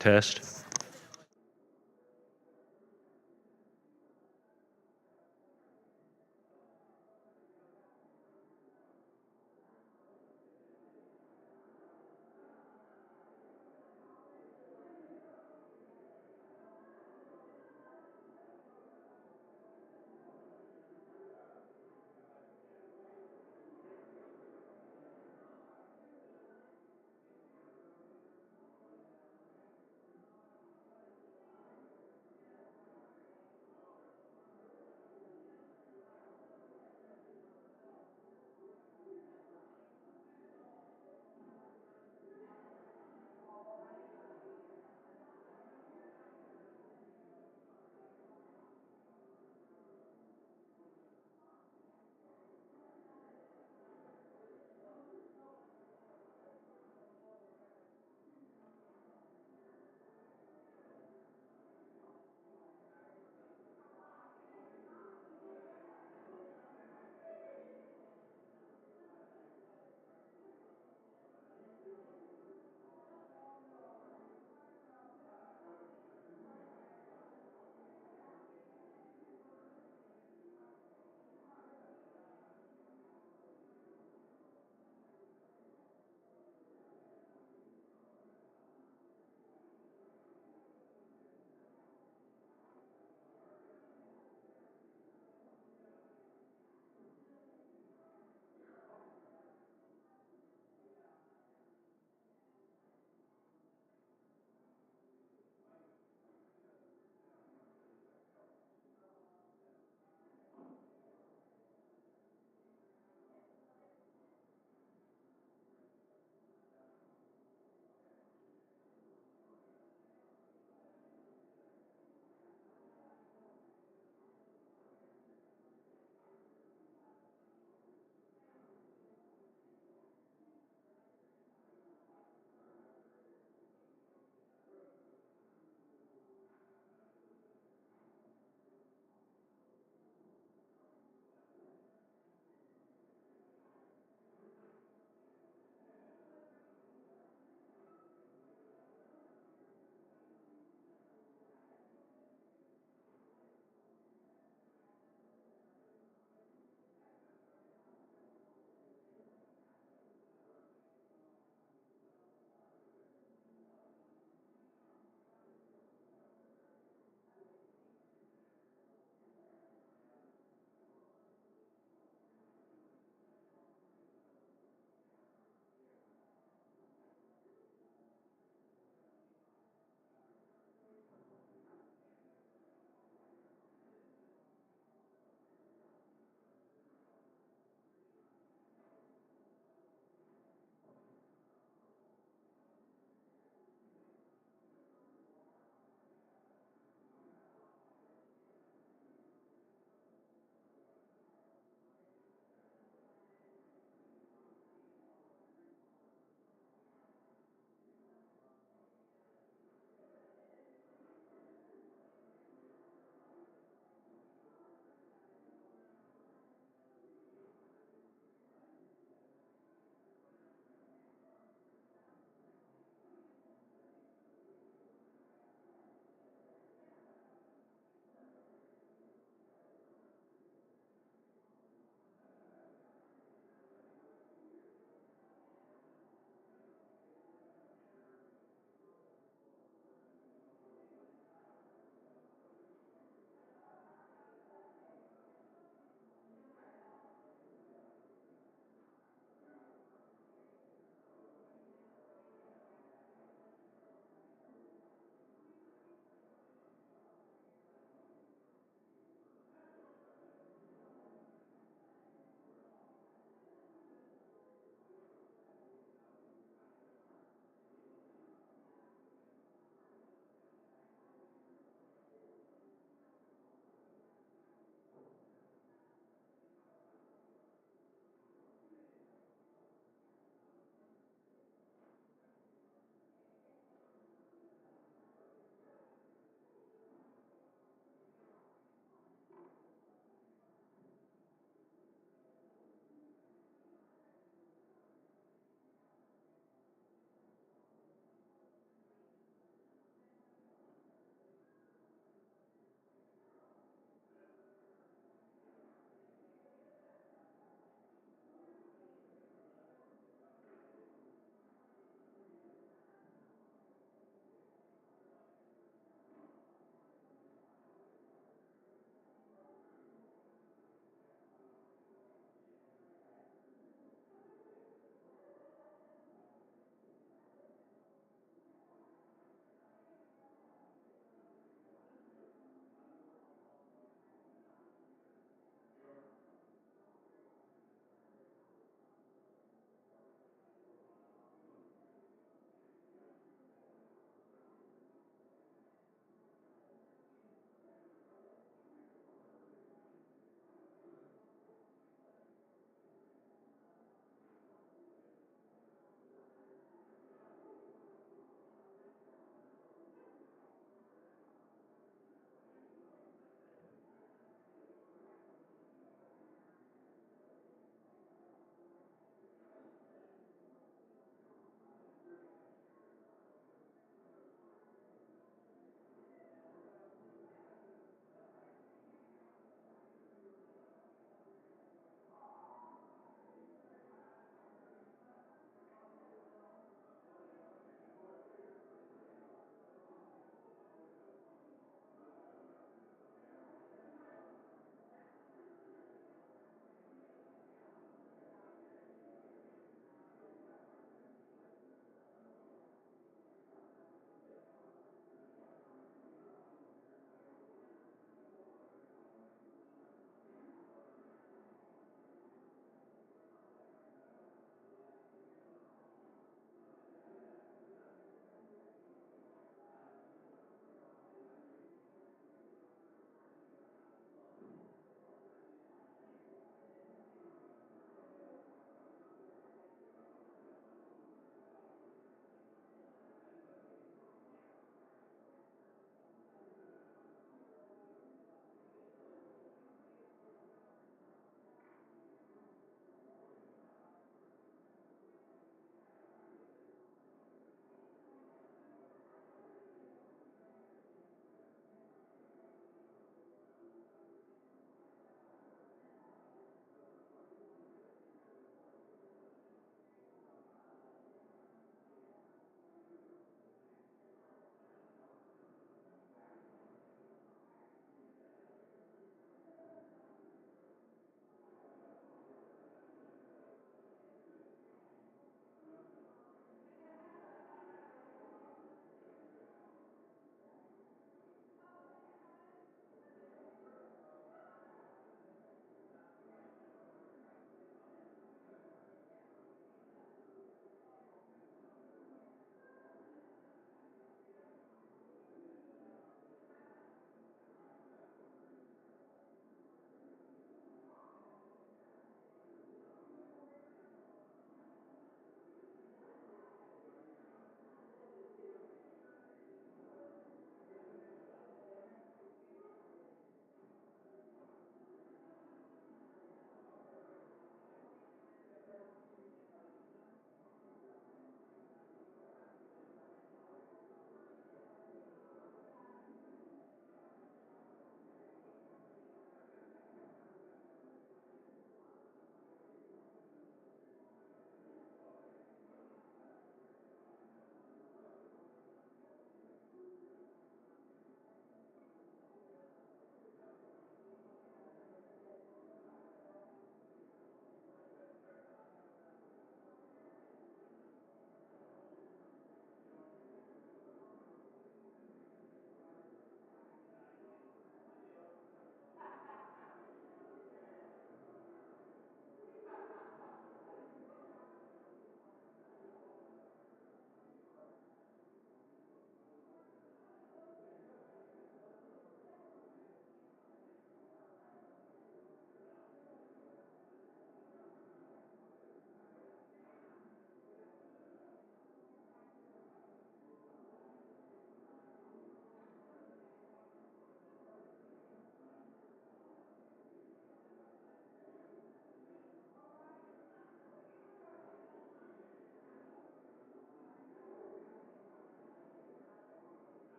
Test.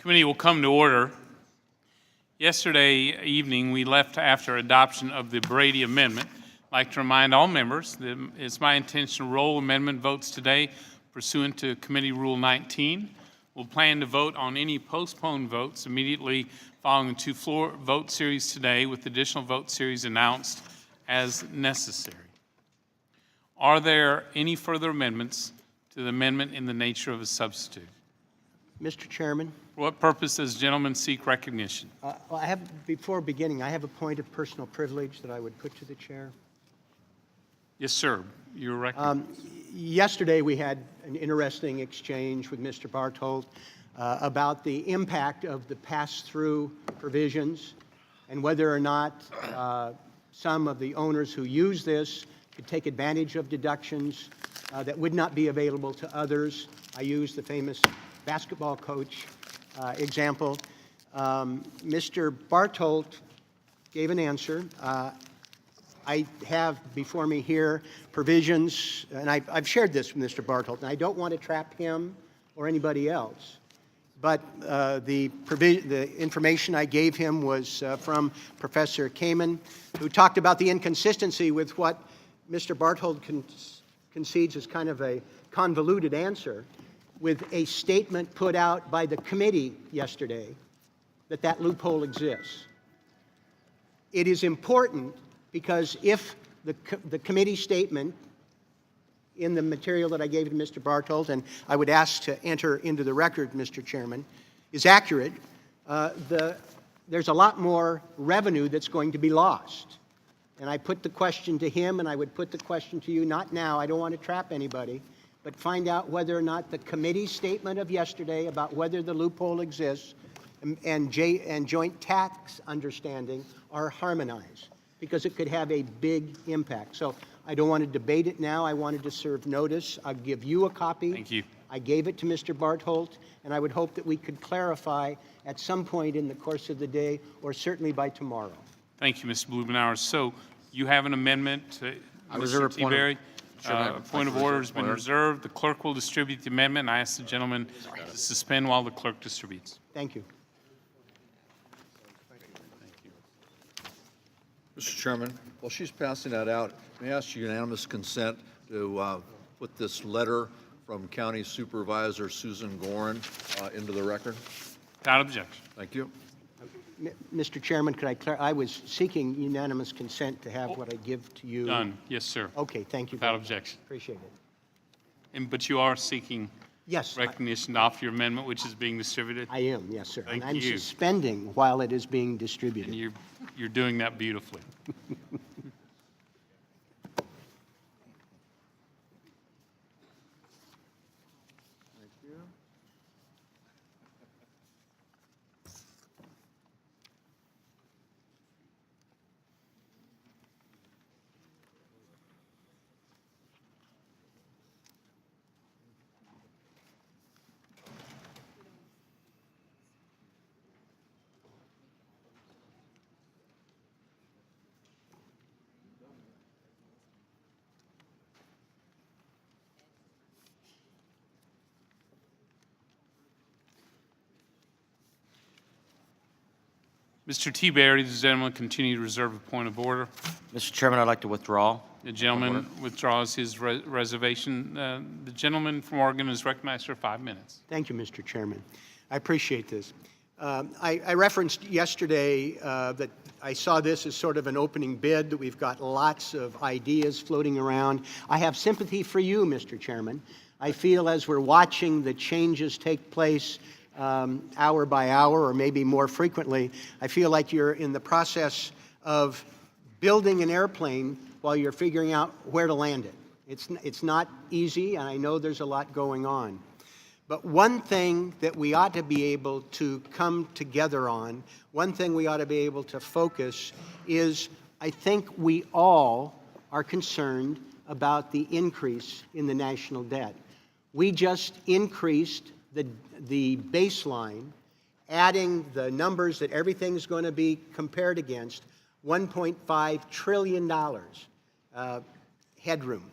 Committee will come to order. Yesterday evening, we left after adoption of the Brady Amendment. I'd like to remind all members that it's my intention to roll amendment votes today pursuant to Committee Rule 19. We'll plan to vote on any postponed votes immediately following the two floor vote series today, with additional vote series announced as necessary. Are there any further amendments to the amendment in the nature of a substitute? Mr. Chairman. For what purpose does the gentleman seek recognition? Before beginning, I have a point of personal privilege that I would put to the chair. Yes, sir. You're recognized. Yesterday, we had an interesting exchange with Mr. Barthold about the impact of the pass-through provisions and whether or not some of the owners who use this could take advantage of deductions that would not be available to others. I used the famous basketball coach example. Mr. Barthold gave an answer. I have before me here provisions, and I've shared this with Mr. Barthold, and I don't want to trap him or anybody else. But the information I gave him was from Professor Kamen, who talked about the inconsistency with what Mr. Barthold concedes is kind of a convoluted answer, with a statement put out by the committee yesterday that that loophole exists. It is important because if the committee statement in the material that I gave to Mr. Barthold, and I would ask to enter into the record, Mr. Chairman, is accurate, there's a lot more revenue that's going to be lost. And I put the question to him, and I would put the question to you, not now, I don't want to trap anybody, but find out whether or not the committee statement of yesterday about whether the loophole exists and joint tax understanding are harmonized, because it could have a big impact. So I don't want to debate it now. I wanted to serve notice. I'll give you a copy. Thank you. I gave it to Mr. Barthold, and I would hope that we could clarify at some point in the course of the day, or certainly by tomorrow. Thank you, Mr. Blumenauer. So you have an amendment to Mr. T-Berry. Point of order has been reserved. The clerk will distribute the amendment. I ask the gentleman to suspend while the clerk distributes. Thank you. Mr. Chairman, while she's passing that out, may I ask unanimous consent to put this letter from County Supervisor Susan Gorin into the record? Without objection. Thank you. Mr. Chairman, could I clarify? I was seeking unanimous consent to have what I give to you. Done. Yes, sir. Okay, thank you. Without objection. Appreciate it. But you are seeking yes, recognition to offer your amendment, which is being distributed? I am, yes, sir. Thank and I'm you. suspending while it is being distributed. And you're doing that beautifully. Mr. T-Berry, the gentleman continue to reserve a point of order. Mr. Chairman, I'd like to withdraw. The gentleman withdraws his reservation. The gentleman from Oregon is recognized for 5 minutes. Thank you, Mr. Chairman. I appreciate this. I referenced yesterday that I saw this as sort of an opening bid, that we've got lots of ideas floating around. I have sympathy for you, Mr. Chairman. I feel as we're watching the changes take place hour by hour, or maybe more frequently, I feel like you're in the process of building an airplane while you're figuring out where to land it. It's not easy, and I know there's a lot going on. But one thing that we ought to be able to come together on, one thing we ought to be able to focus is, I think we all are concerned about the increase in the national debt. We just increased the baseline, adding the numbers that everything's going to be compared against, $1.5 trillion headroom.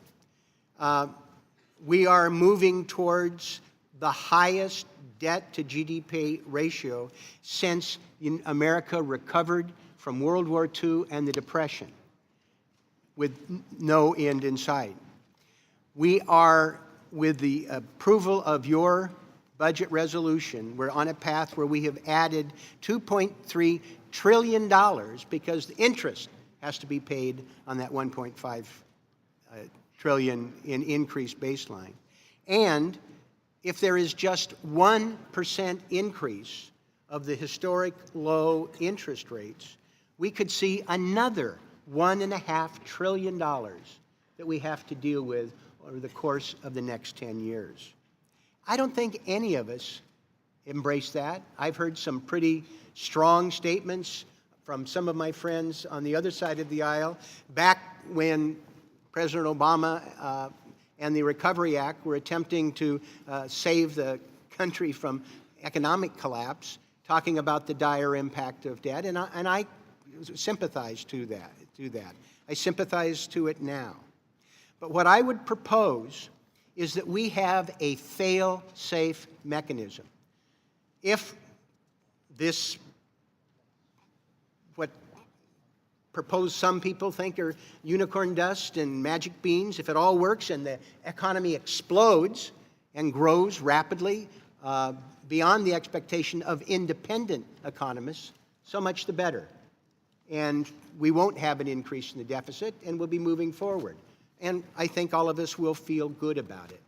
We are moving towards the highest debt to GDP ratio since America recovered from World War II and the Depression, with no end in sight. We are, with the approval of your budget resolution, we're on a path where we have added $2.3 trillion because the interest has to be paid on that 1.5 trillion in increased baseline. And if there is just 1% increase of the historic low interest rates, we could see another $1.5 trillion that we have to deal with over the course of the next 10 years. I don't think any of us embrace that. I've heard some pretty strong statements from some of my friends on the other side of the aisle back when President Obama and the Recovery Act were attempting to save the country from economic collapse, talking about the dire impact of debt, and I sympathize to that. I sympathize to it now. But what I would propose is that we have a fail-safe mechanism. If this, what proposed some people think are unicorn dust and magic beans, if it all works and the economy explodes and grows rapidly beyond the expectation of independent economists, so much the better. And we won't have an increase in the deficit, and we'll be moving forward. And I think all of us will feel good about it.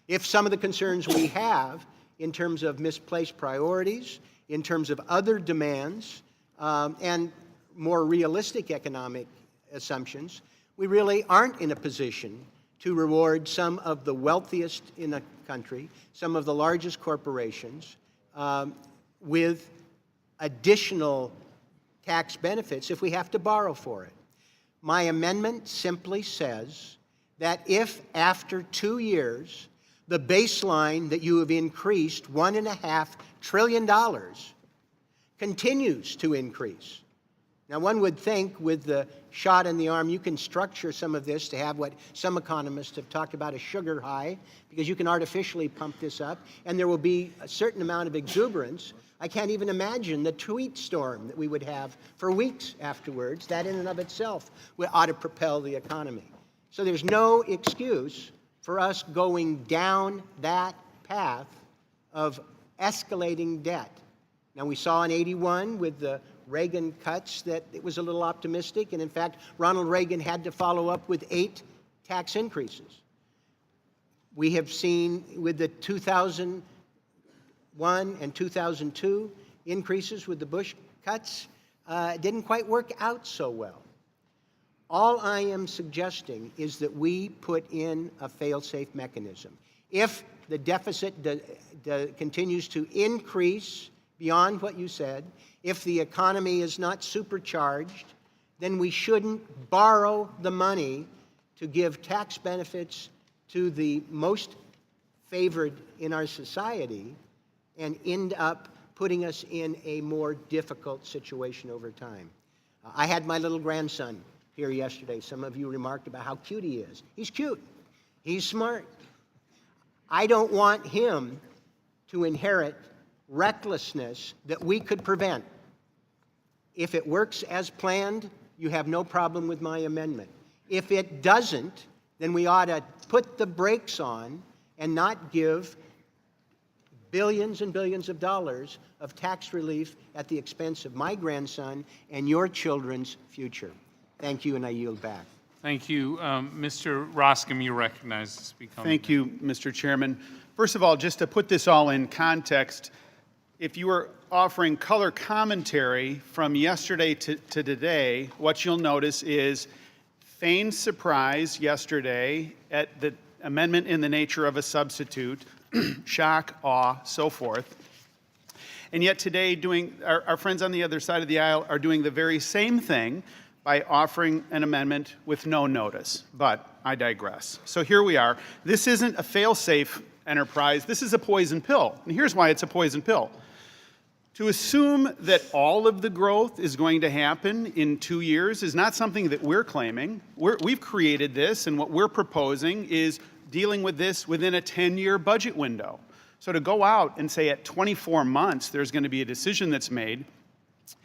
If some of the concerns we have in terms of misplaced priorities, in terms of other demands, and more realistic economic assumptions, we really aren't in a position to reward some of the wealthiest in the country, some of the largest corporations, with additional tax benefits if we have to borrow for it. My amendment simply says that if after 2 years the baseline that you have increased $1.5 trillion continues to increase. Now, one would think with the shot in the arm, you can structure some of this to have what some economists have talked about, a sugar high, because you can artificially pump this up, and there will be a certain amount of exuberance. I can't even imagine the tweet storm that we would have for weeks afterwards. That in and of itself ought to propel the economy. So there's no excuse for us going down that path of escalating debt. Now, we saw in '81 with the Reagan cuts that it was a little optimistic, and in fact, Ronald Reagan had to follow up with 8 tax increases. We have seen with the 2001 and 2002 increases with the Bush cuts, it didn't quite work out so well. All I am suggesting is that we put in a fail-safe mechanism. If the deficit continues to increase beyond what you said, if the economy is not supercharged, then we shouldn't borrow the money to give tax benefits to the most favored in our society and end up putting us in a more difficult situation over time. I had my little grandson here yesterday. Some of you remarked about how cute he is. He's cute. He's smart. I don't want him to inherit recklessness that we could prevent. If it works as planned, you have no problem with my amendment. If it doesn't, then we ought to put the brakes on and not give billions and billions of dollars of tax relief at the expense of my grandson and your children's future. Thank you, and I yield back. Thank you. Mr. Roscom, you recognize to speak on. Thank you, Mr. Chairman. First of all, just to put this all in context, if you were offering color commentary from yesterday to today, what you'll notice is feigned surprise yesterday at the amendment in the nature of a substitute, shock, awe, so forth. And yet today, our friends on the other side of the aisle are doing the very same thing by offering an amendment with no notice. But I digress. So here we are. This isn't a fail-safe enterprise. This is a poison pill. And here's why it's a poison pill. To assume that all of the growth is going to happen in 2 years is not something that we're claiming. We've created this, and what we're proposing is dealing with this within a 10-year budget window. So to go out and say at 24 months there's going to be a decision that's made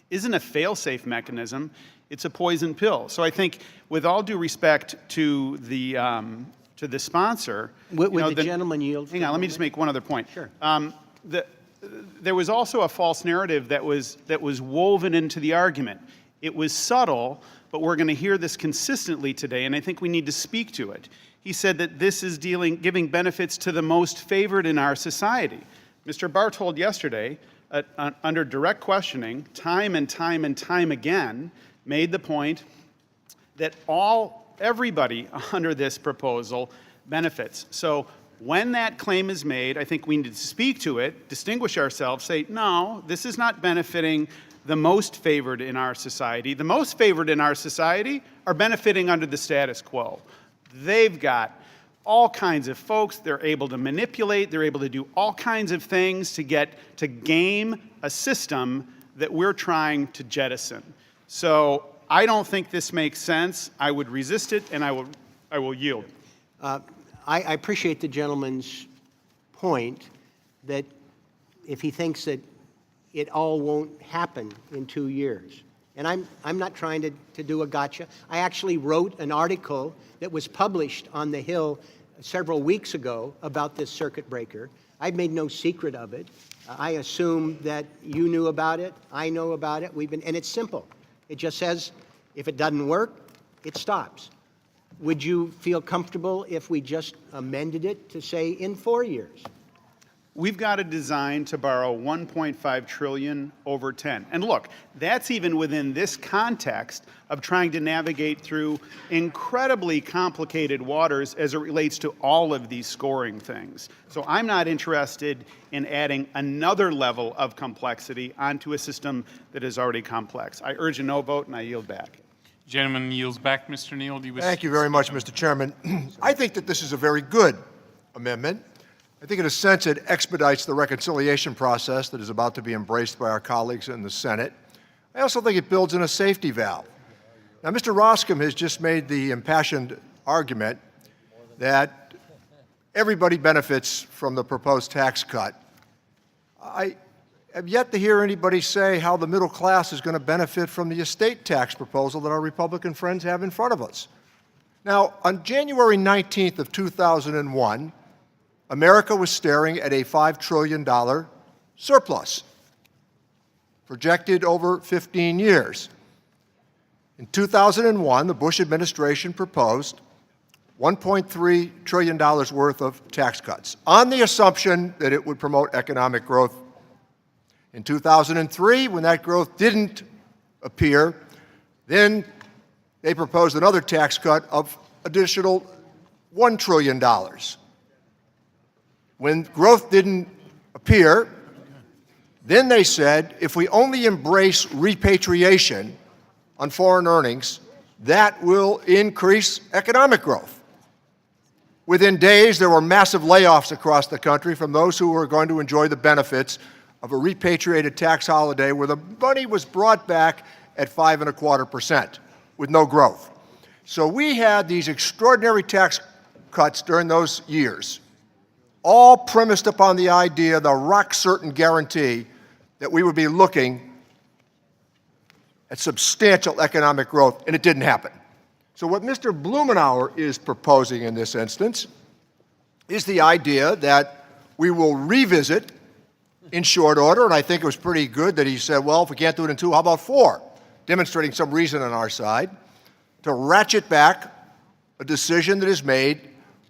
isn't a fail-safe mechanism, it's a poison pill. So I think, with all due respect to the sponsor... Would the gentleman yield? Hang on, let me just make one other point. Sure. There was also a false narrative that was woven into the argument. It was subtle, but we're going to hear this consistently today, and I think we need to speak to it. He said that this is giving benefits to the most favored in our society. Mr. Barthold yesterday, under direct questioning, time and time again, made the point that everybody under this proposal benefits. So when that claim is made, I think we need to speak to it, distinguish ourselves, say, no, this is not benefiting the most favored in our society. The most favored in our society are benefiting under the status quo. They've got all kinds of folks they're able to manipulate, they're able to do all kinds of things to game a system that we're trying to jettison. So I don't think this makes sense. I would resist it, and I will yield. I appreciate the gentleman's point that if he thinks that it all won't happen in 2 years. And I'm not trying to do a gotcha. I actually wrote an article that was published on The Hill several weeks ago about this circuit breaker. I've made no secret of it. I assume that you knew about it. I know about it. And it's simple. It just says, if it doesn't work, it stops. Would you feel comfortable if we just amended it to say in 4 years? We've got a design to borrow $1.5 trillion over 10. And look, that's even within this context of trying to navigate through incredibly complicated waters as it relates to all of these scoring things. So I'm not interested in adding another level of complexity onto a system that is already complex. I urge a no vote, and I yield back. Gentleman yields back. Mr. Neal, do you wish Thank you very much, Mr. Chairman. I think that this is a very good amendment. I think in a sense it expedites the reconciliation process that is about to be embraced by our colleagues in the Senate. I also think it builds in a safety valve. Now, Mr. Roscom has just made the impassioned argument that everybody benefits from the proposed tax cut. I have yet to hear anybody say how the middle class is going to benefit from the estate tax proposal that our Republican friends have in front of us. Now, on January 19th of 2001, America was staring at a $5 trillion surplus, projected over 15 years. In 2001, the Bush administration proposed $1.3 trillion worth of tax cuts on the assumption that it would promote economic growth. In 2003, when that growth didn't appear, then they proposed another tax cut of additional $1 trillion. When growth didn't appear, then they said, if we only embrace repatriation on foreign earnings, that will increase economic growth. Within days, there were massive layoffs across the country from those who were going to enjoy the benefits of a repatriated tax holiday where the money was brought back at 5.25% with no growth. So we had these extraordinary tax cuts during those years, all premised upon the idea, the rock-certain guarantee, that we would be looking at substantial economic growth, and it didn't happen. So what Mr. Blumenauer is proposing in this instance is the idea that we will revisit in short order, and I think it was pretty good that he said, well, if we can't do it in 2, how about 4? Demonstrating some reason on our side, to ratchet back a decision that is made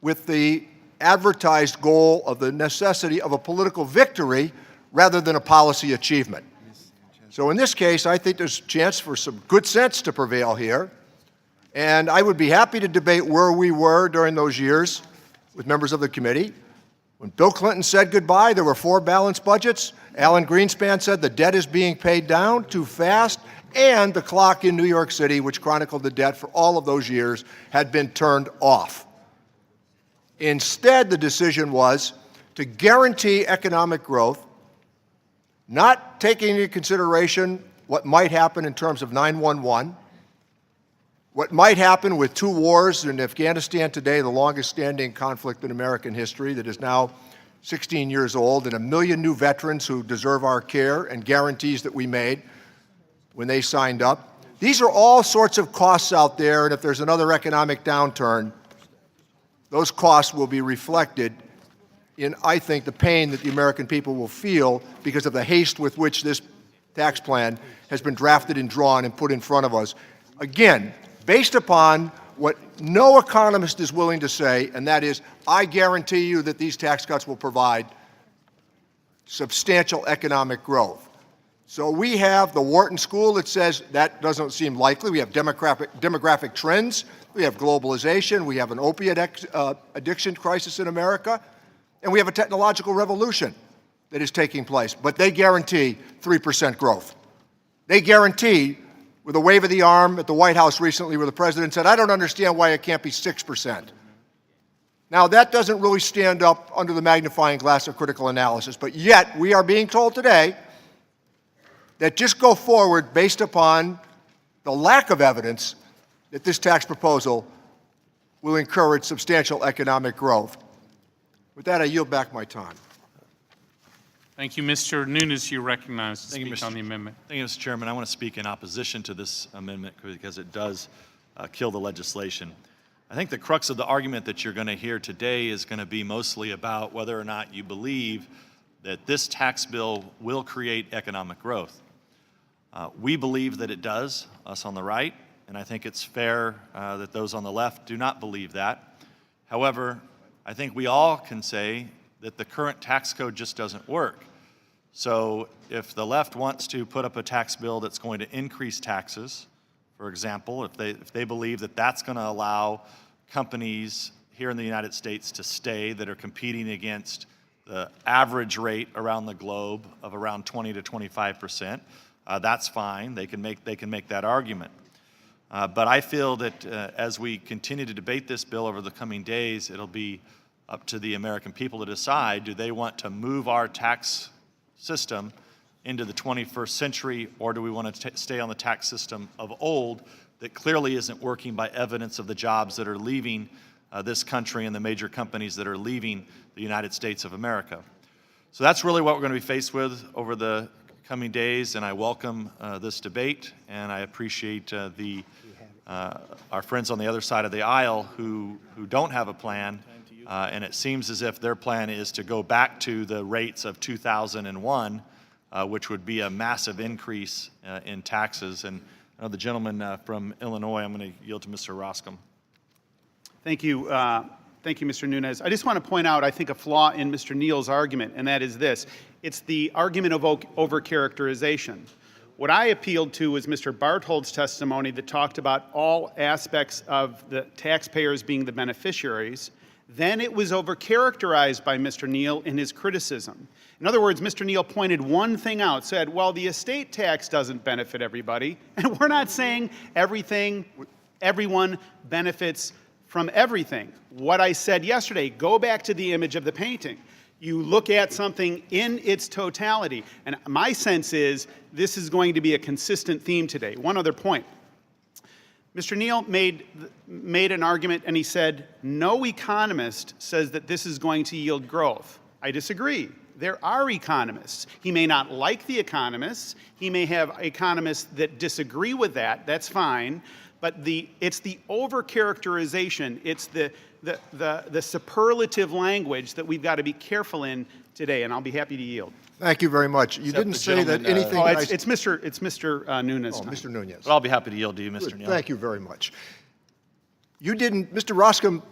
with the advertised goal of the necessity of a political victory rather than a policy achievement. So in this case, I think there's a chance for some good sense to prevail here, and I would be happy to debate where we were during those years with members of the committee. When Bill Clinton said goodbye, there were 4 balanced budgets. Alan Greenspan said the debt is being paid down too fast, and the clock in New York City, which chronicled the debt for all of those years, had been turned off. Instead, the decision was to guarantee economic growth, not taking into consideration what might happen in terms of 9/11, what might happen with 2 wars in Afghanistan today, the longest standing conflict in American history that is now 16 years old, and 1 million new veterans who deserve our care and guarantees that we made when they signed up. These are all sorts of costs out there, and if there's another economic downturn, those costs will be reflected in, I think, the pain that the American people will feel because of the haste with which this tax plan has been drafted and drawn and put in front of us. Again, based upon what no economist is willing to say, and that is, I guarantee you that these tax cuts will provide substantial economic growth. So we have the Wharton School that says that doesn't seem likely. We have demographic trends. We have globalization. We have an opiate addiction crisis in America. And we have a technological revolution that is taking place. But they guarantee 3% growth. They guarantee, with a wave of the arm at the White House recently where the president said, I don't understand why it can't be 6%. Now, that doesn't really stand up under the magnifying glass of critical analysis. But yet, we are being told today that just go forward based upon the lack of evidence that this tax proposal will encourage substantial economic growth. With that, I yield back my time. Thank you. Mr. Nunes, you're recognized to Thank you, speak on the amendment. Thank you, Mr. Chairman. I want to speak in opposition to this amendment because it does kill the legislation. I think the crux of the argument that you're going to hear today is going to be mostly about whether or not you believe that this tax bill will create economic growth. We believe that it does, us on the right, and I think it's fair that those on the left do not believe that. However, I think we all can say that the current tax code just doesn't work. So if the left wants to put up a tax bill that's going to increase taxes, for example, if they believe that that's going to allow companies here in the United States to stay that are competing against the average rate around the globe of around 20 to 25%, that's fine. They can make that argument. But I feel that as we continue to debate this bill over the coming days, it'll be up to the American people to decide, do they want to move our tax system into the 21st century, or do we want to stay on the tax system of old that clearly isn't working by evidence of the jobs that are leaving this country and the major companies that are leaving the United States of America? So that's really what we're going to be faced with over the coming days, and I welcome this debate, and I appreciate our friends on the other side of the aisle who don't have a plan, and it seems as if their plan is to go back to the rates of 2001, which would be a massive increase in taxes. And I know the gentleman from Illinois, I'm going to yield to Mr. Roscom. Thank you. Thank you, Mr. Nunes. I just want to point out, I think, a flaw in Mr. Neal's argument, and that is this. It's the argument of overcharacterization. What I appealed to was Mr. Barthold's testimony that talked about all aspects of the taxpayers being the beneficiaries. Then it was overcharacterized by Mr. Neal in his criticism. In other words, Mr. Neal pointed one thing out, said, well, the estate tax doesn't benefit everybody, and we're not saying everyone benefits from everything. What I said yesterday, go back to the image of the painting. You look at something in its totality, and my sense is this is going to be a consistent theme today. One other point. Mr. Neal made an argument, and he said, no economist says that this is going to yield growth. I disagree. There are economists. He may not like the economists. He may have economists that disagree with that. That's fine. But it's the overcharacterization. It's the superlative language that we've got to be careful in today, and I'll be happy to yield. Thank you very much. You didn't say that anything. It's Mr. Nunes. Oh, Mr. Nunes. But I'll be happy to yield to you, Mr. Neal. Thank you very much. You didn't, Mr. Roscom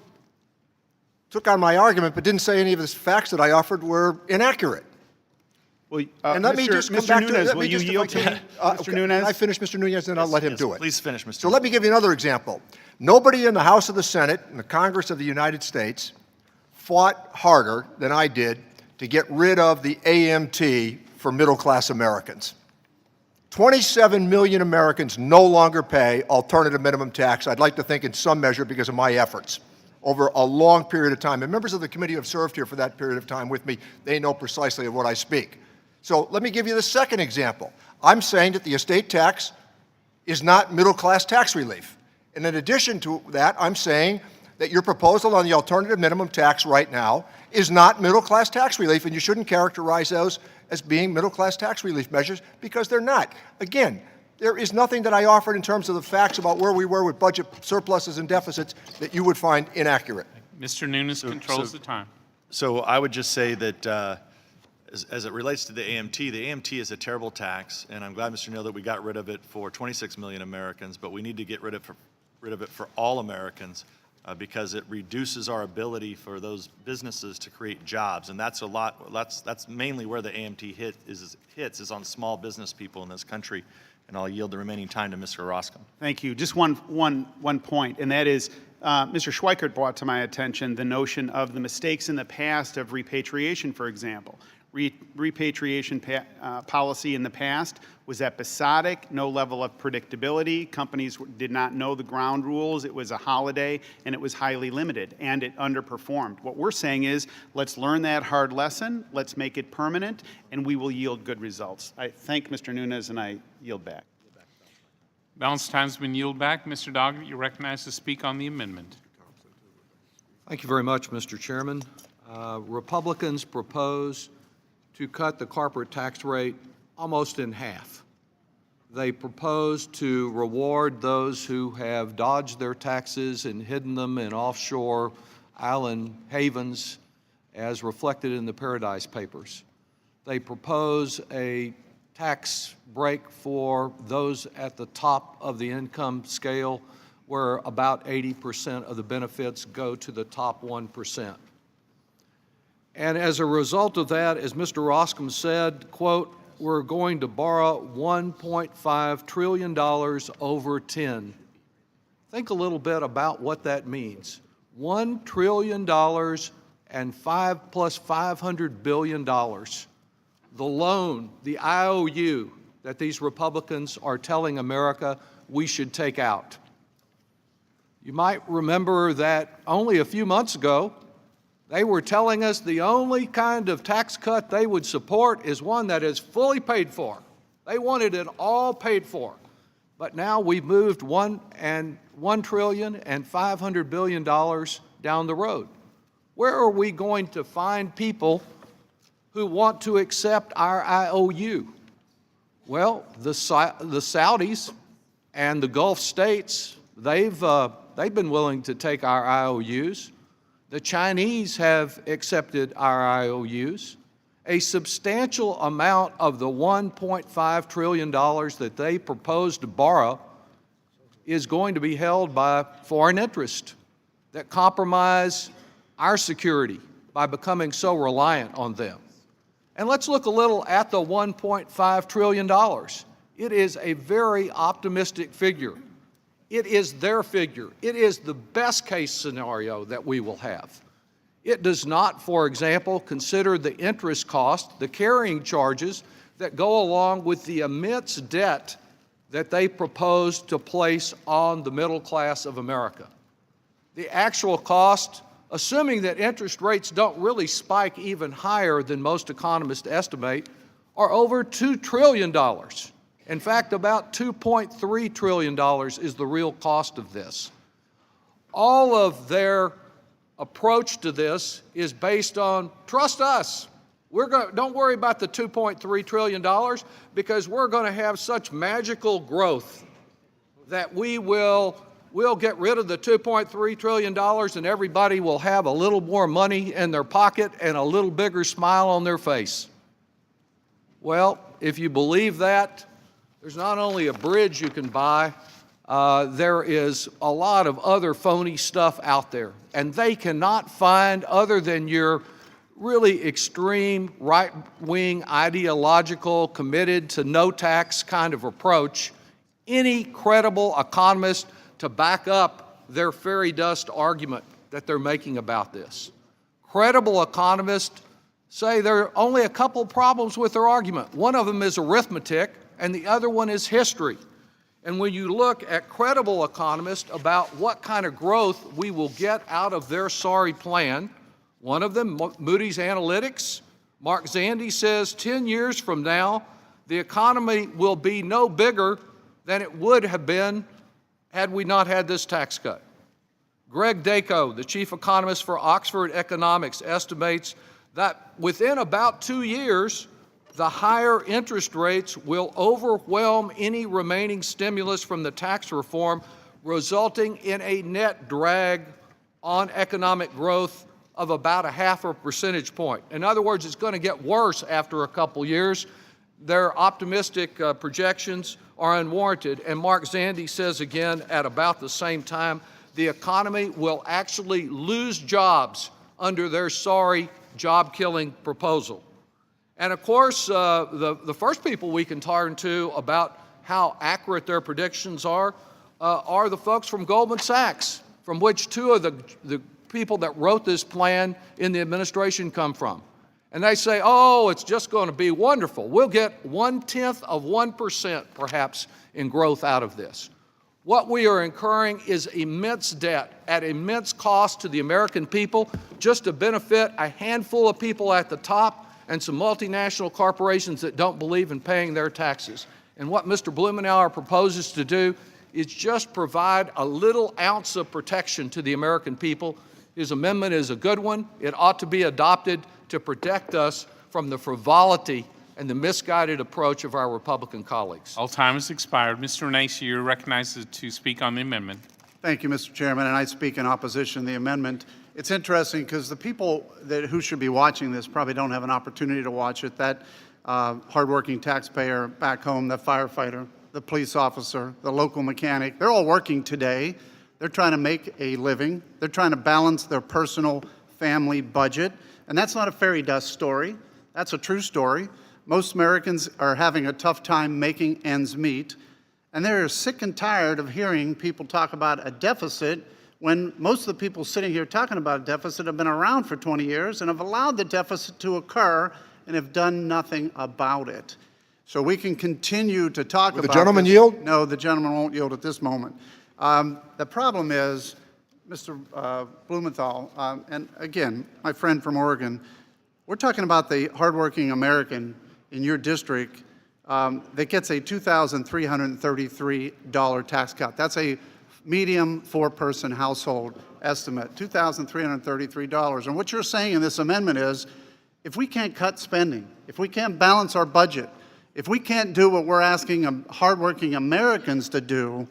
took on my argument, but didn't say any of the facts that I offered were inaccurate. Well, And let me just come Mr. back to Nunes, let will me you just, if yield I to can, me, Mr. okay, Nunes? Can I finish, Mr. Nunes, then I'll let him do it. Please finish, Mr. So let me give you another example. Nobody in the House of the Senate and the Congress of the United States fought harder than I did to get rid of the AMT for middle-class Americans. 27 million Americans no longer pay alternative minimum tax, I'd like to think in some measure because of my efforts over a long period of time. And members of the committee who have served here for that period of time with me, they know precisely of what I speak. So let me give you the second example. I'm saying that the estate tax is not middle-class tax relief. And in addition to that, I'm saying that your proposal on the alternative minimum tax right now is not middle-class tax relief, and you shouldn't characterize those as being middle-class tax relief measures, because they're not. Again, there is nothing that I offered in terms of the facts about where we were with budget surpluses and deficits that you would find inaccurate. Mr. Nunes controls the time. So I would just say that as it relates to the AMT is a terrible tax, and I'm glad, Mr. Neal, that we got rid of it for 26 million Americans, but we need to get rid of it for all Americans because it reduces our ability for those businesses to create jobs, and that's that's mainly where the AMT hits is on small business people in this country. And I'll yield the remaining time to Mr. Roscom. Thank you. Just one point, and that is Mr. Schweikert brought to my attention the notion of the mistakes in the past of repatriation, for example. Repatriation policy in the past was episodic, no level of predictability. Companies did not know the ground rules. It was a holiday, and it was highly limited, and it underperformed. What we're saying is, let's learn that hard lesson, let's make it permanent, and we will yield good results. I thank Mr. Nunes, and I yield back. Balanced time's been yielded back. Mr. Doggett, you're recognized to speak on the amendment. Thank you very much, Mr. Chairman. Republicans propose to cut the corporate tax rate almost in half. They propose to reward those who have dodged their taxes and hidden them in offshore island havens, as reflected in the Paradise Papers. They propose a tax break for those at the top of the income scale, where about 80% of the benefits go to the top 1%. And as a result of that, as Mr. Roscom said, quote, we're going to borrow $1.5 trillion over 10. Think a little bit about what that means. $1 trillion and plus $500 billion. The loan, the IOU that these Republicans are telling America we should take out. You might remember that only a few months ago, they were telling us the only kind of tax cut they would support is one that is fully paid for. They wanted it all paid for. But now we've moved $1 trillion and $500 billion down the road. Where are we going to find people who want to accept our IOU? Well, the Saudis and the Gulf states, they've been willing to take our IOUs. The Chinese have accepted our IOUs. A substantial amount of the $1.5 trillion that they propose to borrow is going to be held by foreign interests that compromise our security by becoming so reliant on them. And let's look a little at the $1.5 trillion. It is a very optimistic figure. It is their figure. It is the best case scenario that we will have. It does not, for example, consider the interest cost, the carrying charges that go along with the immense debt that they propose to place on the middle class of America. The actual cost, assuming that interest rates don't really spike even higher than most economists estimate, are over $2 trillion. In fact, about $2.3 trillion is the real cost of this. All of their approach to this is based on, trust us. Don't worry about the $2.3 trillion because we're going to have such magical growth that we'll get rid of the $2.3 trillion and everybody will have a little more money in their pocket and a little bigger smile on their face. Well, if you believe that, there's not only a bridge you can buy, there is a lot of other phony stuff out there. And they cannot find, other than your really extreme right-wing ideological, committed to no tax kind of approach, any credible economist to back up their fairy dust argument that they're making about this. Credible economists say there are only a couple problems with their argument. One of them is arithmetic, and the other one is history. And when you look at credible economists about what kind of growth we will get out of their sorry plan, one of them, Moody's Analytics, Mark Zandi says 10 years from now, the economy will be no bigger than it would have been had we not had this tax cut. Greg Dacko, the chief economist for Oxford Economics, estimates that within about 2 years, the higher interest rates will overwhelm any remaining stimulus from the tax reform, resulting in a net drag on economic growth of about 0.5 percentage point. In other words, it's going to get worse after a couple years. Their optimistic projections are unwarranted, and Mark Zandi says again at about the same time, the economy will actually lose jobs under their sorry job-killing proposal. And of course, the first people we can turn to about how accurate their predictions are the folks from Goldman Sachs, from which two of the people that wrote this plan in the administration come from. And they say, oh, it's just going to be wonderful. We'll get 0.1% perhaps in growth out of this. What we are incurring is immense debt at immense cost to the American people just to benefit a handful of people at the top and some multinational corporations that don't believe in paying their taxes. And what Mr. Blumenauer proposes to do is just provide a little ounce of protection to the American people. His amendment is a good one. It ought to be adopted to protect us from the frivolity and the misguided approach of our Republican colleagues. All time has expired. Mr. Renace, you're recognized to speak on the amendment. Thank you, Mr. Chairman, and I speak in opposition to the amendment. It's interesting because the people who should be watching this probably don't have an opportunity to watch it. That hardworking taxpayer back home, the firefighter, the police officer, the local mechanic, they're all working today. They're trying to make a living. They're trying to balance their personal family budget. And that's not a fairy dust story. That's a true story. Most Americans are having a tough time making ends meet. And they're sick and tired of hearing people talk about a deficit when most of the people sitting here talking about a deficit have been around for 20 years and have allowed the deficit to occur and have done nothing about it. So we can continue to talk about Will the gentleman this. yield? No, the gentleman won't yield at this moment. The problem is, Mr. Blumenthal, and again, my friend from Oregon, we're talking about the hardworking American in your district that gets a $2,333 tax cut. That's a medium four-person household estimate, $2,333. And what you're saying in this amendment is, if we can't cut spending, if we can't balance our budget, if we can't do what we're asking hardworking Americans to do,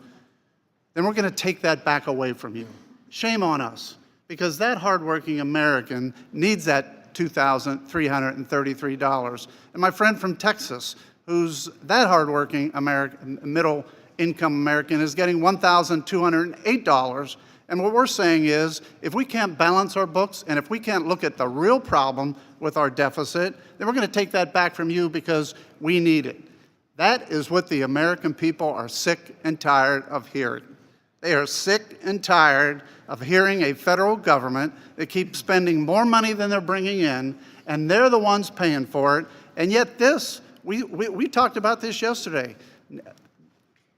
then we're going to take that back away from you. Shame on us, because that hardworking American needs that $2,333. And my friend from Texas, who's that hardworking American, middle-income American, is getting $1,208. And what we're saying is, if we can't balance our books and if we can't look at the real problem with our deficit, then we're going to take that back from you because we need it. That is what the American people are sick and tired of hearing. They are sick and tired of hearing a federal government that keeps spending more money than they're bringing in, and they're the ones paying for it. And yet this, we talked about this yesterday.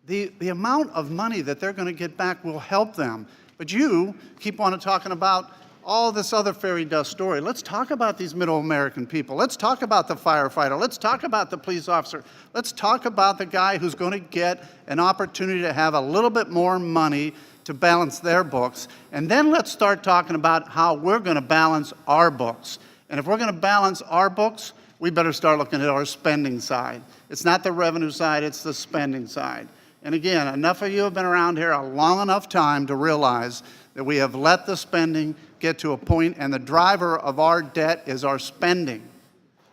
The amount of money that they're going to get back will help them. But you keep on talking about all this other fairy dust story. Let's talk about these middle American people. Let's talk about the firefighter. Let's talk about the police officer. Let's talk about the guy who's going to get an opportunity to have a little bit more money to balance their books. And then let's start talking about how we're going to balance our books. And if we're going to balance our books, we better start looking at our spending side. It's not the revenue side, it's the spending side. And again, enough of you have been around here a long enough time to realize that we have let the spending get to a point, and the driver of our debt is our spending.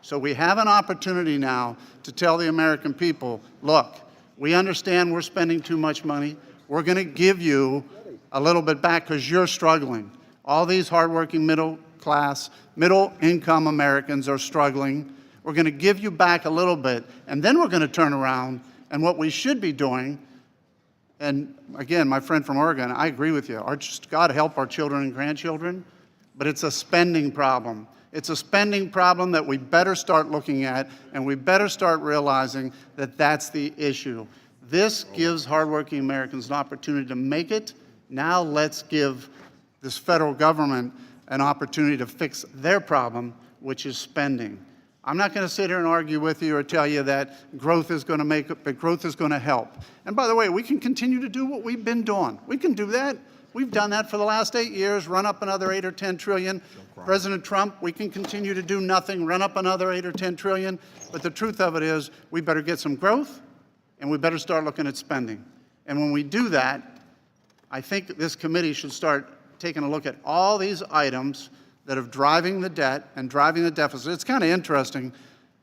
So we have an opportunity now to tell the American people, look, we understand we're spending too much money. We're going to give you a little bit back because you're struggling. All these hardworking middle-class, middle-income Americans are struggling. We're going to give you back a little bit, and then we're going to turn around. And what we should be doing, and again, my friend from Oregon, I agree with you. God help our children and grandchildren, but it's a spending problem. It's a spending problem that we better start looking at, and we better start realizing that that's the issue. This gives hardworking Americans an opportunity to make it. Now let's give this federal government an opportunity to fix their problem, which is spending. I'm not going to sit here and argue with you or tell you that growth is going to make it, but growth is going to help. And by the way, we can continue to do what we've been doing. We can do that. We've done that for the last 8 years, run up another 8 or 10 trillion. President Trump, we can continue to do nothing, run up another 8 or 10 trillion. But the truth of it is, we better get some growth, and we better start looking at spending. And when we do that, I think this committee should start taking a look at all these items that are driving the debt and driving the deficit. It's kind of interesting.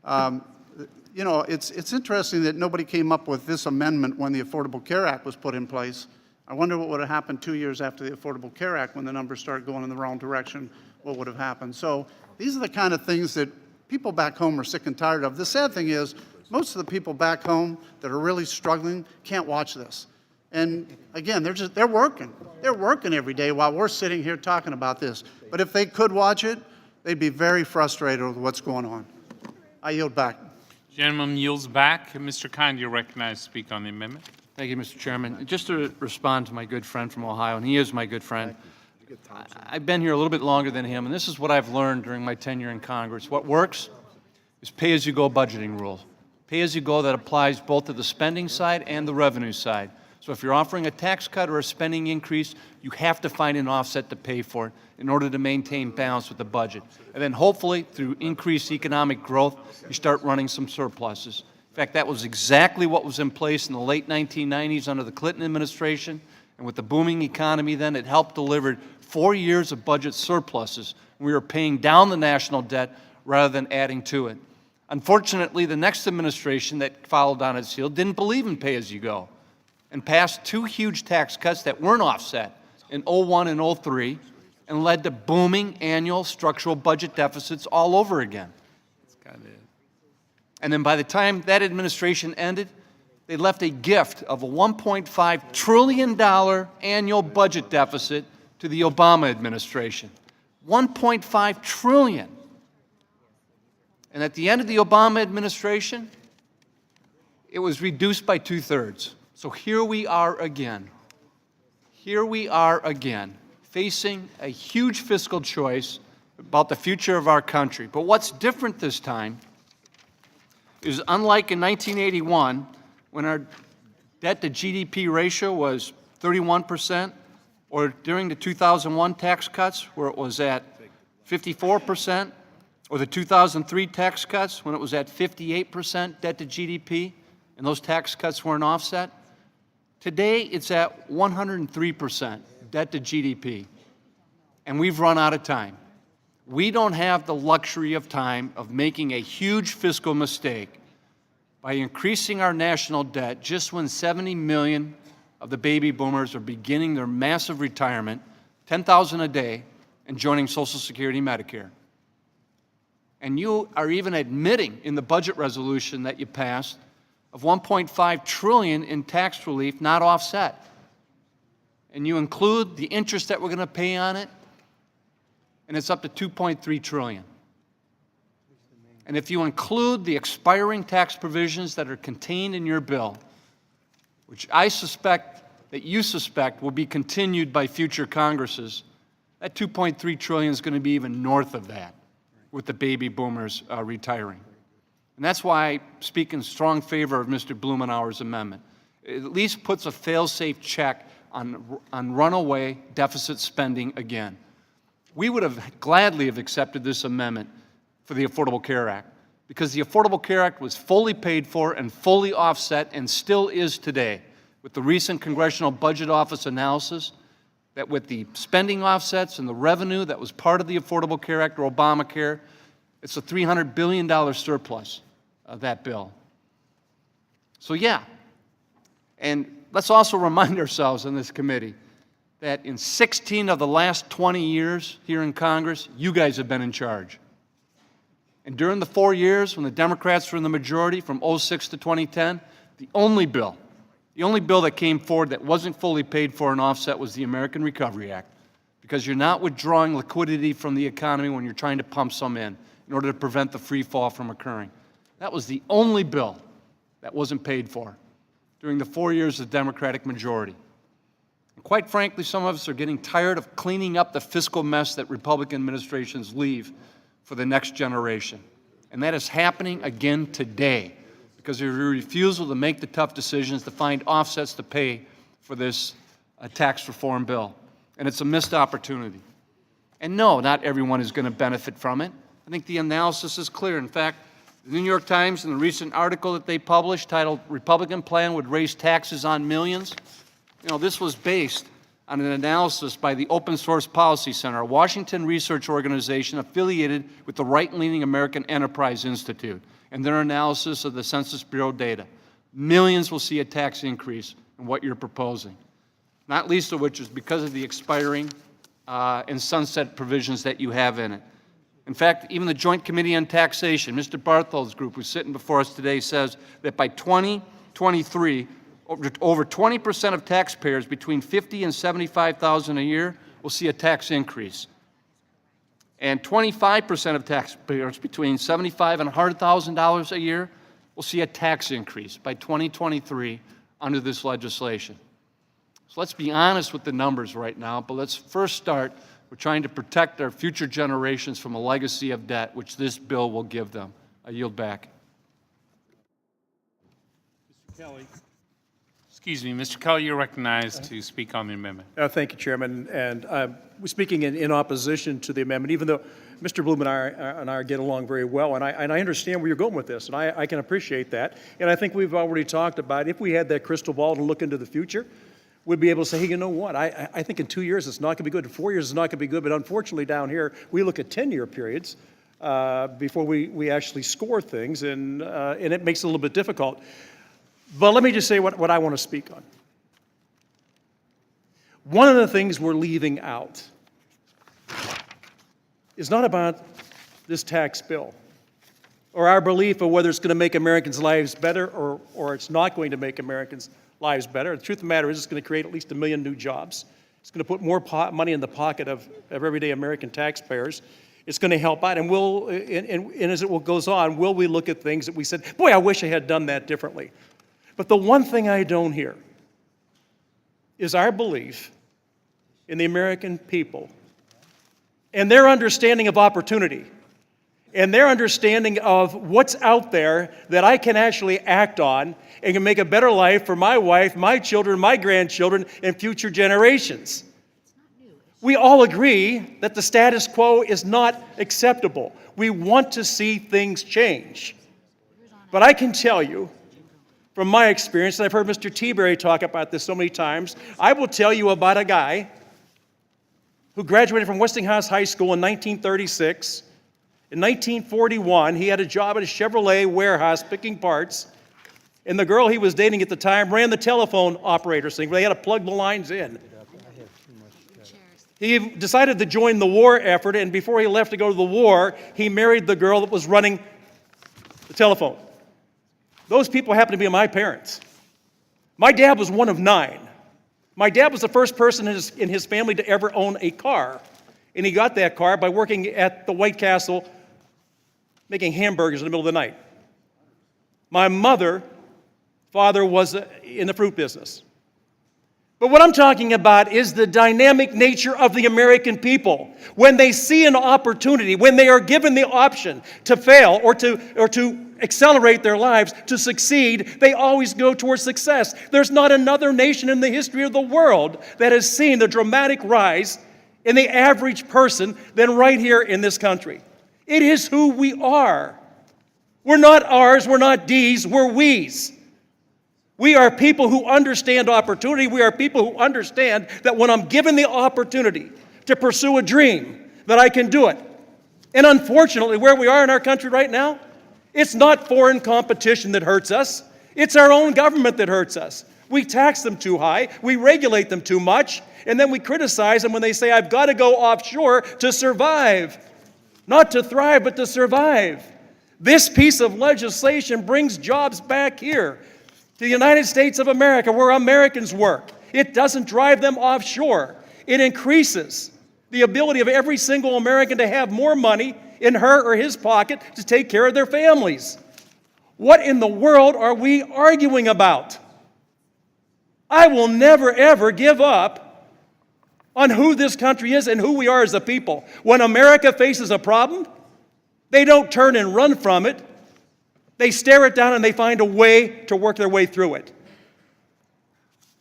You know, it's interesting that nobody came up with this amendment when the Affordable Care Act was put in place. I wonder what would have happened 2 years after the Affordable Care Act when the numbers started going in the wrong direction, what would have happened. So these are the kind of things that people back home are sick and tired of. The sad thing is, most of the people back home that are really struggling can't watch this. And again, they're working. They're working every day while we're sitting here talking about this. But if they could watch it, they'd be very frustrated with what's going on. I yield back. Gentleman yields back. Mr. Kind, you're recognized to speak on the amendment. Thank you, Mr. Chairman. Just to respond to my good friend from Ohio, and he is my good friend. I've been here a little bit longer than him, and this is what I've learned during my tenure in Congress. What works is pay-as-you-go budgeting rules. Pay-as-you-go that applies both to the spending side and the revenue side. So if you're offering a tax cut or a spending increase, you have to find an offset to pay for it in order to maintain balance with the budget. And then hopefully, through increased economic growth, you start running some surpluses. In fact, that was exactly what was in place in the late 1990s under the Clinton administration. And with the booming economy then, it helped deliver 4 years of budget surpluses. We were paying down the national debt rather than adding to it. Unfortunately, the next administration that followed on its heel didn't believe in pay-as-you-go and passed 2 huge tax cuts that weren't offset in 01 and 03 and led to booming annual structural budget deficits all over again. And then by the time that administration ended, they left a gift of a $1.5 trillion annual budget deficit to the Obama administration. $1.5 trillion. And at the end of the Obama administration, it was reduced by 2/3. So here we are again. Here we are again, facing a huge fiscal choice about the future of our country. But what's different this time is, unlike in 1981, when our debt to GDP ratio was 31%, or during the 2001 tax cuts where it was at 54%, or the 2003 tax cuts when it was at 58% debt to GDP, and those tax cuts weren't offset. Today, it's at 103% debt to GDP, and we've run out of time. We don't have the luxury of time of making a huge fiscal mistake by increasing our national debt just when 70 million of the baby boomers are beginning their massive retirement, 10,000 a day, and joining Social Security, Medicare. And you are even admitting in the budget resolution that you passed of $1.5 trillion in tax relief not offset. And you include the interest that we're going to pay on it, and it's up to $2.3 trillion. And if you include the expiring tax provisions that are contained in your bill, which I suspect that you suspect will be continued by future Congresses, that $2.3 trillion is going to be even north of that with the baby boomers retiring. And that's why I speak in strong favor of Mr. Blumenauer's amendment. It at least puts a fail-safe check on runaway deficit spending again. We would have gladly have accepted this amendment for the Affordable Care Act because the Affordable Care Act was fully paid for and fully offset and still is today with the recent Congressional Budget Office analysis that with the spending offsets and the revenue that was part of the Affordable Care Act or Obamacare, it's a $300 billion surplus of that bill. So yeah, and let's also remind ourselves in this committee that in 16 of the last 20 years here in Congress, you guys have been in charge. And during the 4 years when the Democrats were in the majority from 06 to 2010, the only bill that came forward that wasn't fully paid for and offset was the American Recovery Act, because you're not withdrawing liquidity from the economy when you're trying to pump some in order to prevent the free fall from occurring. That was the only bill that wasn't paid for during the 4 years of the Democratic majority. And quite frankly, some of us are getting tired of cleaning up the fiscal mess that Republican administrations leave for the next generation. And that is happening again today because of your refusal to make the tough decisions to find offsets to pay for this tax reform bill. and it's a missed opportunity. And no, not everyone is going to benefit from it. I think the analysis is clear. In fact, the New York Times, in the recent article that they published titled "Republican Plan Would Raise Taxes on Millions," this was based on an analysis by the Open Source Policy Center, a Washington research organization affiliated with the right-leaning American Enterprise Institute, and their analysis of the Census Bureau data. Millions will see a tax increase in what you're proposing, not least of which is because of the expiring and sunset provisions that you have in it. In fact, even the Joint Committee on Taxation, Mr. Barthold's group, who's sitting before us today, says that by 2023, over 20% of taxpayers between $50,000 and $75,000 a year will see a tax increase. And 25% of taxpayers between $75,000 and $100,000 a year will see a tax increase by 2023 under this legislation. So let's be honest with the numbers right now, but let's first start with trying to protect our future generations from a legacy of debt, which this bill will give them. I yield back. Mr. Kelly. Excuse me, Mr. Kelly, you're recognized to speak on the amendment. Thank you, Chairman. And we're speaking in opposition to the amendment, even though Mr. Bloom and I get along very well, and I understand where you're going with this, and I can appreciate that. And I think we've already talked about if we had that crystal ball to look into the future, we'd be able to say, hey, you know what, I think in 2 years it's not going to be good, in 4 years it's not going to be good, but unfortunately down here we look at 10-year periods before we actually score things, and it makes it a little bit difficult. But let me just say what I want to speak on. One of the things we're leaving out is not about this tax bill or our belief of whether it's going to make Americans' lives better or it's not going to make Americans' lives better. The truth of the matter is it's going to create at least 1 million new jobs. It's going to put more money in the pocket of everyday American taxpayers. It's going to help out, and as it goes on, will we look at things that we said, boy, I wish I had done that differently. But the one thing I don't hear is our belief in the American people and their understanding of opportunity and their understanding of what's out there that I can actually act on and can make a better life for my wife, my children, my grandchildren, and future generations. We all agree that the status quo is not acceptable. We want to see things change. But I can tell you, from my experience, and I've heard Mr. Teaberry talk about this so many times, I will tell you about a guy who graduated from Westinghouse High School in 1936. In 1941, he had a job at a Chevrolet warehouse picking parts, and the girl he was dating at the time ran the telephone operator thing, where they had to plug the lines in. He decided to join the war effort, and before he left to go to the war, he married the girl that was running the telephone. Those people happen to be my parents. My dad was one of 9. My dad was the first person in his family to ever own a car. And he got that car by working at the White Castle making hamburgers in the middle of the night. My father was in the fruit business. But what I'm talking about is the dynamic nature of the American people. When they see an opportunity, when they are given the option to fail or to accelerate their lives, to succeed, they always go towards success. There's not another nation in the history of the world that has seen the dramatic rise in the average person than right here in this country. It is who we are. We're not ours, we're not D's, we're we's. We are people who understand opportunity. We are people who understand that when I'm given the opportunity to pursue a dream, that I can do it. And unfortunately, where we are in our country right now, it's not foreign competition that hurts us. It's our own government that hurts us. We tax them too high, we regulate them too much, and then we criticize them when they say, I've got to go offshore to survive. Not to thrive, but to survive. This piece of legislation brings jobs back here to the United States of America, where Americans work. It doesn't drive them offshore. It increases the ability of every single American to have more money in her or his pocket to take care of their families. What in the world are we arguing about? I will never, ever give up on who this country is and who we are as a people. When America faces a problem, they don't turn and run from it. They stare it down and they find a way to work their way through it.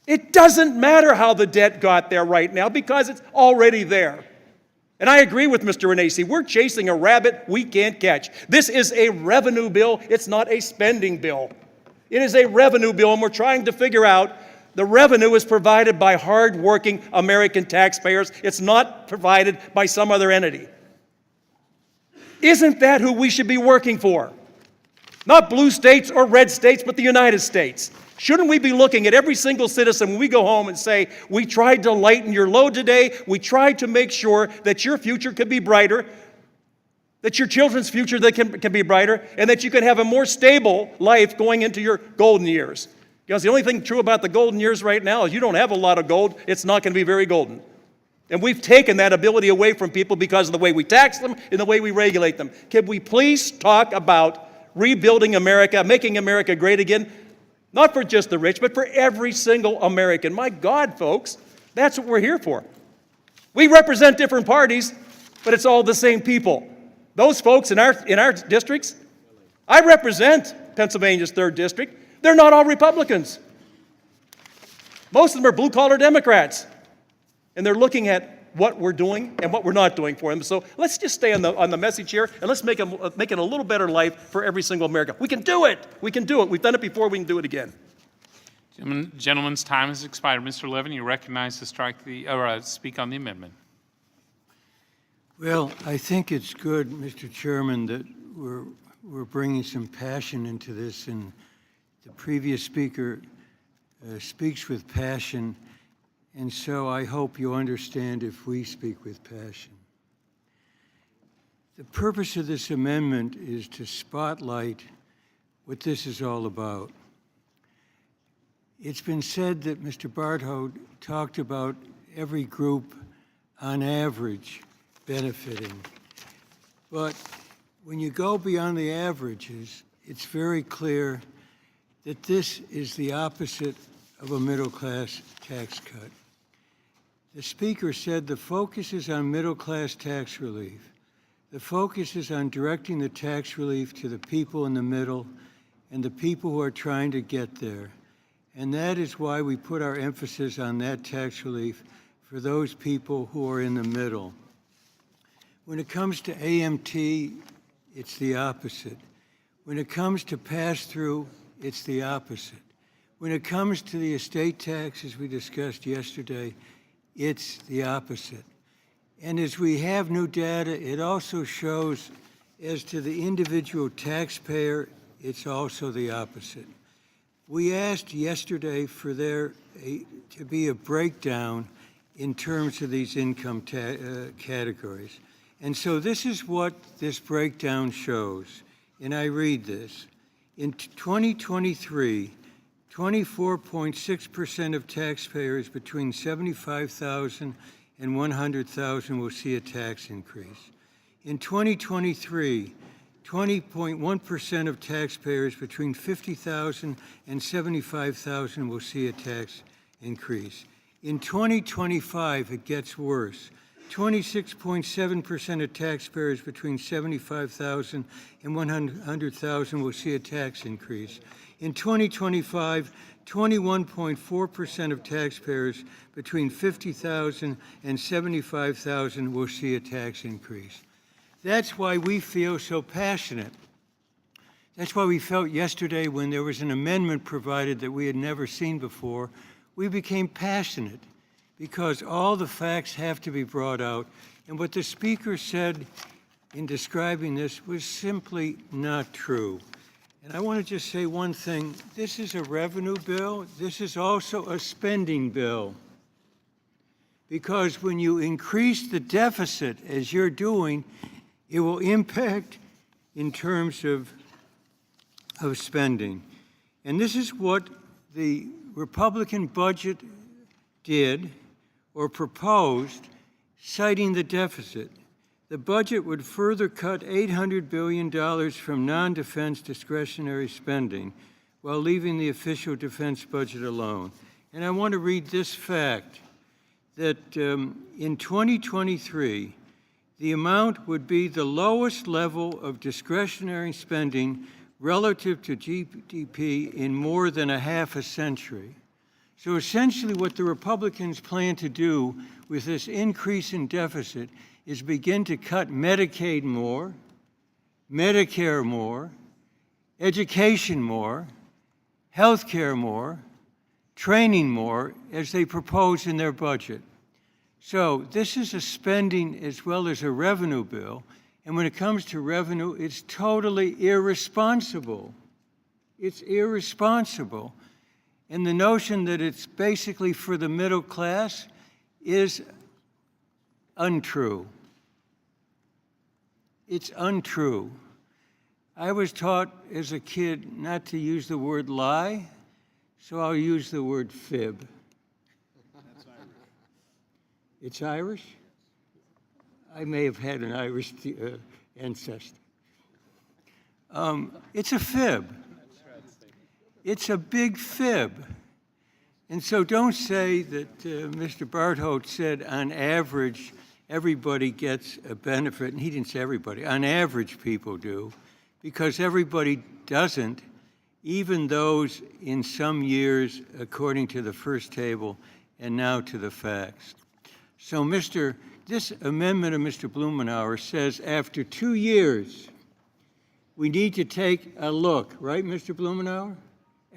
It doesn't matter how the debt got there right now because it's already there. And I agree with Mr. Renacci. We're chasing a rabbit we can't catch. This is a revenue bill. It's not a spending bill. It is a revenue bill, and we're trying to figure out the revenue is provided by hard-working American taxpayers. It's not provided by some other entity. Isn't that who we should be working for? Not blue states or red states, but the United States. Shouldn't we be looking at every single citizen when we go home and say, we tried to lighten your load today, we tried to make sure that your future could be brighter, that your children's future can be brighter, and that you can have a more stable life going into your golden years. Because the only thing true about the golden years right now is you don't have a lot of gold, it's not going to be very golden. And we've taken that ability away from people because of the way we tax them and the way we regulate them. Can we please talk about rebuilding America, making America great again? Not for just the rich, but for every single American. My God, folks, that's what we're here for. We represent different parties, but it's all the same people. Those folks in our districts, I represent Pennsylvania's 3rd District. They're not all Republicans. Most of them are blue-collar Democrats. And they're looking at what we're doing and what we're not doing for them. So let's just stay on the message here, and let's make it a little better life for every single American. We can do it. We can do it. We've done it before. We can do it again. Gentleman's time has expired. Mr. Levin, you're recognized to speak on the amendment. Well, I think it's good, Mr. Chairman, that we're bringing some passion into this, and the previous speaker speaks with passion. And so I hope you understand if we speak with passion. The purpose of this amendment is to spotlight what this is all about. It's been said that Mr. Barthold talked about every group on average benefiting. But when you go beyond the averages, it's very clear that this is the opposite of a middle-class tax cut. The speaker said the focus is on middle-class tax relief. The focus is on directing the tax relief to the people in the middle and the people who are trying to get there. And that is why we put our emphasis on that tax relief for those people who are in the middle. When it comes to AMT, it's the opposite. When it comes to pass-through, it's the opposite. When it comes to the estate tax, as we discussed yesterday, it's the opposite. And as we have new data, it also shows as to the individual taxpayer, it's also the opposite. We asked yesterday for there to be a breakdown in terms of these income categories. And so this is what this breakdown shows. And I read this. In 2023, 24.6% of taxpayers between $75,000 and $100,000 will see a tax increase. In 2023, 20.1% of taxpayers between $50,000 and $75,000 will see a tax increase. In 2025, it gets worse. 26.7% of taxpayers between $75,000 and $100,000 will see a tax increase. In 2025, 21.4% of taxpayers between $50,000 and $75,000 will see a tax increase. That's why we feel so passionate. That's why we felt yesterday when there was an amendment provided that we had never seen before, we became passionate because all the facts have to be brought out. And what the speaker said in describing this was simply not true. And I want to just say one thing. This is a revenue bill. This is also a spending bill. Because when you increase the deficit, as you're doing, it will impact in terms of spending. And this is what the Republican budget did or proposed, citing the deficit. The budget would further cut $800 billion from non-defense discretionary spending while leaving the official defense budget alone. And I want to read this fact, that in 2023, the amount would be the lowest level of discretionary spending relative to GDP in more than a half a century. So essentially what the Republicans plan to do with this increase in deficit is begin to cut Medicaid more, Medicare more, education more, health care more, training more, as they propose in their budget. So this is a spending as well as a revenue bill, and when it comes to revenue, it's totally irresponsible. It's irresponsible. And the notion that it's basically for the middle class is untrue. It's untrue. I was taught as a kid not to use the word lie, so I'll use the word fib. It's Irish? I may have had an Irish ancestor. It's a fib. It's a big fib. And so don't say that Mr. Bartholt said on average everybody gets a benefit, and he didn't say everybody. On average people do, because everybody doesn't, even those in some years according to the first table and now to the facts. So this amendment of Mr. Blumenauer says after 2 years, we need to take a look, right, Mr. Blumenauer?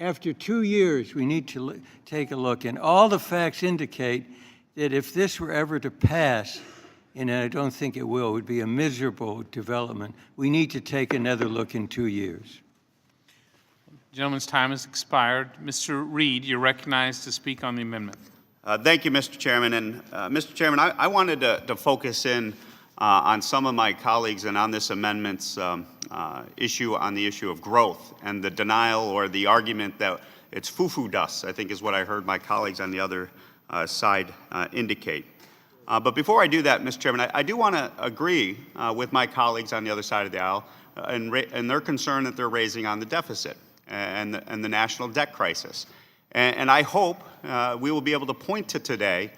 After 2 years, we need to take a look. And all the facts indicate that if this were ever to pass, and I don't think it will, it would be a miserable development, we need to take another look in 2 years. Gentleman's time has expired. Mr. Reed, you're recognized to speak on the amendment. Thank you, Mr. Chairman. And Mr. Chairman, I wanted to focus in on some of my colleagues and on this amendment's issue on the issue of growth and the denial or the argument that it's foo-foo dust, I think is what I heard my colleagues on the other side indicate. But before I do that, Mr. Chairman, I do want to agree with my colleagues on the other side of the aisle and their concern that they're raising on the deficit and the national debt crisis. And I hope we will be able to point to today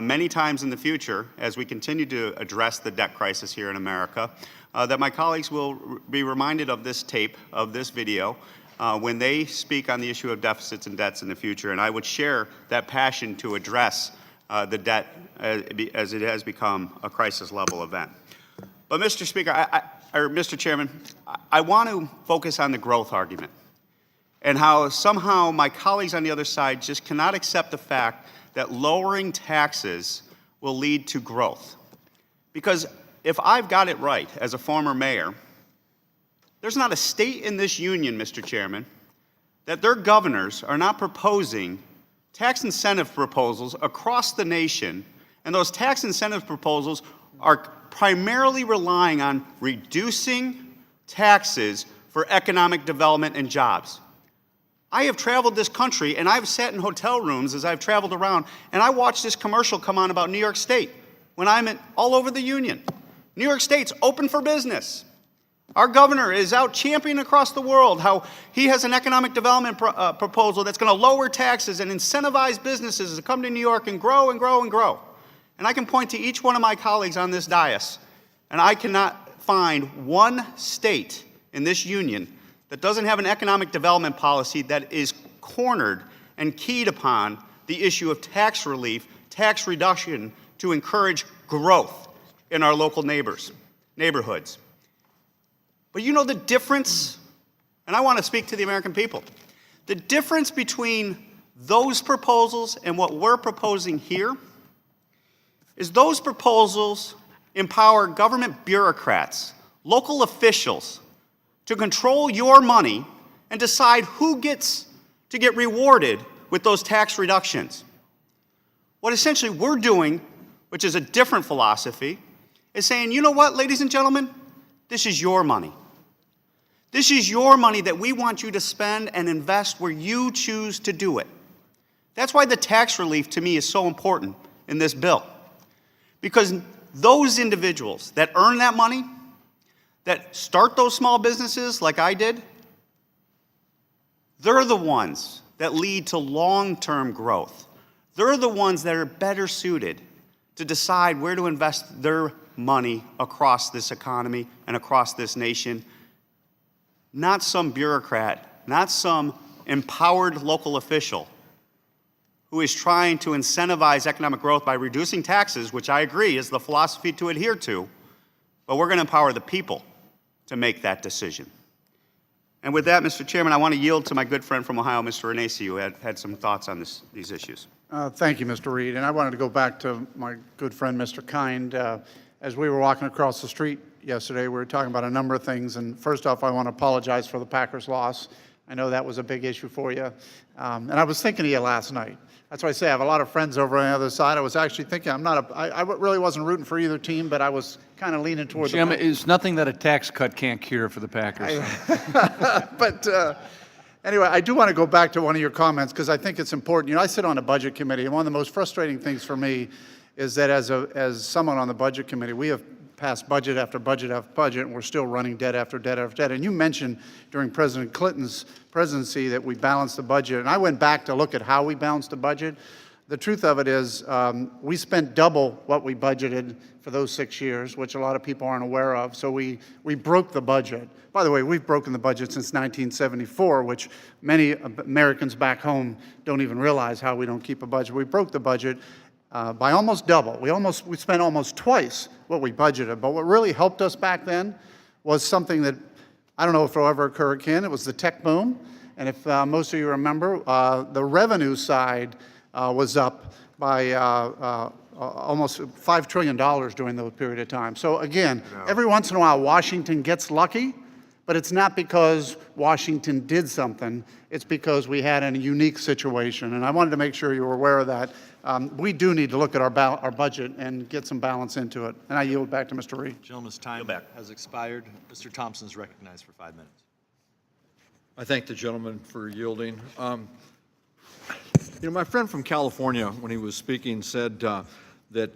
many times in the future as we continue to address the debt crisis here in America, that my colleagues will be reminded of this tape, of this video, when they speak on the issue of deficits and debts in the future. And I would share that passion to address the debt as it has become a crisis level event. But Mr. Speaker, Mr. Chairman, I want to focus on the growth argument and how somehow my colleagues on the other side just cannot accept the fact that lowering taxes will lead to growth. Because if I've got it right as a former mayor, there's not a state in this union, Mr. Chairman, that their governors are not proposing tax incentive proposals across the nation, and those tax incentive proposals are primarily relying on reducing taxes for economic development and jobs. I have traveled this country, and I've sat in hotel rooms as I've traveled around, and I watched this commercial come on about New York State when I'm all over the union. New York State's open for business. Our governor is out championing across the world how he has an economic development proposal that's going to lower taxes and incentivize businesses to come to New York and grow and grow and grow. And I can point to each one of my colleagues on this dais, and I cannot find one state in this union that doesn't have an economic development policy that is cornered and keyed upon the issue of tax relief, tax reduction to encourage growth in our local neighborhoods. But you know the difference, and I want to speak to the American people, the difference between those proposals and what we're proposing here is those proposals empower government bureaucrats, local officials, to control your money and decide who gets to get rewarded with those tax reductions. What essentially we're doing, which is a different philosophy, is saying, you know what, ladies and gentlemen, this is your money. This is your money that we want you to spend and invest where you choose to do it. That's why the tax relief to me is so important in this bill. Because those individuals that earn that money, that start those small businesses like I did, they're the ones that lead to long-term growth. They're the ones that are better suited to decide where to invest their money across this economy and across this nation. Not some bureaucrat, not some empowered local official who is trying to incentivize economic growth by reducing taxes, which I agree is the philosophy to adhere to, but we're going to empower the people to make that decision. And with that, Mr. Chairman, I want to yield to my good friend from Ohio, Mr. Renacci, who had some thoughts on these issues. Thank you, Mr. Reed. And I wanted to go back to my good friend, Mr. Kind. As we were walking across the street yesterday, we were talking about a number of things. And first off, I want to apologize for the Packers' loss. I know that was a big issue for you. And I was thinking of you last night. That's why I say I have a lot of friends over on the other side. I was actually thinking, I really wasn't rooting for either team, but I was kind of leaning toward Jim, the it's nothing that a tax cut can't cure for the Packers. But anyway, I do want to go back to one of your comments because I think it's important. You know, I sit on a budget committee, and one of the most frustrating things for me is that as someone on the budget committee, we have passed budget after budget after budget, and we're still running debt after debt after debt. And you mentioned during President Clinton's presidency that we balanced the budget, and I went back to look at how we balanced the budget. The truth of it is we spent double what we budgeted for those 6 years, which a lot of people aren't aware of. So we broke the budget. By the way, we've broken the budget since 1974, which many Americans back home don't even realize how we don't keep a budget. We broke the budget by almost double. We spent almost twice what we budgeted. But what really helped us back then was something that I don't know if it'll ever occur again. It was the tech boom. And if most of you remember, the revenue side was up by almost $5 trillion during that period of time. So again, every once in a while, Washington gets lucky, but it's not because Washington did something. It's because we had a unique situation. And I wanted to make sure you were aware of that. We do need to look at our budget and get some balance into it. And I yield back to Mr. Reed. Gentleman's time has expired. Mr. Thompson is recognized for 5 minutes. I thank the gentleman for yielding. You know, my friend from California, when he was speaking, said that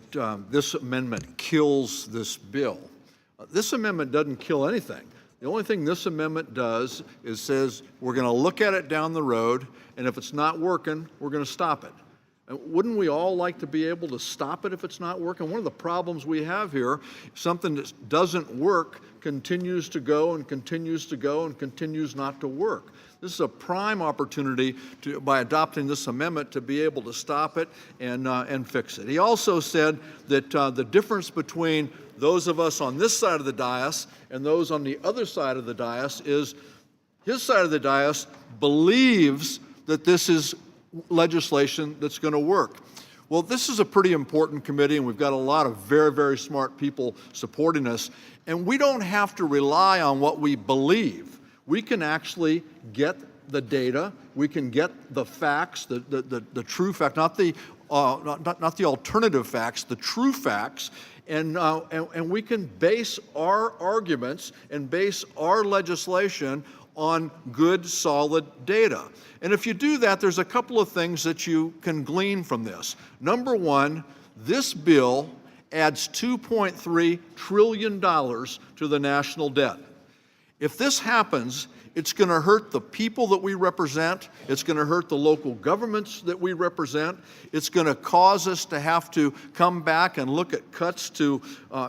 this amendment kills this bill. This amendment doesn't kill anything. The only thing this amendment does is says we're going to look at it down the road, and if it's not working, we're going to stop it. And wouldn't we all like to be able to stop it if it's not working? One of the problems we have here, something that doesn't work continues to go and continues to go and continues not to work. This is a prime opportunity to, by adopting this amendment, to be able to stop it and fix it. He also said that the difference between those of us on this side of the dais and those on the other side of the dais is his side of the dais believes that this is legislation that's going to work. Well, this is a pretty important committee, and we've got a lot of very, very smart people supporting us, and we don't have to rely on what we believe. We can actually get the data, we can get the facts, the true fact, not the alternative facts, the true facts, and we can base our arguments and base our legislation on good, solid data. And if you do that, there's a couple of things that you can glean from this. Number one, this bill adds $2.3 trillion to the national debt. If this happens, it's going to hurt the people that we represent. It's going to hurt the local governments that we represent. It's going to cause us to have to come back and look at cuts to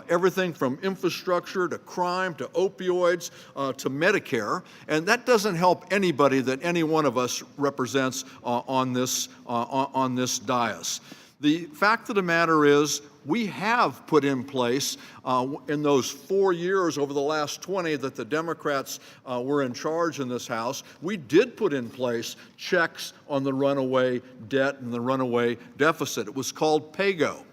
everything from infrastructure to crime to opioids to Medicare. And that doesn't help anybody that any one of us represents on this dais. The fact of the matter is, we have put in place in those 4 years over the last 20 that the Democrats were in charge in this House, we did put in place checks on the runaway debt and the runaway deficit. It was called PAYGO.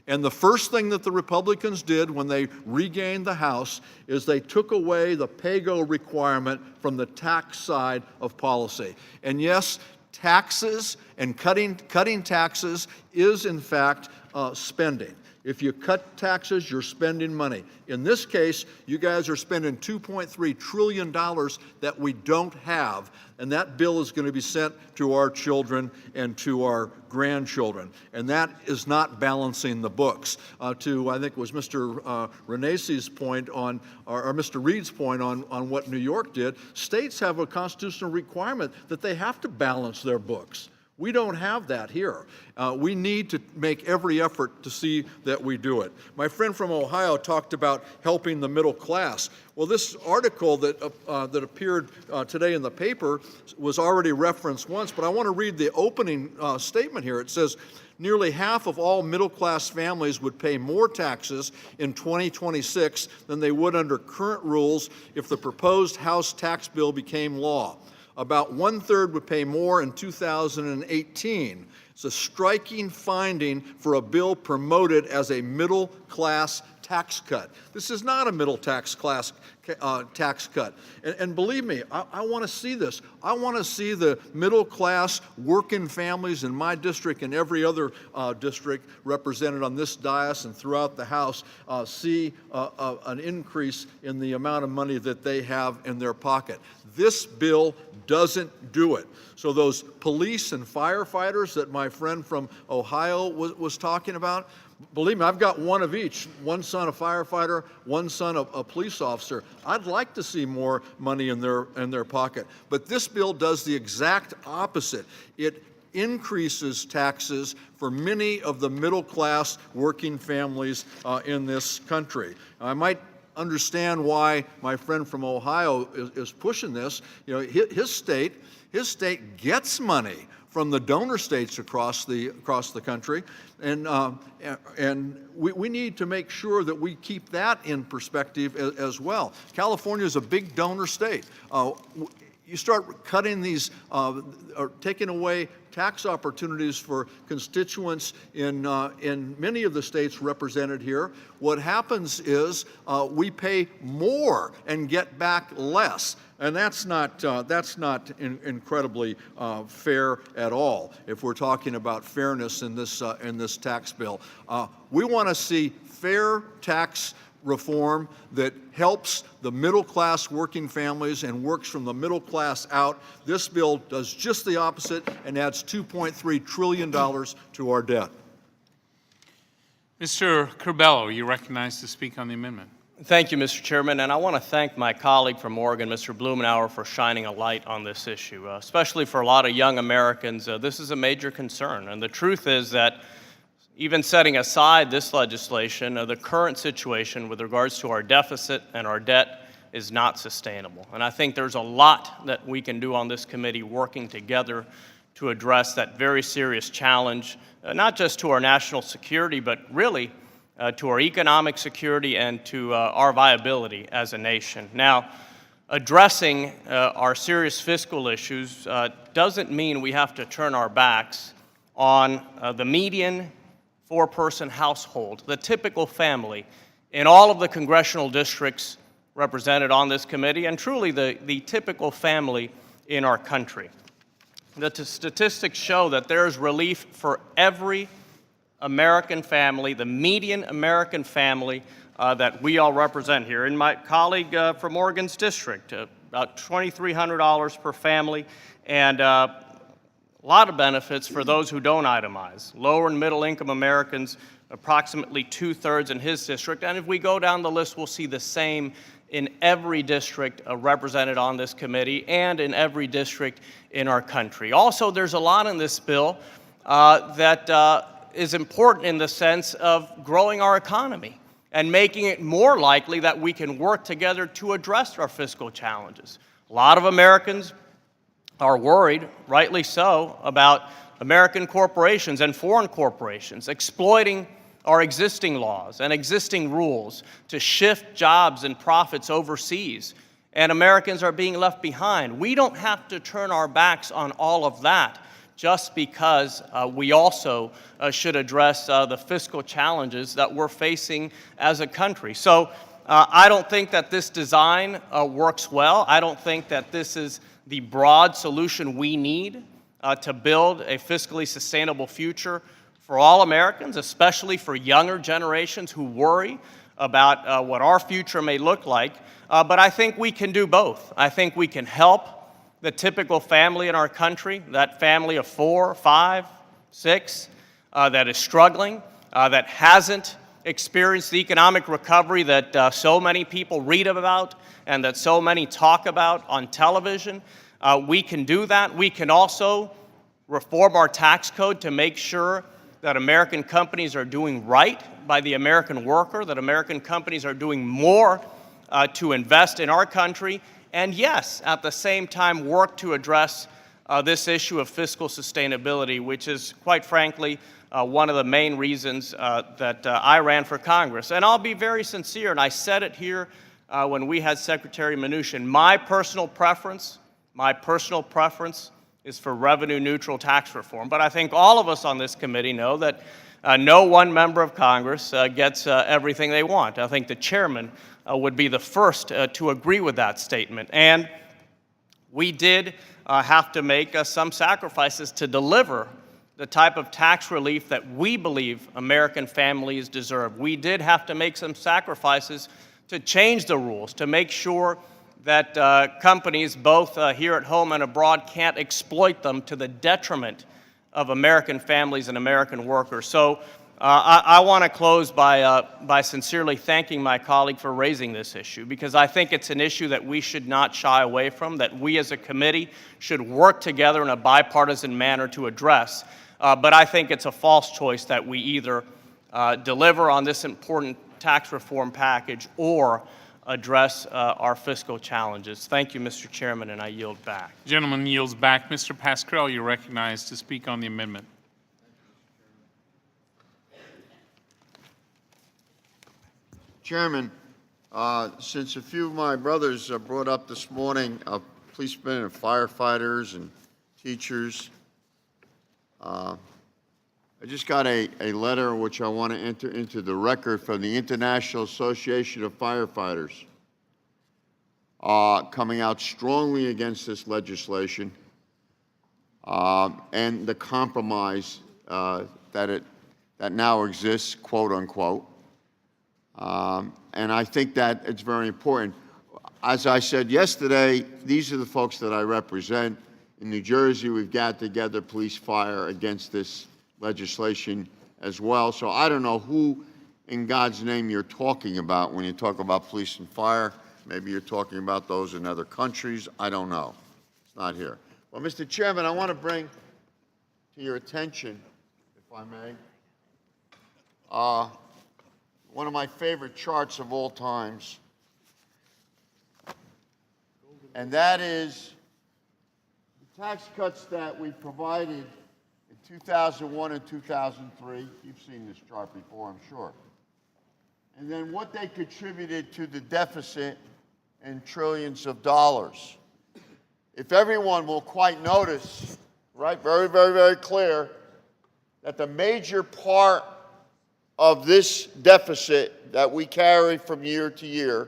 And the first thing that the Republicans did when they regained the House is they took away the PAYGO requirement from the tax side of policy. And yes, taxes and cutting taxes is in fact spending. If you cut taxes, you're spending money. In this case, you guys are spending $2.3 trillion that we don't have, and that bill is going to be sent to our children and to our grandchildren. And that is not balancing the books. To, I think it was Mr. Renacci's point on, or Mr. Reed's point on what New York did, states have a constitutional requirement that they have to balance their books. We don't have that here. We need to make every effort to see that we do it. My friend from Ohio talked about helping the middle class. Well, this article that appeared today in the paper was already referenced once, but I want to read the opening statement here. It says, nearly half of all middle-class families would pay more taxes in 2026 than they would under current rules if the proposed House tax bill became law. About 1/3 would pay more in 2018. It's a striking finding for a bill promoted as a middle-class tax cut. This is not a middle tax cut. And believe me, I want to see this. I want to see the middle-class working families in my district and every other district represented on this dais and throughout the House see an increase in the amount of money that they have in their pocket. This bill doesn't do it. So those police and firefighters that my friend from Ohio was talking about, believe me, I've got one of each. One son a firefighter, one son a police officer. I'd like to see more money in their pocket. But this bill does the exact opposite. It increases taxes for many of the middle-class working families in this country. I might understand why my friend from Ohio is pushing this. You know, his state gets money from the donor states across the country, and we need to make sure that we keep that in perspective as well. California is a big donor state. You start cutting these or taking away tax opportunities for constituents in many of the states represented here, what happens is we pay more and get back less. And that's not incredibly fair at all if we're talking about fairness in this tax bill. We want to see fair tax reform that helps the middle-class working families and works from the middle class out. This bill does just the opposite and adds $2.3 trillion to our debt. Mr. Curbelo, you recognized to speak on the amendment. Thank you, Mr. Chairman, and I want to thank my colleague from Oregon, Mr. Blumenauer, for shining a light on this issue. Especially for a lot of young Americans, this is a major concern. And the truth is that even setting aside this legislation, the current situation with regards to our deficit and our debt is not sustainable. And I think there's a lot that we can do on this committee working together to address that very serious challenge, not just to our national security, but really to our economic security and to our viability as a nation. Now, addressing our serious fiscal issues doesn't mean we have to turn our backs on the median four-person household, the typical family in all of the congressional districts represented on this committee, and truly the typical family in our country. The statistics show that there is relief for every American family, the median American family that we all represent here. And my colleague from Oregon's district, about $2,300 per family, and a lot of benefits for those who don't itemize. Lower and middle income Americans, approximately 2/3 in his district. And if we go down the list, we'll see the same in every district represented on this committee and in every district in our country. Also, there's a lot in this bill that is important in the sense of growing our economy and making it more likely that we can work together to address our fiscal challenges. A lot of Americans are worried, rightly so, about American corporations and foreign corporations exploiting our existing laws and existing rules to shift jobs and profits overseas, and Americans are being left behind. We don't have to turn our backs on all of that just because we also should address the fiscal challenges that we're facing as a country. So I don't think that this design works well. I don't think that this is the broad solution we need to build a fiscally sustainable future for all Americans, especially for younger generations who worry about what our future may look like. But I think we can do both. I think we can help the typical family in our country, that family of 4, 5, 6, that is struggling, that hasn't experienced the economic recovery that so many people read about and that so many talk about on television. We can do that. We can also reform our tax code to make sure that American companies are doing right by the American worker, that American companies are doing more to invest in our country, and yes, at the same time, work to address this issue of fiscal sustainability, which is, quite frankly, one of the main reasons that I ran for Congress. And I'll be very sincere, and I said it here when we had Secretary Mnuchin. My personal preference is for revenue-neutral tax reform. But I think all of us on this committee know that no one member of Congress gets everything they want. I think the chairman would be the first to agree with that statement. And we did have to make some sacrifices to deliver the type of tax relief that we believe American families deserve. We did have to make some sacrifices to change the rules, to make sure that companies, both here at home and abroad, can't exploit them to the detriment of American families and American workers. So I want to close by sincerely thanking my colleague for raising this issue, because I think it's an issue that we should not shy away from, that we as a committee should work together in a bipartisan manner to address. But I think it's a false choice that we either deliver on this important tax reform package or address our fiscal challenges. Thank you, Mr. Chairman, and I yield back. Gentleman yields back. Mr. Pascrell, you're recognized to speak on the amendment. Chairman, since a few of my brothers brought up this morning policemen and firefighters and teachers, I just got a letter which I want to enter into the record from the International Association of Firefighters, coming out strongly against this legislation and the compromise that now exists, quote unquote. And I think that it's very important. As I said yesterday, these are the folks that I represent. In New Jersey, we've got together police, fire against this legislation as well. So I don't know who in God's name you're talking about when you talk about police and fire. Maybe you're talking about those in other countries. I don't know. It's not here. Well, Mr. Chairman, I want to bring to your attention, if I may, one of my favorite charts of all times, and that is the tax cuts that we provided in 2001 and 2003. You've seen this chart before, I'm sure. And then what they contributed to the deficit in trillions of dollars. If everyone will quite notice, right, very, very, very clear, that the major part of this deficit that we carry from year to year,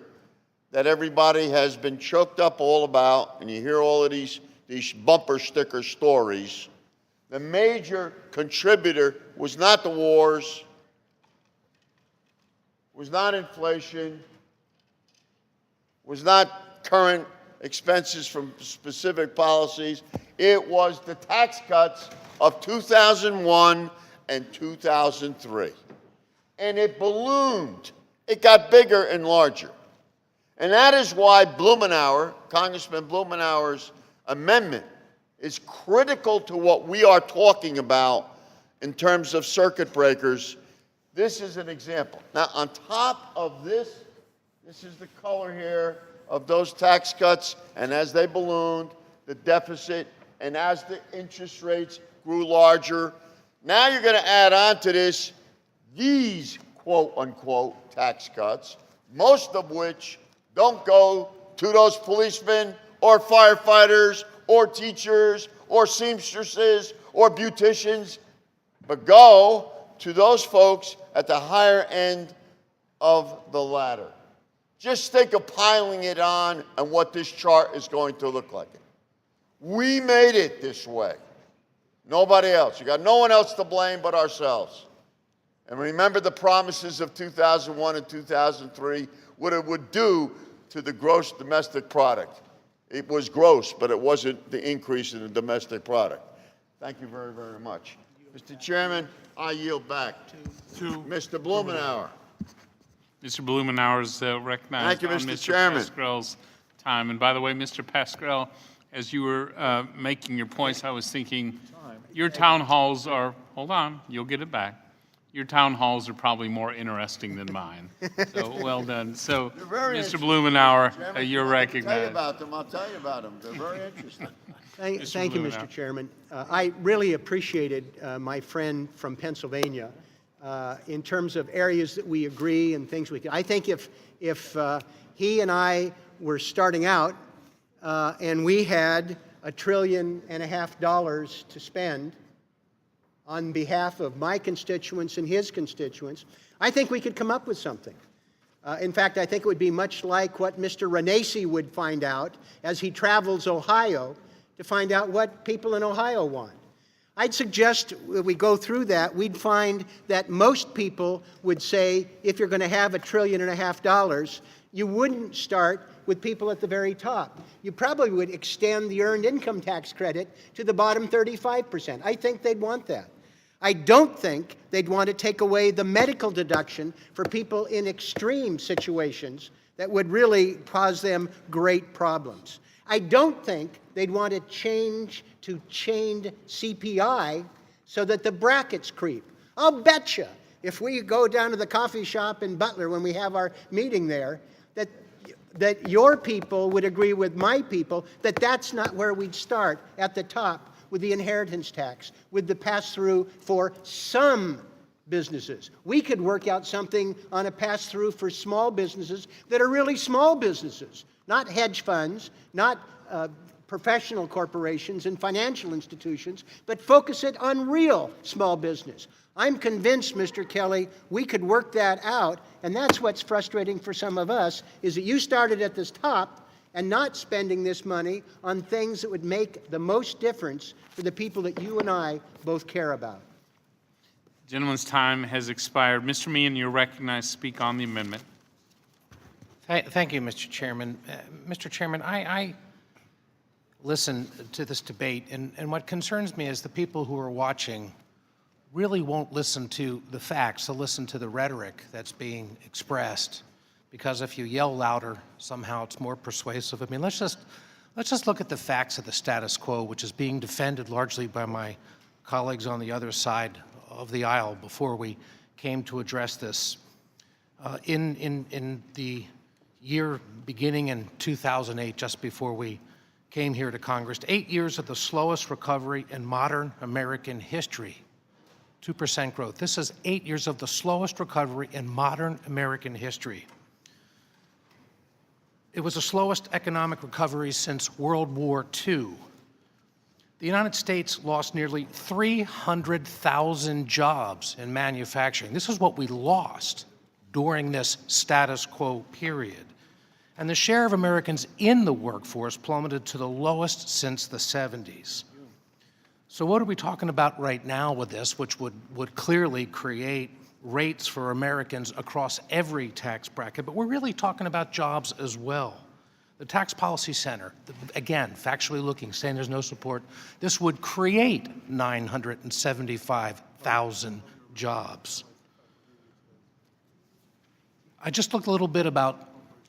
that everybody has been choked up all about, and you hear all of these bumper sticker stories, the major contributor was not the wars, was not inflation, was not current expenses from specific policies. It was the tax cuts of 2001 and 2003. And it ballooned. It got bigger and larger. And that is why Blumenauer, Congressman Blumenauer's amendment, is critical to what we are talking about in terms of circuit breakers. This is an example. Now, on top of this, this is the color here of those tax cuts, and as they ballooned, the deficit, and as the interest rates grew larger, now you're going to add on to this these quote-unquote tax cuts, most of which don't go to those policemen or firefighters or teachers or seamstresses or beauticians, but go to those folks at the higher end of the ladder. Just think of piling it on and what this chart is going to look like. We made it this way. Nobody else. You got no one else to blame but ourselves. And remember the promises of 2001 and 2003, what it would do to the gross domestic product. It was gross, but it wasn't the increase in the domestic product. Thank you very, very much. Mr. Chairman, I yield back to Mr. Blumenauer. Mr. Blumenauer is recognized. Thank you, on Mr. Chairman. Pascrell's time. And by the way, Mr. Pascrell, as you were making your points, I was thinking Your town halls are, hold on, you'll get it back. Your town halls are probably more interesting than mine. So, well done. So, They're very Mr. interesting. Blumenauer, Chairman, you're I'll tell you recognized. about them. I'll tell you about them. They're very interesting. Thank you, Mr. Chairman. I really appreciated my friend from Pennsylvania in terms of areas that we agree and things we can. I think if he and I were starting out and we had $1.5 trillion to spend on behalf of my constituents and his constituents, I think we could come up with something. In fact, I think it would be much like what Mr. Renacci would find out as he travels Ohio to find out what people in Ohio want. I'd suggest that we go through that, we'd find that most people would say, if you're going to have $1.5 trillion, you wouldn't start with people at the very top. You probably would extend the earned income tax credit to the bottom 35%. I think they'd want that. I don't think they'd want to take away the medical deduction for people in extreme situations that would really cause them great problems. I don't think they'd want to change to chained CPI so that the brackets creep. I'll betcha if we go down to the coffee shop in Butler when we have our meeting there, that your people would agree with my people that that's not where we'd start at the top with the inheritance tax, with the pass-through for some businesses. We could work out something on a pass-through for small businesses that are really small businesses, not hedge funds, not professional corporations and financial institutions, but focus it on real small business. I'm convinced, Mr. Kelly, we could work that out, and that's what's frustrating for some of us, is that you started at this top and not spending this money on things that would make the most difference for the people that you and I both care about. Gentleman's time has expired. Mr. Meehan, you're recognized to speak on the amendment. Thank you, Mr. Chairman. Mr. Chairman, I listen to this debate, and what concerns me is the people who are watching really won't listen to the facts. They'll listen to the rhetoric that's being expressed, because if you yell louder, somehow it's more persuasive. I mean, let's just look at the facts of the status quo, which is being defended largely by my colleagues on the other side of the aisle before we came to address this. In the year beginning in 2008, just before we came here to Congress, 8 years of the slowest recovery in modern American history. 2% growth. This is 8 years of the slowest recovery in modern American history. It was the slowest economic recovery since World War II. The United States lost nearly 300,000 jobs in manufacturing. This is what we lost during this status quo period. And the share of Americans in the workforce plummeted to the lowest since the 70s. So what are we talking about right now with this, which would clearly create rates for Americans across every tax bracket, but we're really talking about jobs as well. The Tax Policy Center, again, factually looking, saying there's no support, this would create 975,000 jobs. I just looked a little bit about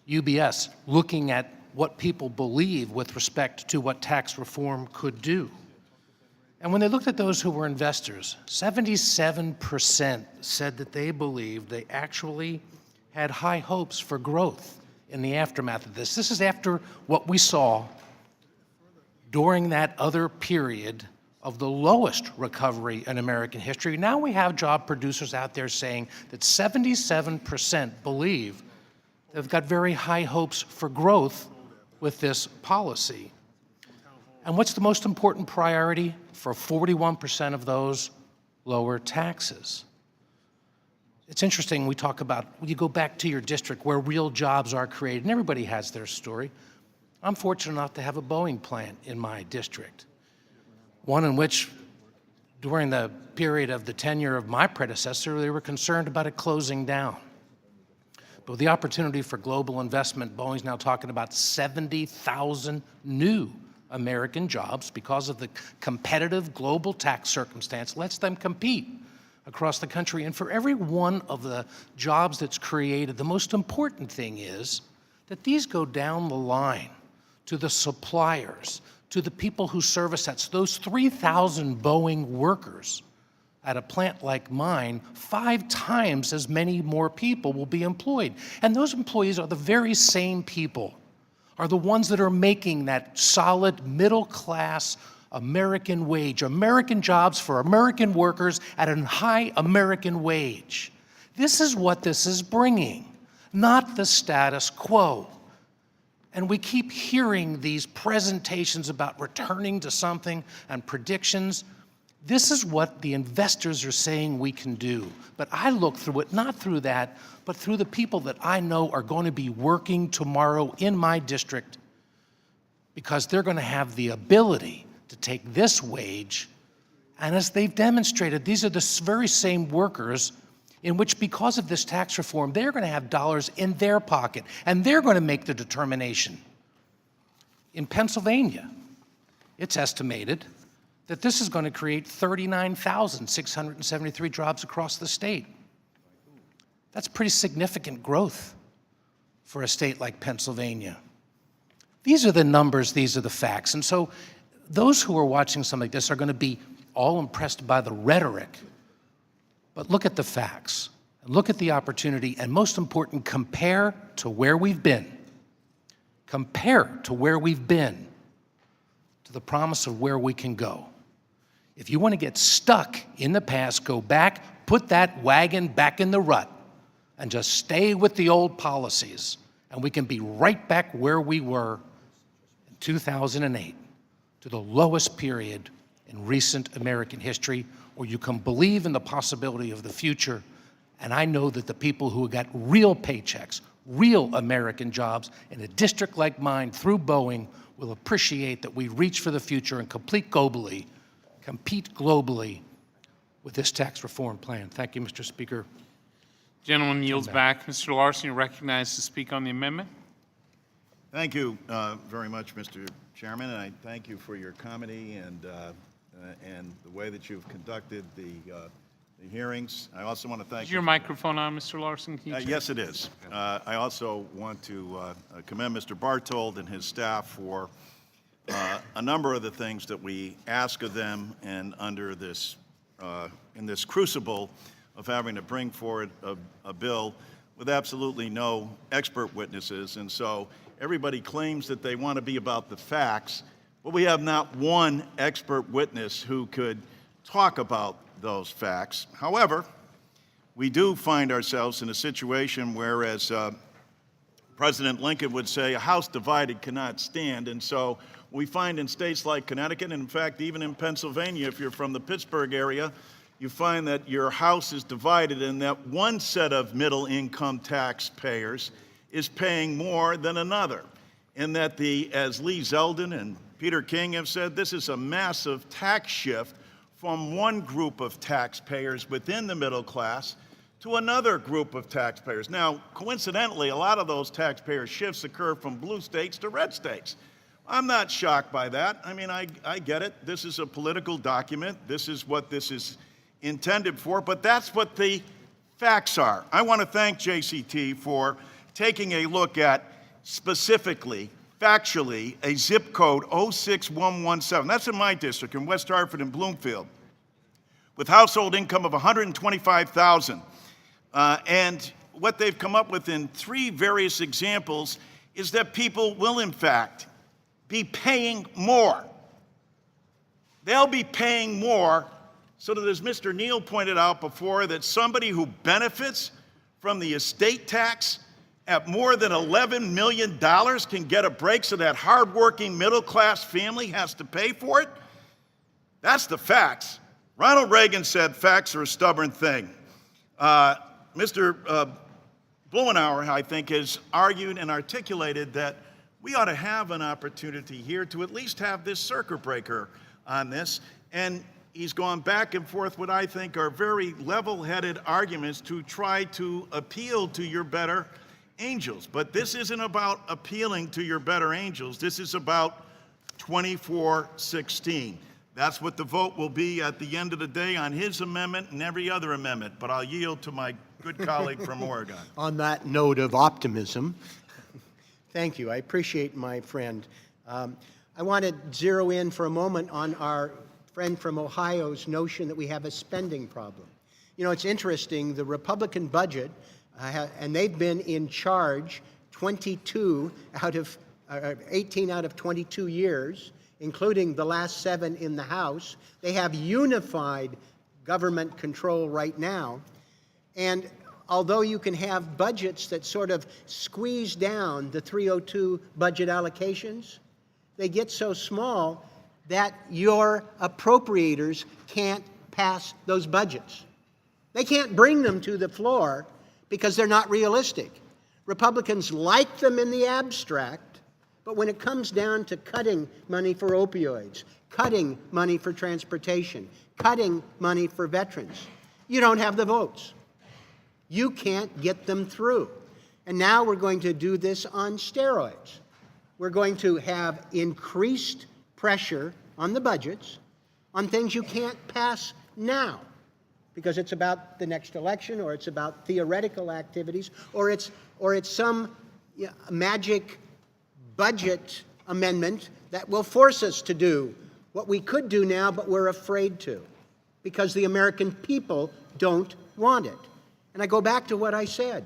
UBS, looking at what people believe with respect to what tax reform could do. And when they looked at those who were investors, 77% said that they believed they actually had high hopes for growth in the aftermath of this. This is after what we saw during that other period of the lowest recovery in American history. Now we have job producers out there saying that 77% believe they've got very high hopes for growth with this policy. And what's the most important priority for 41% of those? Lower taxes. It's interesting, we talk about, when you go back to your district where real jobs are created, and everybody has their story. I'm fortunate enough to have a Boeing plant in my district, one in which, during the period of the tenure of my predecessor, they were concerned about it closing down. But with the opportunity for global investment, Boeing's now talking about 70,000 new American jobs because of the competitive global tax circumstance lets them compete across the country. And for every one of the jobs that's created, the most important thing is that these go down the line to the suppliers, to the people who service us, those 3,000 Boeing workers at a plant like mine, 5 times as many more people will be employed. And those employees are the very same people, are the ones that are making that solid middle-class American wage, American jobs for American workers at a high American wage. This is what this is bringing, not the status quo. And we keep hearing these presentations about returning to something and predictions. This is what the investors are saying we can do. But I look through it, not through that, but through the people that I know are going to be working tomorrow in my district, because they're going to have the ability to take this wage, and as they've demonstrated, these are the very same workers in which, because of this tax reform, they're going to have dollars in their pocket, and they're going to make the determination. In Pennsylvania, it's estimated that this is going to create 39,673 jobs across the state. That's pretty significant growth for a state like Pennsylvania. These are the numbers, these are the facts. And so those who are watching something like this are going to be all impressed by the rhetoric. But look at the facts, and look at the opportunity, and most important, compare to where we've been. Compare to where we've been to the promise of where we can go. If you want to get stuck in the past, go back, put that wagon back in the rut, and just stay with the old policies, and we can be right back where we were in 2008, to the lowest period in recent American history, or you can believe in the possibility of the future. And I know that the people who got real paychecks, real American jobs in a district like mine through Boeing will appreciate that we reach for the future and compete globally with this tax reform plan. Thank you, Mr. Speaker. Gentleman yields back. Mr. Larson, you're recognized to speak on the amendment. Thank you very much, Mr. Chairman, and I thank you for your comedy and the way that you've conducted the hearings. I also want to thank Is your microphone on, Mr. Larson? Can you check? yes, it is. I also want to commend Mr. Bartold and his staff for a number of the things that we ask of them, and under this in this crucible of having to bring forward a bill with absolutely no expert witnesses. And so everybody claims that they want to be about the facts, but we have not one expert witness who could talk about those facts. However, we do find ourselves in a situation where, as President Lincoln would say, a house divided cannot stand. And so we find in states like Connecticut, and in fact, even in Pennsylvania, if you're from the Pittsburgh area, you find that your house is divided and that one set of middle-income taxpayers is paying more than another. And that as Lee Zeldin and Peter King have said, this is a massive tax shift from one group of taxpayers within the middle class to another group of taxpayers. Now, coincidentally, a lot of those taxpayer shifts occur from blue states to red states. I'm not shocked by that. I mean, I get it. This is a political document. This is what this is intended for, but that's what the facts are. I want to thank JCT for taking a look at specifically, factually, a zip code 06117. That's in my district, in West Hartford and Bloomfield, with household income of $125,000. And what they've come up with in 3 various examples is that people will, in fact, be paying more. They'll be paying more, so that, as Mr. Neal pointed out before, that somebody who benefits from the estate tax at more than $11 million can get a break, so that hardworking middle-class family has to pay for it? That's the facts. Ronald Reagan said facts are a stubborn thing. Mr. Blumenauer, I think, has argued and articulated that we ought to have an opportunity here to at least have this circuit breaker on this. And he's gone back and forth what I think are very level-headed arguments to try to appeal to your better angels. But this isn't about appealing to your better angels. This is about 2416. That's what the vote will be at the end of the day on his amendment and every other amendment. But I'll yield to my good colleague from Oregon. On that note of optimism, thank you. I appreciate my friend. I want to zero in for a moment on our friend from Ohio's notion that we have a spending problem. You know, it's interesting, the Republican budget, and they've been in charge 18 out of 22 years, including the last 7 in the House. They have unified government control right now. And although you can have budgets that sort of squeeze down the 302 budget allocations, they get so small that your appropriators can't pass those budgets. They can't bring them to the floor because they're not realistic. Republicans like them in the abstract, but when it comes down to cutting money for opioids, cutting money for transportation, cutting money for veterans, you don't have the votes. You can't get them through. And now we're going to do this on steroids. We're going to have increased pressure on the budgets on things you can't pass now because it's about the next election, or it's about theoretical activities, or it's some magic budget amendment that will force us to do what we could do now but we're afraid to because the American people don't want it. And I go back to what I said.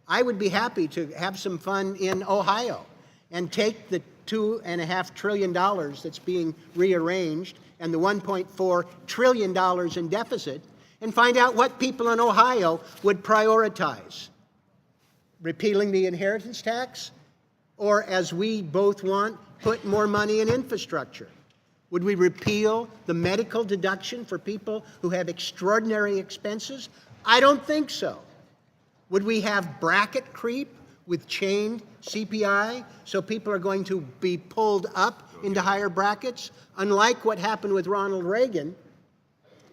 I would be happy to have some fun in Ohio and take the $2.5 trillion that's being rearranged and the $1.4 trillion in deficit and find out what people in Ohio would prioritize. Repealing the inheritance tax, or as we both want, put more money in infrastructure? Would we repeal the medical deduction for people who have extraordinary expenses? I don't think so. Would we have bracket creep with chained CPI so people are going to be pulled up into higher brackets, unlike what happened with Ronald Reagan?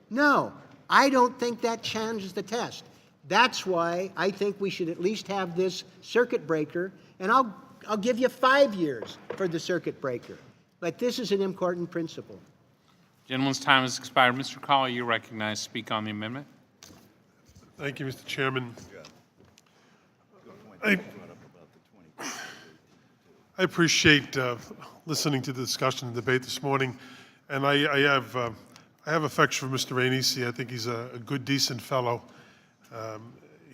No, I don't think that challenges the test. That's why I think we should at least have this circuit breaker, and I'll give you 5 years for the circuit breaker. But this is an important principle. Gentleman's time has expired. Mr. Call, you're recognized to speak on the amendment. Thank you, Mr. Chairman. I appreciate listening to the discussion and debate this morning, and I have affection for Mr. Rainisi. I think he's a good, decent fellow.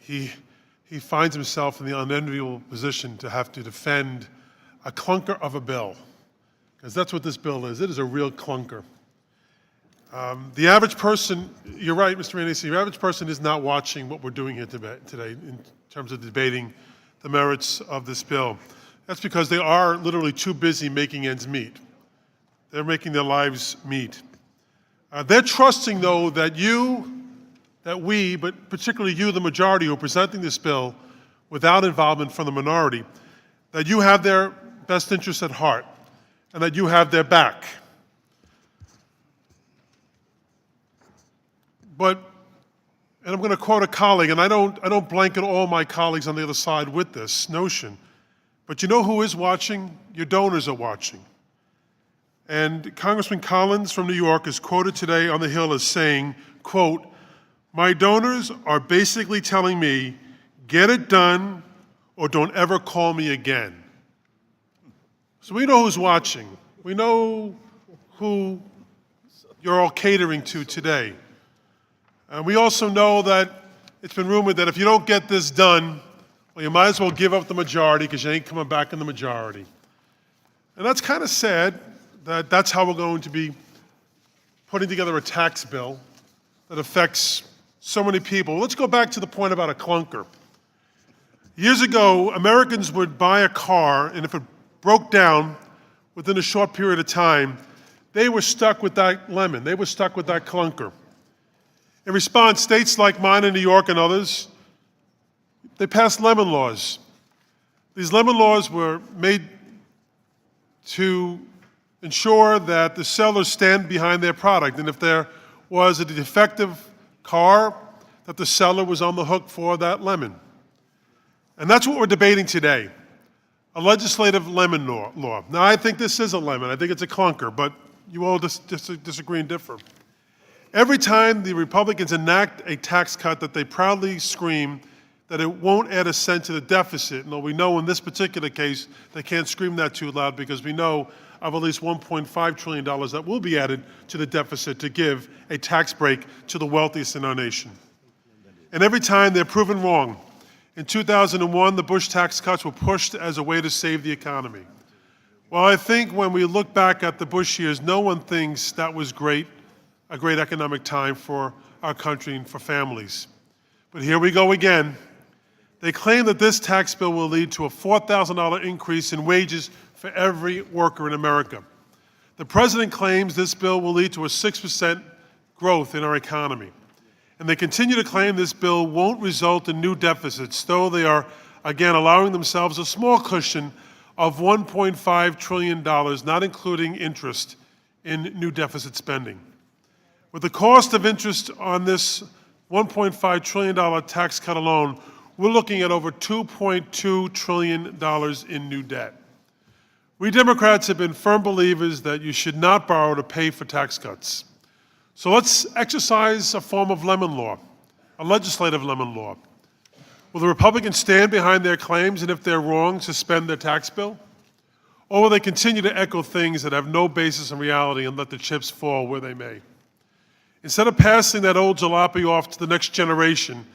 He finds himself in the unenviable position to have to defend a clunker of a bill, because that's what this bill is. It is a real clunker. The average person, you're right, Mr. Rainisi, the average person is not watching what we're doing here today in terms of debating the merits of this bill. That's because they are literally too busy making ends meet. They're making their lives meet. They're trusting, though, that we, but particularly you, the majority, who are presenting this bill without involvement from the minority, that you have their best interests at heart and that you have their back. But, and I'm going to quote a colleague, and I don't blanket all my colleagues on the other side with this notion, but you know who is watching? Your donors are watching. And Congressman Collins from New York is quoted today on the Hill as saying, quote, "My donors are basically telling me, get it done or don't ever call me again." So we know who's watching. We know who you're all catering to today. And we also know that it's been rumored that if you don't get this done, well, you might as well give up the majority because you ain't coming back in the majority. And that's kind of sad that that's how we're going to be putting together a tax bill that affects so many people. Let's go back to the point about a clunker. Years ago, Americans would buy a car, and if it broke down within a short period of time, they were stuck with that lemon. They were stuck with that clunker. In response, states like mine in New York and others, they passed lemon laws. These lemon laws were made to ensure that the sellers stand behind their product, and if there was a defective car, that the seller was on the hook for that lemon. And that's what we're debating today, a legislative lemon law. Now, I think this is a lemon. I think it's a clunker, but you all disagree and differ. Every time the Republicans enact a tax cut that they proudly scream that it won't add a cent to the deficit, and we know in this particular case they can't scream that too loud because we know of at least $1.5 trillion that will be added to the deficit to give a tax break to the wealthiest in our nation. And every time they're proven wrong. In 2001, the Bush tax cuts were pushed as a way to save the economy. Well, I think when we look back at the Bush years, no one thinks that was a great economic time for our country and for families. But here we go again. They claim that this tax bill will lead to a $4,000 increase in wages for every worker in America. The president claims this bill will lead to a 6% growth in our economy. And they continue to claim this bill won't result in new deficits, though they are, again, allowing themselves a small cushion of $1.5 trillion, not including interest in new deficit spending. With the cost of interest on this $1.5 trillion tax cut alone, we're looking at over $2.2 trillion in new debt. We Democrats have been firm believers that you should not borrow to pay for tax cuts. So let's exercise a form of lemon law, a legislative lemon law. Will the Republicans stand behind their claims and if they're wrong, suspend their tax bill? Or will they continue to echo things that have no basis in reality and let the chips fall where they may? Instead of passing that old jalopy off to the next generation,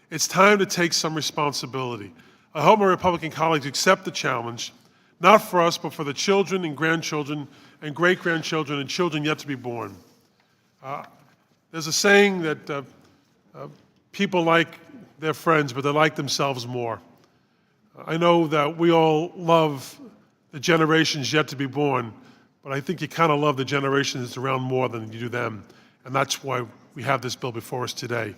it's time to take some responsibility. I hope my Republican colleagues accept the challenge, not for us, but for the children and grandchildren and great-grandchildren and children yet to be born. There's a saying that people like their friends, but they like themselves more. I know that we all love the generations yet to be born, but I think you kind of love the generations that's around more than you do them, and that's why we have this bill before us today.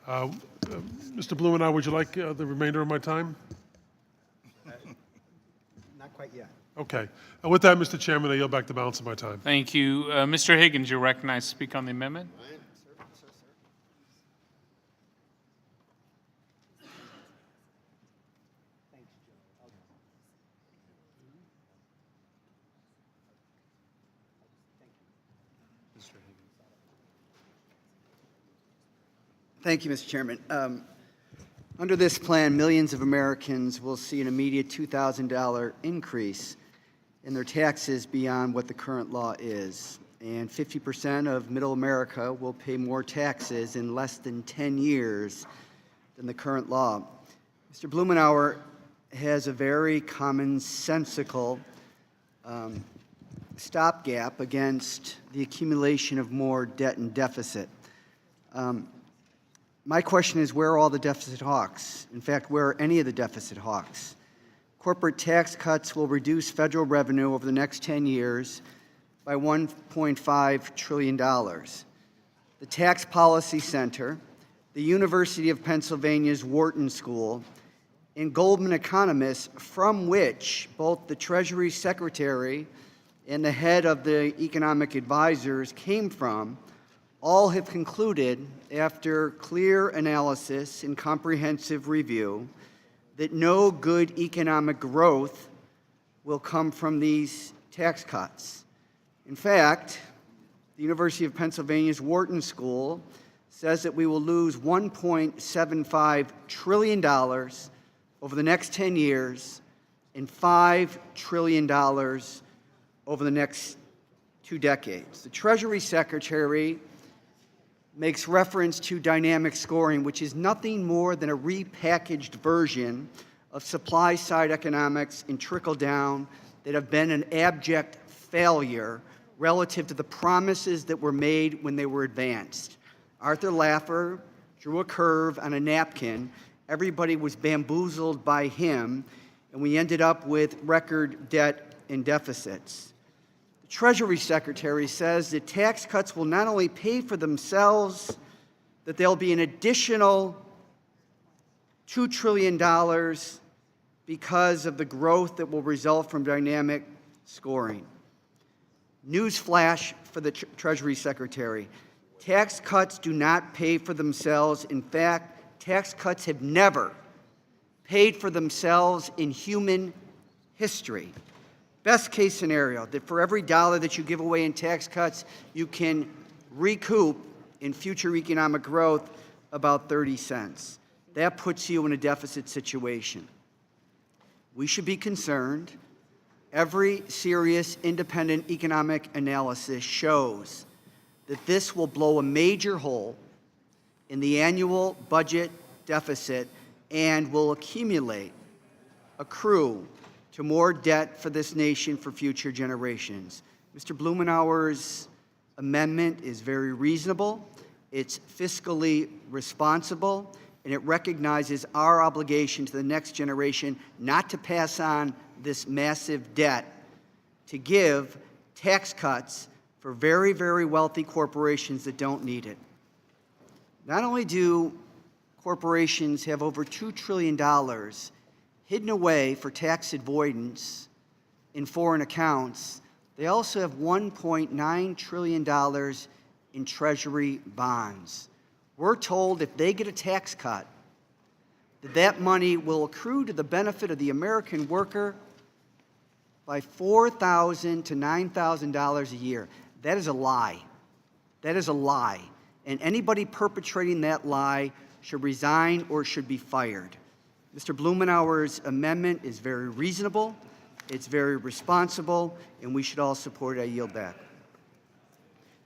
Mr. Blumenauer, would you like the remainder of my time? Not quite yet. Okay. And with that, Mr. Chairman, I yield back the balance of my time. Thank you. Mr. Higgins, you're recognized to speak on the amendment. Thank you, Mr. Chairman. Under this plan, millions of Americans will see an immediate $2,000 increase in their taxes beyond what the current law is. And 50% of middle America will pay more taxes in less than 10 years than the current law. Mr. Blumenauer has a very commonsensical stopgap against the accumulation of more debt and deficit. My question is, where are all the deficit hawks? In fact, where are any of the deficit hawks? Corporate tax cuts will reduce federal revenue over the next 10 years by $1.5 trillion. The Tax Policy Center, the University of Pennsylvania's Wharton School, and Goldman economists, from which both the Treasury Secretary and the head of the economic advisors came from, all have concluded, after clear analysis and comprehensive review, that no good economic growth will come from these tax cuts. In fact, the University of Pennsylvania's Wharton School says that we will lose $1.75 trillion over the next 10 years and $5 trillion over the next 2 decades. The Treasury Secretary makes reference to dynamic scoring, which is nothing more than a repackaged version of supply-side economics and trickle-down that have been an abject failure relative to the promises that were made when they were advanced. Arthur Laffer drew a curve on a napkin. Everybody was bamboozled by him, and we ended up with record debt and deficits. Treasury Secretary says that tax cuts will not only pay for themselves, that there'll be an additional $2 trillion because of the growth that will result from dynamic scoring. Newsflash for the Treasury Secretary. Tax cuts do not pay for themselves. In fact, tax cuts have never paid for themselves in human history. Best case scenario, that for every dollar that you give away in tax cuts, you can recoup in future economic growth about 30 cents. That puts you in a deficit situation. We should be concerned Every serious independent economic analysis shows that this will blow a major hole in the annual budget deficit and will accrue to more debt for this nation for future generations. Mr. Blumenauer's amendment is very reasonable, it's fiscally responsible, and it recognizes our obligation to the next generation not to pass on this massive debt, to give tax cuts for very, very wealthy corporations that don't need it. Not only do corporations have over $2 trillion hidden away for tax avoidance in foreign accounts, they also have $1.9 trillion in Treasury bonds. We're told if they get a tax cut, that money will accrue to the benefit of the American worker by $4,000 to $9,000 a year. That is a lie. That is a lie. And anybody perpetrating that lie should resign or should be fired. Mr. Blumenauer's amendment is very reasonable, it's very responsible, and we should all support it. I yield back.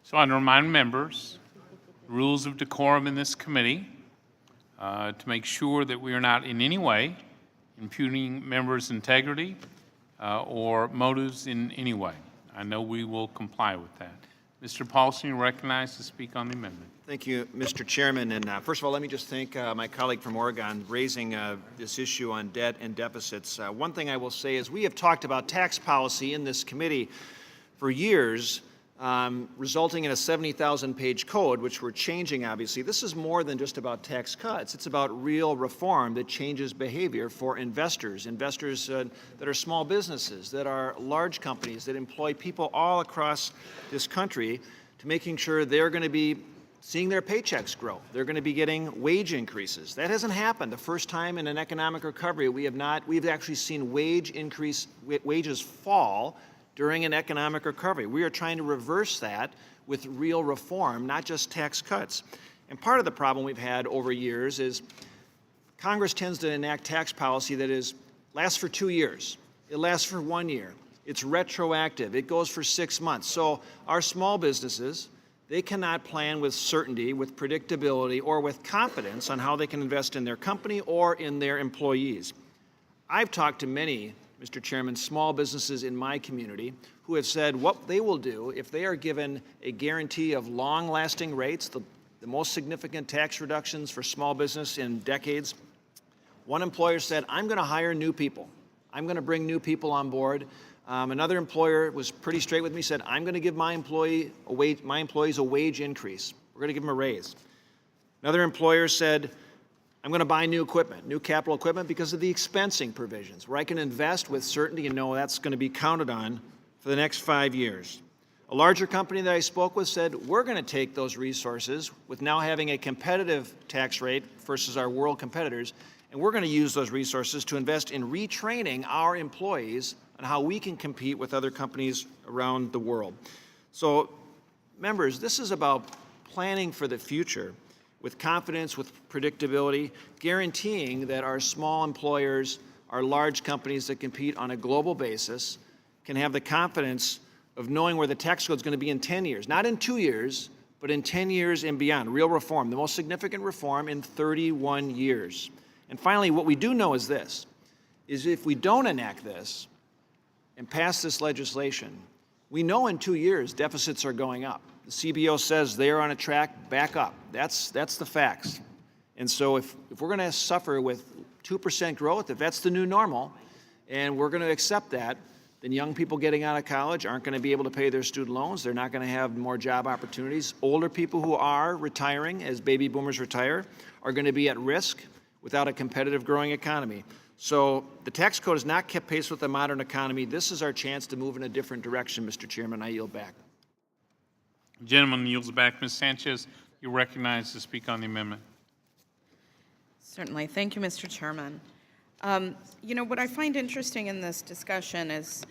So I remind members, rules of decorum in this committee to make sure that we are not in any way impugning members' integrity or motives in any way. I know we will comply with that. Mr. Paulson, you're recognized to speak on the amendment. Thank you, Mr. Chairman. And first of all, let me just thank my colleague from Oregon raising this issue on debt and deficits. One thing I will say is we have talked about tax policy in this committee for years, resulting in a 70,000-page code, which we're changing, obviously. This is more than just about tax cuts. It's about real reform that changes behavior for investors that are small businesses, that are large companies, that employ people all across this country, to making sure they're going to be seeing their paychecks grow. They're going to be getting wage increases. That hasn't happened. The first time in an economic recovery, we've actually seen wages fall during an economic recovery. We are trying to reverse that with real reform, not just tax cuts. And part of the problem we've had over years is Congress tends to enact tax policy that lasts for 2 years. It lasts for 1 year. It's retroactive. It goes for 6 months. So our small businesses, they cannot plan with certainty, with predictability, or with confidence on how they can invest in their company or in their employees. I've talked to many, Mr. Chairman, small businesses in my community who have said what they will do if they are given a guarantee of long-lasting rates, the most significant tax reductions for small business in decades. One employer said, I'm going to hire new people. I'm going to bring new people on board. Another employer was pretty straight with me, said, I'm going to give my employees a wage increase. We're going to give them a raise. Another employer said, I'm going to buy new equipment, new capital equipment, because of the expensing provisions, where I can invest with certainty and know that's going to be counted on for the next 5 years. A larger company that I spoke with said, we're going to take those resources, with now having a competitive tax rate versus our world competitors, and we're going to use those resources to invest in retraining our employees on how we can compete with other companies around the world. So, members, this is about planning for the future with confidence, with predictability, guaranteeing that our small employers, our large companies that compete on a global basis, can have the confidence of knowing where the tax code is going to be in 10 years. Not in 2 years, but in 10 years and beyond. Real reform, the most significant reform in 31 years. And finally, what we do know is this, is if we don't enact this, and pass this legislation, we know in 2 years deficits are going up. The CBO says they are on a track back up. That's the facts. And so if we're going to suffer with 2% growth, if that's the new normal, and we're going to accept that, then young people getting out of college aren't going to be able to pay their student loans. They're not going to have more job opportunities. Older people who are retiring, as baby boomers retire, are going to be at risk without a competitive growing economy. So the tax code has not kept pace with the modern economy. This is our chance to move in a different direction, Mr. Chairman. I yield back. The gentleman yields back. Ms. Sanchez, you're recognized to speak on the amendment. Certainly. Thank you, Mr. Chairman. What I find interesting in this discussion is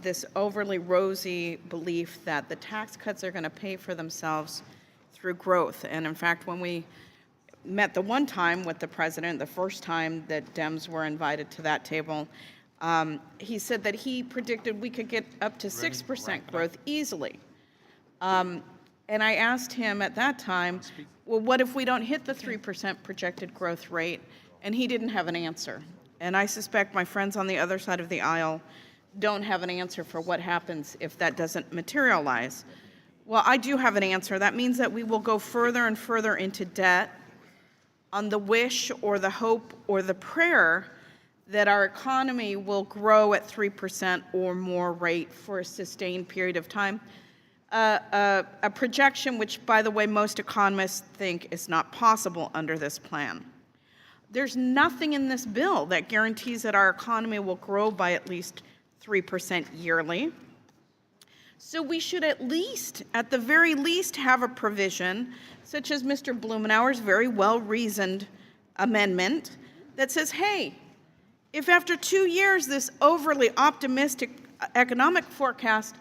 this overly rosy belief that the tax cuts are going to pay for themselves through growth. And in fact, when we met the one time with the president, the first time that Dems were invited to that table, He said that he predicted we could get up to 6% growth easily. And I asked him at that time, well, what if we don't hit the 3% projected growth rate? And he didn't have an answer. And I suspect my friends on the other side of the aisle don't have an answer for what happens if that doesn't materialize. Well, I do have an answer. That means that we will go further and further into debt on the wish or the hope or the prayer that our economy will grow at 3% or more rate for a sustained period of time. A projection which, by the way, most economists think is not possible under this plan. There's nothing in this bill that guarantees that our economy will grow by at least 3% yearly. So we should at the very least, have a provision, such as Mr. Blumenauer's very well-reasoned amendment, that says, hey, if after 2 years this overly optimistic economic forecast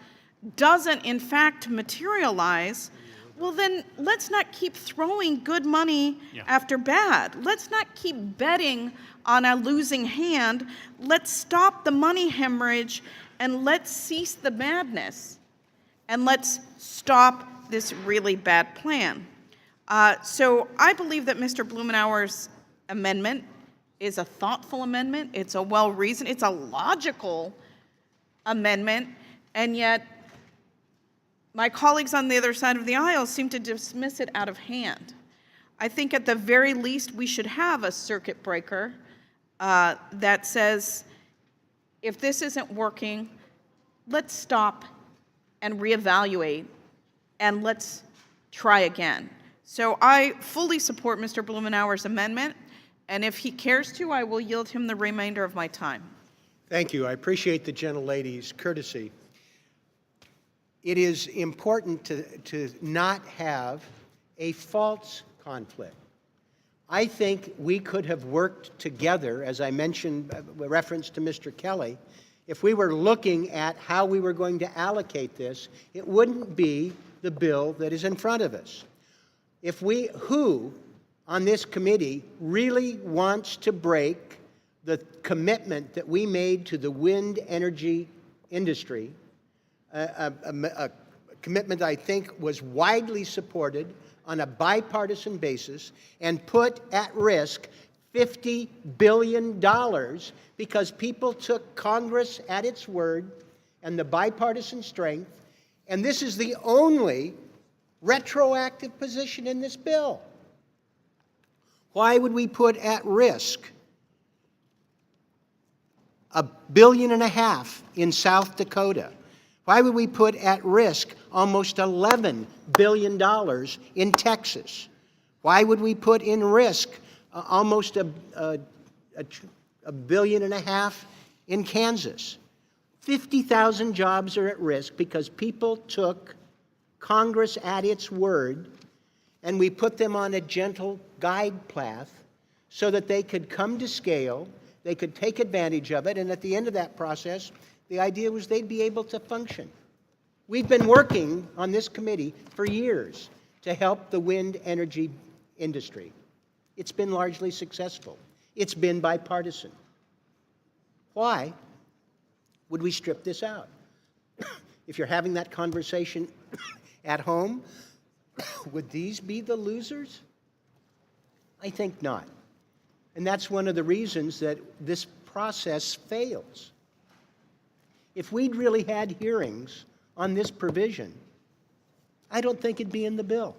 doesn't in fact materialize, well then let's not keep throwing good money after bad. Let's not keep betting on a losing hand. Let's stop the money hemorrhage and let's cease the madness. And let's stop this really bad plan. So I believe that Mr. Blumenauer's amendment is a thoughtful amendment. It's a well-reasoned, it's a logical amendment, and yet my colleagues on the other side of the aisle seem to dismiss it out of hand. I think at the very least we should have a circuit breaker that says, if this isn't working, let's stop and reevaluate, and let's try again. So I fully support Mr. Blumenauer's amendment, and if he cares to, I will yield him the remainder of my time. Thank you. I appreciate the gentlelady's courtesy. It is important to not have a false conflict. I think we could have worked together, as I mentioned, with reference to Mr. Kelly. If we were looking at how we were going to allocate this, it wouldn't be the bill that is in front of us. Who on this committee really wants to break the commitment that we made to the wind energy industry, a commitment I think was widely supported on a bipartisan basis, and put at risk $50 billion because people took Congress at its word and the bipartisan strength, and this is the only retroactive position in this bill. Why would we put at risk $1.5 billion in South Dakota? Why would we put at risk almost $11 billion in Texas? Why would we put in risk almost $1.5 billion in Kansas? 50,000 jobs are at risk because people took Congress at its word, and we put them on a gentle guide path so that they could come to scale, they could take advantage of it, and at the end of that process, the idea was they'd be able to function. We've been working on this committee for years to help the wind energy industry. It's been largely successful. It's been bipartisan. Why would we strip this out? If you're having that conversation at home, would these be the losers? I think not. And that's one of the reasons that this process fails. If we'd really had hearings on this provision, I don't think it'd be in the bill.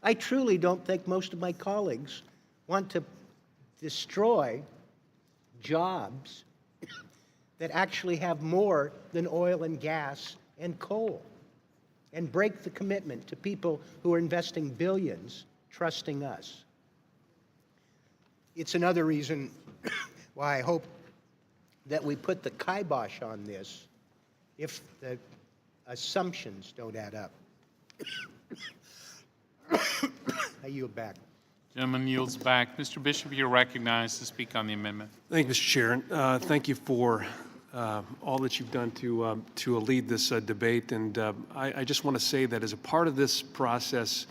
I truly don't think most of my colleagues want to destroy jobs that actually have more than oil and gas and coal, and break the commitment to people who are investing billions, trusting us. It's another reason why I hope that we put the kibosh on this if the assumptions don't add up. I yield back. Gentleman yields back. Mr. Bishop, you're recognized to speak on the amendment. Thank you, Mr. Chair. Thank you for all that you've done to lead this debate. And I just want to say that as a part of this process,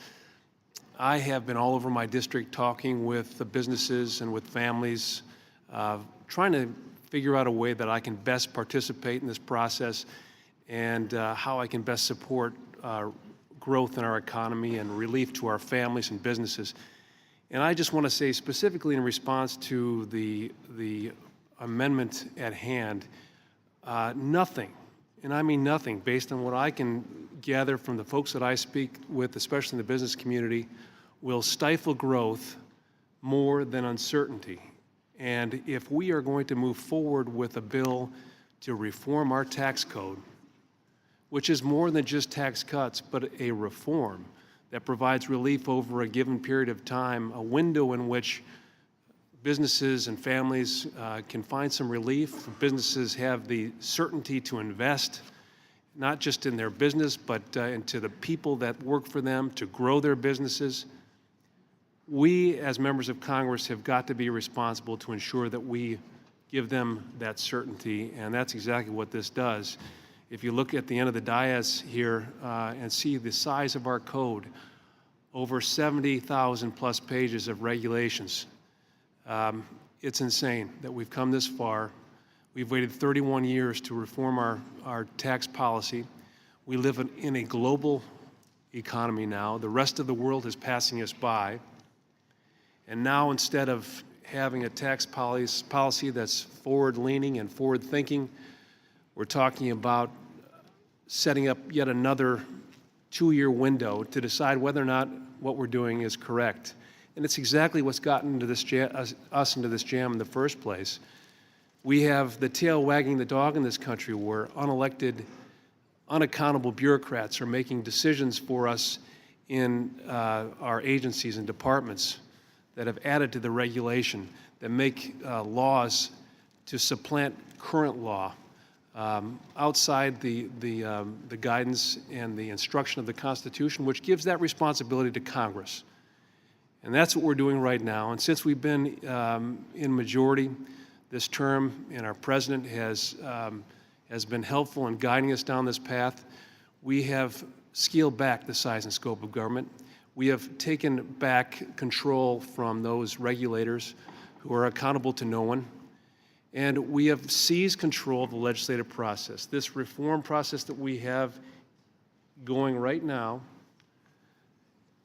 I have been all over my district talking with the businesses and with families, trying to figure out a way that I can best participate in this process and how I can best support growth in our economy and relief to our families and businesses. And I just want to say specifically in response to the amendment at hand, nothing, and I mean nothing, based on what I can gather from the folks that I speak with, especially in the business community, will stifle growth more than uncertainty. And if we are going to move forward with a bill to reform our tax code, which is more than just tax cuts, but a reform that provides relief over a given period of time, a window in which businesses and families can find some relief. Businesses have the certainty to invest, not just in their business, but into the people that work for them, to grow their businesses. We, as members of Congress, have got to be responsible to ensure that we give them that certainty, and that's exactly what this does. If you look at the end of the dais here and see the size of our code, over 70,000 plus pages of regulations, it's insane that we've come this far. We've waited 31 years to reform our tax policy. We live in a global economy now. The rest of the world is passing us by. And now, instead of having a tax policy that's forward-leaning and forward-thinking, we're talking about setting up yet another 2-year window to decide whether or not what we're doing is correct. And it's exactly what's gotten into this us into this jam in the first place. We have the tail wagging the dog in this country where unelected, unaccountable bureaucrats are making decisions for us in our agencies and departments that have added to the regulation, that make laws to supplant current law outside the guidance and the instruction of the Constitution, which gives that responsibility to Congress. And that's what we're doing right now. And since we've been in majority this term, and our president has been helpful in guiding us down this path, we have scaled back the size and scope of government. We have taken back control from those regulators who are accountable to no one. And we have seized control of the legislative process. This reform process that we have going right now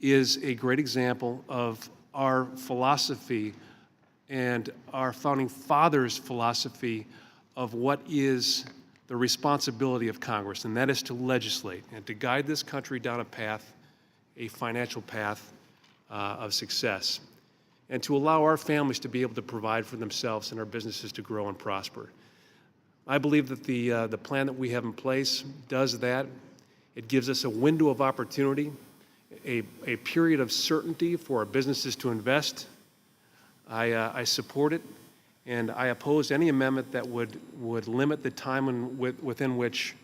is a great example of our philosophy and our founding fathers' philosophy of what is the responsibility of Congress, and that is to legislate and to guide this country down a path, a financial path of success, and to allow our families to be able to provide for themselves and our businesses to grow and prosper. I believe that the plan that we have in place does that. It gives us a window of opportunity, a period of certainty for our businesses to invest. I support it, and I oppose any amendment that would limit the time within which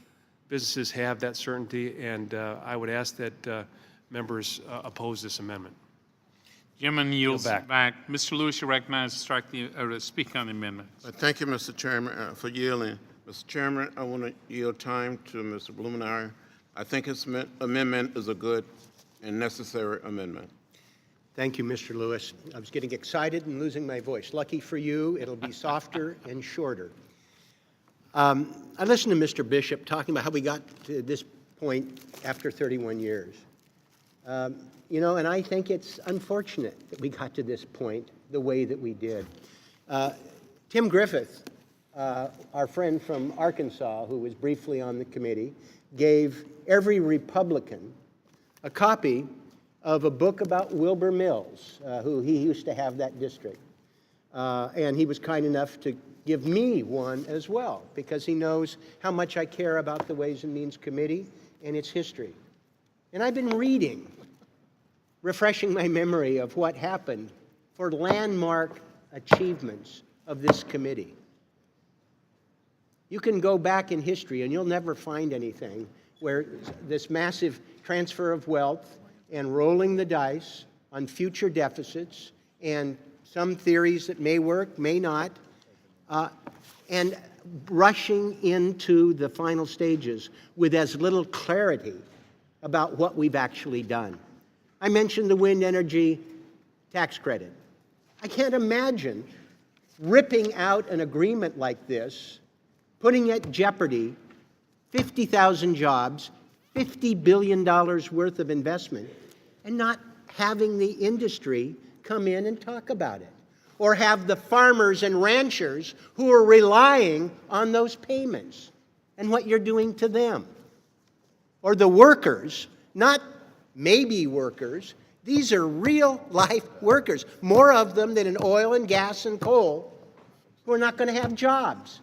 businesses have that certainty, and I would ask that members oppose this amendment. Chairman yields back. Mr. Lewis, you're recognized to speak on the amendment. Thank you, Mr. Chairman, for yielding. Mr. Chairman, I want to yield time to Mr. Blumenauer. I think his amendment is a good and necessary amendment. Thank you, Mr. Lewis. I was getting excited and losing my voice. Lucky for you, it'll be softer and shorter. I listened to Mr. Bishop talking about how we got to this point after 31 years. You know, and I think it's unfortunate that we got to this point the way that we did. Tim Griffith, our friend from Arkansas, who was briefly on the committee, gave every Republican a copy of a book about Wilbur Mills, who he used to have that district. And he was kind enough to give me one as well, because he knows how much I care about the Ways and Means Committee and its history. And I've been reading, refreshing my memory of what happened for landmark achievements of this committee. You can go back in history and you'll never find anything where this massive transfer of wealth and rolling the dice on future deficits and some theories that may work, may not, and rushing into the final stages with as little clarity about what we've actually done. I mentioned the wind energy tax credit. I can't imagine ripping out an agreement like this, putting at jeopardy 50,000 jobs, $50 billion worth of investment, and not having the industry come in and talk about it, or have the farmers and ranchers who are relying on those payments and what you're doing to them, or the workers, not maybe workers. These are real life workers, more of them than in oil and gas and coal, who are not going to have jobs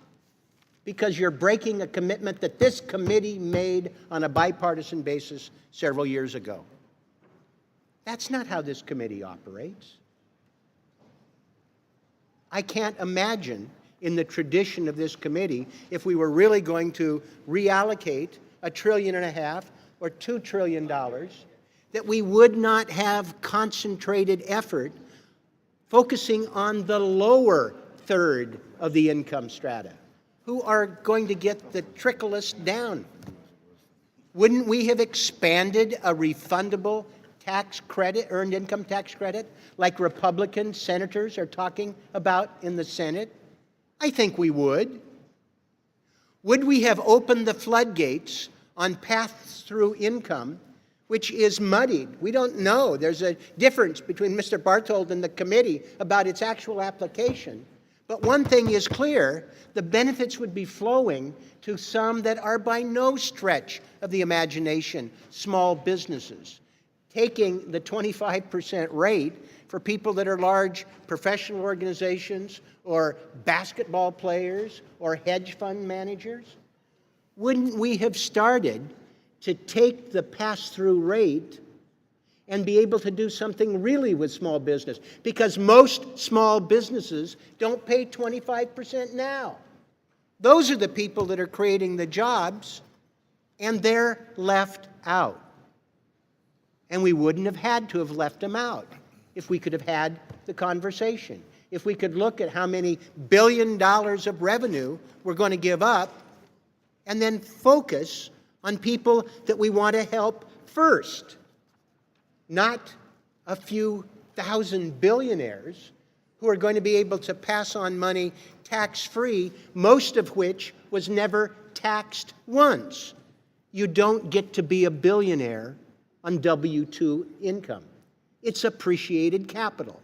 because you're breaking a commitment that this committee made on a bipartisan basis several years ago. That's not how this committee operates. I can't imagine in the tradition of this committee if we were really going to reallocate $1.5 trillion or $2 trillion, that we would not have concentrated effort focusing on the lower third of the income strata, who are going to get the tricklest down. Wouldn't we have expanded a refundable tax credit, earned income tax credit, like Republican senators are talking about in the Senate? I think we would. Would we have opened the floodgates on pass-through income, which is muddied? We don't know. There's a difference between Mr. Barthold and the committee about its actual application. But one thing is clear, the benefits would be flowing to some that are by no stretch of the imagination small businesses. Taking the 25% rate for people that are large professional organizations or basketball players or hedge fund managers. Wouldn't we have started to take the pass-through rate and be able to do something really with small business? Because most small businesses don't pay 25% now. Those are the people that are creating the jobs, and they're left out. And we wouldn't have had to have left them out if we could have had the conversation. If we could look at how many $1 billion of revenue we're going to give up and then focus on people that we want to help first, not a few thousand billionaires who are going to be able to pass on money tax-free, most of which was never taxed once. You don't get to be a billionaire on W-2 income. It's appreciated capital.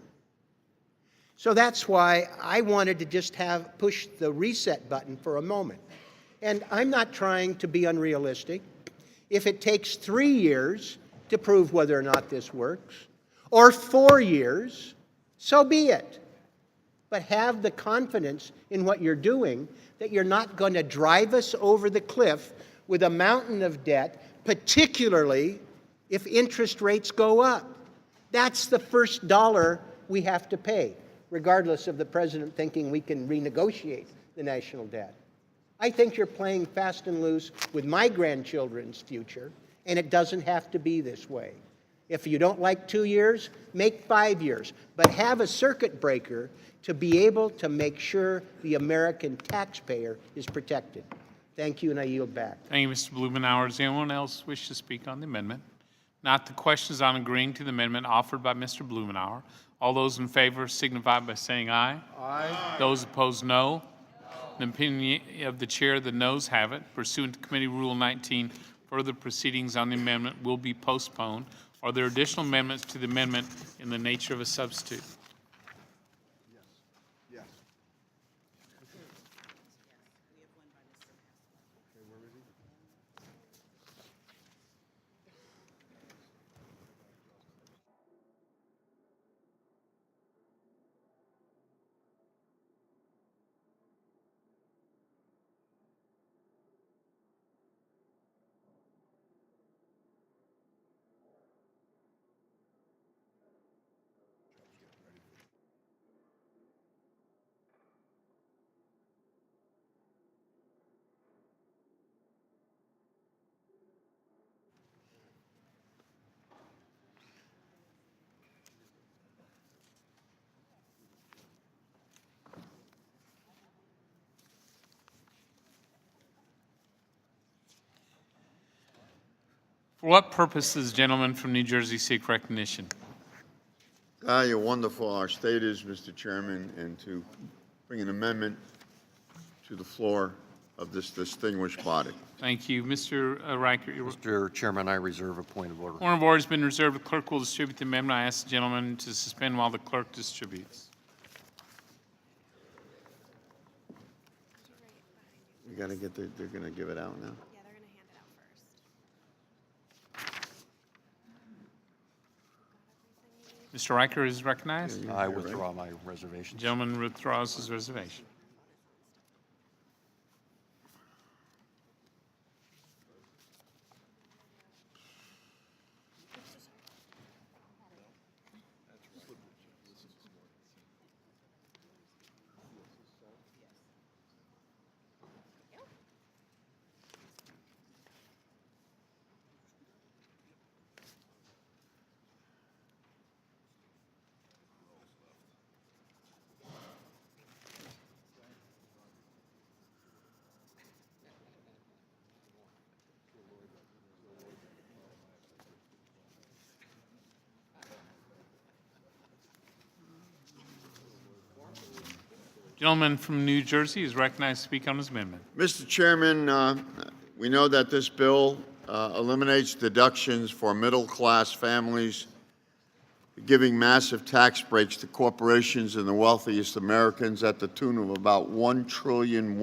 So that's why I wanted to just push the reset button for a moment. And I'm not trying to be unrealistic. If it takes 3 years to prove whether or not this works, or 4 years, so be it. But have the confidence in what you're doing that you're not going to drive us over the cliff with a mountain of debt, particularly if interest rates go up. That's the first dollar we have to pay, regardless of the president thinking we can renegotiate the national debt. I think you're playing fast and loose with my grandchildren's future, and it doesn't have to be this way. If you don't like 2 years, make 5 years, but have a circuit breaker to be able to make sure the American taxpayer is protected. Thank you, and I yield back. Thank you, Mr. Blumenauer. Does anyone else wish to speak on the amendment? Not the questions on agreeing to the amendment offered by Mr. Blumenauer. All those in favor signify by saying aye. Aye. Those opposed, no. In the opinion of the chair, the noes have it. Pursuant to Committee Rule 19, further proceedings on the amendment will be postponed. Are there additional amendments to the amendment in the nature of a substitute? Yes. For what purposes, gentlemen from New Jersey, seek recognition? You're wonderful. Our state is, Mr. Chairman, and to bring an amendment to the floor of this distinguished body. Thank you. Mr. Riker, your Mr. Chairman, I reserve a point of order. point of order has been reserved. The clerk will distribute the amendment. I ask the gentleman to suspend while the clerk distributes. You got to get they're going to give it out now. Mr. Riker is recognized. I withdraw my reservation. Gentleman withdraws his reservation. Gentleman from New Jersey is recognized to speak on his amendment. Mr. Chairman, we know that this bill eliminates deductions for middle-class families, giving massive tax breaks to corporations and the wealthiest Americans at the tune of about $1.1 trillion.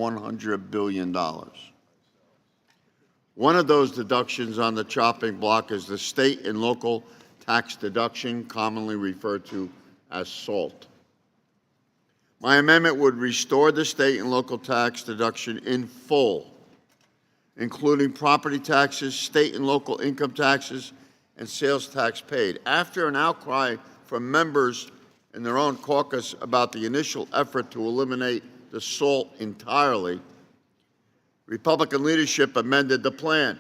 One of those deductions on the chopping block is the state and local tax deduction, commonly referred to as SALT. My amendment would restore the state and local tax deduction in full, including property taxes, state and local income taxes, and sales tax paid. After an outcry from members in their own caucus about the initial effort to eliminate the SALT entirely, Republican leadership amended the plan.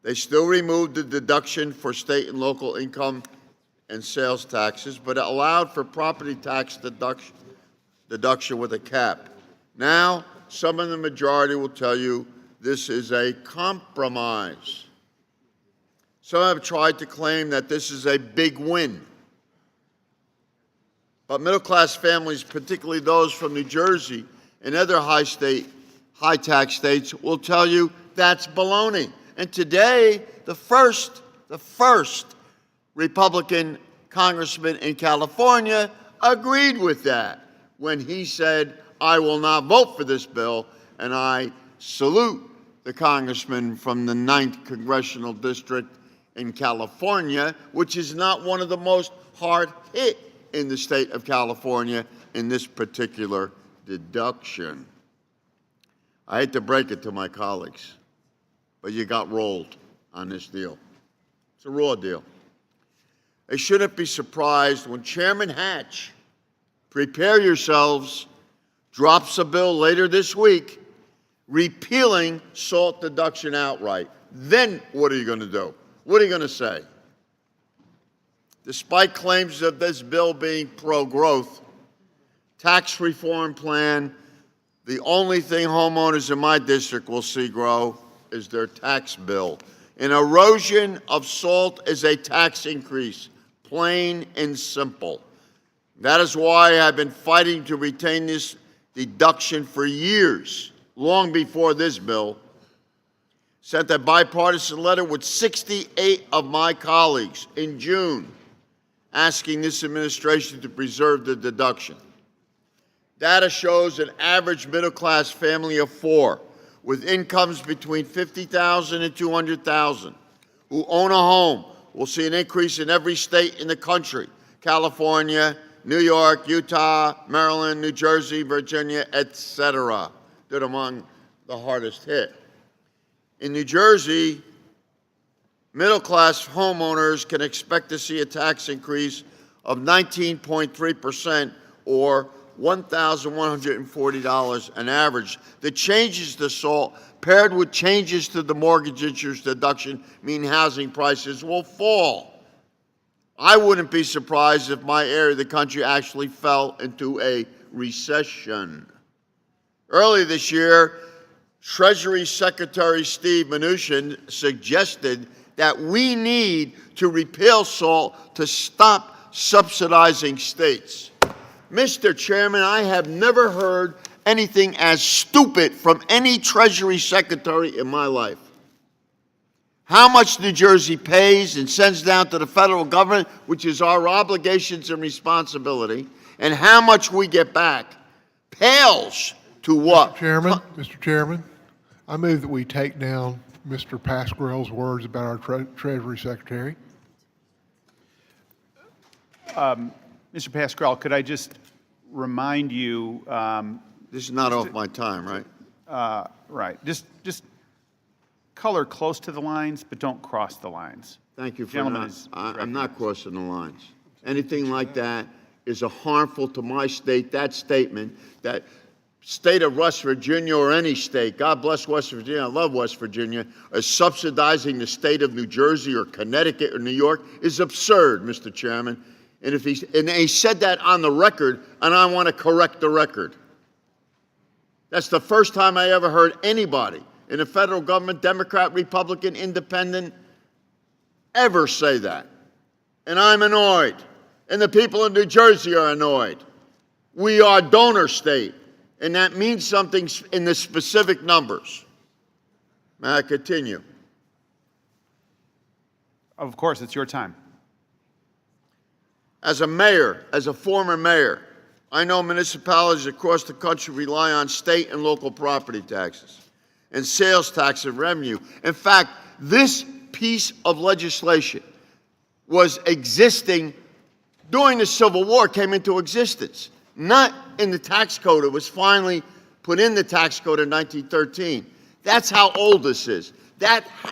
They still removed the deduction for state and local income and sales taxes, but allowed for property tax deduction with a cap. Now, some in the majority will tell you this is a compromise. Some have tried to claim that this is a big win. But middle-class families, particularly those from New Jersey and other high-tax states, will tell you that's baloney. And today, the first Republican congressman in California agreed with that when he said, I will not vote for this bill, and I salute the congressman from the 9th Congressional District in California, which is not one of the most hard hit in the state of California in this particular deduction. I hate to break it to my colleagues, but you got rolled on this deal. It's a raw deal. They shouldn't be surprised when Chairman Hatch, prepare yourselves, drops a bill later this week repealing SALT deduction outright. Then what are you going to do? What are you going to say? Despite claims of this bill being pro-growth, tax reform plan, the only thing homeowners in my district will see grow is their tax bill. An erosion of SALT is a tax increase, plain and simple. That is why I've been fighting to retain this deduction for years, long before this bill. Sent a bipartisan letter with 68 of my colleagues in June, asking this administration to preserve the deduction. Data shows an average middle-class family of 4 with incomes between $50,000 and $200,000 who own a home will see an increase in every state in the country: California, New York, Utah, Maryland, New Jersey, Virginia, etc. They're among the hardest hit. In New Jersey, middle-class homeowners can expect to see a tax increase of 19.3% or $1,140 an average. The changes to SALT, paired with changes to the mortgage interest deduction, mean housing prices will fall. I wouldn't be surprised if my area of the country actually fell into a recession. Early this year, Treasury Secretary Steve Mnuchin suggested that we need to repeal SALT to stop subsidizing states. Mr. Chairman, I have never heard anything as stupid from any Treasury Secretary in my life. How much New Jersey pays and sends down to the federal government, which is our obligations and responsibility, and how much we get back, pales to what? Mr. Chairman, I move that we take down Mr. Pasquarelle's words about our Treasury Secretary. Mr. Pasquarelle, could I just remind you? This is not off my time, right? Right. Just color close to the lines, but don't cross the lines. Thank you for Gentleman that. I'm not crossing the lines. Anything like that is harmful to my state. That statement, that state of West Virginia or any state, God bless West Virginia, I love West Virginia, is subsidizing the state of New Jersey or Connecticut or New York is absurd, Mr. Chairman. And he said that on the record, and I want to correct the record. That's the first time I ever heard anybody in the federal government, Democrat, Republican, Independent, ever say that. And I'm annoyed. And the people in New Jersey are annoyed. We are donor state, and that means something in the specific numbers. May I continue? Of course, it's your time. As a mayor, as a former mayor, I know municipalities across the country rely on state and local property taxes and sales tax and revenue. In fact, this piece of legislation was existing during the Civil War, came into existence. Not in the tax code. It was finally put in the tax code in 1913. That's how old this is.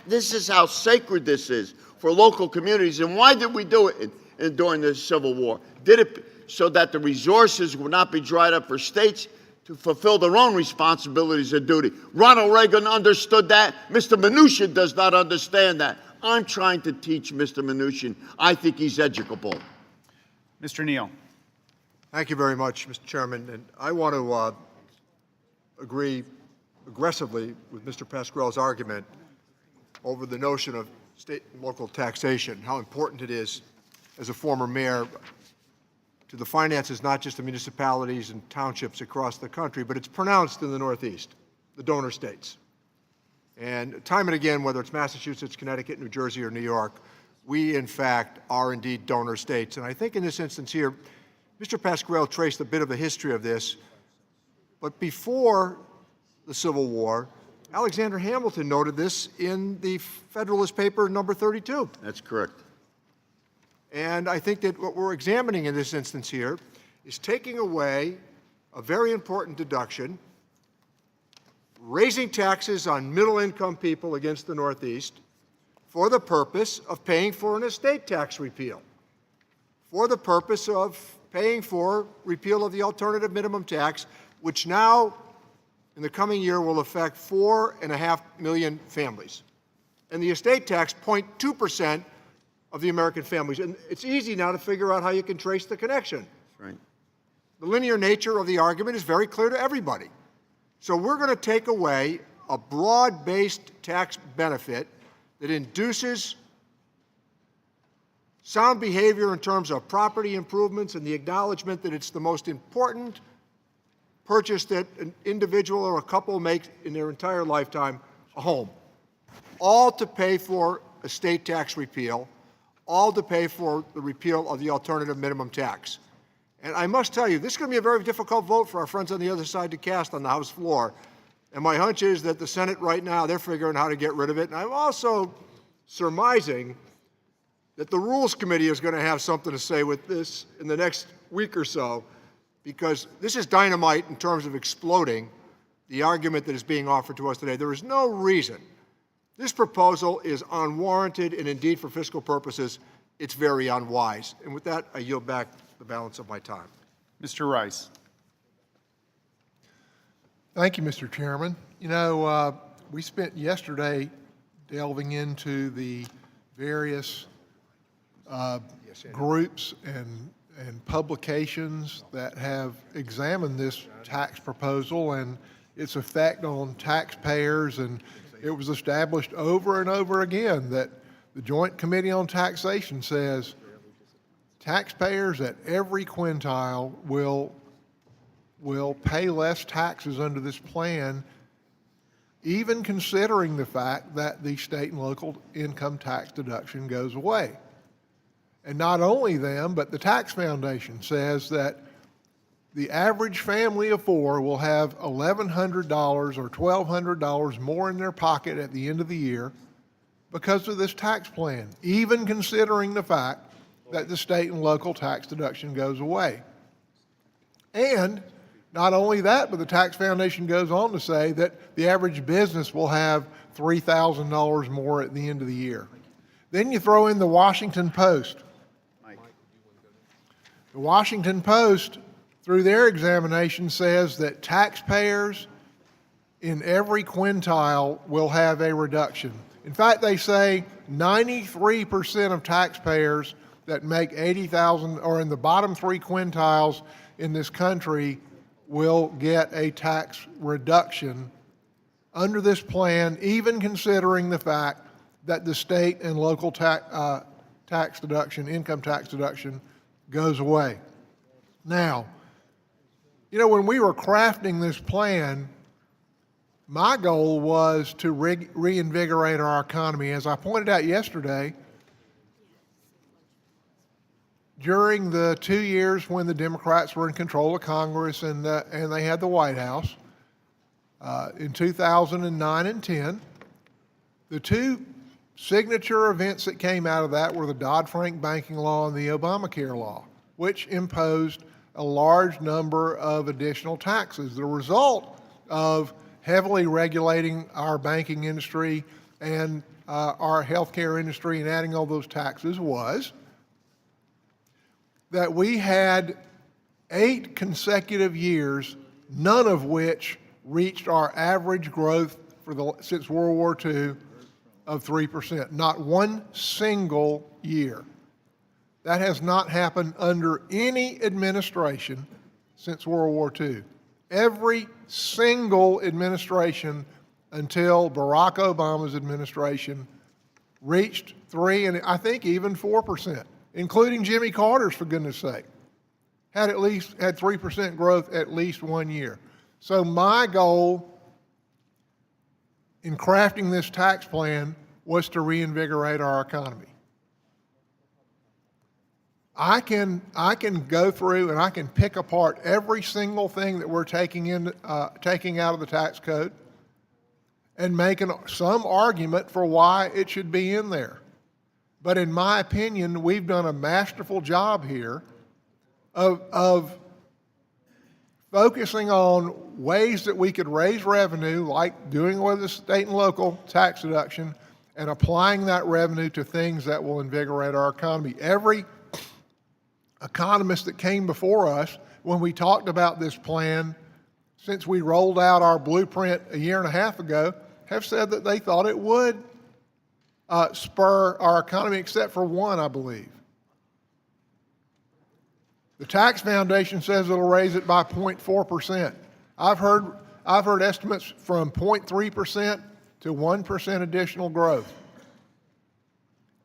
This is how sacred this is for local communities. And why did we do it during the Civil War? Did it so that the resources would not be dried up for states to fulfill their own responsibilities and duty. Ronald Reagan understood that. Mr. Mnuchin does not understand that. I'm trying to teach Mr. Mnuchin. I think he's educable. Mr. Neal. Thank you very much, Mr. Chairman. And I want to agree aggressively with Mr. Pasquarelle's argument over the notion of state and local taxation, how important it is as a former mayor to the finances, not just the municipalities and townships across the country, but it's pronounced in the Northeast, the donor states. And time and again, whether it's Massachusetts, Connecticut, New Jersey, or New York, we, in fact, are indeed donor states. And I think in this instance here, Mr. Pasquarelle traced a bit of a history of this. But before the Civil War, Alexander Hamilton noted this in the Federalist paper number 32. That's correct. And I think that what we're examining in this instance here is taking away a very important deduction, raising taxes on middle-income people against the Northeast for the purpose of paying for an estate tax repeal, for the purpose of paying for repeal of the alternative minimum tax, which now, in the coming year, will affect 4.5 million families. And the estate tax, 0.2% of the American families. And it's easy now to figure out how you can trace the connection. Right. The linear nature of the argument is very clear to everybody. So we're going to take away a broad-based tax benefit that induces sound behavior in terms of property improvements and the acknowledgement that it's the most important purchase that an individual or a couple makes in their entire lifetime, a home. All to pay for estate tax repeal, all to pay for the repeal of the alternative minimum tax. And I must tell you, this is going to be a very difficult vote for our friends on the other side to cast on the House floor. And my hunch is that the Senate right now, they're figuring how to get rid of it. And I'm also surmising that the Rules Committee is going to have something to say with this in the next week or so, because this is dynamite in terms of exploding the argument that is being offered to us today. There is no reason. This proposal is unwarranted, and indeed, for fiscal purposes, it's very unwise. And with that, I yield back the balance of my time. Mr. Rice. Thank you, Mr. Chairman. You know, we spent yesterday delving into the various groups and publications that have examined this tax proposal and its effect on taxpayers, and it was established over and over again that the Joint Committee on Taxation says taxpayers at every quintile will pay less taxes under this plan, even considering the fact that the state and local income tax deduction goes away. And not only them, but the Tax Foundation says that the average family of four will have $1,100 or $1,200 more in their pocket at the end of the year because of this tax plan, even considering the fact that the state and local tax deduction goes away. And not only that, but the Tax Foundation goes on to say that the average business will have $3,000 more at the end of the year. Then you throw in the Washington Post. The Washington Post, through their examination, says that taxpayers in every quintile will have a reduction. In fact, they say 93% of taxpayers that make $80,000 or in the bottom three quintiles in this country will get a tax reduction under this plan, even considering the fact that the state and local tax deduction, income tax deduction, goes away. Now, you know, when we were crafting this plan, my goal was to reinvigorate our economy. As I pointed out yesterday, during the 2 years when the Democrats were in control of Congress and they had the White House, in 2009 and 10, the two signature events that came out of that were the Dodd-Frank banking law and the Obamacare law, which imposed a large number of additional taxes. The result of heavily regulating our banking industry and our healthcare industry and adding all those taxes was that we had 8 consecutive years, none of which reached our average growth since World War II of 3%. Not one single year. That has not happened under any administration since World War II. Every single administration until Barack Obama's administration reached 3 and I think even 4%, including Jimmy Carter's, for goodness sake, had 3% growth at least 1 year. So my goal in crafting this tax plan was to reinvigorate our economy. I can go through and I can pick apart every single thing that we're taking out of the tax code and make some argument for why it should be in there. But in my opinion, we've done a masterful job here of focusing on ways that we could raise revenue, like doing with the state and local tax deduction, and applying that revenue to things that will invigorate our economy. Every economist that came before us, when we talked about this plan, since we rolled out our blueprint a year and a half ago, have said that they thought it would spur our economy, except for one, I believe. The Tax Foundation says it'll raise it by 0.4%. I've heard estimates from 0.3% to 1% additional growth.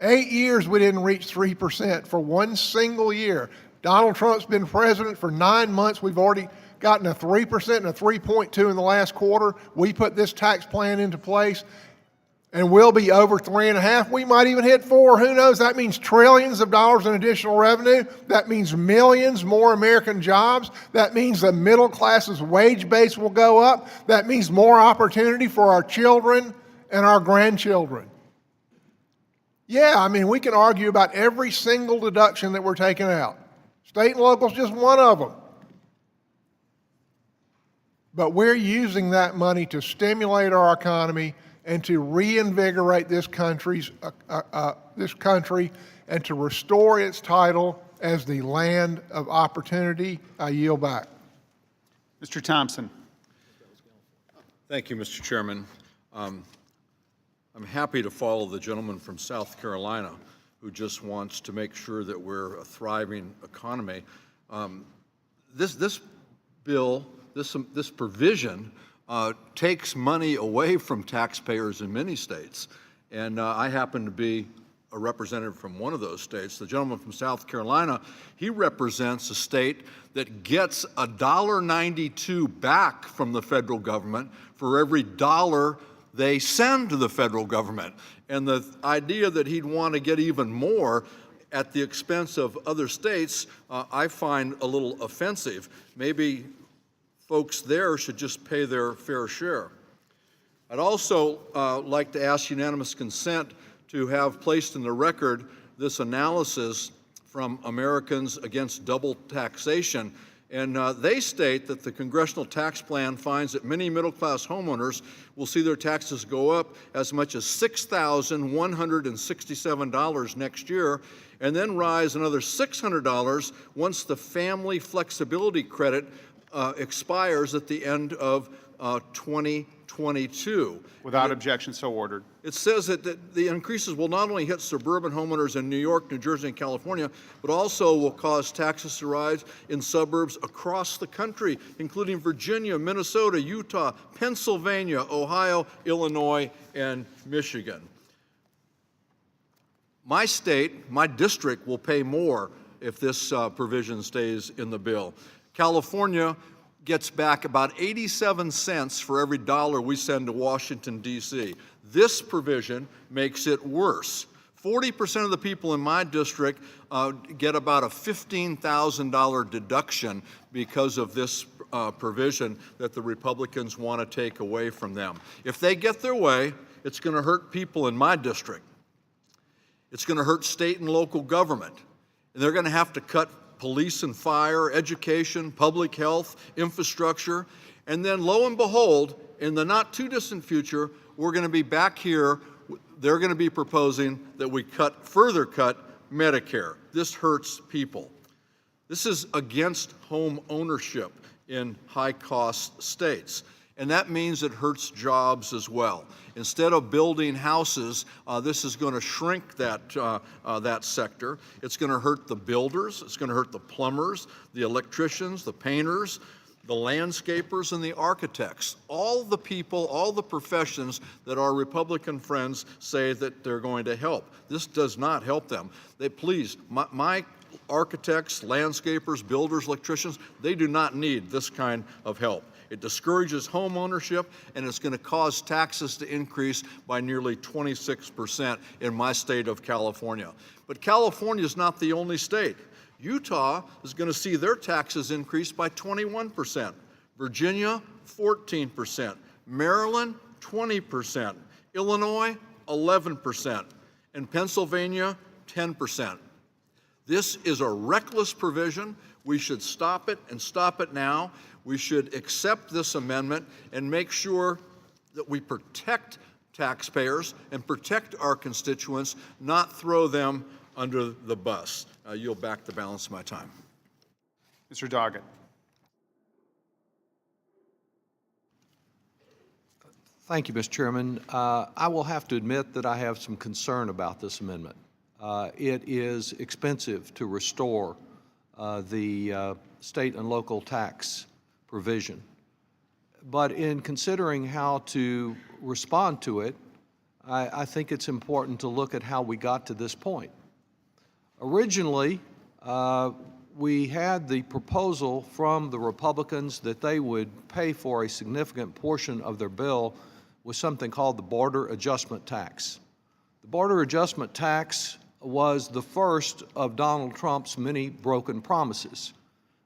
8 years we didn't reach 3% for one single year. Donald Trump's been president for 9 months. We've already gotten a 3% and a 3.2 in the last quarter. We put this tax plan into place, and we'll be over 3.5. We might even hit 4. Who knows? That means trillions of dollars in additional revenue. That means millions more American jobs. That means the middle class's wage base will go up. That means more opportunity for our children and our grandchildren. Yeah, I mean, we can argue about every single deduction that we're taking out. State and local is just one of them. But we're using that money to stimulate our economy and to reinvigorate this country and to restore its title as the land of opportunity. I yield back. Mr. Thompson. Thank you, Mr. Chairman. I'm happy to follow the gentleman from South Carolina who just wants to make sure that we're a thriving economy. This bill, this provision takes money away from taxpayers in many states. And I happen to be a representative from one of those states. The gentleman from South Carolina, he represents a state that gets $1.92 back from the federal government for every dollar they send to the federal government. And the idea that he'd want to get even more at the expense of other states, I find a little offensive. Maybe folks there should just pay their fair share. I'd also like to ask unanimous consent to have placed in the record this analysis from Americans Against Double Taxation. And they state that the Congressional Tax Plan finds that many middle-class homeowners will see their taxes go up as much as $6,167 next year, and then rise another $600 once the family flexibility credit expires at the end of 2022. Without objection, so ordered. It says that the increases will not only hit suburban homeowners in New York, New Jersey, and California, but also will cause taxes to rise in suburbs across the country, including Virginia, Minnesota, Utah, Pennsylvania, Ohio, Illinois, and Michigan. My state, my district, will pay more if this provision stays in the bill. California gets back about 87 cents for every dollar we send to Washington, D.C. This provision makes it worse. 40% of the people in my district get about a $15,000 deduction because of this provision that the Republicans want to take away from them. If they get their way, it's going to hurt people in my district. It's going to hurt state and local government. And they're going to have to cut police and fire, education, public health, infrastructure, and then lo and behold, in the not too distant future, we're going to be back here. They're going to be proposing that we further cut Medicare. This hurts people. This is against home ownership in high-cost states, and that means it hurts jobs as well. Instead of building houses, this is going to shrink that sector. It's going to hurt the builders. It's going to hurt the plumbers, the electricians, the painters, the landscapers, and the architects. All the people, all the professions that our Republican friends say that they're going to help. This does not help them. My architects, landscapers, builders, electricians, they do not need this kind of help. It discourages home ownership, and it's going to cause taxes to increase by nearly 26% in my state of California. But California is not the only state. Utah is going to see their taxes increase by 21%. Virginia, 14%. Maryland, 20%. Illinois, 11%. And Pennsylvania, 10%. This is a reckless provision. We should stop it, and stop it now. We should accept this amendment and make sure that we protect taxpayers and protect our constituents, not throw them under the bus. I yield back the balance of my time. Mr. Doggett. Thank you, Mr. Chairman. I will have to admit that I have some concern about this amendment. It is expensive to restore the state and local tax provision. But in considering how to respond to it, I think it's important to look at how we got to this point. Originally, we had the proposal from the Republicans that they would pay for a significant portion of their bill with something called the border adjustment tax. The border adjustment tax was the first of Donald Trump's many broken promises.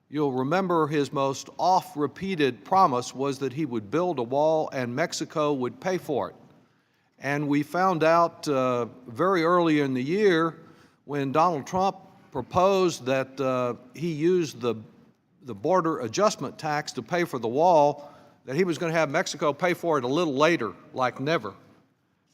You'll remember his most oft-repeated promise was that he would build a wall and Mexico would pay for it. And we found out very early in the year when Donald Trump proposed that he used the border adjustment tax to pay for the wall, that he was going to have Mexico pay for it a little later, like never.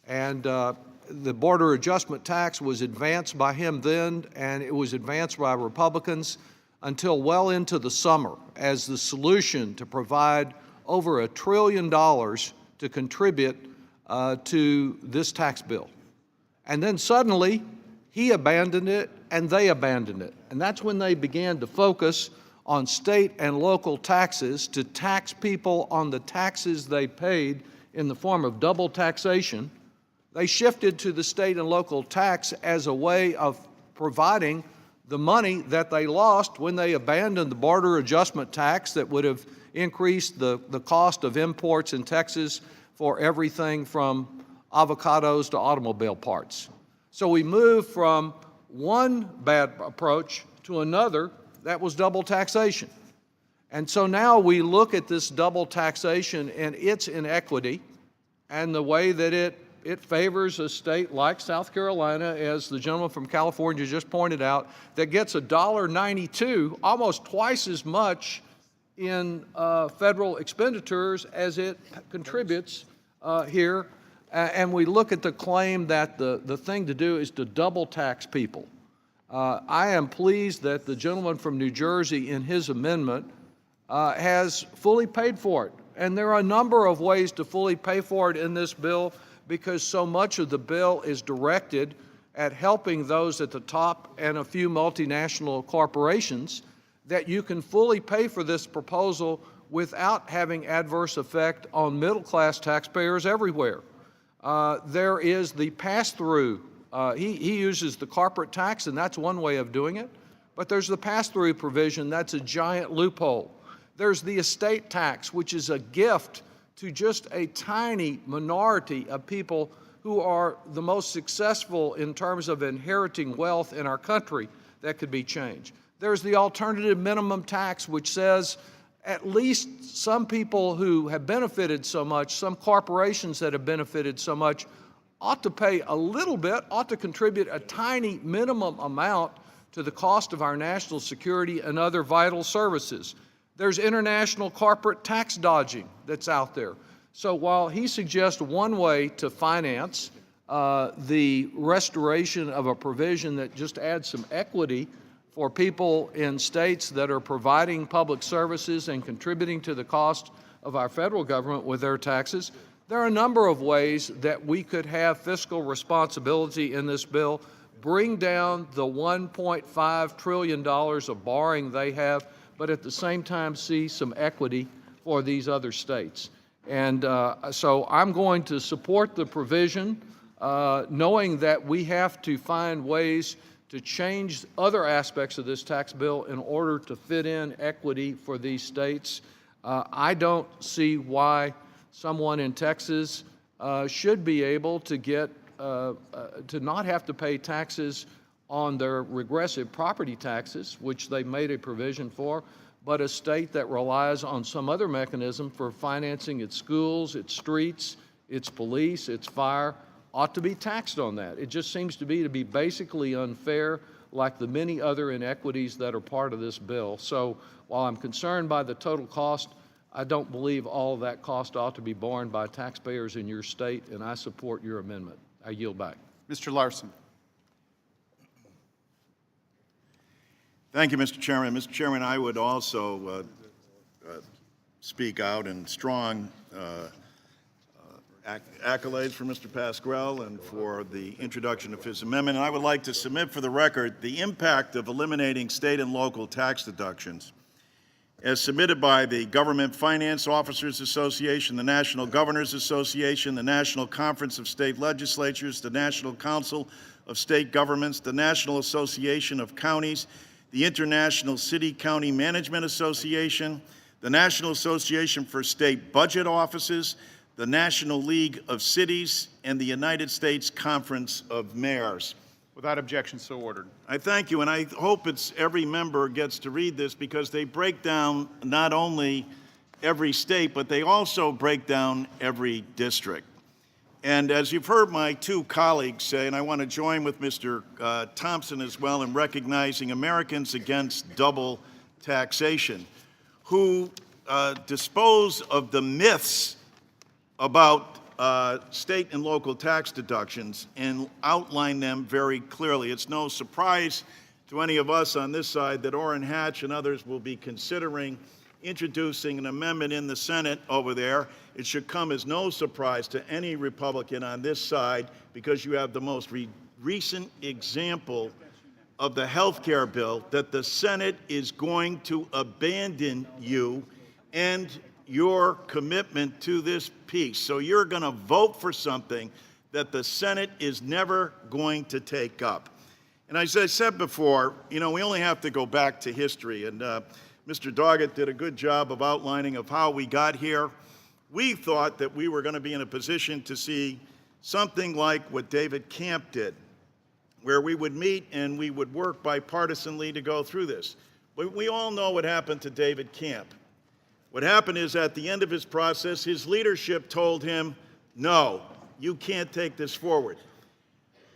And the border adjustment tax was advanced by him then, and it was advanced by Republicans until well into the summer as the solution to provide over $1 trillion to contribute to this tax bill. And then suddenly, he abandoned it and they abandoned it. And that's when they began to focus on state and local taxes to tax people on the taxes they paid in the form of double taxation They shifted to the state and local tax as a way of providing the money that they lost when they abandoned the border adjustment tax that would have increased the cost of imports in Texas for everything from avocados to automobile parts. So we moved from one bad approach to another that was double taxation. And so now we look at this double taxation and its inequity and the way that it favors a state like South Carolina, as the gentleman from California just pointed out, that gets $1.92, almost twice as much in federal expenditures as it contributes here. And we look at the claim that the thing to do is to double tax people. I am pleased that the gentleman from New Jersey in his amendment has fully paid for it. And there are a number of ways to fully pay for it in this bill, because so much of the bill is directed at helping those at the top and a few multinational corporations, that you can fully pay for this proposal without having adverse effect on middle-class taxpayers everywhere. There is the pass-through. He uses the corporate tax, and that's one way of doing it. But there's the pass-through provision. That's a giant loophole. There's the estate tax, which is a gift to just a tiny minority of people who are the most successful in terms of inheriting wealth in our country that could be changed. There's the alternative minimum tax, which says at least some people who have benefited so much, some corporations that have benefited so much, ought to pay a little bit, ought to contribute a tiny minimum amount to the cost of our national security and other vital services. There's international corporate tax dodging that's out there. So while he suggests one way to finance the restoration of a provision that just adds some equity for people in states that are providing public services and contributing to the cost of our federal government with their taxes, there are a number of ways that we could have fiscal responsibility in this bill, bring down the $1.5 trillion of borrowing they have, but at the same time see some equity for these other states. And so I'm going to support the provision, knowing that we have to find ways to change other aspects of this tax bill in order to fit in equity for these states. I don't see why someone in Texas should be able to get to not have to pay taxes on their regressive property taxes, which they made a provision for, but a state that relies on some other mechanism for financing its schools, its streets, its police, its fire, ought to be taxed on that. It just seems to be basically unfair, like the many other inequities that are part of this bill. So while I'm concerned by the total cost, I don't believe all of that cost ought to be borne by taxpayers in your state, and I support your amendment. I yield back. Mr. Larson. Thank you, Mr. Chairman. Mr. Chairman, I would also speak out in strong accolades for Mr. Pasquale and for the introduction of his amendment. And I would like to submit for the record the impact of eliminating state and local tax deductions as submitted by the Government Finance Officers Association, the National Governors Association, the National Conference of State Legislatures, the National Council of State Governments, the National Association of Counties, the International City-County Management Association, the National Association for State Budget Offices, the National League of Cities, and the United States Conference of Mayors. Without objection, so ordered. I thank you, and I hope every member gets to read this, because they break down not only every state, but they also break down every district. And as you've heard my two colleagues say, and I want to join with Mr. Thompson as well in recognizing Americans Against Double Taxation, who dispose of the myths about state and local tax deductions and outline them very clearly. It's no surprise to any of us on this side that Orrin Hatch and others will be considering introducing an amendment in the Senate over there. It should come as no surprise to any Republican on this side, because you have the most recent example of the health care bill that the Senate is going to abandon you and your commitment to this piece. So you're going to vote for something that the Senate is never going to take up. And as I said before, we only have to go back to history, and Mr. Doggett did a good job of outlining of how we got here. We thought that we were going to be in a position to see something like what David Camp did, where we would meet and we would work bipartisanly to go through this. But we all know what happened to David Camp. What happened is at the end of his process, his leadership told him, no, you can't take this forward.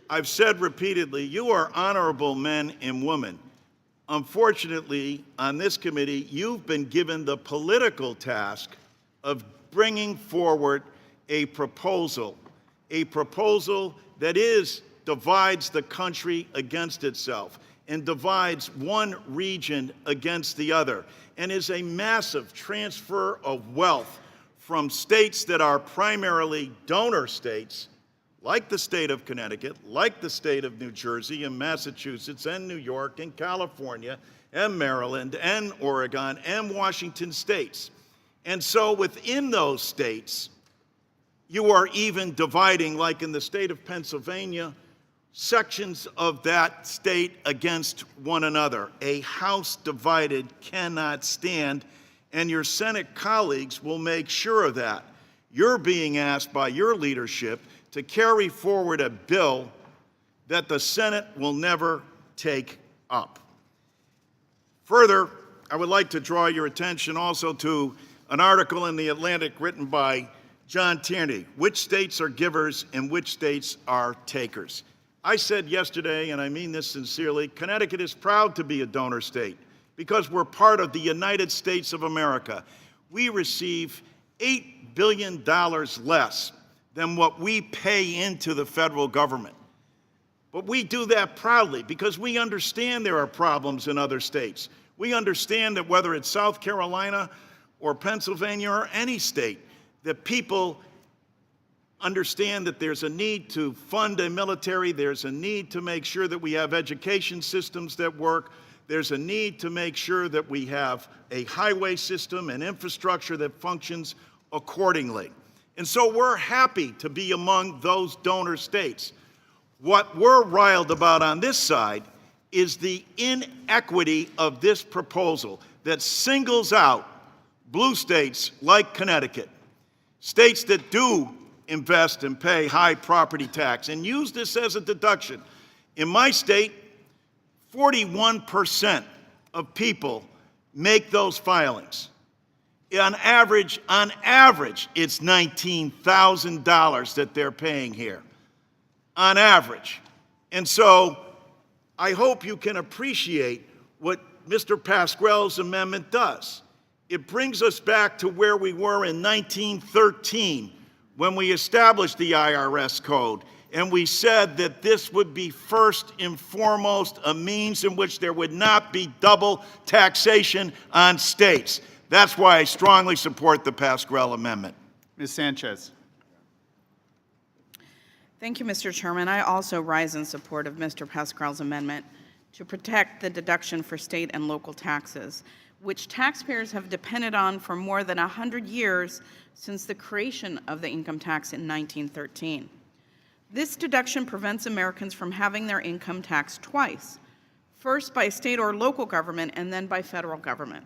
I've said repeatedly, you are honorable men and women. Unfortunately, on this committee, you've been given the political task of bringing forward a proposal that divides the country against itself and divides one region against the other, and is a massive transfer of wealth from states that are primarily donor states, like the state of Connecticut, like the state of New Jersey and Massachusetts and New York and California and Maryland and Oregon and Washington states. And so within those states, you are even dividing, like in the state of Pennsylvania, sections of that state against one another. A house divided cannot stand, and your Senate colleagues will make sure of that. You're being asked by your leadership to carry forward a bill that the Senate will never take up. Further, I would like to draw your attention also to an article in The Atlantic written by John Tierney, Which States Are Givers and Which States Are Takers? I said yesterday, and I mean this sincerely, Connecticut is proud to be a donor state because we're part of the United States of America. We receive $8 billion less than what we pay into the federal government. But we do that proudly because we understand there are problems in other states. We understand that whether it's South Carolina or Pennsylvania or any state, that people understand that there's a need to fund a military, there's a need to make sure that we have education systems that work, there's a need to make sure that we have a highway system and infrastructure that functions accordingly. And so we're happy to be among those donor states. What we're riled about on this side is the inequity of this proposal that singles out blue states like Connecticut, states that do invest and pay high property tax and use this as a deduction. In my state, 41% of people make those filings. On average, it's $19,000 that they're paying here, on average. And so I hope you can appreciate what Mr. Pasquale's amendment does. It brings us back to where we were in 1913 when we established the IRS code, and we said that this would be first and foremost a means in which there would not be double taxation on states. That's why I strongly support the Pasquale amendment. Ms. Sanchez. Thank you, Mr. Chairman. I also rise in support of Mr. Pasquale's amendment to protect the deduction for state and local taxes, which taxpayers have depended on for more than 100 years since the creation of the income tax in 1913. This deduction prevents Americans from having their income taxed twice, first by state or local government and then by federal government.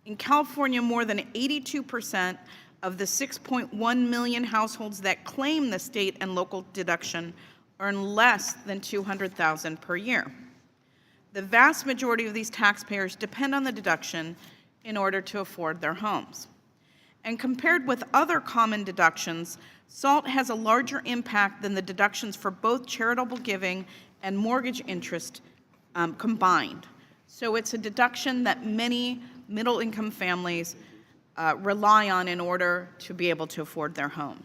In California, more than 82% of the 6.1 million households that claim the state and local deduction earn less than $200,000 per year. The vast majority of these taxpayers depend on the deduction in order to afford their homes. And compared with other common deductions, SALT has a larger impact than the deductions for both charitable giving and mortgage interest combined. So it's a deduction that many middle-income families rely on in order to be able to afford their home.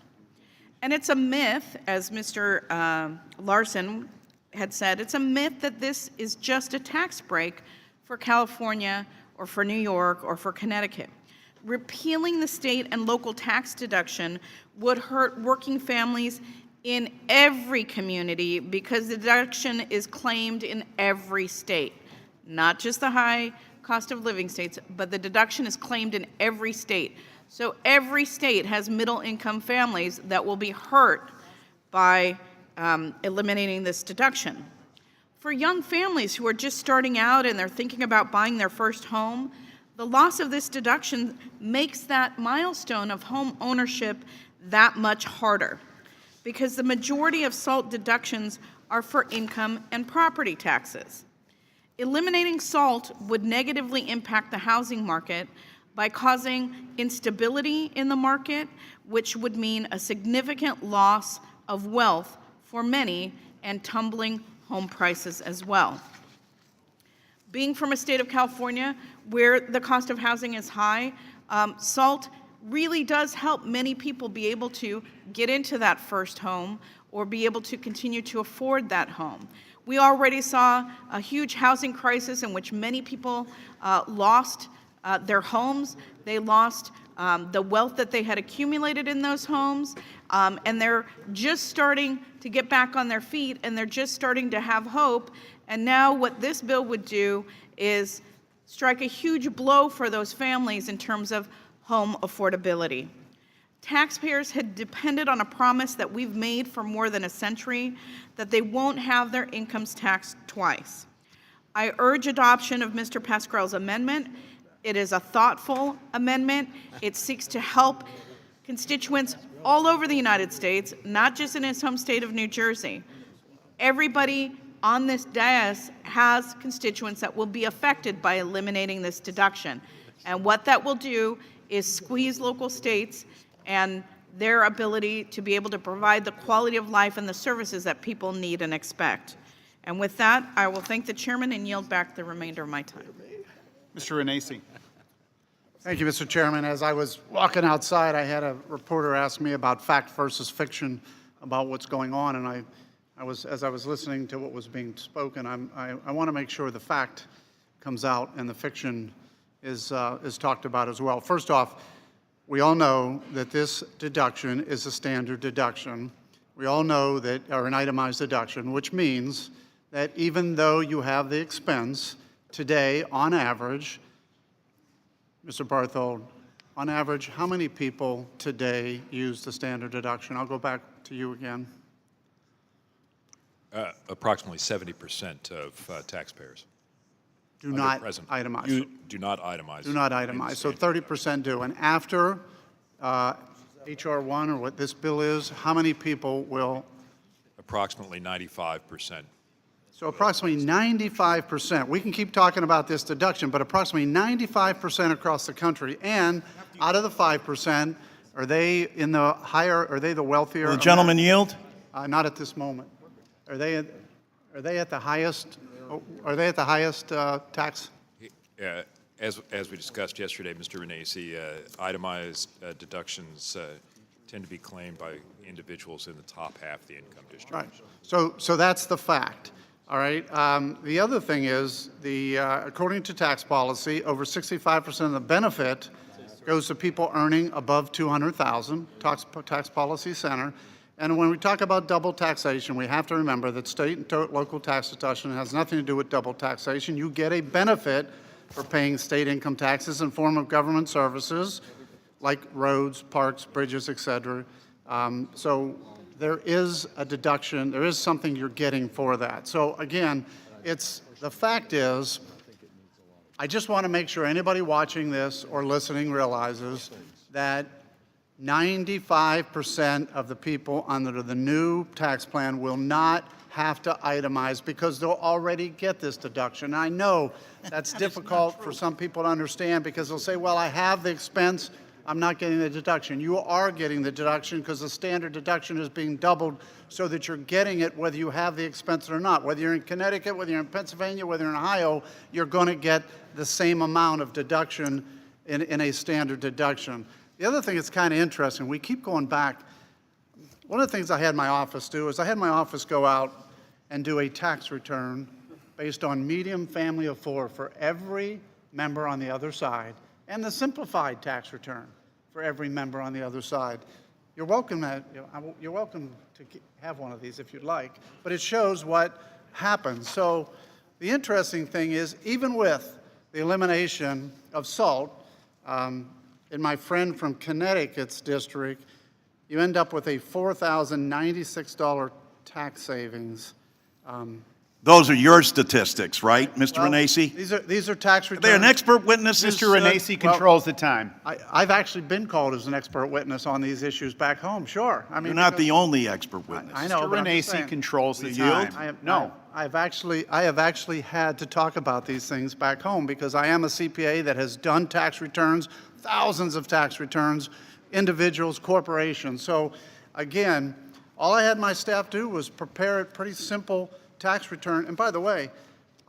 And it's a myth, as Mr. Larson had said, it's a myth that this is just a tax break for California or for New York or for Connecticut. Repealing the state and local tax deduction would hurt working families in every community because the deduction is claimed in every state, not just the high cost of living states, but the deduction is claimed in every state. So every state has middle income families that will be hurt by eliminating this deduction. For young families who are just starting out and they're thinking about buying their first home, the loss of this deduction makes that milestone of home ownership that much harder, because the majority of SALT deductions are for income and property taxes. Eliminating SALT would negatively impact the housing market by causing instability in the market, which would mean a significant loss of wealth for many and tumbling home prices as well. Being from a state of California where the cost of housing is high, SALT really does help many people be able to get into that first home or be able to continue to afford that home. We already saw a huge housing crisis in which many people lost their homes. They lost the wealth that they had accumulated in those homes, and they're just starting to get back on their feet, and they're just starting to have hope. And now what this bill would do is strike a huge blow for those families in terms of home affordability. Taxpayers had depended on a promise that we've made for more than a century that they won't have their incomes taxed twice. I urge adoption of Mr. Pascrell's amendment. It is a thoughtful amendment. It seeks to help constituents all over the United States, not just in his home state of New Jersey. Everybody on this dais has constituents that will be affected by eliminating this deduction. And what that will do is squeeze local states and their ability to be able to provide the quality of life and the services that people need and expect. And with that, I will thank the chairman and yield back the remainder of my time. Mr. Renacci. Thank you, Mr. Chairman. As I was walking outside, I had a reporter ask me about fact versus fiction about what's going on, and as I was listening to what was being spoken, I want to make sure the fact comes out and the fiction is talked about as well. First off, we all know that this deduction is a standard deduction. We all know that, or an itemized deduction, which means that even though you have the expense today, on average, Mr. Barthold, on average, how many people today use the standard deduction? I'll go back to you again. Approximately 70% of taxpayers. Do not itemize. Do not itemize. Do not itemize. So 30% do. And after H.R. 1, or what this bill is, how many people will? Approximately 95%. So approximately 95%. We can keep talking about this deduction, but approximately 95% across the country. And out of the 5%, are they in the higher? Are they the wealthier? Will the gentleman yield? Not at this moment. Are they at the highest? Are they at the highest tax? As we discussed yesterday, Mr. Renacci, itemized deductions tend to be claimed by individuals in the top half of the income distribution. Right. So that's the fact. All right. The other thing is, according to tax policy, over 65% of the benefit goes to people earning above $200,000. Tax Policy Center. And when we talk about double taxation, we have to remember that state and local tax deduction has nothing to do with double taxation. You get a benefit for paying state income taxes in form of government services like roads, parks, bridges, et cetera. So there is a deduction. There is something you're getting for that. So again, the fact is, I just want to make sure anybody watching this or listening realizes that 95% of the people under the new tax plan will not have to itemize because they'll already get this deduction. I know that's difficult for some people to understand because they'll say, well, I have the expense, I'm not getting the deduction. You are getting the deduction because the standard deduction is being doubled so that you're getting it whether you have the expense or not. Whether you're in Connecticut, whether you're in Pennsylvania, whether you're in Ohio, you're going to get the same amount of deduction in a standard deduction. The other thing that's kind of interesting, we keep going back. One of the things I had my office do is I had my office go out and do a tax return based on median family of four for every member on the other side and the simplified tax return for every member on the other side. You're welcome to have one of these if you'd like, but it shows what happens. So the interesting thing is, even with the elimination of SALT, in my friend from Connecticut's district, you end up with a $4,096 tax savings. Those are your statistics, right, Mr. Well, Renacci? These are tax returns. They're an expert witness. Mr. Renacci controls the time. I've actually been called as an expert witness on these issues back home, sure. I mean, You're not because- the only expert witness. I know, Mr. but I'm just Renacci saying. controls the Will you yield? time. No. I have actually had to talk about these things back home because I am a CPA that has done tax returns, thousands of tax returns, individuals, corporations. So again, all I had my staff do was prepare a pretty simple tax return. And by the way,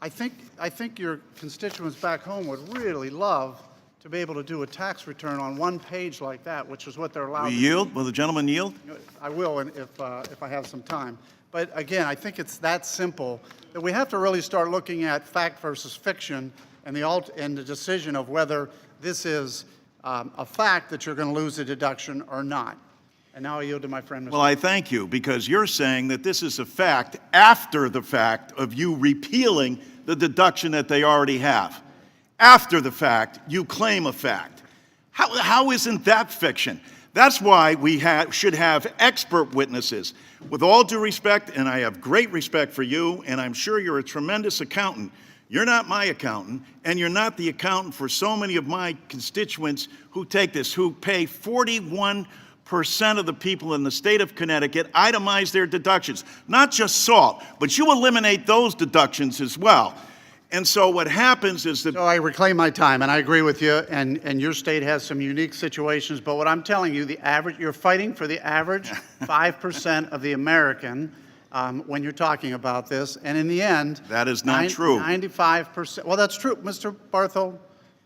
I think your constituents back home would really love to be able to do a tax return on one page like that, which is what they're allowed Will to you yield? Will the gentleman yield? I will, and if I have some time. But again, I think it's that simple that we have to really start looking at fact versus fiction and the decision of whether this is a fact that you're going to lose a deduction or not. And now I yield to my friend, Mr. Well, I thank you, because you're saying that this is a fact after the fact of you repealing the deduction that they already have. After the fact, you claim a fact. How isn't that fiction? That's why we should have expert witnesses. With all due respect, and I have great respect for you, and I'm sure you're a tremendous accountant, you're not my accountant, and you're not the accountant for so many of my constituents who take this, who pay 41% of the people in the state of Connecticut itemize their deductions. Not just salt, but you eliminate those deductions as well. And so what happens is that... So I reclaim my time, and I agree with you, and your state has some unique situations, but what I'm telling you, you're fighting for the average 5% of the American when you're talking about this, and in the end... That is not true. 95%, well, that's true. Mr. Barthold,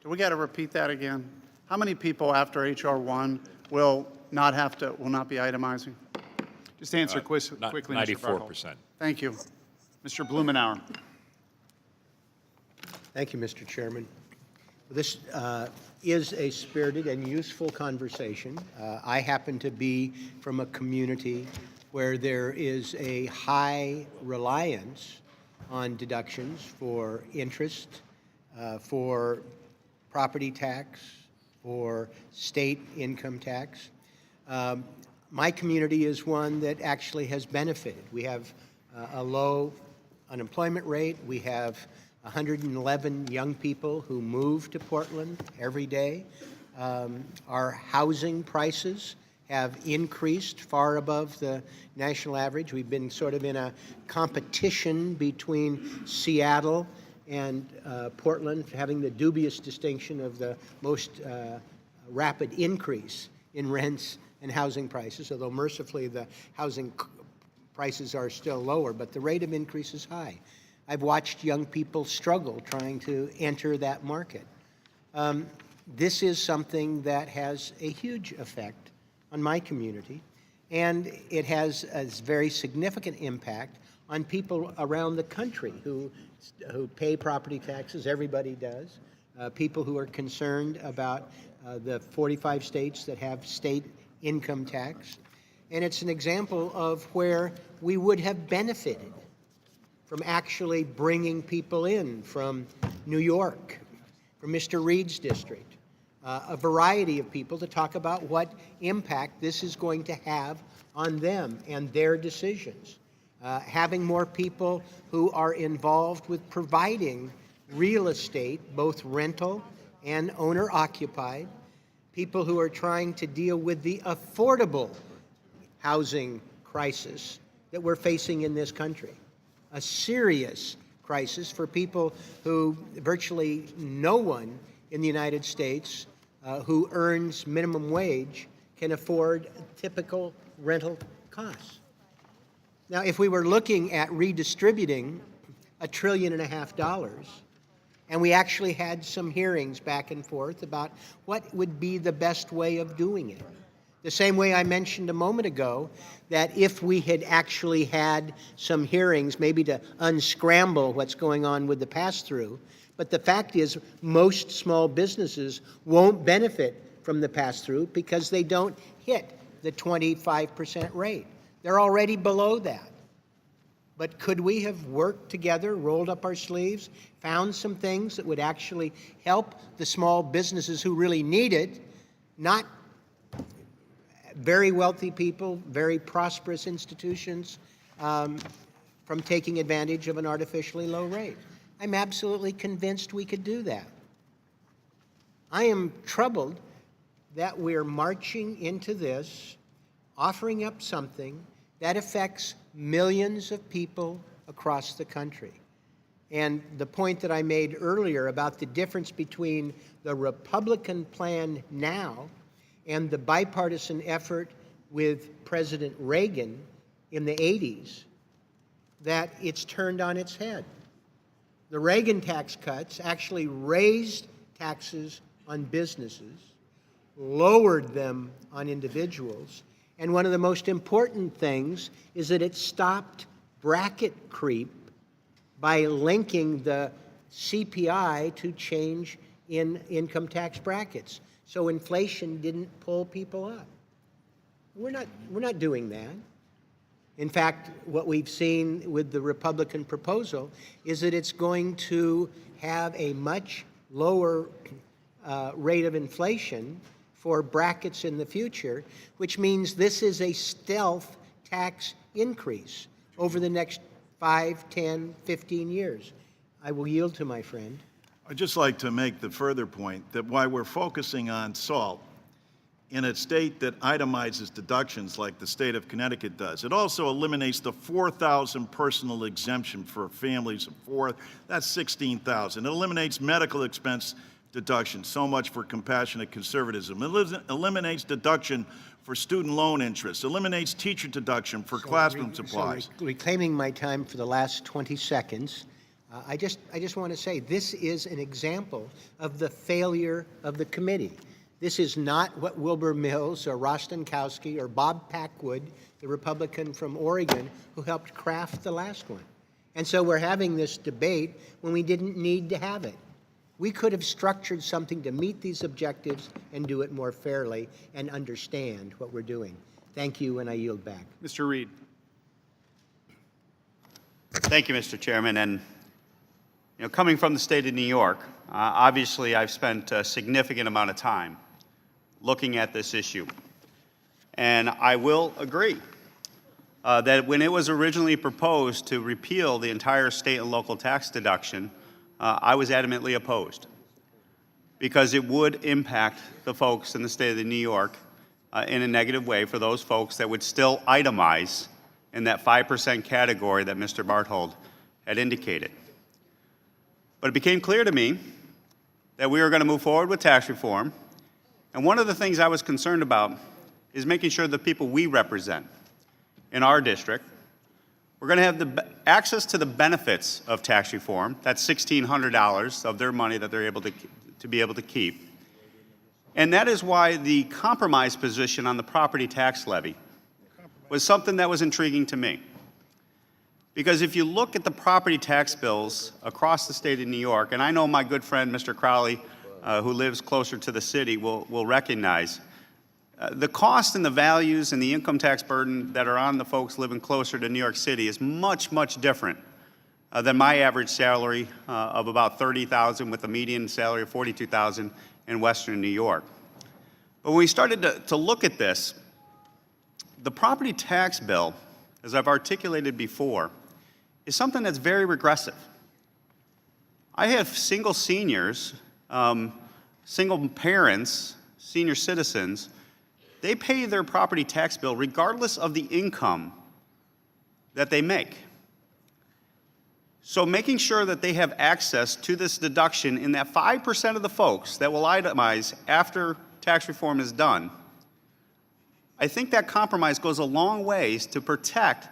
do we got to repeat that again? How many people after H.R. 1 will not be itemizing? Just answer quickly, Mr. Barthold. 94%. Thank you. Mr. Blumenauer. Thank you, Mr. Chairman. This is a spirited and useful conversation. I happen to be from a community where there is a high reliance on deductions for interest, for property tax, for state income tax. My community is one that actually has benefited. We have a low unemployment rate. We have 111 young people who move to Portland every day. Our housing prices have increased far above the national average. We've been sort of in a competition between Seattle and Portland, having the dubious distinction of the most rapid increase in rents and housing prices, although mercifully the housing prices are still lower, but the rate of increase is high. I've watched young people struggle trying to enter that market. This is something that has a huge effect on my community, and it has a very significant impact on people around the country who pay property taxes. Everybody does. People who are concerned about the 45 states that have state income tax. And it's an example of where we would have benefited from actually bringing people in from New York, from Mr. Reed's district, a variety of people to talk about what impact this is going to have on them and their decisions. Having more people who are involved with providing real estate, both rental and owner-occupied, people who are trying to deal with the affordable housing crisis that we're facing in this country. A serious crisis for people who virtually no one in the United States who earns minimum wage can afford typical rental costs. Now, if we were looking at redistributing $1.5 trillion, and we actually had some hearings back and forth about what would be the best way of doing it, the same way I mentioned a moment ago that if we had actually had some hearings, maybe to unscramble what's going on with the pass-through, but the fact is most small businesses won't benefit from the pass-through because they don't hit the 25% rate. They're already below that. But could we have worked together, rolled up our sleeves, found some things that would actually help the small businesses who really need it, not very wealthy people, very prosperous institutions from taking advantage of an artificially low rate. I'm absolutely convinced we could do that. I am troubled that we're marching into this, offering up something that affects millions of people across the country. And the point that I made earlier about the difference between the Republican plan now and the bipartisan effort with President Reagan in the 80s, that it's turned on its head. The Reagan tax cuts actually raised taxes on businesses, lowered them on individuals, and one of the most important things is that it stopped bracket creep by linking the CPI to change in income tax brackets. So inflation didn't pull people up. We're not doing that. In fact, what we've seen with the Republican proposal is that it's going to have a much lower rate of inflation for brackets in the future, which means this is a stealth tax increase over the next 5, 10, 15 years. I will yield to my friend. I'd just like to make the further point that while we're focusing on SALT, in a state that itemizes deductions like the state of Connecticut does, it also eliminates the 4,000 personal exemption for families of four. That's 16,000. It eliminates medical expense deduction, so much for compassionate conservatism. It eliminates deduction for student loan interest, eliminates teacher deduction for classroom supplies. So reclaiming my time for the last 20 seconds, I just want to say this is an example of the failure of the committee. This is not what Wilbur Mills or Rostenkowski or Bob Packwood, the Republican from Oregon, who helped craft the last one. And so we're having this debate when we didn't need to have it. We could have structured something to meet these objectives and do it more fairly and understand what we're doing. Thank you, and I yield back. Mr. Reed. Thank you, Mr. Chairman. And coming from the state of New York, obviously I've spent a significant amount of time looking at this issue. And I will agree that when it was originally proposed to repeal the entire state and local tax deduction, I was adamantly opposed because it would impact the folks in the state of New York in a negative way for those folks that would still itemize in that 5% category that Mr. Barthold had indicated. But it became clear to me that we were going to move forward with tax reform. And one of the things I was concerned about is making sure the people we represent in our district, we're going to have the access to the benefits of tax reform. That's $1,600 of their money that they're able to be able to keep. And that is why the compromise position on the property tax levy was something that was intriguing to me. Because if you look at the property tax bills across the state of New York, and I know my good friend Mr. Crowley, who lives closer to the city, will recognize the cost and the values and the income tax burden that are on the folks living closer to New York City is much, much different than my average salary of about $30,000 with a median salary of $42,000 in Western New York. But when we started to look at this, the property tax bill, as I've articulated before, is something that's very regressive. I have single seniors, single parents, senior citizens. They pay their property tax bill regardless of the income that they make. So making sure that they have access to this deduction in that 5% of the folks that will itemize after tax reform is done, I think that compromise goes a long ways to protect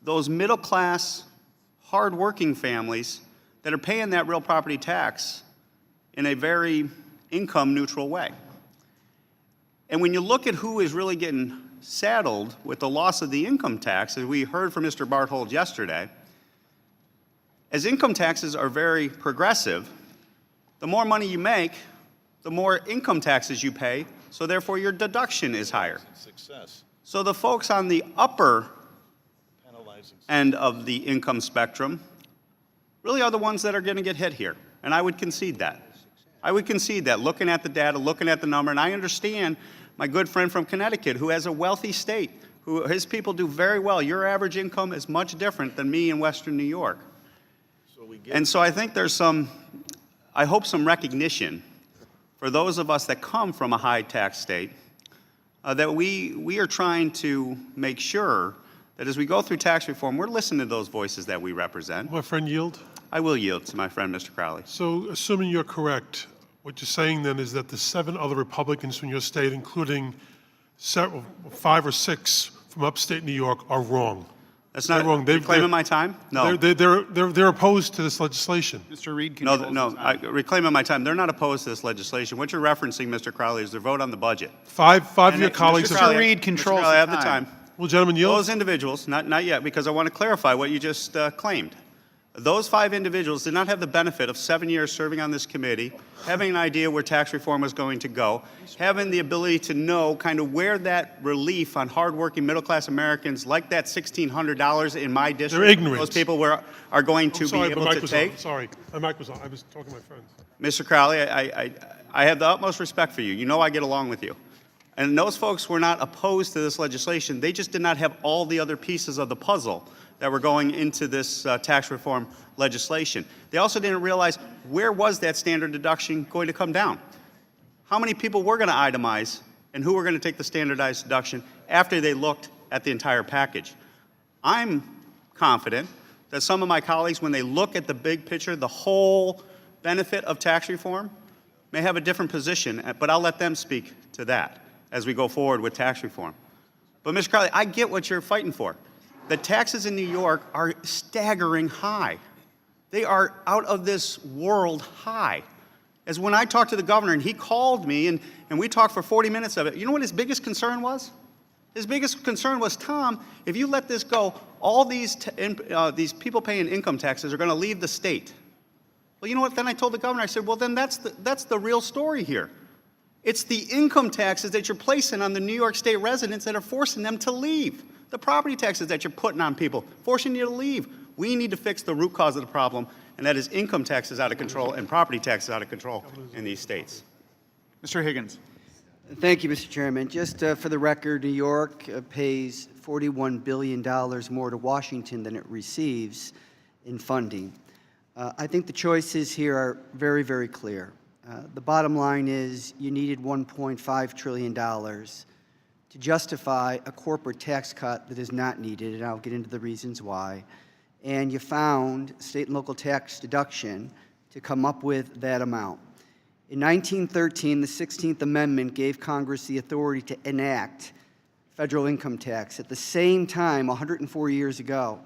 those middle-class, hard-working families that are paying that real property tax in a very income-neutral way. And when you look at who is really getting saddled with the loss of the income tax, as we heard from Mr. Barthold yesterday, as income taxes are very progressive, the more money you make, the more income taxes you pay, so therefore your deduction is higher. So the folks on the upper end of the income spectrum really are the ones that are going to get hit here, and I would concede that. I would concede that, looking at the data, looking at the number, and I understand My good friend from Connecticut, who has a wealthy state, who his people do very well. Your average income is much different than me in Western New York. And so I think there's I hope some recognition for those of us that come from a high tax state, that we are trying to make sure that as we go through tax reform, we're listening to those voices that we represent. My friend, yield. I will yield to my friend, Mr. Crowley. So, assuming you're correct, what you're saying then is that the 7 other Republicans from your state, including 5 or 6 from upstate New York, are wrong. That's not wrong. reclaiming my time? No. They're opposed to this legislation. Mr. Reed No, controls his time. reclaiming my time. They're not opposed to this legislation. What you're referencing, Mr. Crowley, is their vote on the budget. Five of your colleagues Mr. have. Reed controls Mr. Crowley, I have the the time. time. Well, gentlemen, yield. Those individuals, not yet, because I want to clarify what you just claimed. Those 5 individuals did not have the benefit of 7 years serving on this committee, having an idea where tax reform was going to go, having the ability to know kind of where that relief on hardworking middle-class Americans, like that $1,600 in my district, They're ignorant. those people are going to Sorry, be my able mic to was take. on. Sorry, my mic was on. I was talking to my friends. Mr. Crowley, I have the utmost respect for you. You know I get along with you. And those folks were not opposed to this legislation. They just did not have all the other pieces of the puzzle that were going into this tax reform legislation. They also didn't realize where was that standard deduction going to come down. How many people were going to itemize and who were going to take the standardized deduction after they looked at the entire package. I'm confident that some of my colleagues, when they look at the big picture, the whole benefit of tax reform, may have a different position, but I'll let them speak to that as we go forward with tax reform. But Mr. Crowley, I get what you're fighting for. The taxes in New York are staggering high. They are out of this world high. As when I talked to the governor and he called me and we talked for 40 minutes of it, you know what his biggest concern was? His biggest concern was, Tom, if you let this go, all these people paying income taxes are going to leave the state. Well, you know what? Then I told the governor, I said, well, then that's the real story here. It's the income taxes that you're placing on the New York State residents that are forcing them to leave. The property taxes that you're putting on people, forcing you to leave. We need to fix the root cause of the problem, and that is income taxes out of control and property taxes out of control in these states. Mr. Higgins. Thank you, Mr. Chairman. Just for the record, New York pays $41 billion more to Washington than it receives in funding. I think the choices here are very, very clear. The bottom line is you needed $1.5 trillion to justify a corporate tax cut that is not needed, and I'll get into the reasons why. And you found state and local tax deduction to come up with that amount. In 1913, the 16th Amendment gave Congress the authority to enact federal income tax. At the same time, 104 years ago,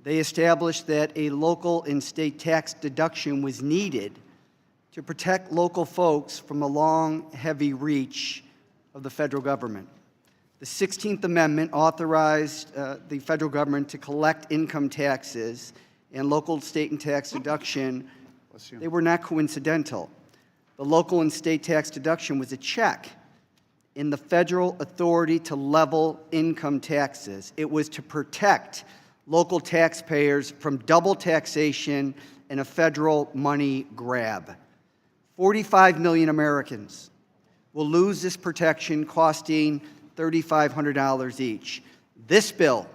they established that a local and state tax deduction was needed to protect local folks from the long, heavy reach of the federal government. The 16th Amendment authorized the federal government to collect income taxes and local, state, and tax deduction. They were not coincidental. The local and state tax deduction was a check in the federal authority to level income taxes. It was to protect local taxpayers from double taxation and a federal money grab. 45 million Americans will lose this protection, costing $3,500 each. This bill,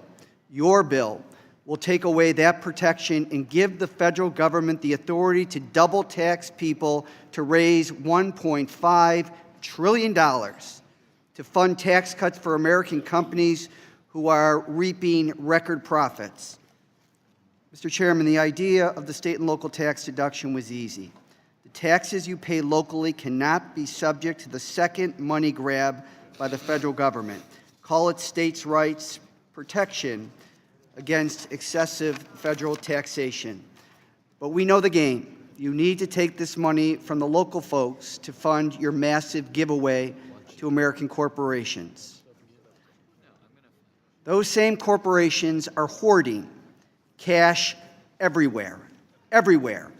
your bill, will take away that protection and give the federal government the authority to double tax people to raise $1.5 trillion to fund tax cuts for American companies who are reaping record profits. Mr. Chairman, the idea of the state and local tax deduction was easy. The taxes you pay locally cannot be subject to the second money grab by the federal government. Call it states' rights protection against excessive federal taxation. But we know the game. You need to take this money from the local folks to fund your massive giveaway to American corporations. Those same corporations are hoarding cash everywhere, everywhere.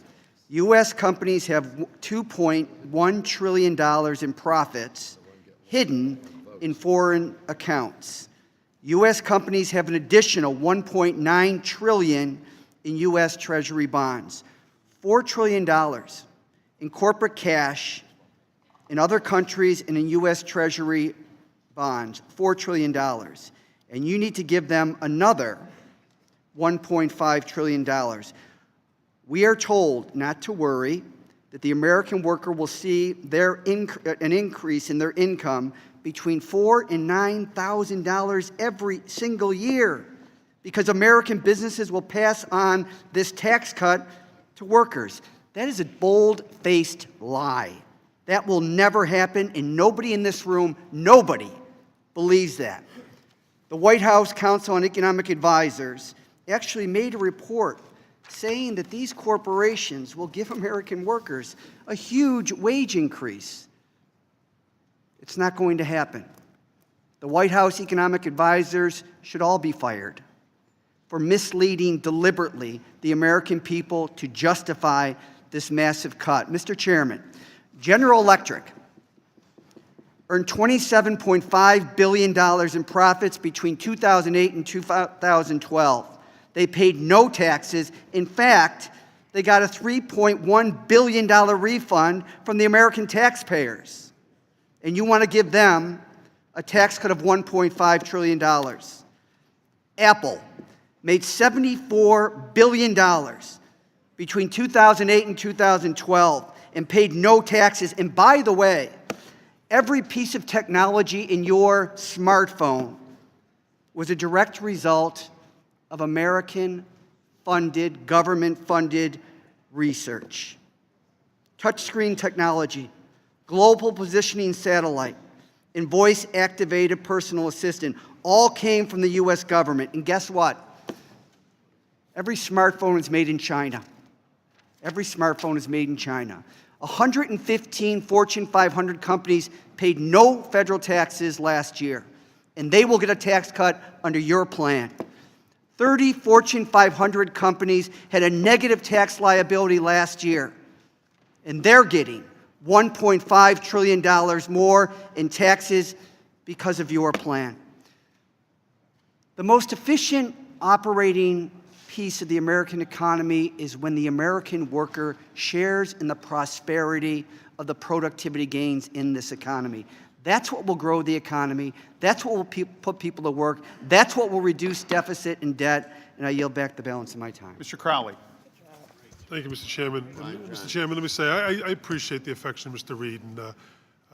U.S. companies have $2.1 trillion in profits hidden in foreign accounts. U.S. companies have an additional $1.9 trillion in U.S. Treasury bonds. $4 trillion in corporate cash in other countries and in U.S. Treasury bonds, $4 trillion. And you need to give them another $1.5 trillion. We are told not to worry, that the American worker will see an increase in their income between $4,000 and $9,000 every single year, because American businesses will pass on this tax cut to workers. That is a bold-faced lie. That will never happen, and nobody in this room, nobody, believes that. The White House Council on Economic Advisors actually made a report saying that these corporations will give American workers a huge wage increase. It's not going to happen. The White House economic advisors should all be fired for misleading deliberately the American people to justify this massive cut. Mr. Chairman, General Electric earned $27.5 billion in profits between 2008 and 2012. They paid no taxes. In fact, they got a $3.1 billion refund from the American taxpayers. And you want to give them a tax cut of $1.5 trillion. Apple made $74 billion between 2008 and 2012 and paid no taxes. And by the way, every piece of technology in your smartphone was a direct result of American-funded, government-funded research. Touchscreen technology, global positioning satellite, and voice-activated personal assistant all came from the U.S. government. And guess what? Every smartphone is made in China. Every smartphone is made in China. 115 Fortune 500 companies paid no federal taxes last year, and they will get a tax cut under your plan. 30 Fortune 500 companies had a negative tax liability last year, and they're getting $1.5 trillion more in taxes because of your plan. The most efficient operating piece of the American economy is when the American worker shares in the prosperity of the productivity gains in this economy. That's what will grow the economy. That's what will put people to work. That's what will reduce deficit and debt. And I yield back the balance of my time. Mr. Crowley. Thank you, Mr. Chairman. Mr. Chairman, let me say, I appreciate the affection of Mr. Reed, and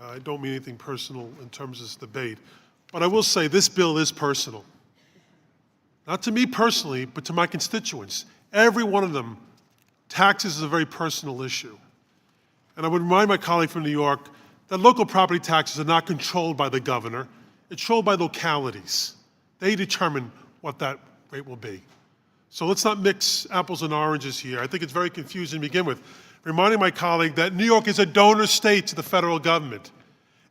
I don't mean anything personal in terms of this debate. But I will say this bill is personal. Not to me personally, but to my constituents. Every one of them, taxes is a very personal issue. And I would remind my colleague from New York that local property taxes are not controlled by the governor. It's controlled by localities. They determine what that rate will be. So let's not mix apples and oranges here. I think it's very confusing to begin with. Reminding my colleague that New York is a donor state to the federal government.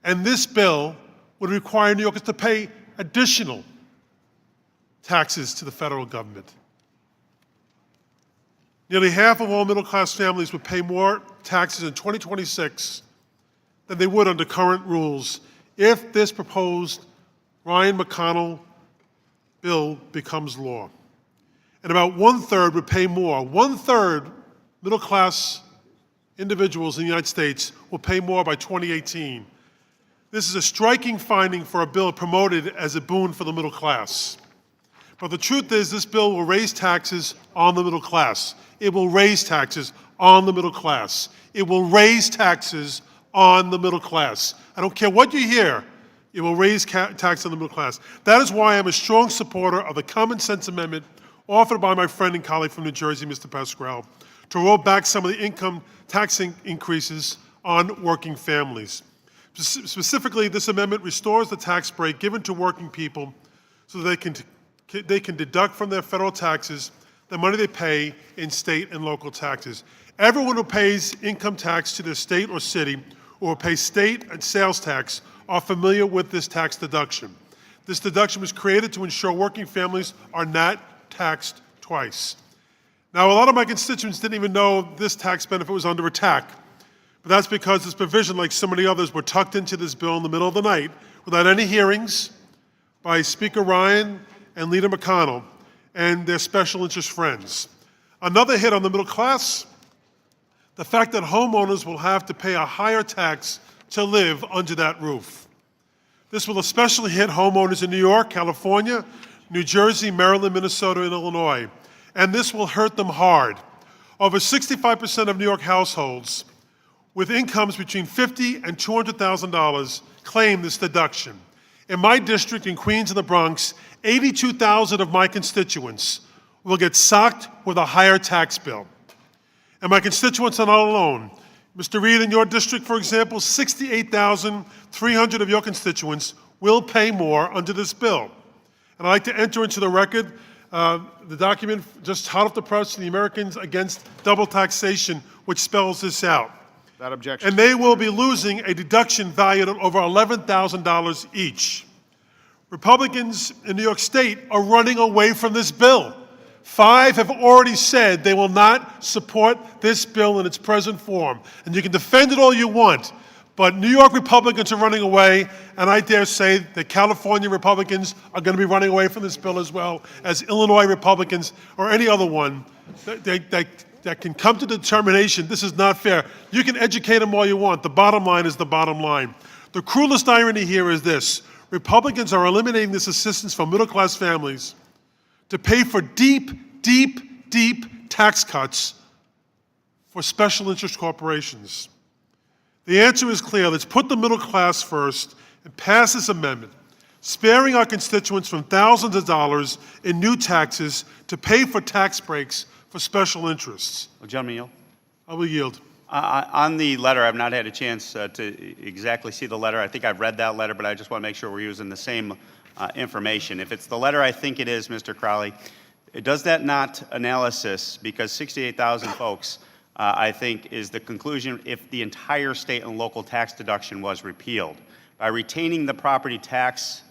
And this bill would require New Yorkers to pay additional taxes to the federal government. Nearly half of all middle-class families would pay more taxes in 2026 than they would under current rules if this proposed Ryan McConnell bill becomes law. And about one-third would pay more. One-third middle-class individuals in the United States will pay more by 2018. This is a striking finding for a bill promoted as a boon for the middle class. But the truth is, this bill will raise taxes on the middle class. It will raise taxes on the middle class. It will raise taxes on the middle class. I don't care what you hear, it will raise taxes on the middle class. That is why I'm a strong supporter of the common sense amendment offered by my friend and colleague from New Jersey, Mr. Pascrell, to roll back some of the income tax increases on working families. Specifically, this amendment restores the tax break given to working people so that they can deduct from their federal taxes the money they pay in state and local taxes. Everyone who pays income tax to their state or city or pay state and sales tax are familiar with this tax deduction. This deduction was created to ensure working families are not taxed twice. Now, a lot of my constituents didn't even know this tax benefit was under attack, but that's because this provision, like so many others, were tucked into this bill in the middle of the night without any hearings by Speaker Ryan and Leader McConnell and their special interest friends. Another hit on the middle class, the fact that homeowners will have to pay a higher tax to live under that roof. This will especially hit homeowners in New York, California, New Jersey, Maryland, Minnesota, and Illinois. And this will hurt them hard. Over 65% of New York households with incomes between $50,000 and $200,000 claim this deduction. In my district in Queens and the Bronx, 82,000 of my constituents will get socked with a higher tax bill. And my constituents are not alone. Mr. Reed, in your district, for example, 68,300 of your constituents will pay more under this bill. And I'd like to enter into the record the document just hot off the press, the Americans Against Double Taxation, which spells this out. Without objection. And they will be losing a deduction valued at over $11,000 each. Republicans in New York State are running away from this bill. 5 have already said they will not support this bill in its present form. And you can defend it all you want, but New York Republicans are running away, and I dare say that California Republicans are going to be running away from this bill as well as Illinois Republicans or any other one that can come to the determination this is not fair. You can educate them all you want. The bottom line is the bottom line. The cruelest irony here is this. Republicans are eliminating this assistance for middle-class families to pay for deep, deep, deep tax cuts for special interest corporations. The answer is clear. Let's put the middle class first and pass this amendment, sparing our constituents from thousands of dollars in new taxes to pay for tax breaks for special interests. Well, gentleman, yield. I will yield. On the letter, I've not had a chance to exactly see the letter. I think I've read that letter, but I just want to make sure we're using the same information. If it's the letter I think it is, Mr. Crowley, does that not analysis, because 68,000 folks, I think, is the conclusion if the entire state and local tax deduction was repealed. By retaining the property tax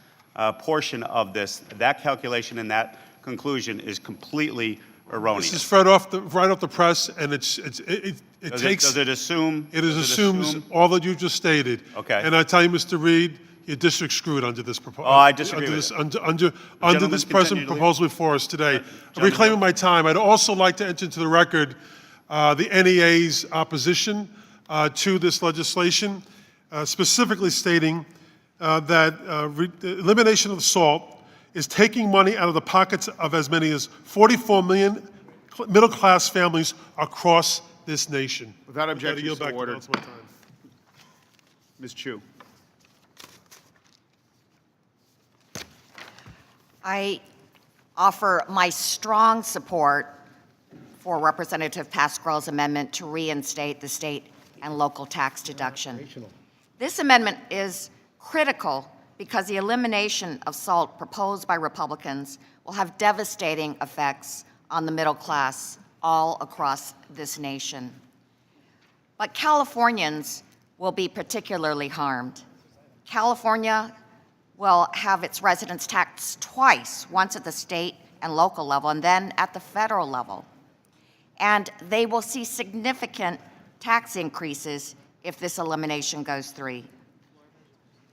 portion of this, that calculation and that conclusion is completely erroneous. This is right off the press, and it does it assume? It assumes all that you just stated. Okay. And I tell you, Mr. Reed, your district's screwed under this proposal. Oh, I disagree under with this, it. under this present proposal before us today. I'm reclaiming my time. I'd also like to enter into the record the NEA's opposition to this legislation, specifically stating that elimination of SALT is taking money out of the pockets of as many as 44 million middle-class families across this nation. Without objection, yield so back the ordered. balance of my time. Ms. Chu. I offer my strong support for Representative Pascrell's amendment to reinstate the state and local tax deduction. This amendment is critical because the elimination of SALT proposed by Republicans will have devastating effects on the middle class all across this nation. But Californians will be particularly harmed. California will have its residents taxed twice, once at the state and local level and then at the federal level. And they will see significant tax increases if this elimination goes through.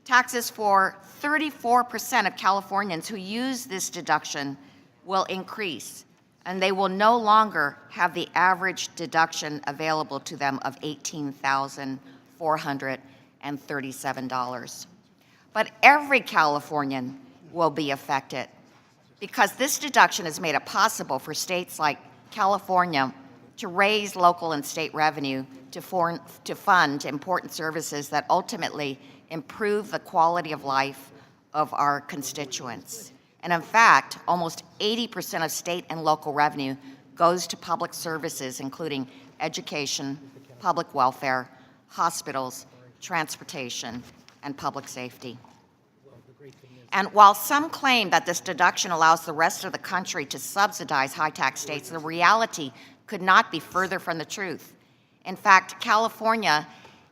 Taxes for 34% of Californians who use this deduction will increase, and they will no longer have the average deduction available to them of $18,437. But every Californian will be affected because this deduction has made it possible for states like California to raise local and state revenue to fund important services that ultimately improve the quality of life of our constituents. And in fact, almost 80% of state and local revenue goes to public services, including education, public welfare, hospitals, transportation, and public safety. And while some claim that this deduction allows the rest of the country to subsidize high-tax states, the reality could not be further from the truth. In fact, California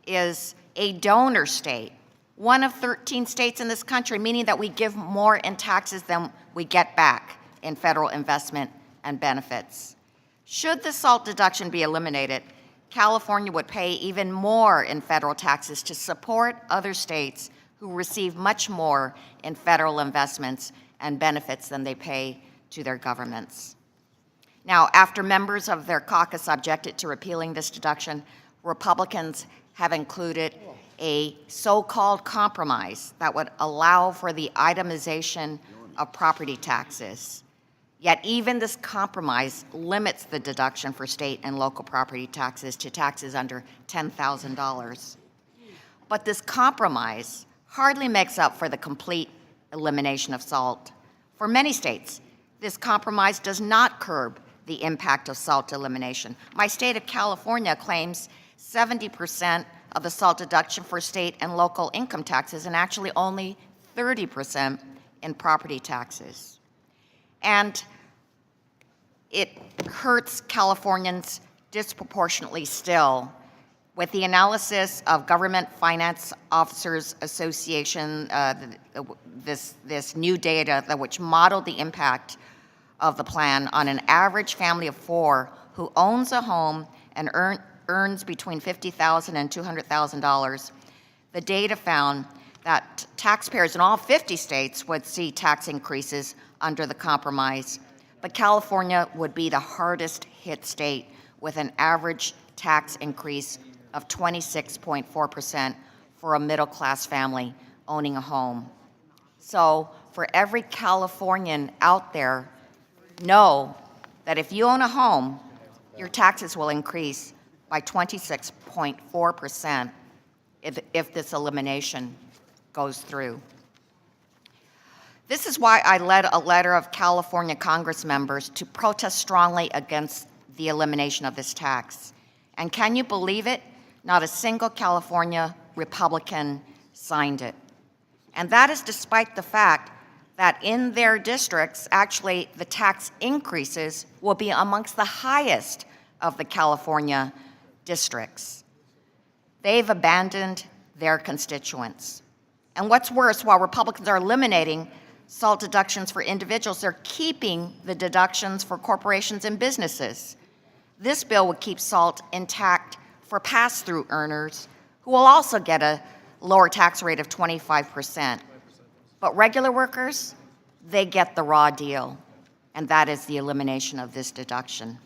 is a donor state, one of 13 states in this country, meaning that we give more in taxes than we get back in federal investment and benefits. Should the SALT deduction be eliminated, California would pay even more in federal taxes to support other states who receive much more in federal investments and benefits than they pay to their governments. Now, after members of their caucus objected to repealing this deduction, Republicans have included a so-called compromise that would allow for the itemization of property taxes. Yet even this compromise limits the deduction for state and local property taxes to taxes under $10,000. But this compromise hardly makes up for the complete elimination of SALT. For many states, this compromise does not curb the impact of SALT elimination. My state of California claims 70% of the SALT deduction for state and local income taxes, and actually only 30% in property taxes. And it hurts Californians disproportionately still. With the analysis of Government Finance Officers Association, this new data which modeled the impact of the plan on an average family of 4 who owns a home and earns between $50,000 and $200,000, the data found that taxpayers in all 50 states would see tax increases under the compromise, but California would be the hardest hit state with an average tax increase of 26.4% for a middle-class family owning a home. So for every Californian out there, know that if you own a home, your taxes will increase by 26.4% if this elimination goes through. This is why I led a letter of California Congress members to protest strongly against the elimination of this tax. And can you believe it? Not a single California Republican signed it. And that is despite the fact that in their districts, actually, the tax increases will be amongst the highest of the California districts. They've abandoned their constituents. And what's worse, while Republicans are eliminating SALT deductions for individuals, they're keeping the deductions for corporations and businesses. This bill would keep SALT intact for pass-through earners, who will also get a lower tax rate of 25%. But regular workers, they get the raw deal, and that is the elimination of this deduction.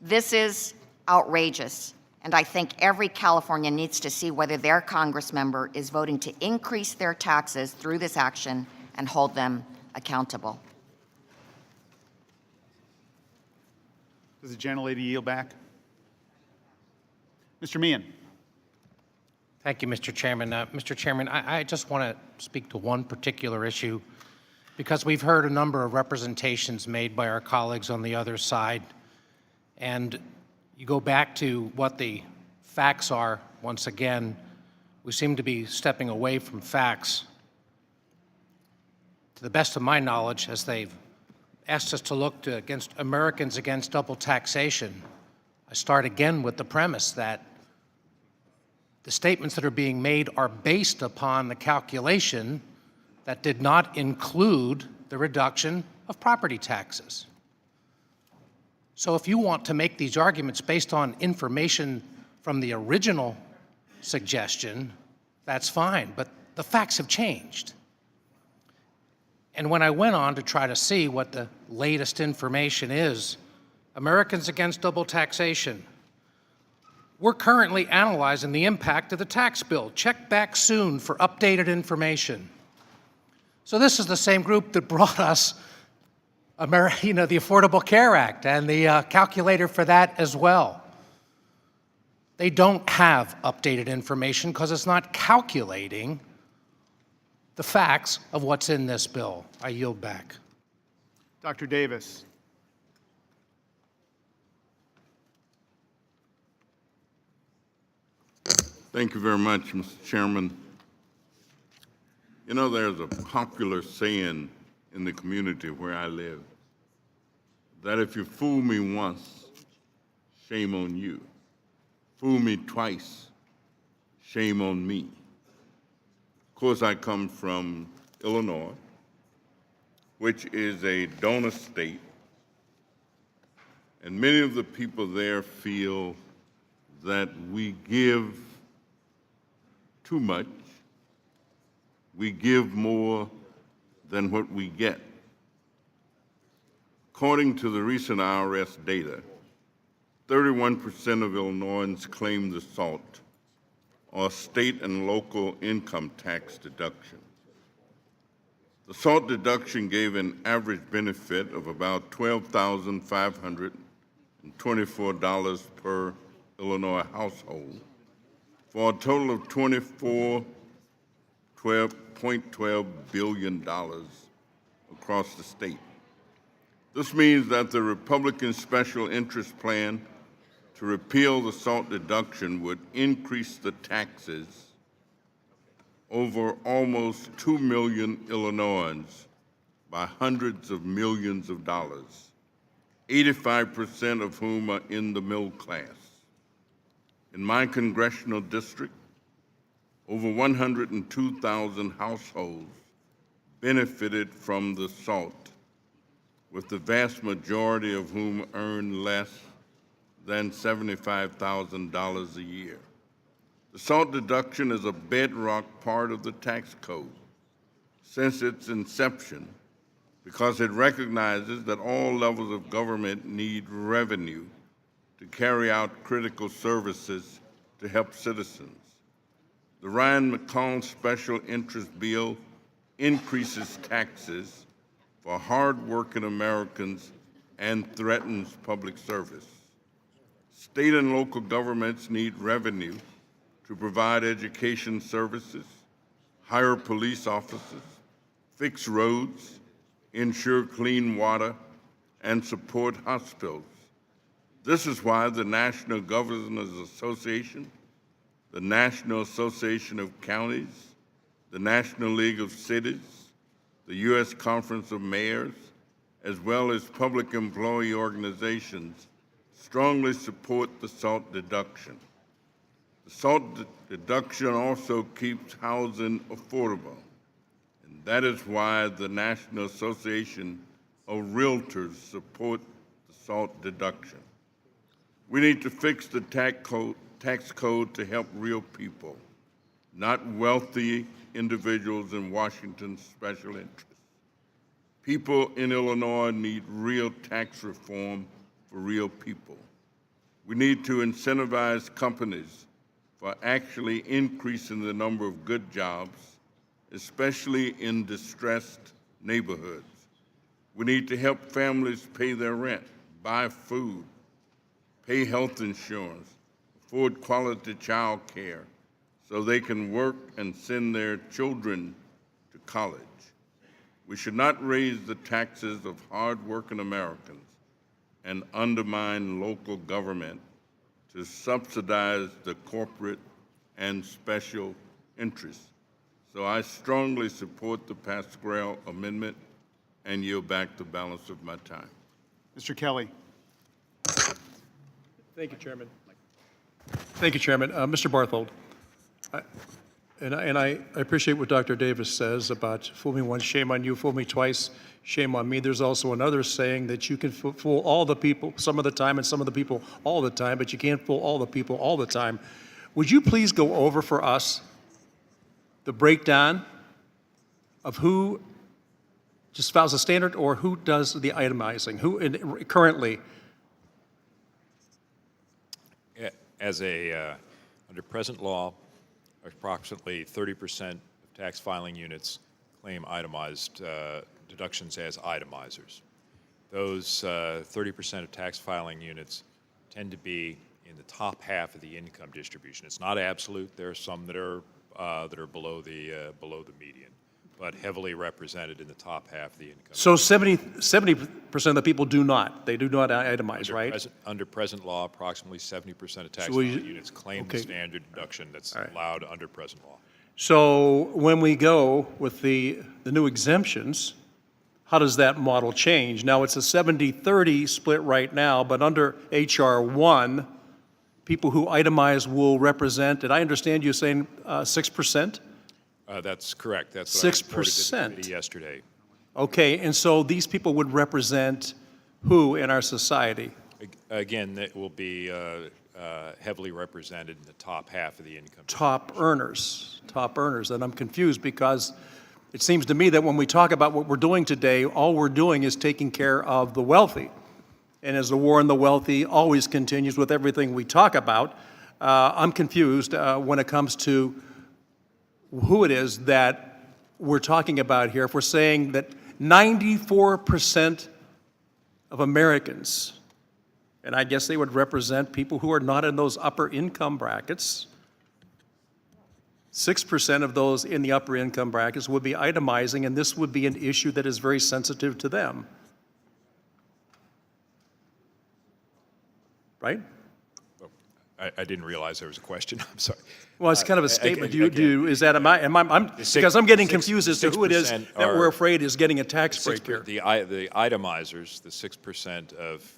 This is outrageous, and I think every Californian needs to see whether their Congress member is voting to increase their taxes through this action and hold them accountable. Does the gentlelady yield back? Mr. Meehan. Thank you, Mr. Chairman. Mr. Chairman, I just want to speak to one particular issue because we've heard a number of representations made by our colleagues on the other side. And you go back to what the facts are, once again, we seem to be stepping away from facts. To the best of my knowledge, as they've asked us to look to against Americans against double taxation, I start again with the premise that the statements that are being made are based upon the calculation that did not include the reduction of property taxes. So if you want to make these arguments based on information from the original suggestion, that's fine, but the facts have changed. And when I went on to try to see what the latest information is, Americans Against Double Taxation, we're currently analyzing the impact of the tax bill. Check back soon for updated information. So this is the same group that brought us the Affordable Care Act and the calculator for that as well. They don't have updated information because it's not calculating the facts of what's in this bill. I yield back. Dr. Davis. Thank you very much, Mr. Chairman. You know, there's a popular saying in the community where I live that if you fool me once, shame on you. Fool me twice, shame on me. Of course, I come from Illinois, which is a donor state, and many of the people there feel that we give too much. We give more than what we get. According to the recent IRS data, 31% of Illinoisans claim the SALT or state and local income tax deduction. The SALT deduction gave an average benefit of about $12,524 per Illinois household, for a total of $24.12 billion across the state. This means that the Republican special interest plan to repeal the SALT deduction would increase the taxes over almost 2 million Illinoisans by hundreds of millions of dollars, 85% of whom are in the middle class. In my congressional district, over 102,000 households benefited from the SALT, with the vast majority of whom earn less than $75,000 a year. The SALT deduction is a bedrock part of the tax code since its inception, because it recognizes that all levels of government need revenue to carry out critical services to help citizens. The Ryan McCall Special Interest Bill increases taxes for hard-working Americans and threatens public service. State and local governments need revenue to provide education services, hire police officers, fix roads, ensure clean water, and support hospitals. This is why the National Governors Association, the National Association of Counties, the National League of Cities, the U.S. Conference of Mayors, as well as public employee organizations, strongly support the SALT deduction. The SALT deduction also keeps housing affordable, and that is why the National Association of Realtors support the SALT deduction. We need to fix the tax code to help real people, not wealthy individuals in Washington's special interests. People in Illinois need real tax reform for real people. We need to incentivize companies for actually increasing the number of good jobs, especially in distressed neighborhoods. We need to help families pay their rent, buy food, pay health insurance, afford quality child care so they can work and send their children to college. We should not raise the taxes of hard-working Americans and undermine local government to subsidize the corporate and special interests. So I strongly support the Pascrell Amendment and yield back the balance of my time. Mr. Kelly. Thank you, Chairman. Thank you, Chairman. Mr. Barthold, I appreciate what Dr. Davis says about fool me once, shame on you, fool me twice, shame on me. There's also another saying that you can fool all the people some of the time and some of the people all the time, but you can't fool all the people all the time. Would you please go over for us the breakdown of who just files a standard or who does the itemizing? Who currently? Under present law, approximately 30% of tax filing units claim itemized deductions as itemizers. Those 30% of tax filing units tend to be in the top half of the income distribution. It's not absolute. There are some that are below the median, but heavily represented in the top half of the income. So 70% of the people do not. They do not itemize, right? Under present law, approximately 70% of tax filing units claim the standard deduction that's allowed under present law. So when we go with the new exemptions, how does that model change? Now, it's a 70-30 split right now, but under H.R. 1, people who itemize will represent, did I understand you saying 6%? That's correct. That's what 6%. I reported to the committee yesterday. Okay, and so these people would represent who in our society? Again, that will be heavily represented in the top half of the income. Top earners. And I'm confused because it seems to me that when we talk about what we're doing today, all we're doing is taking care of the wealthy. And as the war on the wealthy always continues with everything we talk about, I'm confused when it comes to who it is that we're talking about here. If we're saying that 94% of Americans, and I guess they would represent people who are not in those upper income brackets, 6% of those in the upper income brackets would be itemizing, and this would be an issue that is very sensitive to them. Right? I didn't realize there was a question. I'm sorry. Well, it's kind of a statement. Because I'm getting confused as to who it is that we're afraid is getting a tax break here. The itemizers, the 6% of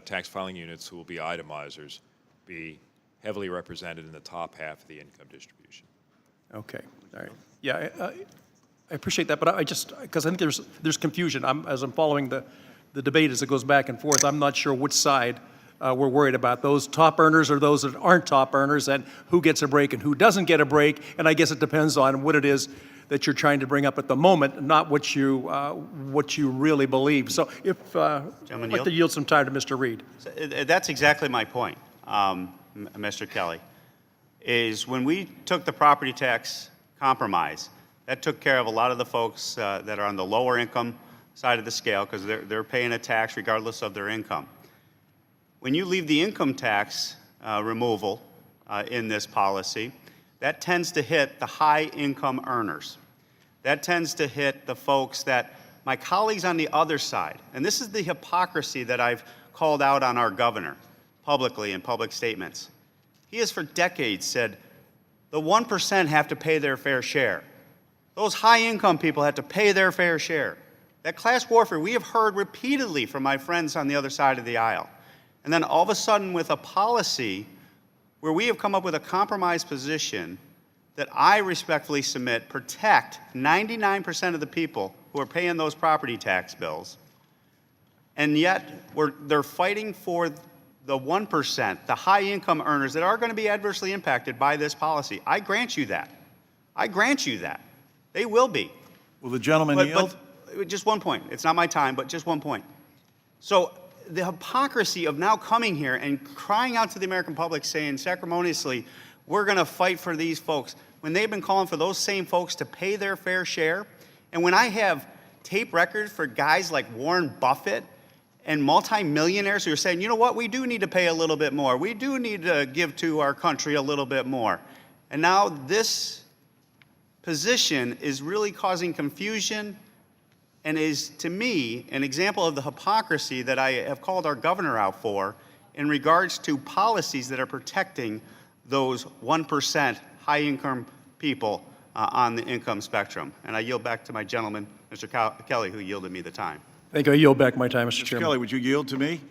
tax filing units who will be itemizers, be heavily represented in the top half of the income distribution. Okay, all right. Yeah, I appreciate that, but because I think there's confusion. As I'm following the debate as it goes back and forth, I'm not sure which side we're worried about, those top earners or those that aren't top earners, and who gets a break and who doesn't get a break. And I guess it depends on what it is that you're trying to bring up at the moment, not what you really believe. So if I'd like to yield some time to Mr. Reed. That's exactly my point, Mr. Kelly, is when we took the property tax compromise, that took care of a lot of the folks that are on the lower income side of the scale, because they're paying a tax regardless of their income. When you leave the income tax removal in this policy, that tends to hit the high income earners. That tends to hit the folks that my colleagues on the other side, and this is the hypocrisy that I've called out on our governor publicly in public statements. He has for decades said the 1% have to pay their fair share. Those high income people have to pay their fair share. That class warfare we have heard repeatedly from my friends on the other side of the aisle. And then all of a sudden with a policy where we have come up with a compromise position that I respectfully submit protect 99% of the people who are paying those property tax bills, and yet they're fighting for the 1%, the high income earners that are going to be adversely impacted by this policy. I grant you that. I grant you that. They will be. Will the gentleman yield? But just one point. It's not my time, but just one point. So the hypocrisy of now coming here and crying out to the American public saying sacrimoniously, we're going to fight for these folks, when they've been calling for those same folks to pay their fair share. And when I have tape records for guys like Warren Buffett and multimillionaires who are saying, you know what, we do need to pay a little bit more. We do need to give to our country a little bit more. And now this position is really causing confusion and is, to me, an example of the hypocrisy that I have called our governor out for in regards to policies that are protecting those 1% high-income people on the income spectrum. And I yield back to my gentleman, Mr. Kelly, who yielded me the time. Thank you. I yield back my time, Mr. Chairman. Kelly, would you yield to me?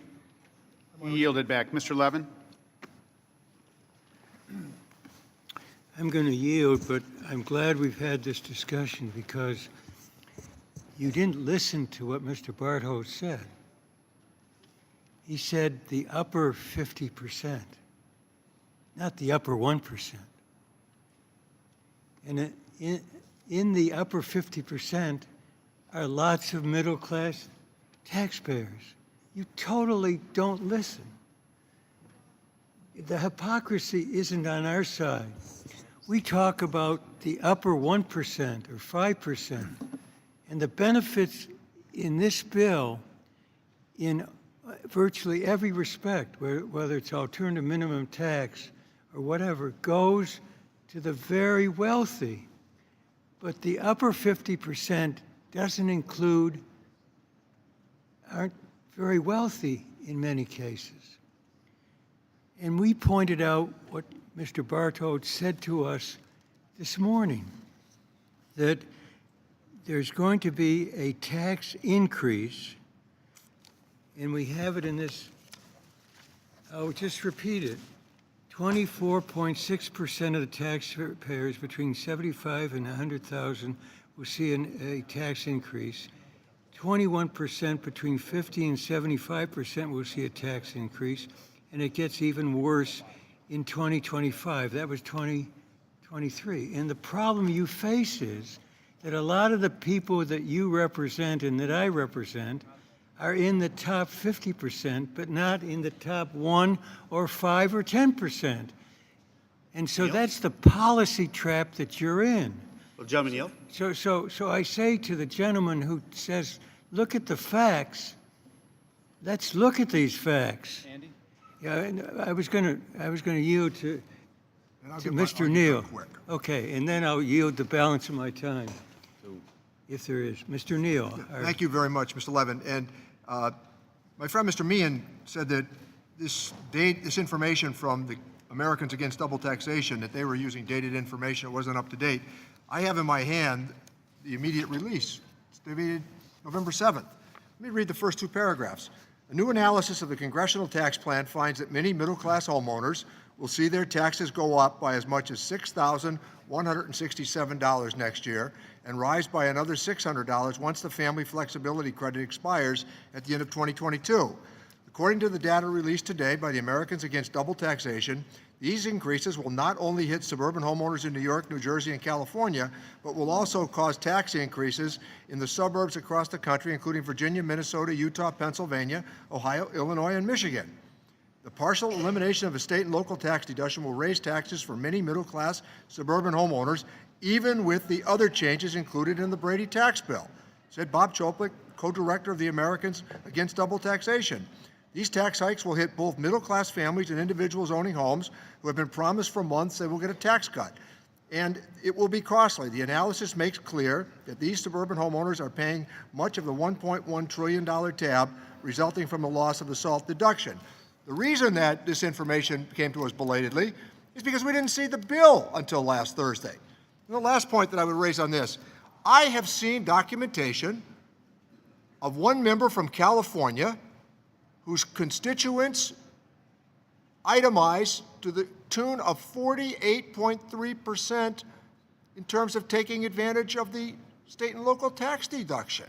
He yielded back. Mr. Levin? I'm going to yield, but I'm glad we've had this discussion because you didn't listen to what Mr. Barthold said. He said the upper 50%, not the upper 1%. And in the upper 50% are lots of middle-class taxpayers. You totally don't listen. The hypocrisy isn't on our side. We talk about the upper 1% or 5%, and the benefits in this bill in virtually every respect, whether it's alternative minimum tax or whatever, goes to the very wealthy. But the upper 50% doesn't include, aren't very wealthy in many cases. And we pointed out what Mr. Barthold said to us this morning, that there's going to be a tax increase, and we have it in this, I'll just repeat it, 24.6% of the taxpayers between 75 and 100,000 will see a tax increase. 21% between 50 and 75% will see a tax increase, and it gets even worse in 2025. That was 2023. And the problem you face is that a lot of the people that you represent and that I represent are in the top 50%, but not in the top 1 or 5 or 10%. And so that's the policy trap that you're in. Well, gentleman yield. So I say to the gentleman who says, look at the facts, let's look at these facts. Andy? Yeah, and I was gonna yield to Mr. Neal. Okay, and then I'll yield the balance of my time, if there is. Mr. Neal. Thank you very much, Mr. Levin. And my friend, Mr. Meehan, said that this information from the Americans Against Double Taxation, that they were using dated information, it wasn't up to date. I have in my hand the immediate release. It's dated November 7th. Let me read the first two paragraphs. A new analysis of the Congressional Tax Plan finds that many middle-class homeowners will see their taxes go up by as much as $6,167 next year and rise by another $600 once the family flexibility credit expires at the end of 2022. According to the data released today by the Americans Against Double Taxation, these increases will not only hit suburban homeowners in New York, New Jersey, and California, but will also cause tax increases in the suburbs across the country, including Virginia, Minnesota, Utah, Pennsylvania, Ohio, Illinois, and Michigan. The partial elimination of a state and local tax deduction will raise taxes for many middle-class suburban homeowners, even with the other changes included in the Brady tax bill, said Bob Choplik, co-director of the Americans Against Double Taxation. These tax hikes will hit both middle-class families and individuals owning homes who have been promised for months they will get a tax cut. And it will be costly. The analysis makes clear that these suburban homeowners are paying much of the $1.1 trillion tab resulting from the loss of the SALT deduction. The reason that this information came to us belatedly is because we didn't see the bill until last Thursday. And the last point that I would raise on this, I have seen documentation of one member from California whose constituents itemize to the tune of 48.3% in terms of taking advantage of the state and local tax deduction.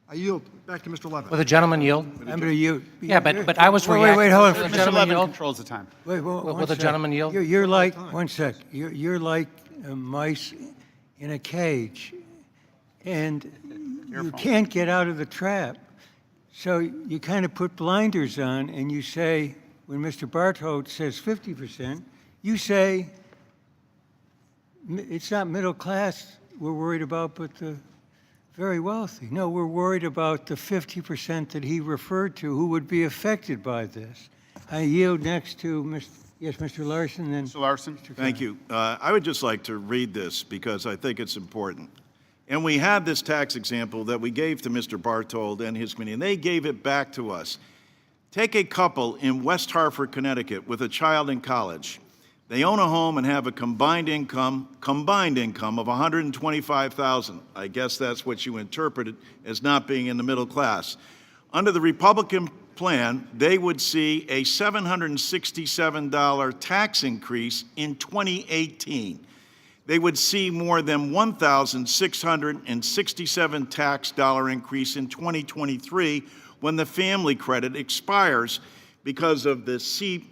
I yield back to Mr. Levin. Will the gentleman yield? I'm going to yield. Yeah, but I was reacting. Wait, hold on. Mr. Levin controls the time. Will the gentleman yield? You're like, one sec, you're like mice in a cage, and you can't get out of the trap. So you kind of put blinders on and you say, when Mr. Barthold says 50%, you say, it's not middle class we're worried about, but the very wealthy. No, we're worried about the 50% that he referred to who would be affected by this. I yield next to Mr. Larson, then. Mr. Larson. Thank you. I would just like to read this because I think it's important. And we had this tax example that we gave to Mr. Barthold and his committee, and they gave it back to us. Take a couple in West Hartford, Connecticut, with a child in college. They own a home and have a combined income of $125,000. I guess that's what you interpreted as not being in the middle class. Under the Republican plan, they would see a $767 tax increase in 2018. They would see more than $1,667 tax dollar increase in 2023 when the family credit expires because of the change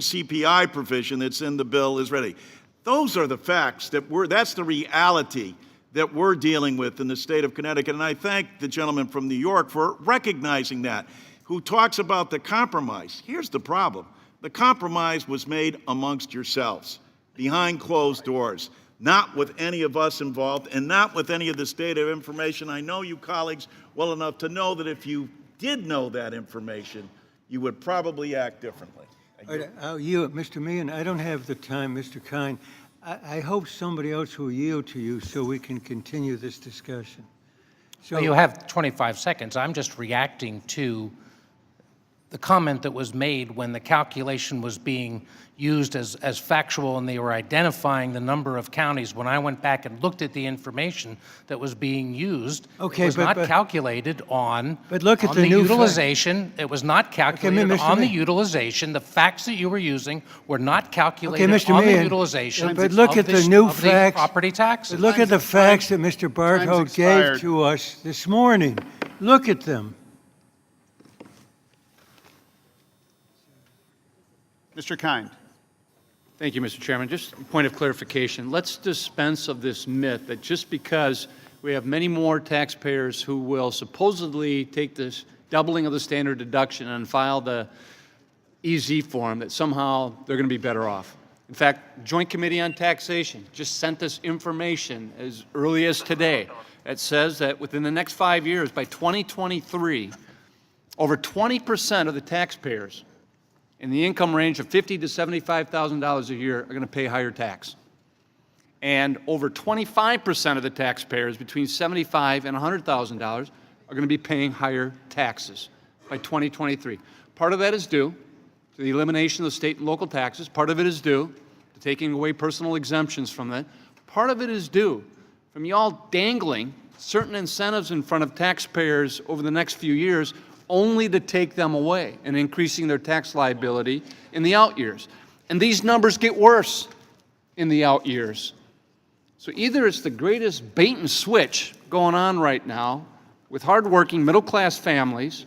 CPI provision that's in the bill is ready. Those are the facts that's the reality that we're dealing with in the state of Connecticut. And I thank the gentleman from New York for recognizing that, who talks about the compromise. Here's the problem. The compromise was made amongst yourselves, behind closed doors, not with any of us involved and not with any of this data information. I know you colleagues well enough to know that if you did know that information, you would probably act differently. I'll yield, Mr. Meehan. I don't have the time, Mr. Kine. I hope somebody else will yield to you so we can continue this discussion. So Well, you have 25 seconds. I'm just reacting to the comment that was made when the calculation was being used as factual and they were identifying the number of counties. When I went back and looked at the information that was being used, Okay, it was but- not calculated on, But look at on the the new utilization. It was not calculated Mr. on the Meehan. utilization. The facts that you were using were not calculated Mr. on the Meehan, utilization but look of at the this- new of the facts. property taxes. But look at the facts that Mr. Barthold expired. gave to us this morning. Look at them. Mr. Kind. Thank you, Mr. Chairman. Just a point of clarification. Let's dispense of this myth that just because we have many more taxpayers who will supposedly take this doubling of the standard deduction and file the easy for them, that somehow they're going to be better off. In fact, Joint Committee on Taxation just sent us information as early as today that says that within the next 5 years, by 2023, over 20% of the taxpayers in the income range of $50,000 to $75,000 a year are going to pay higher tax. And over 25% of the taxpayers between $75,000 and $100,000 are going to be paying higher taxes by 2023. Part of that is due to the elimination of state and local taxes. Part of it is due to taking away personal exemptions from that. Part of it is due from y'all dangling certain incentives in front of taxpayers over the next few years only to take them away and increasing their tax liability in the out years. And these numbers get worse in the out years. So either it's the greatest bait and switch going on right now with hardworking middle-class families,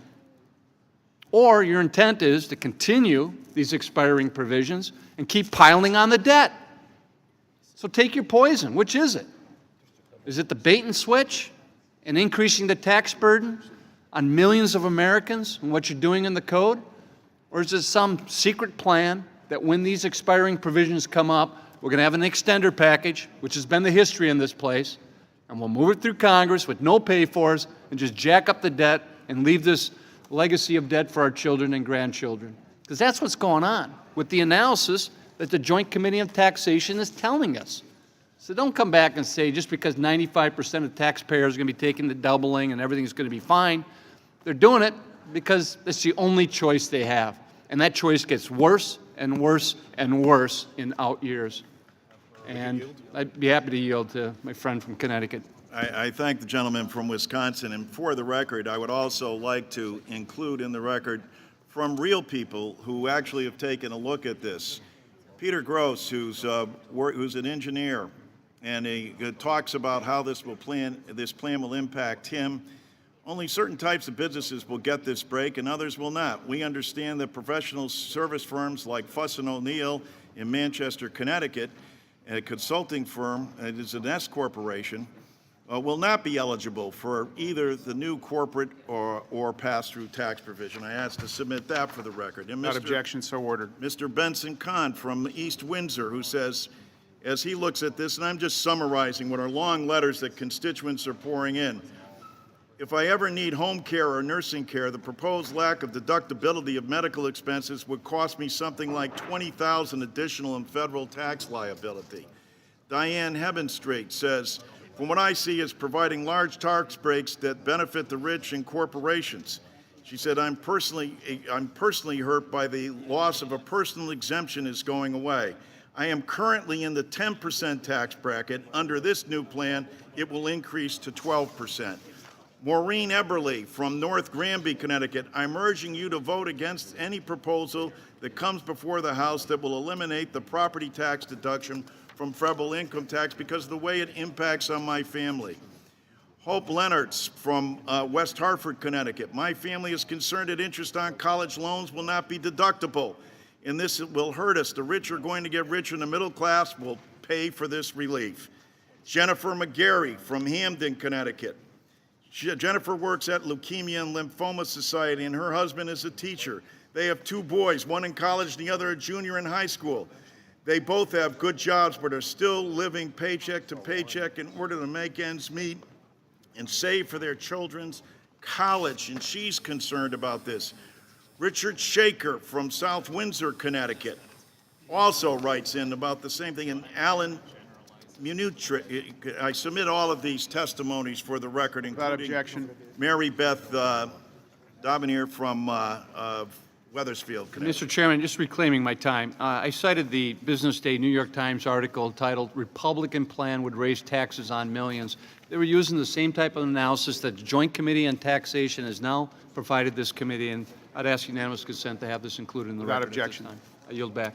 or your intent is to continue these expiring provisions and keep piling on the debt. So take your poison. Which is it? Is it the bait and switch and increasing the tax burden on millions of Americans and what you're doing in the code? Or is it some secret plan that when these expiring provisions come up, we're going to have an extender package, which has been the history in this place, and we'll move it through Congress with no pay-fors and just jack up the debt and leave this legacy of debt for our children and grandchildren? Because that's what's going on with the analysis that the Joint Committee on Taxation is telling us. So don't come back and say just because 95% of taxpayers are going to be taking the doubling and everything's going to be fine. They're doing it because it's the only choice they have. And that choice gets worse and worse and worse in out years. And I'd be happy to yield to my friend from Connecticut. I thank the gentleman from Wisconsin, and for the record, I would also like to include in the record from real people who actually have taken a look at this. Peter Gross, who's an engineer, and he talks about how this plan will impact him. Only certain types of businesses will get this break, and others will not. We understand that professional service firms like Fuss & O'Neill in Manchester, Connecticut, a consulting firm, it is an S corporation, will not be eligible for either the new corporate or pass-through tax provision. I asked to submit that for the record. And Without objection, so ordered. Mr. Benson Kahn from East Windsor, who says, as he looks at this, and I'm just summarizing what are long letters that constituents are pouring in, if I ever need home care or nursing care, the proposed lack of deductibility of medical expenses would cost me something like $20,000 additional in federal tax liability. Diane Hebenstraight says, from what I see, is providing large tax breaks that benefit the rich and corporations. She said, I'm personally hurt by the loss of a personal exemption is going away. I am currently in the 10% tax bracket. Under this new plan, it will increase to 12%. Maureen Eberly from North Granby, Connecticut, I'm urging you to vote against any proposal that comes before the House that will eliminate the property tax deduction from federal income tax because of the way it impacts on my family. Hope Leonards from West Hartford, Connecticut. My family is concerned that interest on college loans will not be deductible, and this will hurt us. The rich are going to get richer, and the middle class will pay for this relief. Jennifer McGarry from Hamden, Connecticut. Jennifer works at Leukemia and Lymphoma Society, and her husband is a teacher. They have two boys, one in college and the other a junior in high school. They both have good jobs, but are still living paycheck to paycheck in order to make ends meet and save for their children's college, and she's concerned about this. Richard Shaker from South Windsor, Connecticut, also writes in about the same thing. And Alan Munutri, I submit all of these testimonies for the record, including Mary Beth Davenier from Wethersfield, Connecticut. Mr. Chairman, just reclaiming my time, I cited the Business Day New York Times article titled, Republican Plan Would Raise Taxes on Millions. They were using the same type of analysis that the Joint Committee on Taxation has now provided this committee, and I'd ask unanimous consent to have this included in the record. Without objection. At this time. I yield back.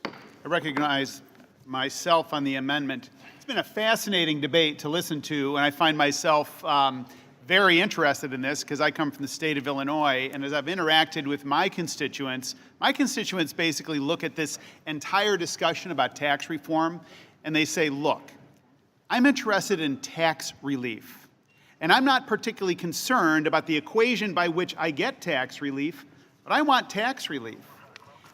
I recognize myself on the amendment. It's been a fascinating debate to listen to, and I find myself very interested in this because I come from the state of Illinois, and as I've interacted with my constituents basically look at this entire discussion about tax reform, and they say, look, I'm interested in tax relief, and I'm not particularly concerned about the equation by which I get tax relief. but I want tax relief.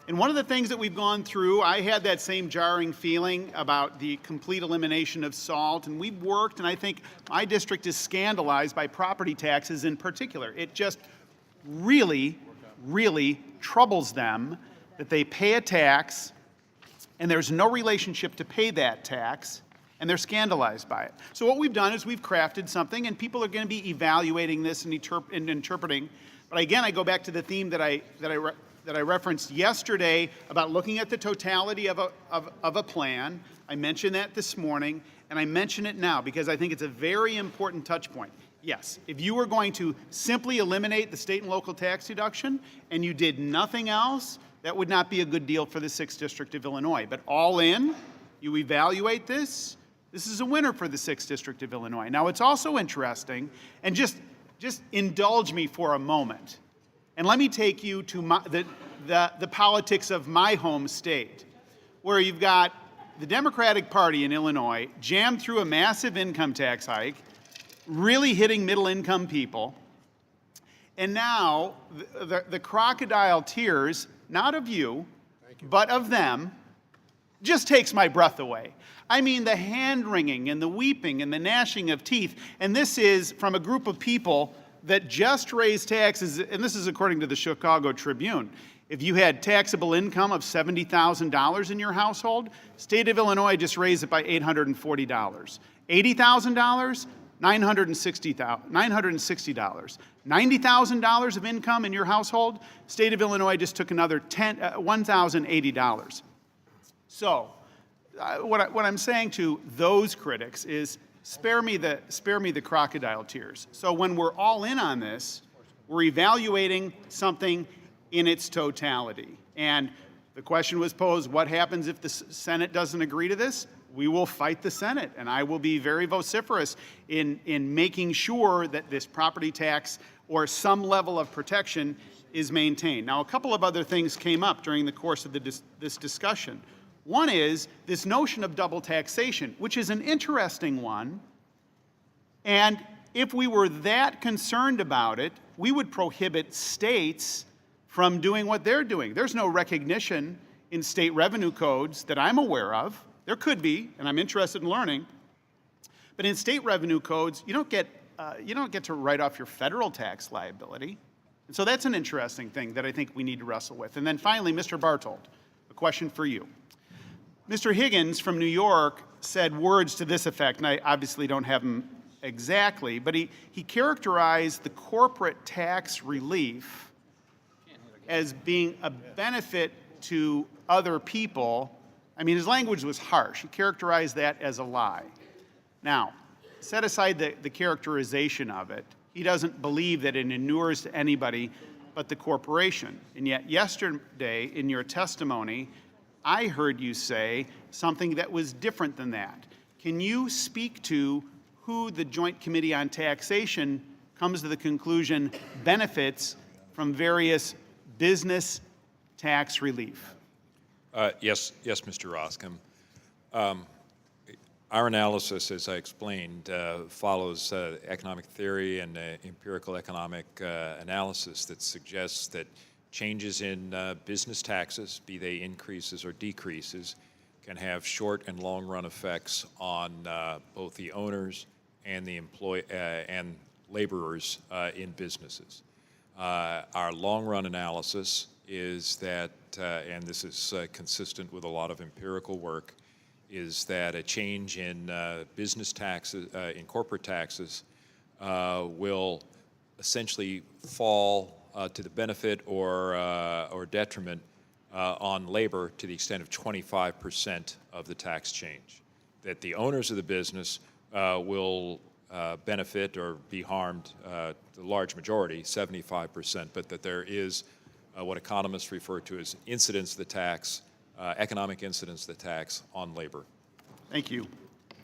And one of the things that we've gone through, I had that same jarring feeling about the complete elimination of SALT, and we've worked, and I think my district is scandalized by property taxes in particular. It just really, really troubles them that they pay a tax, and there's no relationship to pay that tax, and they're scandalized by it. So what we've done is we've crafted something, and people are going to be evaluating this and interpreting. But again, I go back to the theme that I referenced yesterday about looking at the totality of a plan. I mentioned that this morning, and I mention it now because I think it's a very important touch point. Yes, if you were going to simply eliminate the state and local tax deduction and you did nothing else, that would not be a good deal for the 6th District of Illinois. But all in, you evaluate this, this is a winner for the 6th District of Illinois. Now, it's also interesting, and just indulge me for a moment, and let me take you to the politics of my home state, where you've got the Democratic Party in Illinois jammed through a massive income tax hike, really hitting middle-income people, and now the crocodile tears, not of you, but of them, just takes my breath away. I mean, the hand-wringing and the weeping and the gnashing of teeth, and this is from a group of people that just raised taxes, and this is according to the Chicago Tribune. If you had taxable income of $70,000 in your household, state of Illinois just raised it by $840. $80,000, $960. $90,000 of income in your household, state of Illinois just took another $1,080. So, what I'm saying to those critics is spare me the crocodile tears. So when we're all in on this, we're evaluating something in its totality. And the question was posed, what happens if the Senate doesn't agree to this? We will fight the Senate, and I will be very vociferous in making sure that this property tax or some level of protection is maintained. Now, a couple of other things came up during the course of this discussion. One is this notion of double taxation, which is an interesting one. And if we were that concerned about it, we would prohibit states from doing what they're doing. There's no recognition in state revenue codes that I'm aware of. There could be, and I'm interested in learning. But in state revenue codes, you don't get to write off your federal tax liability. And so that's an interesting thing that I think we need to wrestle with. And then finally, Mr. Bartold, a question for you. Mr. Higgins from New York said words to this effect, and I obviously don't have them exactly, but he characterized the corporate tax relief as being a benefit to other people. I mean, his language was harsh. He characterized that as a lie. Now, set aside the characterization of it. He doesn't believe that it inures to anybody but the corporation. And yet yesterday in your testimony, I heard you say something that was different than that. Can you speak to who the Joint Committee on Taxation comes to the conclusion benefits from various business tax relief? Yes, Mr. Roscom. Our analysis, as I explained, follows economic theory and empirical economic analysis that suggests that changes in business taxes, be they increases or decreases, can have short and long-run effects on both the owners and the and laborers in businesses. Our long-run analysis is that, and this is consistent with a lot of empirical work, is that a change in business taxes, in corporate taxes, will essentially fall to the benefit or detriment on labor to the extent of 25% of the tax change. That the owners of the business will benefit or be harmed, the large majority, 75%, but that there is what economists refer to as incidence of the tax, economic incidence of the tax on labor. Thank you.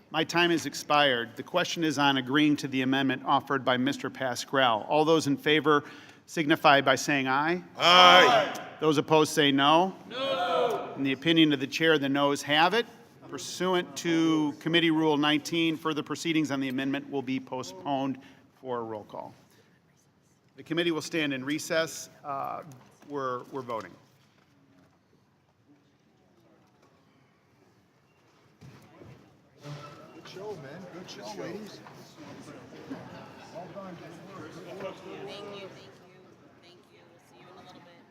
My time has expired. The question is on agreeing to the amendment offered by Mr. Pascrell. All those in favor signify by saying aye. Aye. Those opposed say no. No. In the opinion of the chair, the noes have it. Pursuant to Committee Rule 19, further proceedings on the amendment will be postponed for a roll call. The committee will stand in recess. we're voting. Good show, man. Good show, ladies. Well done. Thank you, thank you, thank you. See you in a little bit.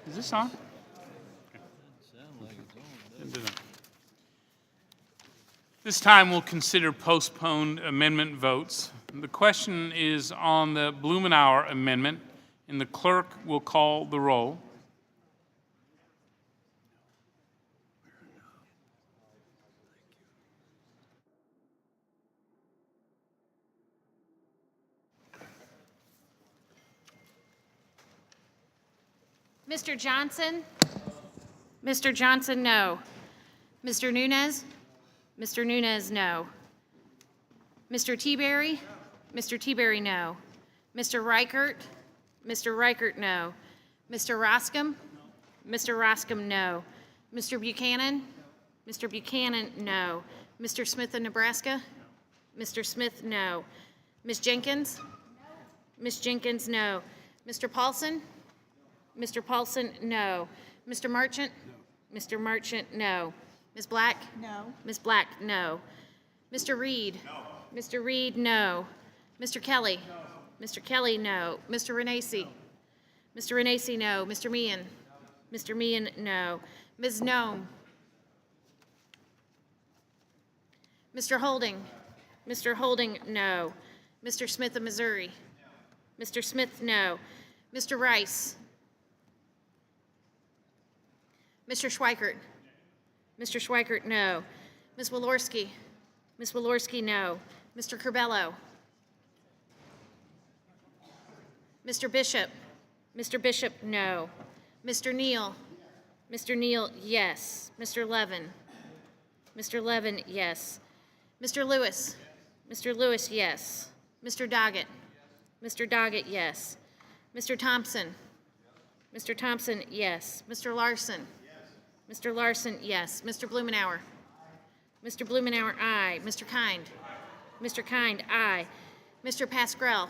Is this on? This time we'll consider postponed amendment votes. The question is on the Blumenauer amendment, and the clerk will call the roll. Mr. Johnson? Mr. Johnson, no. Mr. Nunez? Mr. Nunez, no. Mr. Teaberry? Mr. Teaberry, no. Mr. Reichert? Mr. Reichert, no. Mr. Roscom? Mr. Roscom, no. Mr. Buchanan? Mr. Buchanan, no. Mr. Smith of Nebraska? Mr. Smith, no. Ms. Jenkins? Ms. Jenkins, no. Mr. Paulson? Mr. Paulson, no. Mr. Marchant? Mr. Marchant, no. Ms. Black? No. Ms. Black, no. Mr. Reed? No. Mr. Reed, no. Mr. Kelly? No. Mr. Kelly, no. Mr. Renacci? Mr. Renacci, no. Mr. Meehan? Mr. Meehan, no. Ms. Nome? Mr. Holding? Mr. Holding, no. Mr. Smith of Missouri? Mr. Smith, no. Mr. Rice? Mr. Schweikert? Mr. Schweikert, no. Ms. Walorski? Ms. Walorski, no. Mr. Curbello? Mr. Bishop? Mr. Bishop, no. Mr. Neal? Mr. Neal, yes. Mr. Levin? Mr. Levin, yes. Mr. Lewis? Mr. Lewis, yes. Mr. Doggett? Mr. Doggett, yes. Mr. Thompson? Mr. Thompson, yes. Mr. Larson? Mr. Larson, yes. Mr. Blumenauer? Mr. Blumenauer, aye. Mr. Kind? Mr. Kind, aye. Mr. Pascrell?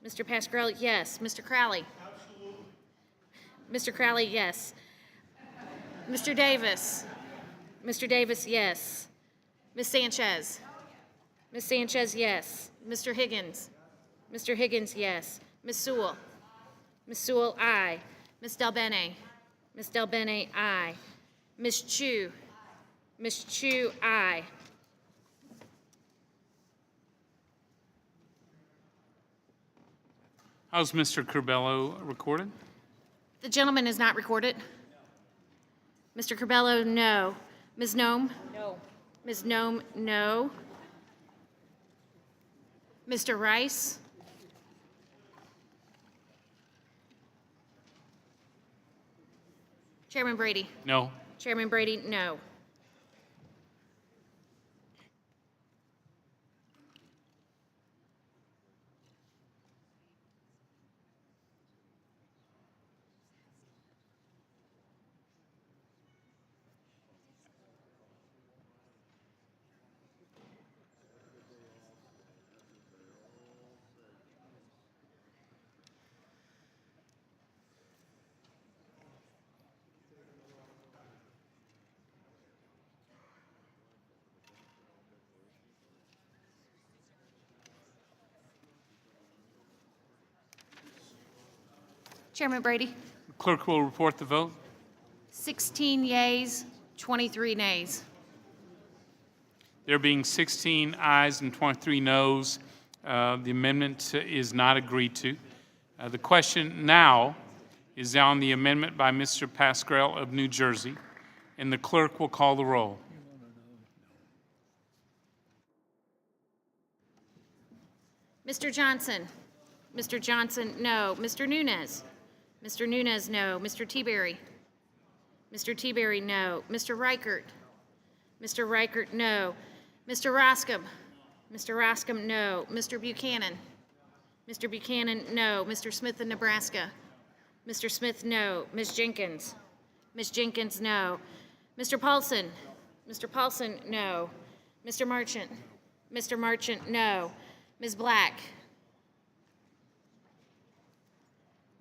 Mr. Pascrell, yes. Mr. Crowley? Mr. Crowley, yes. Mr. Davis? Mr. Davis, yes. Ms. Sanchez? Ms. Sanchez, yes. Mr. Higgins? Mr. Higgins, yes. Ms. Sewell? Ms. Sewell, aye. Ms. Delbene? Ms. Delbene, aye. Ms. Chu? Ms. Chu, aye. How's Mr. Curbello recorded? The gentleman is not recorded. Mr. Curbello, no. Ms. Nome? No. Ms. Nome, no. Mr. Rice? Chairman Brady? No. Chairman Brady, no. Chairman Brady? The clerk will report the vote. 16 yeas, 23 nays. There being 16 ayes and 23 noes, the amendment is not agreed to. The question now is on the amendment by Mr. Pascrell of New Jersey, and the clerk will call the roll. Mr. Johnson? Mr. Johnson, no. Mr. Nunez? Mr. Nunez, no. Mr. Teaberry? Mr. Teaberry, no. Mr. Reichert? Mr. Reichert, no. Mr. Roscom? Mr. Roscom, no. Mr. Buchanan? Mr. Buchanan, no. Mr. Smith of Nebraska? Mr. Smith, no. Ms. Jenkins? Ms. Jenkins, no. Mr. Paulson? Mr. Paulson, no. Mr. Marchant? Mr. Marchant, no. Ms. Black?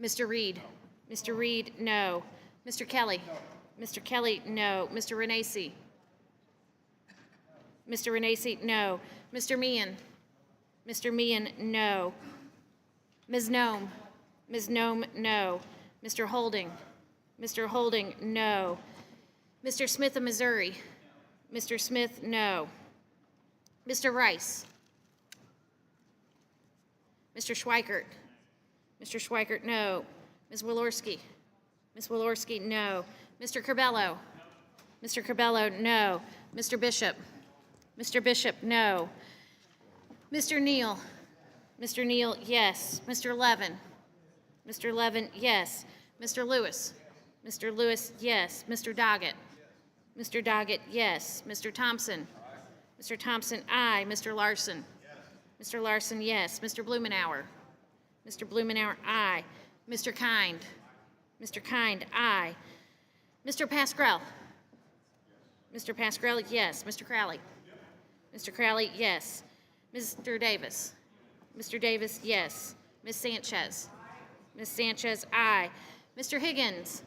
Mr. Reed? Mr. Reed, no. Mr. Kelly? No. Mr. Kelly, no. Mr. Renacci? Mr. Renacci, no. Mr. Meehan? Mr. Meehan, no. Ms. Nome? Ms. Nome, no. Mr. Holding? Mr. Holding, no. Mr. Smith of Missouri. Mr. Smith, no. Mr. Rice. Mr. Schweikert. Mr. Schweikert, no. Ms. Walorski. Ms. Walorski, no. Mr. Curbelo. Mr. Curbelo, no. Mr. Bishop. Mr. Bishop, no. Mr. Neal. Mr. Neal, yes. Mr. Levin. Mr. Levin, yes. Mr. Lewis. Mr. Lewis, yes. Mr. Doggett. Mr. Doggett, yes. Mr. Thompson. Mr. Thompson, aye. Mr. Larson. Mr. Larson, yes. Mr. Blumenauer. Mr. Blumenauer, aye. Mr. Kind. Mr. Kind, aye. Mr. Pascrell. Mr. Pascrell, yes. Mr. Crowley. Mr. Crowley, yes. Mr. Davis. Mr. Davis, yes. Ms. Sanchez. Ms. Sanchez, aye. Mr. Higgins.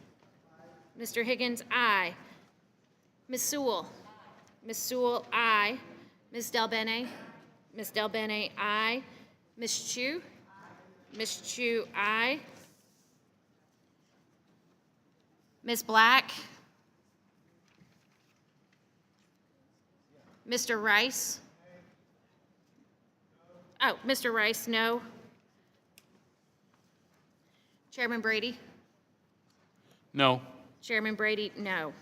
Mr. Higgins, aye. Ms. Sewell. Ms. Sewell, aye. Ms. Delbene. Ms. Delbene, aye. Ms. Chu. Ms. Chu, aye. Ms. Black. Mr. Rice. Oh, Mr. Rice, no. Chairman Brady. No. Chairman Brady, no.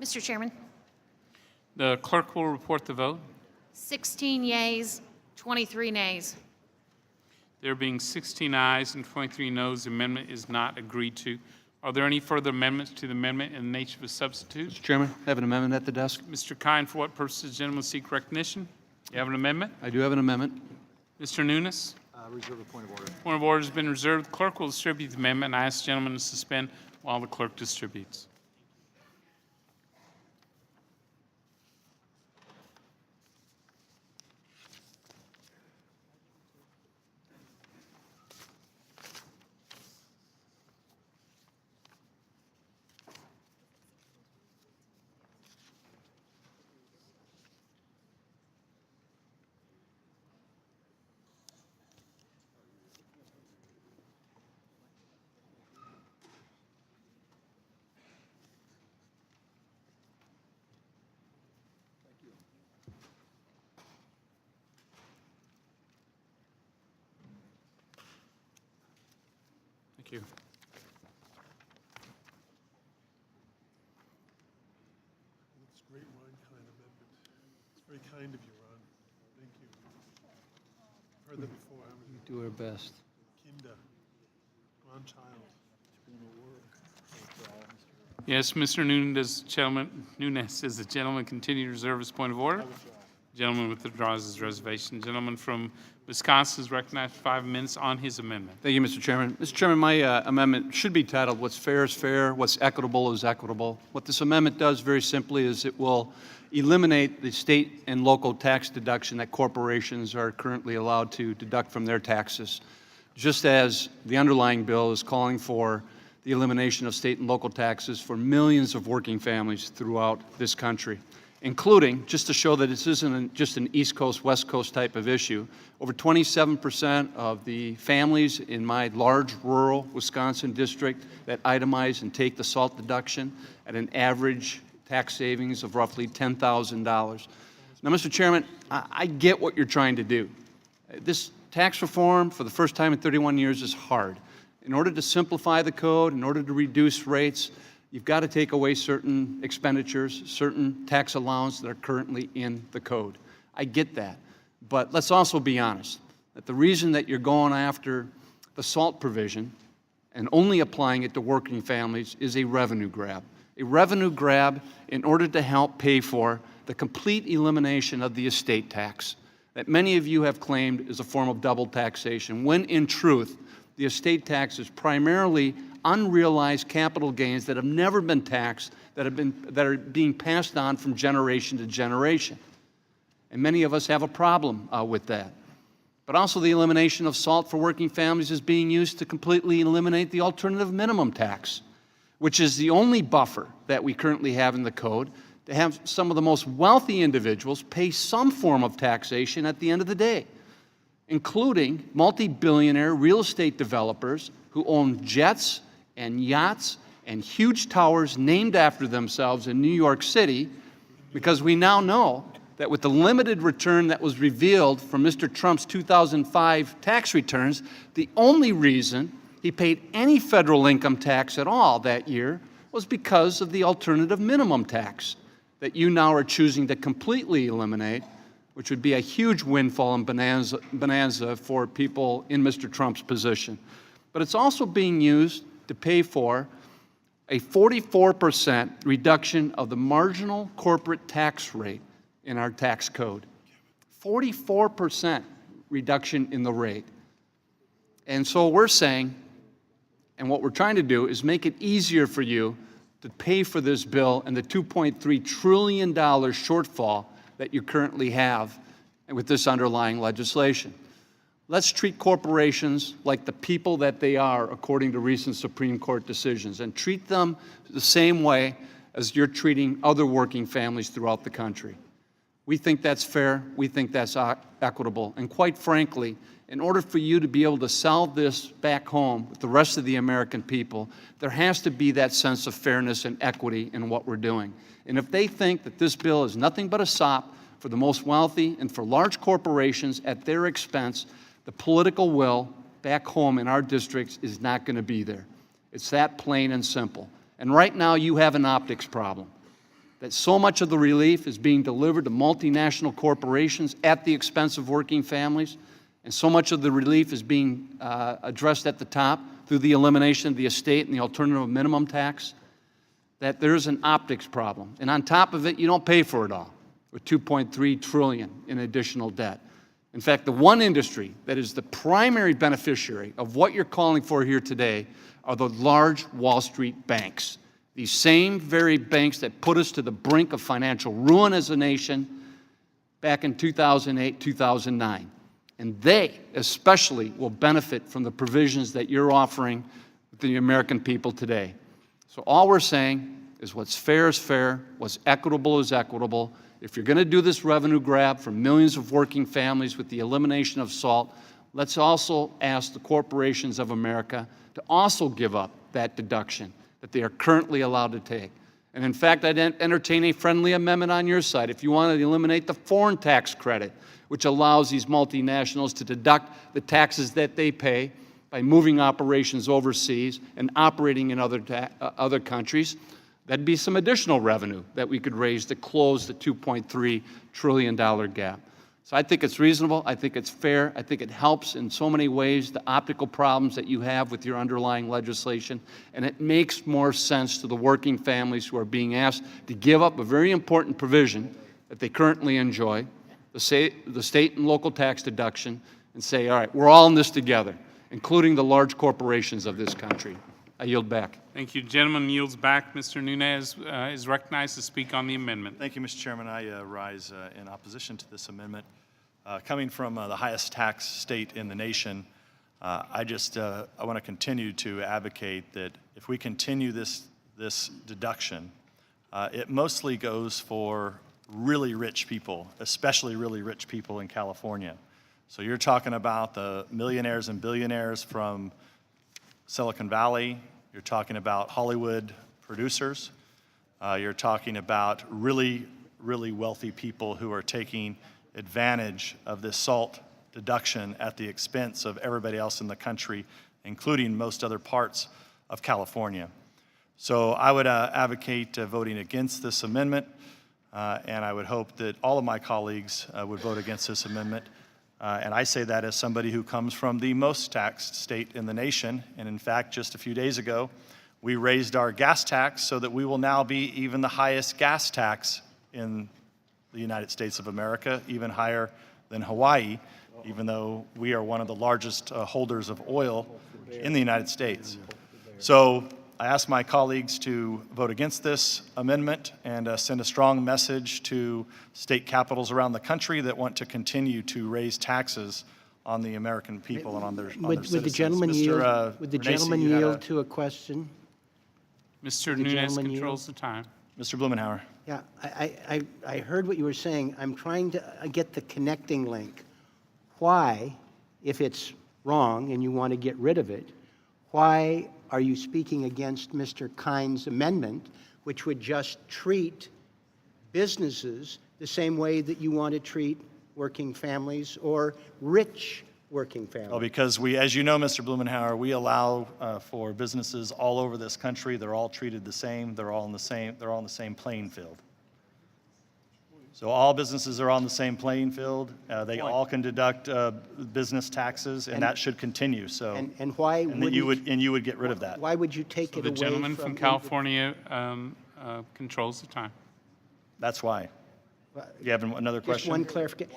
Mr. Chairman, The clerk will report the vote. 16 yeas, 23 nays. There being 16 ayes and 23 noes, the amendment is not agreed to. Are there any further amendments to the amendment in the nature of a substitute? Mr. Chairman, I have an amendment at the desk. Mr. Kind, for what purpose does the gentleman seek recognition? You have an amendment? I do have an amendment. Mr. Nunes? Reserve a point of order. Point of order has been reserved. The clerk will distribute the amendment, and I ask the gentleman to suspend while the clerk distributes. Thank you. It's a great Ron Kind amendment. It's very kind of you, Ron. Thank you. Heard that before, haven't you? We do our best. Kinder. Ron Child. Yes, Mr. Nunes, does the gentleman continue to reserve his point of order? Gentleman withdraws his reservation. Gentleman from Wisconsin is recognized for 5 minutes on his amendment. Thank you, Mr. Chairman. Mr. Chairman, my amendment should be titled, "What's fair is fair, what's equitable is equitable." What this amendment does very simply is it will eliminate the state and local tax deduction that corporations are currently allowed to deduct from their taxes, just as the underlying bill is calling for the elimination of state and local taxes for millions of working families throughout this country, including, just to show that this isn't just an East Coast, West Coast type of issue, over 27% of the families in my large rural Wisconsin district that itemize and take the SALT deduction at an average tax savings of roughly $10,000. Now, Mr. Chairman, I get what you're trying to do. This tax reform, for the first time in 31 years, is hard. In order to simplify the code, in order to reduce rates, you've got to take away certain expenditures, certain tax allowances that are currently in the code. I get that. But let's also be honest, that the reason that you're going after the SALT provision and only applying it to working families is a revenue grab. A revenue grab in order to help pay for the complete elimination of the estate tax. that many of you have claimed is a form of double taxation, when in truth, the estate tax is primarily unrealized capital gains that have never been taxed, that are being passed on from generation to generation. And many of us have a problem with that. But also the elimination of SALT for working families is being used to completely eliminate the alternative minimum tax, which is the only buffer that we currently have in the code to have some of the most wealthy individuals pay some form of taxation at the end of the day, including multi-billionaire real estate developers who own jets and yachts and huge towers named after themselves in New York City, because we now know that with the limited return that was revealed from Mr. Trump's 2005 tax returns, the only reason he paid any federal income tax at all that year was because of the alternative minimum tax that you now are choosing to completely eliminate, which would be a huge windfall and bonanza for people in Mr. Trump's position. But it's also being used to pay for a 44% reduction of the marginal corporate tax rate in our tax code. 44% reduction in the rate. And so we're saying, and what we're trying to do is make it easier for you to pay for this bill and the $2.3 trillion shortfall that you currently have with this underlying legislation. Let's treat corporations like the people that they are, according to recent Supreme Court decisions, and treat them the same way as you're treating other working families throughout the country. We think that's fair. We think that's equitable. And quite frankly, in order for you to be able to sell this back home with the rest of the American people, there has to be that sense of fairness and equity in what we're doing. And if they think that this bill is nothing but a sop for the most wealthy and for large corporations at their expense, the political will back home in our districts is not going to be there. It's that plain and simple. And right now you have an optics problem, that so much of the relief is being delivered to multinational corporations at the expense of working families, and so much of the relief is being addressed at the top through the elimination of the estate and the alternative minimum tax, that there's an optics problem. And on top of it, you don't pay for it all with $2.3 trillion in additional debt. In fact, the one industry that is the primary beneficiary of what you're calling for here today are the large Wall Street banks. These same very banks that put us to the brink of financial ruin as a nation back in 2008, 2009. And they especially will benefit from the provisions that you're offering to the American people today. So all we're saying is what's fair is fair, what's equitable is equitable. If you're going to do this revenue grab for millions of working families with the elimination of SALT, let's also ask the corporations of America to also give up that deduction that they are currently allowed to take. And in fact, I'd entertain a friendly amendment on your side if you want to eliminate the foreign tax credit, which allows these multinationals to deduct the taxes that they pay by moving operations overseas and operating in other countries. That'd be some additional revenue that we could raise to close the $2.3 trillion gap. So I think it's reasonable. I think it's fair. I think it helps in so many ways the optical problems that you have with your underlying legislation. And it makes more sense to the working families who are being asked to give up a very important provision that they currently enjoy, the state and local tax deduction, and say, all right, we're all in this together, including the large corporations of this country. I yield back. Thank you. Gentleman yields back. Mr. Nunez is recognized to speak on the amendment. Thank you, Mr. Chairman. I rise in opposition to this amendment. Coming from the highest tax state in the nation, I want to continue to advocate that if we continue this deduction, it mostly goes for really rich people, especially really rich people in California. So you're talking about the millionaires and billionaires from Silicon Valley. You're talking about Hollywood producers. You're talking about really, really wealthy people who are taking advantage of this SALT deduction at the expense of everybody else in the country, including most other parts of California. So I would advocate voting against this amendment, and I would hope that all of my colleagues would vote against this amendment. And I say that as somebody who comes from the most taxed state in the nation. And in fact, just a few days ago, we raised our gas tax so that we will now be even the highest gas tax in the United States of America, even higher than Hawaii, even though we are one of the largest holders of oil in the United States. So I ask my colleagues to vote against this amendment and send a strong message to state capitals around the country that want to continue to raise taxes on the American people and on their citizens. Would the gentleman yield? Would the Renacci, gentleman you had yield to a question? Mr. Would the Nunes gentleman controls the time. Mr. Blumenauer. Yeah, I heard what you were saying. I'm trying to get the connecting link. Why, if it's wrong and you want to get rid of it, why are you speaking against Mr. Kine's amendment, which would just treat businesses the same way that you want to treat working families or rich working families? Well, because we, as you know, Mr. Blumenauer, we allow for businesses all over this country. They're all treated the same. They're all in the same playing field. So all businesses are on the same playing field. They all can deduct business taxes, and that should continue. So, and why and you would get rid of that. Why would you take it The away gentleman from California controls the time. That's why. You have another question? Just one clarification.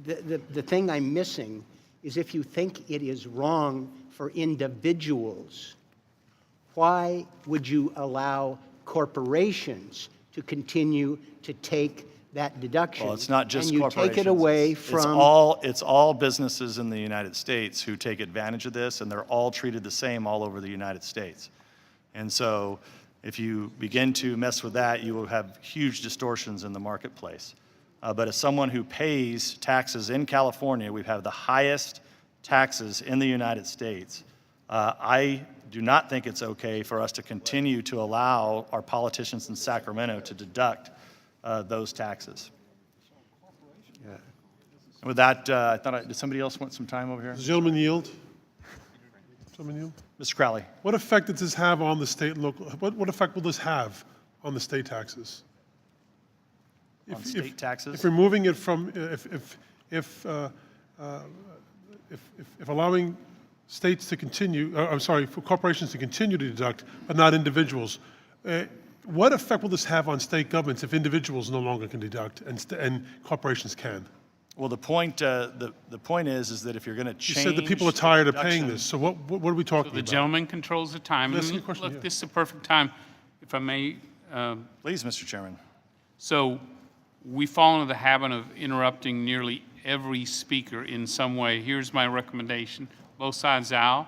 The thing I'm missing is if you think it is wrong for individuals, why would you allow corporations to continue to take that deduction? Well, it's not just and you corporations. take it away from It's all businesses in the United States who take advantage of this, and they're all treated the same all over the United States. And so if you begin to mess with that, you will have huge distortions in the marketplace. But as someone who pays taxes in California, we have the highest taxes in the United States. I do not think it's okay for us to continue to allow our politicians in Sacramento to deduct those taxes. Yeah. And with that, did somebody else want some time over here? Does the gentleman yield? Gentleman yield? Mr. Crowley. What effect does this have on the state and local, what effect will this have on the state taxes? On state taxes? If removing it from, if allowing states to continue, I'm sorry, for corporations to continue to deduct, but not individuals, what effect will this have on state governments if individuals no longer can deduct and corporations can? Well, the point is that if you're going to change, you said the people are tired of paying this. So what are we talking So the about? gentleman controls the time. That's And the question, look, yeah. this is a perfect time, if I may. Please, Mr. Chairman. So we fall into the habit of interrupting nearly every speaker in some way. Here's my recommendation. Both sides allow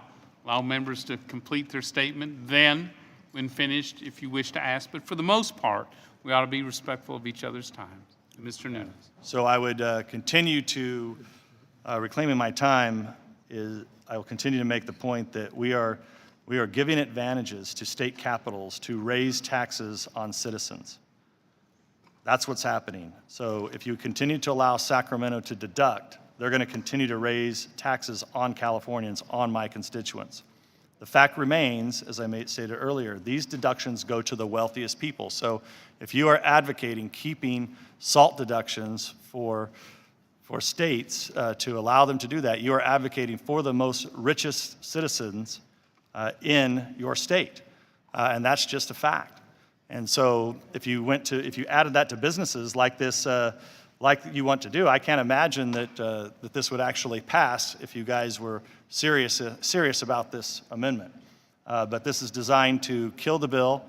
members to complete their statement. Then, when finished, if you wish to ask. But for the most part, we ought to be respectful of each other's time. Mr. Nunes. So I would continue to, reclaiming my time, I will continue to make the point that we are giving advantages to state capitals to raise taxes on citizens. That's what's happening. So if you continue to allow Sacramento to deduct, they're going to continue to raise taxes on Californians, on my constituents. The fact remains, as I stated earlier, these deductions go to the wealthiest people. So if you are advocating keeping SALT deductions for states to allow them to do that, you are advocating for the most richest citizens in your state. And that's just a fact. And so if you added that to businesses like this, like you want to do, I can't imagine that this would actually pass if you guys were serious about this amendment. But this is designed to kill the bill,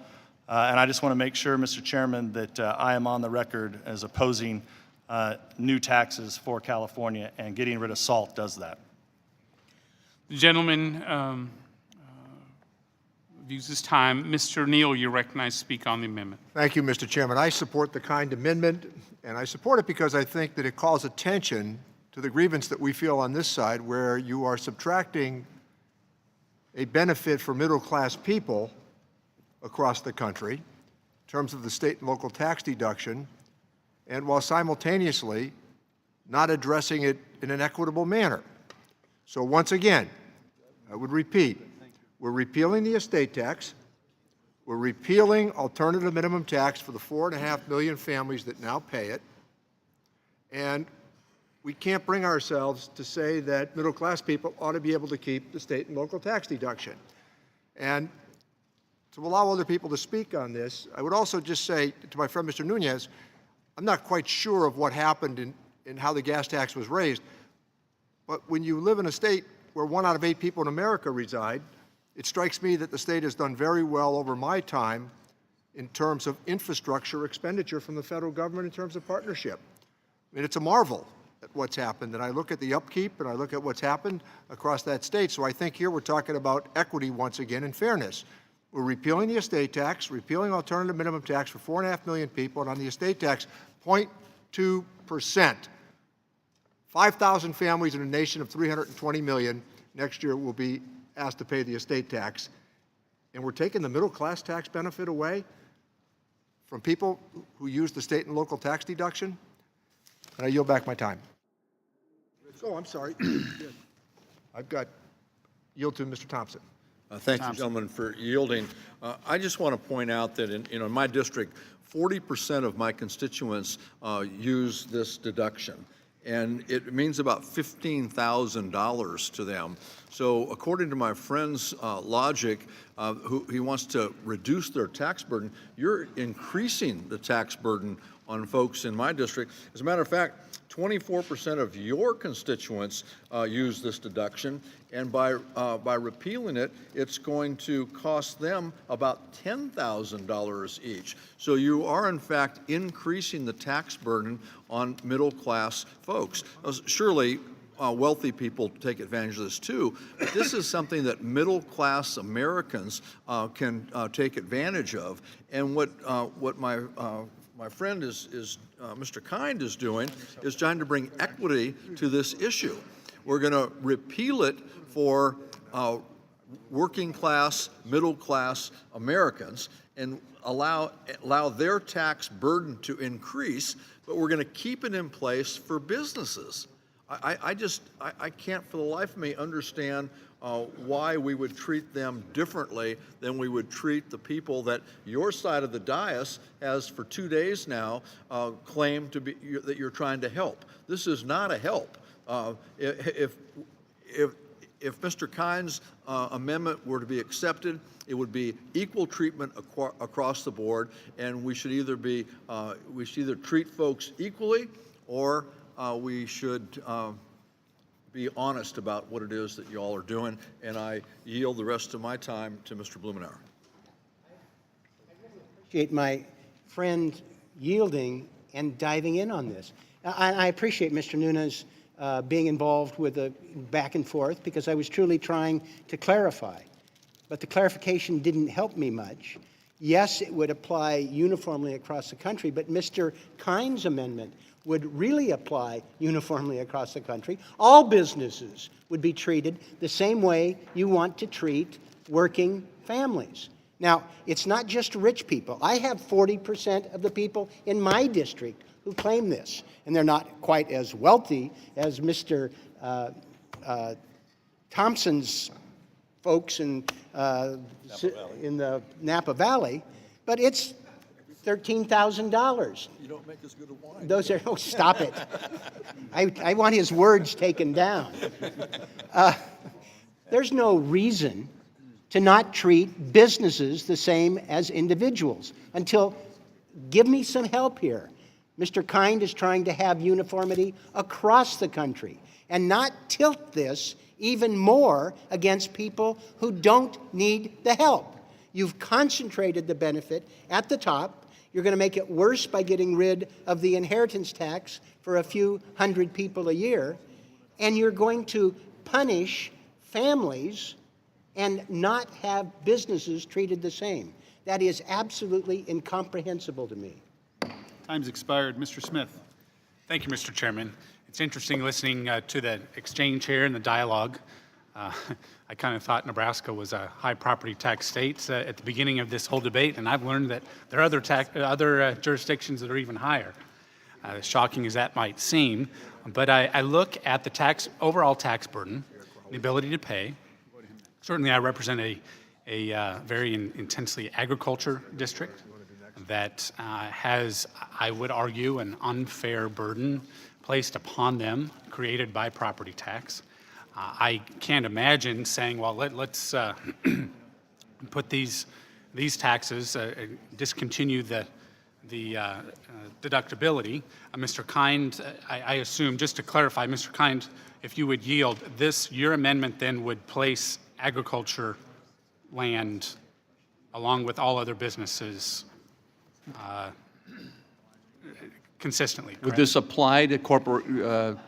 and I just want to make sure, Mr. Chairman, that I am on the record as opposing new taxes for California, and getting rid of SALT does that. The gentleman views his time. Mr. Neal, you're recognized to speak on the amendment. Thank you, Mr. Chairman. I support the Kind amendment, and I support it because I think that it calls attention to the grievance that we feel on this side, where you are subtracting a benefit for middle-class people across the country in terms of the state and local tax deduction, and while simultaneously not addressing it in an equitable manner. So once again, I would repeat, we're repealing the estate tax. We're repealing alternative minimum tax for the 4.5 million families that now pay it. And we can't bring ourselves to say that middle-class people ought to be able to keep the state and local tax deduction. And to allow other people to speak on this, I would also just say to my friend Mr. Nunes, I'm not quite sure of what happened in how the gas tax was raised. But when you live in a state where 1 out of 8 people in America reside, it strikes me that the state has done very well over my time in terms of infrastructure expenditure from the federal government in terms of partnership. I mean, it's a marvel at what's happened, and I look at the upkeep and I look at what's happened across that state. So I think here we're talking about equity once again and fairness. We're repealing the estate tax, repealing alternative minimum tax for 4.5 million people, and on the estate tax, 0.2%. 5,000 families in a nation of 320 million next year will be asked to pay the estate tax. And we're taking the middle class tax benefit away from people who use the state and local tax deduction. And I yield back my time. Oh, I'm sorry. I've got yield to Mr. Thompson. Thank you, gentlemen, for yielding. I just want to point out that in my district, 40% of my constituents use this deduction, and it means about $15,000 to them. So according to my friend's logic, he wants to reduce their tax burden. You're increasing the tax burden on folks in my district. As a matter of fact, 24% of your constituents use this deduction, and by repealing it, it's going to cost them about $10,000 each. So you are, in fact, increasing the tax burden on middle-class folks. Surely, wealthy people take advantage of this too, but this is something that middle-class Americans can take advantage of. And what my friend Mr. Kind is doing is trying to bring equity to this issue. We're going to repeal it for working class, middle class Americans and allow their tax burden to increase, but we're going to keep it in place for businesses. I can't for the life of me understand why we would treat them differently than we would treat the people that your side of the dais has for 2 days now claimed to be that you're trying to help. This is not a help. If Mr. Kind's amendment were to be accepted, it would be equal treatment across the board, and we should either treat folks equally, or we should be honest about what it is that you all are doing. And I yield the rest of my time to Mr. Blumenauer. I appreciate my friend yielding and diving in on this. I appreciate Mr. Nunes being involved with the back and forth, because I was truly trying to clarify. But the clarification didn't help me much. Yes, it would apply uniformly across the country, but Mr. Kind's amendment would really apply uniformly across the country. All businesses would be treated the same way you want to treat working families. Now, it's not just rich people. I have 40% of the people in my district who claim this, and they're not quite as wealthy as Mr. Thompson's folks in the Napa Valley, but it's $13,000. You don't make as good a wine. Those are, oh, stop it. I want his words taken down. There's no reason to not treat businesses the same as individuals until, give me some help here. Mr. Kind is trying to have uniformity across the country and not tilt this even more against people who don't need the help. You've concentrated the benefit at the top. You're going to make it worse by getting rid of the inheritance tax for a few hundred people a year, and you're going to punish families and not have businesses treated the same. That is absolutely incomprehensible to me. Time's expired. Mr. Smith. Thank you, Mr. Chairman. It's interesting listening to the exchange here and the dialogue. I kind of thought Nebraska was a high property tax state at the beginning of this whole debate, and I've learned that there are other jurisdictions that are even higher, as shocking as that might seem. But I look at the overall tax burden, the ability to pay. Certainly I represent a very intensely agriculture district that has, I would argue, an unfair burden placed upon them created by property tax. I can't imagine saying, well, let's put these taxes, discontinue the deductibility. Mr. Kind, I assume, just to clarify, Mr. Kind, if you would yield, your amendment then would place agriculture land along with all other businesses consistently, Would correct? this apply to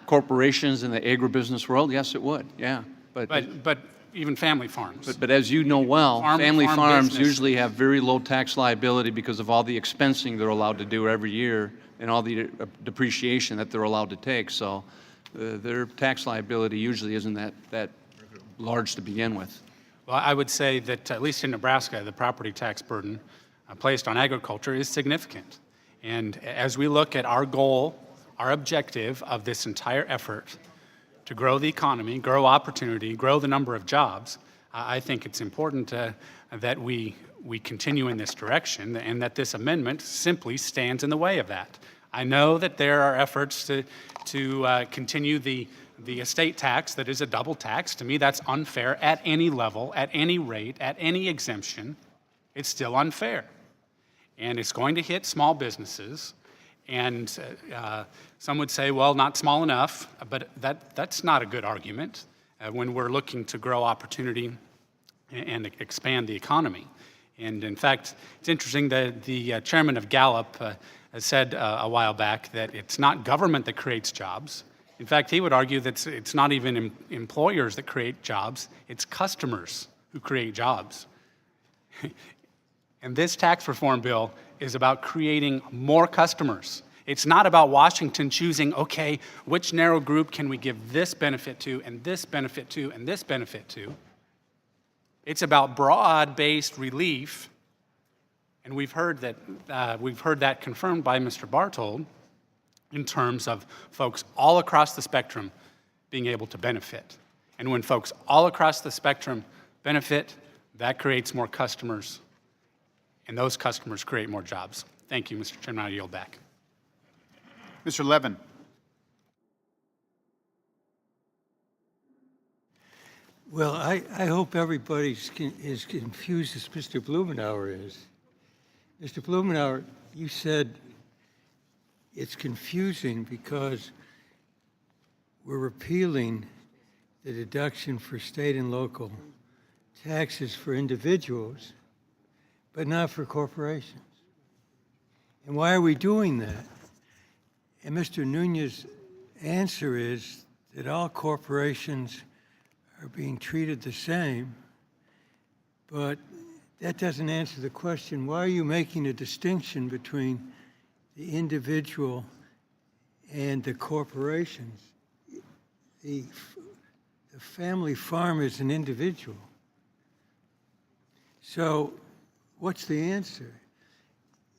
corporations in the agribusiness world? Yes, it would, yeah. But even family farms. But as you know well, family farm farms business. usually have very low tax liability because of all the expensing they're allowed to do every year and all the depreciation that they're allowed to take. So their tax liability usually isn't that large to begin with. Well, I would say that, at least in Nebraska, the property tax burden placed on agriculture is significant. And as we look at our goal, our objective of this entire effort to grow the economy, grow opportunity, grow the number of jobs, I think it's important that we continue in this direction and that this amendment simply stands in the way of that. I know that there are efforts to continue the estate tax that is a double tax. To me, that's unfair at any level, at any rate, at any exemption. It's still unfair. And it's going to hit small businesses. And some would say, well, not small enough, but that's not a good argument when we're looking to grow opportunity and expand the economy. And in fact, it's interesting that the chairman of Gallup said a while back that it's not government that creates jobs. In fact, he would argue that it's not even employers that create jobs, it's customers who create jobs. And this tax reform bill is about creating more customers. It's not about Washington choosing, okay, which narrow group can we give this benefit to, and this benefit to, and this benefit to. It's about broad-based relief, and we've heard that confirmed by Mr. Bartold in terms of folks all across the spectrum being able to benefit. And when folks all across the spectrum benefit, that creates more customers, and those customers create more jobs. Thank you, Mr. Chairman. I yield back. Mr. Levin. Well, I hope everybody's as confused as Mr. Blumenauer is. Mr. Blumenauer, you said it's confusing because we're repealing the deduction for state and local taxes for individuals, but not for corporations. And why are we doing that? And Mr. Nunez's answer is that all corporations are being treated the same, but that doesn't answer the question, why are you making a distinction between the individual and the corporations? The family farm is an individual. So what's the answer?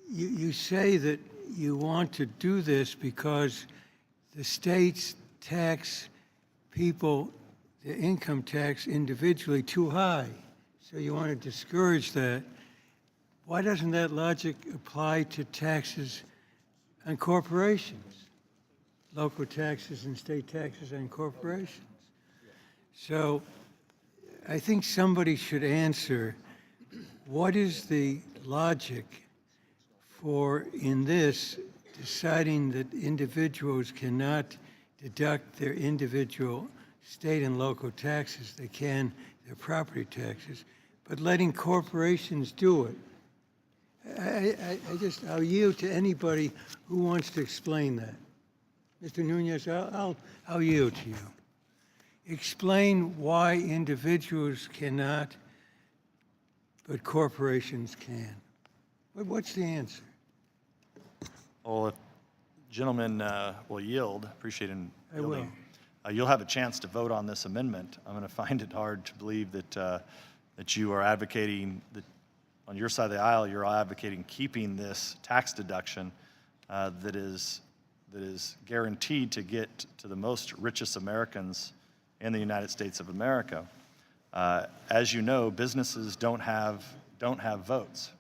You say that you want to do this because the states tax people, the income tax individually too high. So you want to discourage that. Why doesn't that logic apply to taxes on corporations? Local taxes and state taxes on corporations. So I think somebody should answer, what is the logic for, in this, deciding that individuals cannot deduct their individual state and local taxes, they can their property taxes, but letting corporations do it? I'll yield to anybody who wants to explain that. Mr. Nunez, I'll yield to you. Explain why individuals cannot, but corporations can. What's the answer? Well, if gentlemen will yield, appreciate it. I will. You'll have a chance to vote on this amendment. I'm going to find it hard to believe that you are advocating, that on your side of the aisle, you're advocating keeping this tax deduction that is guaranteed to get to the most richest Americans in the United States of America. As you know, businesses don't have votes,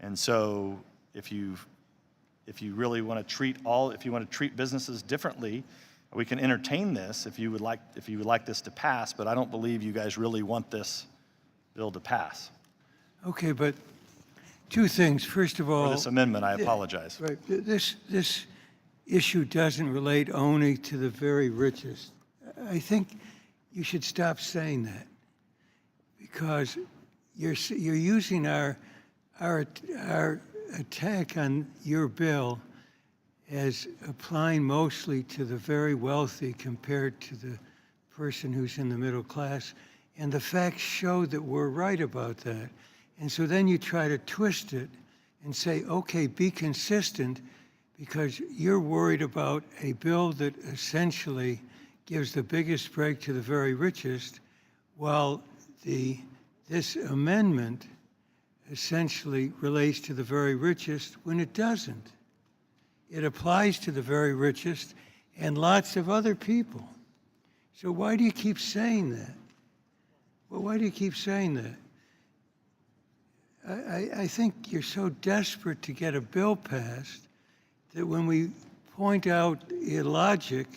and so if you really want to treat businesses differently, we can entertain this if you would like this to pass. But I don't believe you guys really want this bill to pass. Okay, but Two things. First of all, For this amendment, I apologize. right, this issue doesn't relate only to the very richest. I think you should stop saying that, because you're using our attack on your bill as applying mostly to the very wealthy compared to the person who's in the middle class. And the facts show that we're right about that. And so then you try to twist it and say, okay, be consistent, because you're worried about a bill that essentially gives the biggest break to the very richest, while this amendment essentially relates to the very richest when it doesn't. It applies to the very richest and lots of other people. So why do you keep saying that? Well, why do you keep saying that? I think you're so desperate to get a bill passed that when we point out illogic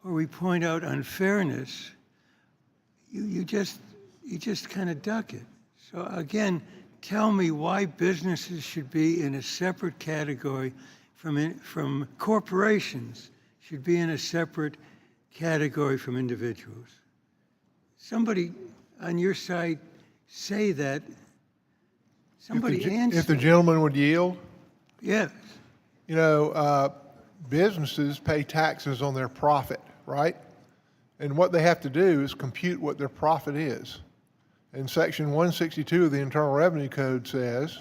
or we point out unfairness, you just kind of duck it. So again, tell me why businesses should be in a separate category from corporations, should be in a separate category from individuals. Somebody on your side say that. Somebody answer. If the gentleman would yield? Yes. You know, businesses pay taxes on their profit, right? And what they have to do is compute what their profit is. And Section 162 of the Internal Revenue Code says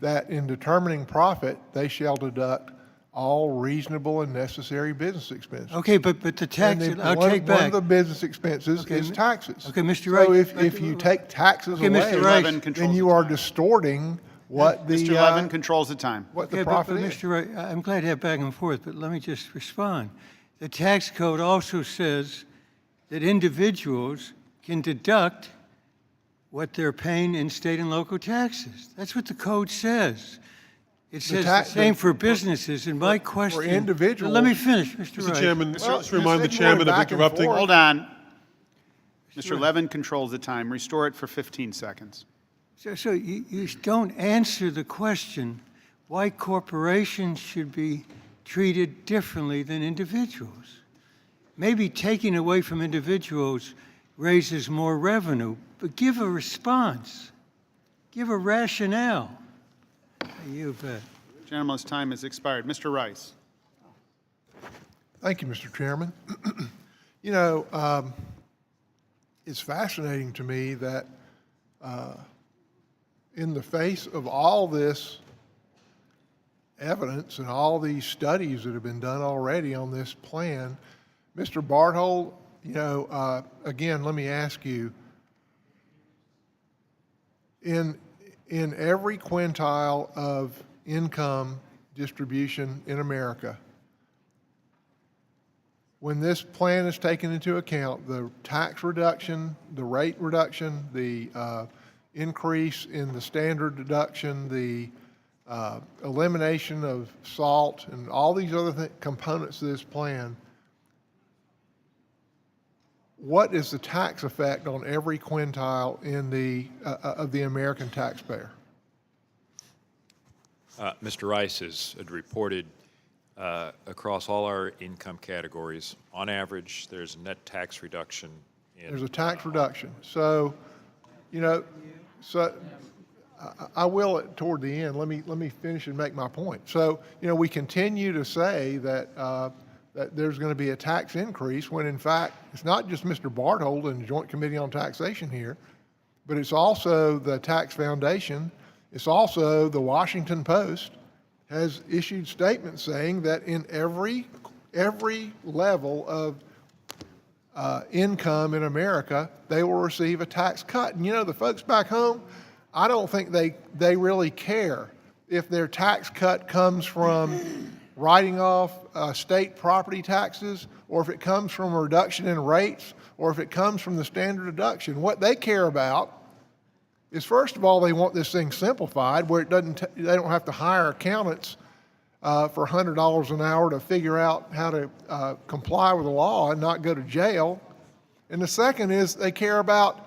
that in determining profit, they shall deduct all reasonable and necessary business expenses. Okay, but the tax, I'll take back. One of the business expenses is taxes. Okay, Mr. Wright. So if you take taxes away, then you are distorting what the... Mr. Levin controls the time. What the profit is. Mr. Wright, I'm glad to have back and forth, but let me just respond. The tax code also says that individuals can deduct what they're paying in state and local taxes. That's what the code says. It says the same for businesses, and my question... For individuals... Let me finish, Mr. Wright. Mr. Chairman, let's remind the chairman of interrupting. Hold on. Mr. Levin controls the time. Restore it for 15 seconds. So you don't answer the question why corporations should be treated differently than individuals. Maybe taking away from individuals raises more revenue, but give a response. Give a rationale. You bet. Gentleman's time has expired. Mr. Rice. Thank you, Mr. Chairman. You know, it's fascinating to me that in the face of all this evidence and all these studies that have been done already on this plan, Mr. Barthold, you know, again, let me ask you, in every quintile of income distribution in America, when this plan is taken into account, the tax reduction, the rate reduction, the increase in the standard deduction, the elimination of SALT, and all these other components of this plan, what is the tax effect on every quintile in of the American taxpayer? Mr. Rice has reported across all our income categories, on average, there's a net tax reduction. There's a tax reduction. So, you know, I will toward the end. Let me finish and make my point. So, you know, we continue to say that that there's going to be a tax increase when, in fact, it's not just Mr. Barthold and the Joint Committee on Taxation here, but it's also the Tax Foundation. It's also the Washington Post has issued statements saying that in every level of income in America, they will receive a tax cut. And you know, the folks back home, I don't think they really care if their tax cut comes from writing off state property taxes, or if it comes from a reduction in rates, or if it comes from the standard deduction. What they care about is, first of all, they want this thing simplified where they don't have to hire accountants for $100 an hour to figure out how to comply with the law and not go to jail. And the second is they care about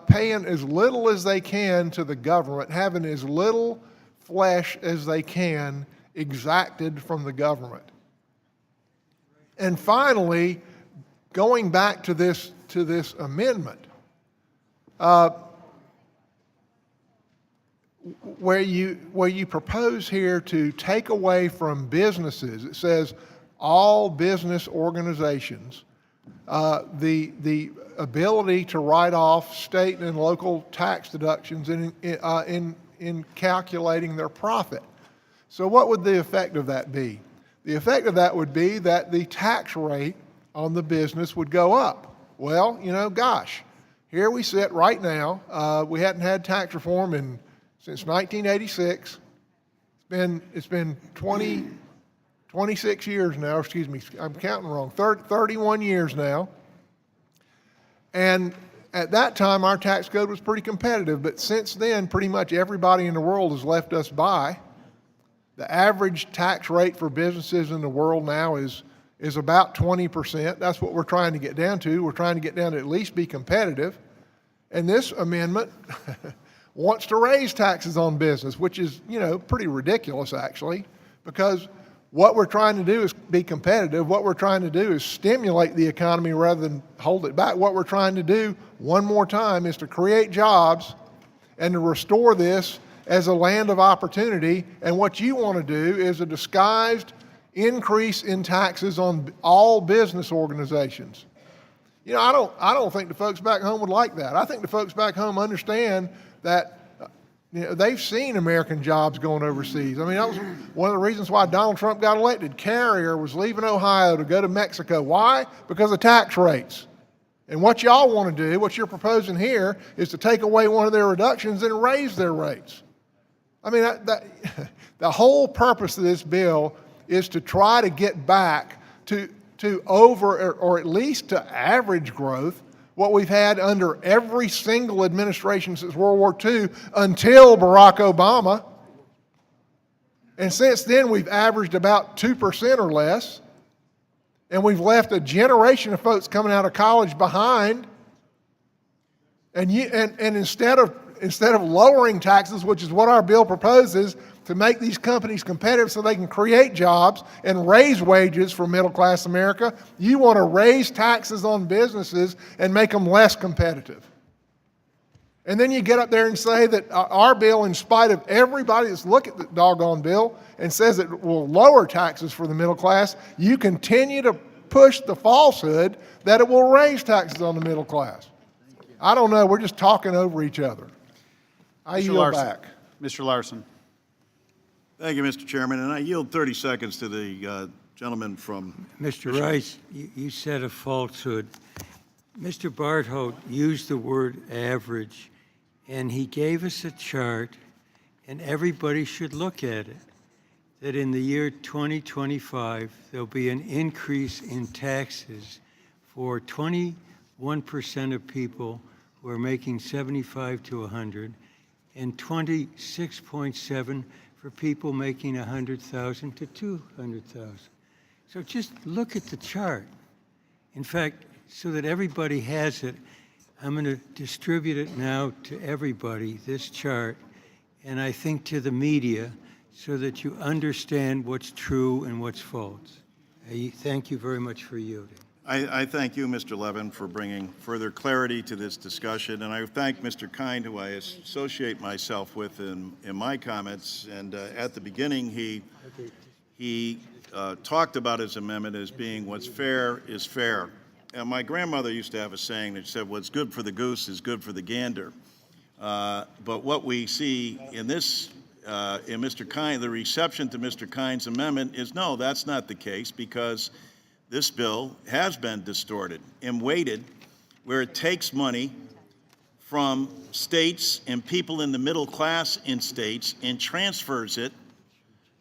paying as little as they can to the government, having as little flesh as they can exacted from the government. And finally, going back to this amendment, where you propose here to take away from businesses, it says all business organizations, the ability to write off state and local tax deductions in calculating their profit. So what would the effect of that be? The effect of that would be that the tax rate on the business would go up. Well, gosh, here we sit right now. We hadn't had tax reform since 1986. It's been 26 years now, excuse me, I'm counting wrong, 31 years now. And at that time, our tax code was pretty competitive, but since then, pretty much everybody in the world has left us by. The average tax rate for businesses in the world now is about 20%. That's what we're trying to get down to. We're trying to get down to at least be competitive. And this amendment wants to raise taxes on business, which is, pretty ridiculous actually, because what we're trying to do is be competitive. What we're trying to do is stimulate the economy rather than hold it back. What we're trying to do, one more time, is to create jobs and to restore this as a land of opportunity. And what you want to do is a disguised increase in taxes on all business organizations. I don't think the folks back home would like that. I think the folks back home understand that they've seen American jobs going overseas. I mean, that was one of the reasons why Donald Trump got elected. Carrier was leaving Ohio to go to Mexico. Why? Because of tax rates. And what y'all want to do, what you're proposing here, is to take away one of their reductions and raise their rates. I mean, the whole purpose of this bill is to try to get back to over, or at least to average growth, what we've had under every single administration since World War II until Barack Obama. And since then, we've averaged about 2% or less. And we've left a generation of folks coming out of college behind. And instead of lowering taxes, which is what our bill proposes, to make these companies competitive so they can create jobs and raise wages for middle-class America, you want to raise taxes on businesses and make them less competitive. And then you get up there and say that our bill, in spite of everybody that's looked at the doggone bill and says it will lower taxes for the middle class, you continue to push the falsehood that it will raise taxes on the middle class. I don't know, we're just talking over each other. I yield back. Mr. Larson. Thank you, Mr. Chairman, and I yield 30 seconds to the gentleman from Mr. Rice, you said a falsehood. Mr. Bartholt used the word average, and he gave us a chart, and everybody should look at it, that in the year 2025, there'll be an increase in taxes for 21% of people who are making 75 to 100, and 26.7 for people making 100,000 to 200,000. So just look at the chart. In fact, so that everybody has it, I'm going to distribute it now to everybody, this chart, and I think to the media, so that you understand what's true and what's false. Thank you very much for yielding. I thank you, Mr. Levin, for bringing further clarity to this discussion, and I thank Mr. Kind, who I associate myself with in my comments. And at the beginning, he talked about his amendment as being what's fair is fair. And my grandmother used to have a saying that said, what's good for the goose is good for the gander. But what we see in this, in Mr. Kind, the reception to Mr. Kind's amendment is no, that's not the case, because this bill has been distorted and weighted where it takes money from states and people in the middle class in states and transfers it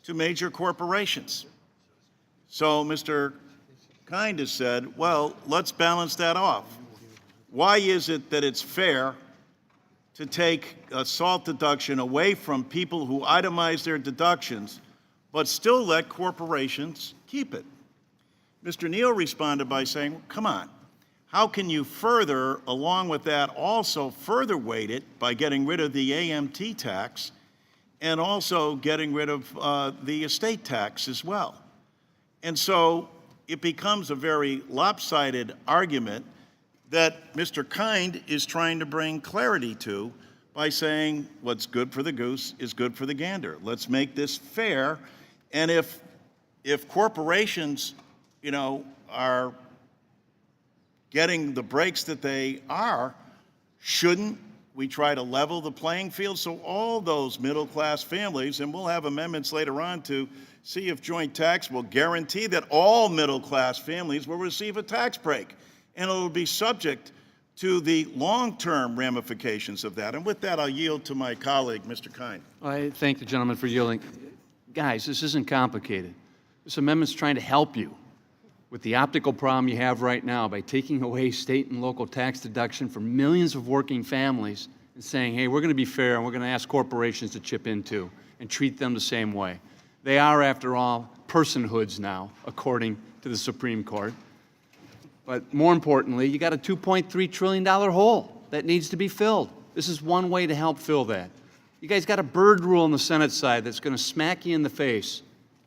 to major corporations. So Mr. Kind has said, well, let's balance that off. Why is it that it's fair to take a SALT deduction away from people who itemize their deductions, but still let corporations keep it? Mr. Neal responded by saying, come on, how can you further, along with that, also further weight it by getting rid of the AMT tax and also getting rid of the estate tax as well? And so it becomes a very lopsided argument that Mr. Kind is trying to bring clarity to by saying what's good for the goose is good for the gander. Let's make this fair. And if corporations, are getting the breaks that they are, shouldn't we try to level the playing field so all those middle-class families, and we'll have amendments later on to see if joint tax will guarantee that all middle-class families will receive a tax break, and it will be subject to the long-term ramifications of that. And with that, I'll yield to my colleague, Mr. Kind. I thank the gentleman for yielding. Guys, this isn't complicated. This amendment's trying to help you with the optical problem you have right now by taking away state and local tax deduction for millions of working families and saying, hey, we're going to be fair and we're going to ask corporations to chip in too and treat them the same way. They are, after all, personhoods now, according to the Supreme Court. But more importantly, you got a $2.3 trillion hole that needs to be filled. This is one way to help fill that. You guys got a bird rule on the Senate side that's going to smack you in the face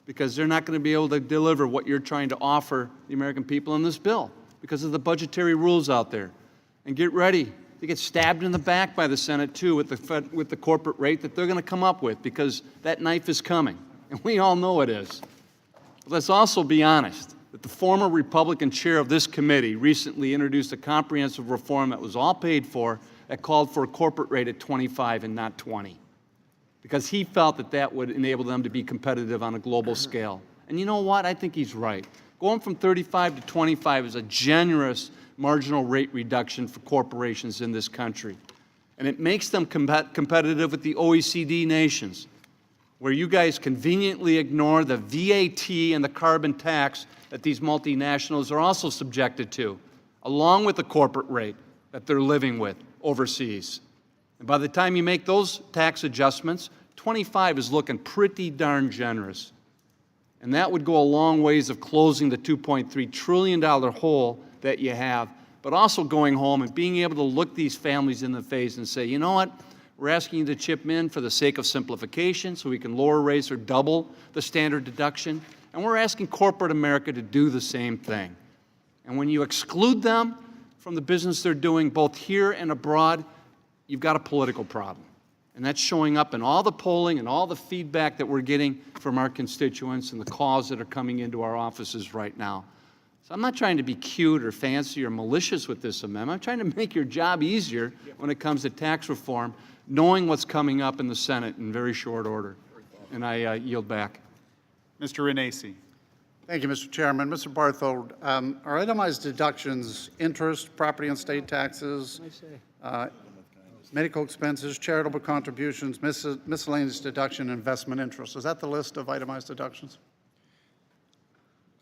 because they're not going to be able to deliver what you're trying to offer the American people in this bill because of the budgetary rules out there. And get ready to get stabbed in the back by the Senate, too, with the corporate rate that they're going to come up with because that knife is coming. And we all know it is. But let's also be honest that the former Republican chair of this committee recently introduced a comprehensive reform that was all paid for that called for a corporate rate at 25 and not 20. Because he felt that that would enable them to be competitive on a global scale. And you know what? I think he's right. Going from 35 to 25 is a generous marginal rate reduction for corporations in this country. And it makes them competitive with the OECD nations, where you guys conveniently ignore the VAT and the carbon tax that these multinationals are also subjected to, along with the corporate rate that they're living with overseas. And by the time you make those tax adjustments, 25 is looking pretty darn generous. And that would go a long ways of closing the $2.3 trillion hole that you have, but also going home and being able to look these families in the face and say, you know what, we're asking you to chip in for the sake of simplification so we can lower rates or double the standard deduction. And we're asking corporate America to do the same thing. And when you exclude them from the business they're doing both here and abroad, you've got a political problem. And that's showing up in all the polling and all the feedback that we're getting from our constituents and the calls that are coming into our offices right now. So I'm not trying to be cute or fancy or malicious with this amendment. I'm trying to make your job easier when it comes to tax reform, knowing what's coming up in the Senate in very short order. And I yield back. Mr. Renacci. Thank you, Mr. Chairman. Mr. Barthold, are itemized deductions interest, property and state taxes, medical expenses, charitable contributions, miscellaneous deduction, investment interest? Is that the list of itemized deductions?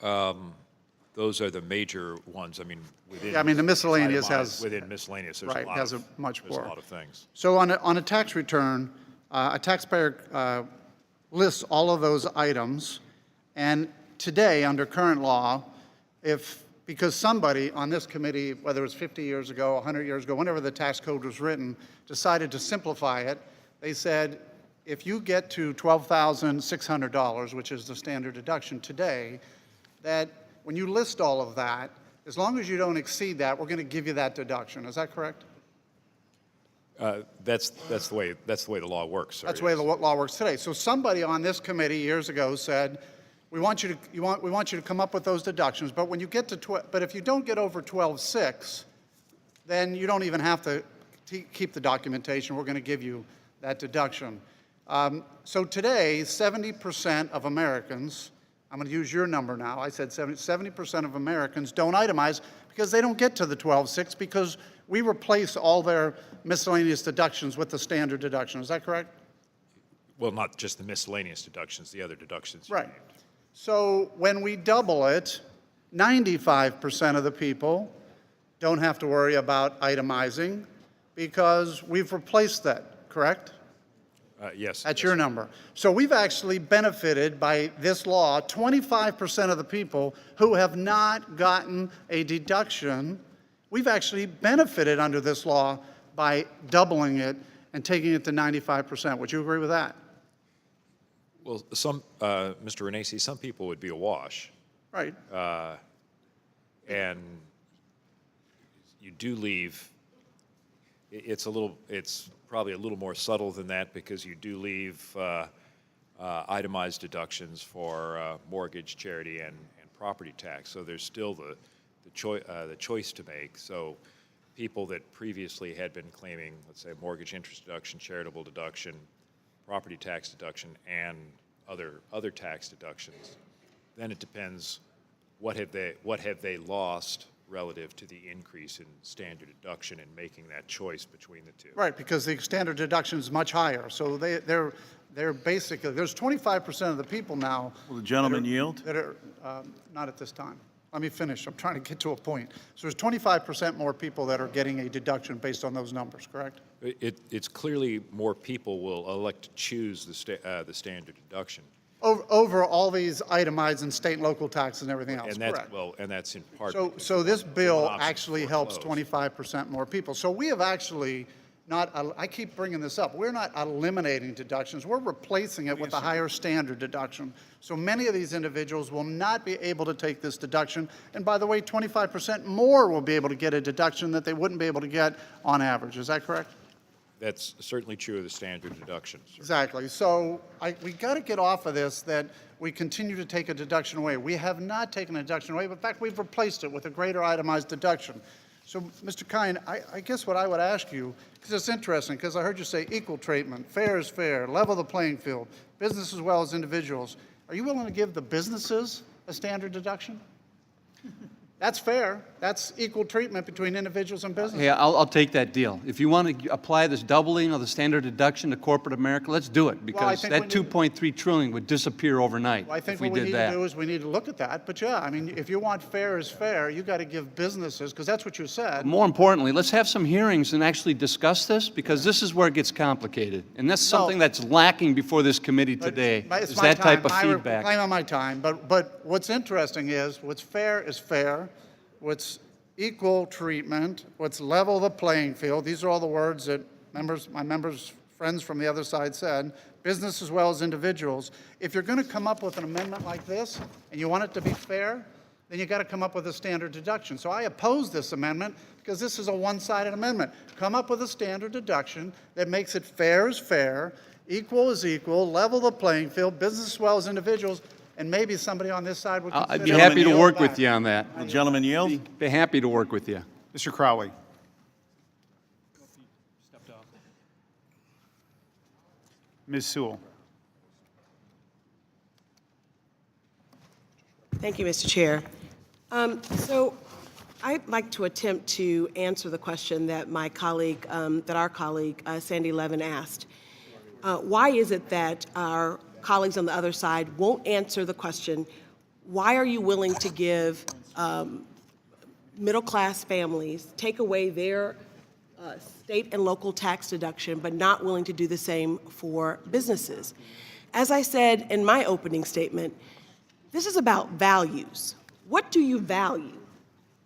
Those are the major ones. I mean, within the miscellaneous has within miscellaneous. There's right, a lot has of, much there's more. a lot of things. So on a tax return, a taxpayer lists all of those items, and today, under current law, because somebody on this committee, whether it was 50 years ago, 100 years ago, whenever the tax code was written, decided to simplify it, they said, if you get to $12,600, which is the standard deduction today, that when you list all of that, as long as you don't exceed that, we're going to give you that deduction. Is that correct? That's the way the law works. Sir. That's the way the law works today. So somebody on this committee years ago said, we want you to come up with those deductions, but when you get to but if you don't get over 12.6, then you don't even have to keep the documentation. We're going to give you that deduction. So today, 70% of Americans, I'm going to use your number now, I said 70% of Americans don't itemize because they don't get to the 12.6 because we replace all their miscellaneous deductions with the standard deduction. Is that correct? Well, not just the miscellaneous deductions, the other deductions. Right. So when we double it, 95% of the people don't have to worry about itemizing because we've replaced that, correct? Yes. That's your number. So we've actually benefited by this law 25% of the people who have not gotten a deduction we've actually benefited under this law by doubling it and taking it to 95%. Would you agree with that? Well, Mr. Renacci, some people would be awash. Right. And you do leave, it's probably a little more subtle than that, because you do leave itemized deductions for mortgage, charity, and property tax. So there's still the choice to make. So people that previously had been claiming, let's say, mortgage interest deduction, charitable deduction, property tax deduction, and other tax deductions, then it depends what have they lost relative to the increase in standard deduction, and making that choice between the two. Right, because the standard deduction is much higher. So they're basically, there's 25% of the people now. Will the gentleman yield? That are, not at this time. Let me finish. I'm trying to get to a point. So there's 25% more people that are getting a deduction based on those numbers, correct? It's clearly more people will elect to choose the standard deduction. Over all these itemized and state and local taxes and everything else, correct? And that's in part. So this bill actually helps 25% more people. So we have actually not, I keep bringing this up, we're not eliminating deductions, we're replacing it with a higher standard deduction. So many of these individuals will not be able to take this deduction. And by the way, 25% more will be able to get a deduction that they wouldn't be able to get on average. Is that correct? That's certainly true of the standard deductions. Exactly. So we got to get off of this that we continue to take a deduction away. We have not taken a deduction away, but in fact, we've replaced it with a greater itemized deduction. So, Mr. Kine, I guess what I would ask you, because it's interesting, because I heard you say equal treatment, fair is fair, level the playing field, business as well as individuals. Are you willing to give the businesses a standard deduction? That's fair. That's equal treatment between individuals and businesses. Hey, I'll take that deal. If you want to apply this doubling of the standard deduction to corporate America, let's do it, because that $2.3 trillion would disappear overnight Well, I think if we what we did need that. to do is we need to look at that. But yeah, I mean, if you want fair is fair, you got to give businesses, because that's what you said. More importantly, let's have some hearings and actually discuss this, because this is where it gets complicated. And that's something that's lacking before this committee today, is that type of feedback. I'm on my time. But what's interesting is what's fair, what's equal treatment, what's level the playing field. These are all the words that my friends from the other side said, business as well as individuals. If you're going to come up with an amendment like this and you want it to be fair, then you got to come up with a standard deduction. So I oppose this amendment because this is a one-sided amendment. Come up with a standard deduction that makes it fair is fair, equal is equal, level the playing field, business as well as individuals, and maybe somebody on this side would consider. I'd be happy to work with you on that. Will the gentleman yield? Be happy to work with you. Mr. Crowley. Ms. Sewell. Thank you, Mr. Chair. So I'd like to attempt to answer the question that my colleague, that our colleague, Sandy Levin asked. Why is it that our colleagues on the other side won't answer the question, why are you willing to give middle-class families, take away their state and local tax deduction, but not willing to do the same for businesses? As I said in my opening statement, this is about values. What do you value?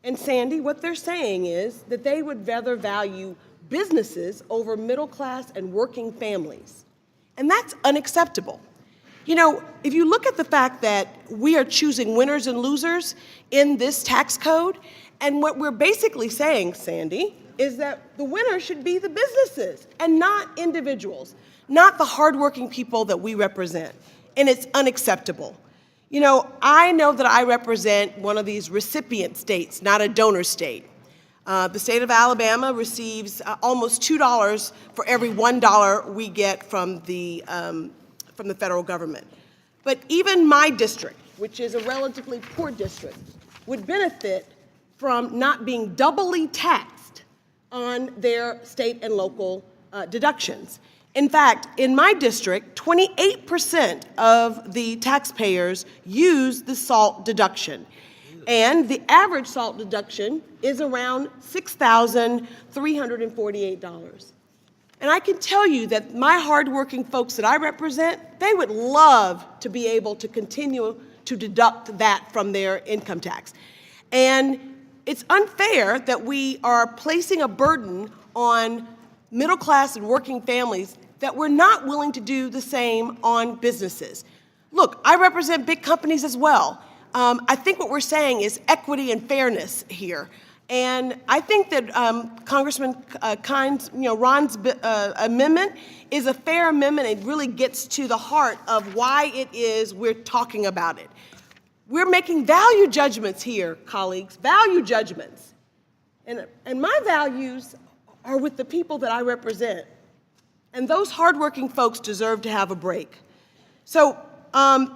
And Sandy, what they're saying is that they would rather value businesses over middle-class and working families. And that's unacceptable. You know, if you look at the fact that we are choosing winners and losers in this tax code, and what we're basically saying, Sandy, is that the winner should be the businesses and not individuals, not the hardworking people that we represent. And it's unacceptable. You know that I represent one of these recipient states, not a donor state. The state of Alabama receives almost $2 for every $1 we get from the federal government. But even my district, which is a relatively poor district, would benefit from not being doubly taxed on their state and local deductions. In fact, in my district, 28% of the taxpayers use the SALT deduction. And the average SALT deduction is around $6,348. And I can tell you that my hardworking folks that I represent, they would love to be able to continue to deduct that from their income tax. And it's unfair that we are placing a burden on middle class and working families that we're not willing to do the same on businesses. Look, I represent big companies as well. I think what we're saying is equity and fairness here. And I think that Congressman Ron's amendment is a fair amendment. It really gets to the heart of why it is we're talking about it. We're making value judgments here, colleagues, value judgments. And my values are with the people that I represent. And those hardworking folks deserve to have a break. So, I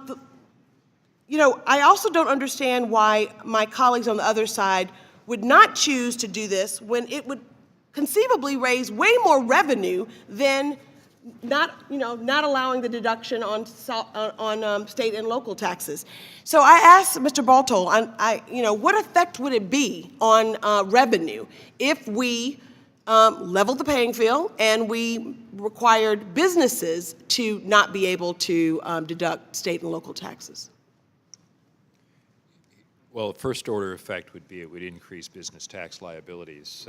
also don't understand why my colleagues on the other side would not choose to do this when it would conceivably raise way more revenue than not allowing the deduction on state and local taxes. So I asked Mr. Bartold, what effect would it be on revenue if we leveled the playing field and we required businesses to not be able to deduct state and local taxes? Well, the first order effect would be it would increase business tax liabilities,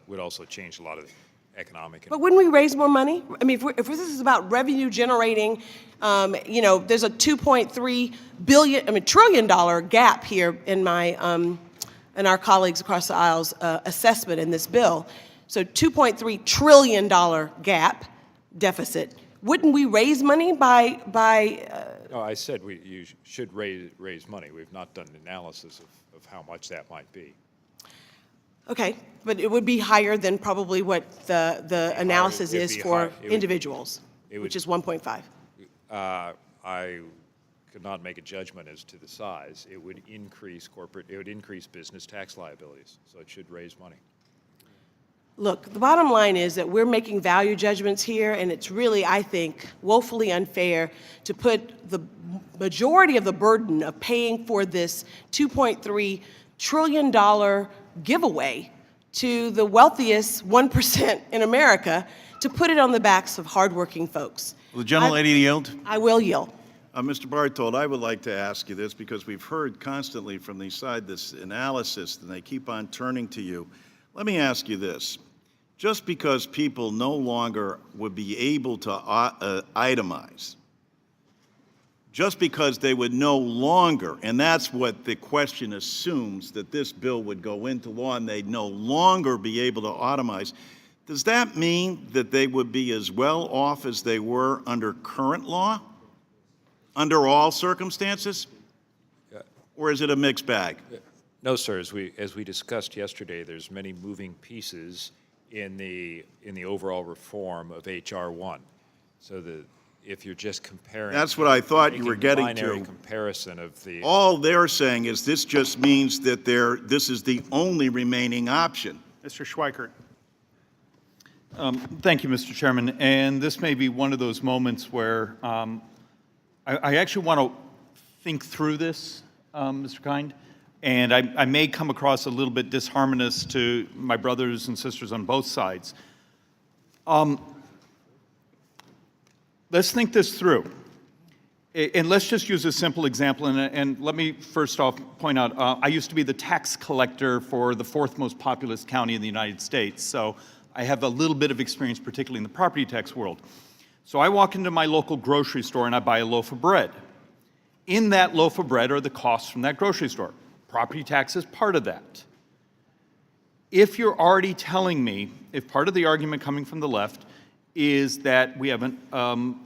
would also change a lot of the economic. But wouldn't we raise more money? I mean, if this is about revenue generating, there's a $2.3 trillion gap here in and our colleagues across the aisles assessment in this bill. So $2.3 trillion gap deficit. Wouldn't we raise money by No, I said you should raise money. We've not done an analysis of how much that might be. Okay, but it would be higher than probably what the analysis is for individuals, which is 1.5. I could not make a judgment as to the size. It would increase business tax liabilities, so it should raise money. Look, the bottom line is that we're making value judgments here, and it's really, I think, woefully unfair to put the majority of the burden of paying for this $2.3 trillion giveaway to the wealthiest 1% in America, to put it on the backs of hardworking folks. Will the gentlelady yield? I will yield. Mr. Bartold, I would like to ask you this because we've heard constantly from the side this analysis, and they keep on turning to you. Let me ask you this. Just because people no longer would be able to itemize, just because they would no longer, and that's what the question assumes, that this bill would go into law and they'd no longer be able to itemize, does that mean that they would be as well off as they were under current law, under all circumstances? Or is it a mixed bag? No, sir. As we discussed yesterday, there's many moving pieces in the overall reform of H.R. 1. So if you're just comparing, that's what I thought you were getting binary to. Comparison of the. All they're saying is this just means that this is the only remaining option. Mr. Schweikert. Thank you, Mr. Chairman. And this may be one of those moments where I actually want to think through this, Mr. Kind. And I may come across a little bit disharmonious to my brothers and sisters on both sides. Let's think this through. And let's just use a simple example. And let me first off point out, I used to be the tax collector for the fourth most populous county in the United States. So I have a little bit of experience, particularly in the property tax world. So I walk into my local grocery store and I buy a loaf of bread. In that loaf of bread are the costs from that grocery store. Property tax is part of that. If you're already telling me, if part of the argument coming from the left is that we have an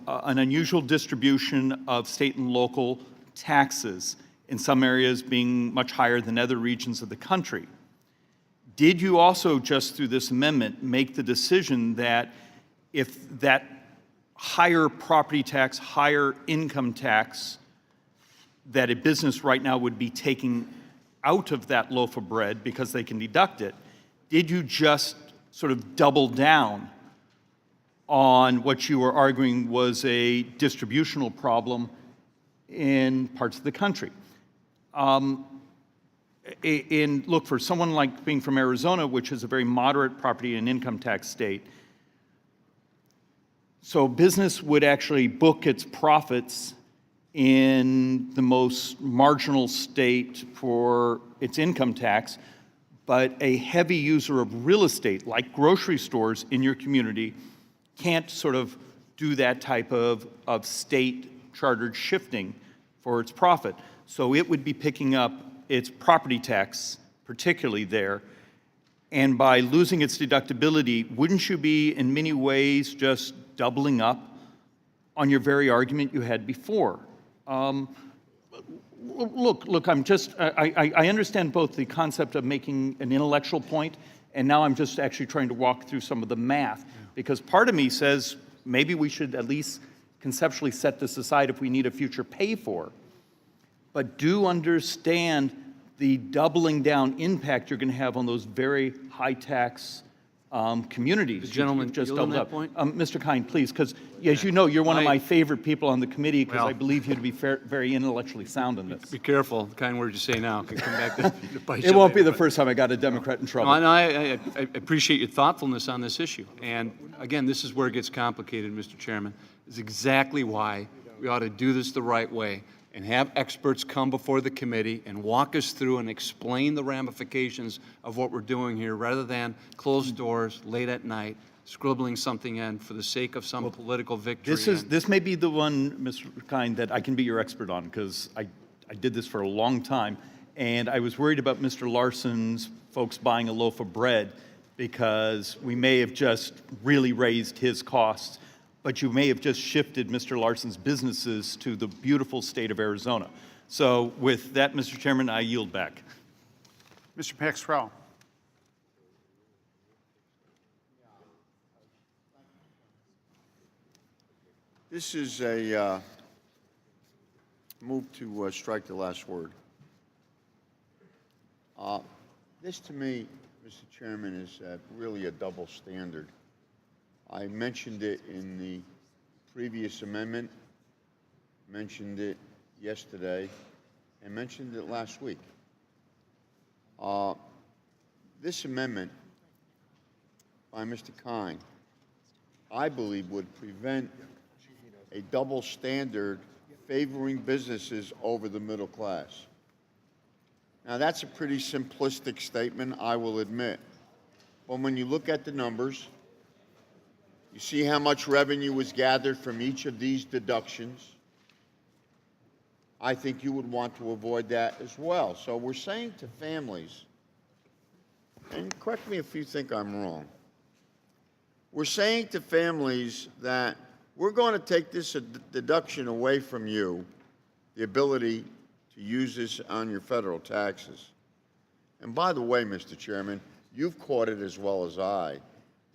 unusual distribution of state and local taxes, in some areas being much higher than other regions of the country, did you also, just through this amendment, make the decision that if that higher property tax, higher income tax that a business right now would be taking out of that loaf of bread because they can deduct it, did you just sort of double down on what you were arguing was a distributional problem in parts of the country? And look, for someone like being from Arizona, which is a very moderate property and income tax state, so business would actually book its profits in the most marginal state for its income tax, but a heavy user of real estate, like grocery stores in your community, can't sort of do that type of state chartered shifting for its profit. So it would be picking up its property tax, particularly there, and by losing its deductibility, wouldn't you be in many ways just doubling up on your very argument you had before? Look, I understand both the concept of making an intellectual point, and now I'm just actually trying to walk through some of the math, because part of me says maybe we should at least conceptually set this aside if we need a future pay for. But do understand the doubling down impact you're going to have on those very high tax communities. Gentlemen, just yield on doubled that up. point? Mr. Kine, please, because as you know, you're one of I- my favorite people on the committee because Well- I believe you to be very intellectually sound in this. Be careful, the kind words you say now can come back to bite you It won't be later, the but- first time I got a Democrat in trouble. No, I appreciate your thoughtfulness on this issue. And again, this is where it gets complicated, Mr. Chairman. It's exactly why we ought to do this the right way and have experts come before the committee and walk us through and explain the ramifications of what we're doing here, rather than closed doors, late at night, scribbling something in for the sake of some political victory. This may be the one, Mr. Kine, that I can be your expert on, because I did this for a long time, and I was worried about Mr. Larson's folks buying a loaf of bread, because we may have just really raised his costs, but you may have just shifted Mr. Larson's businesses to the beautiful state of Arizona. So with that, Mr. Chairman, I yield back. Mr. Paxrell. This is a move to strike the last word. This, to me, Mr. Chairman, is really a double standard. I mentioned it in the previous amendment, mentioned it yesterday, and mentioned it last week. This amendment by Mr. Kine, I believe, would prevent a double standard favoring businesses over the middle class. Now, that's a pretty simplistic statement, I will admit. But when you look at the numbers, you see how much revenue was gathered from each of these deductions. I think you would want to avoid that as well. So we're saying to families, and correct me if you think I'm wrong, we're saying to families that we're going to take this deduction away from you, the ability to use this on your federal taxes. And by the way, Mr. Chairman, you've caught it as well as I.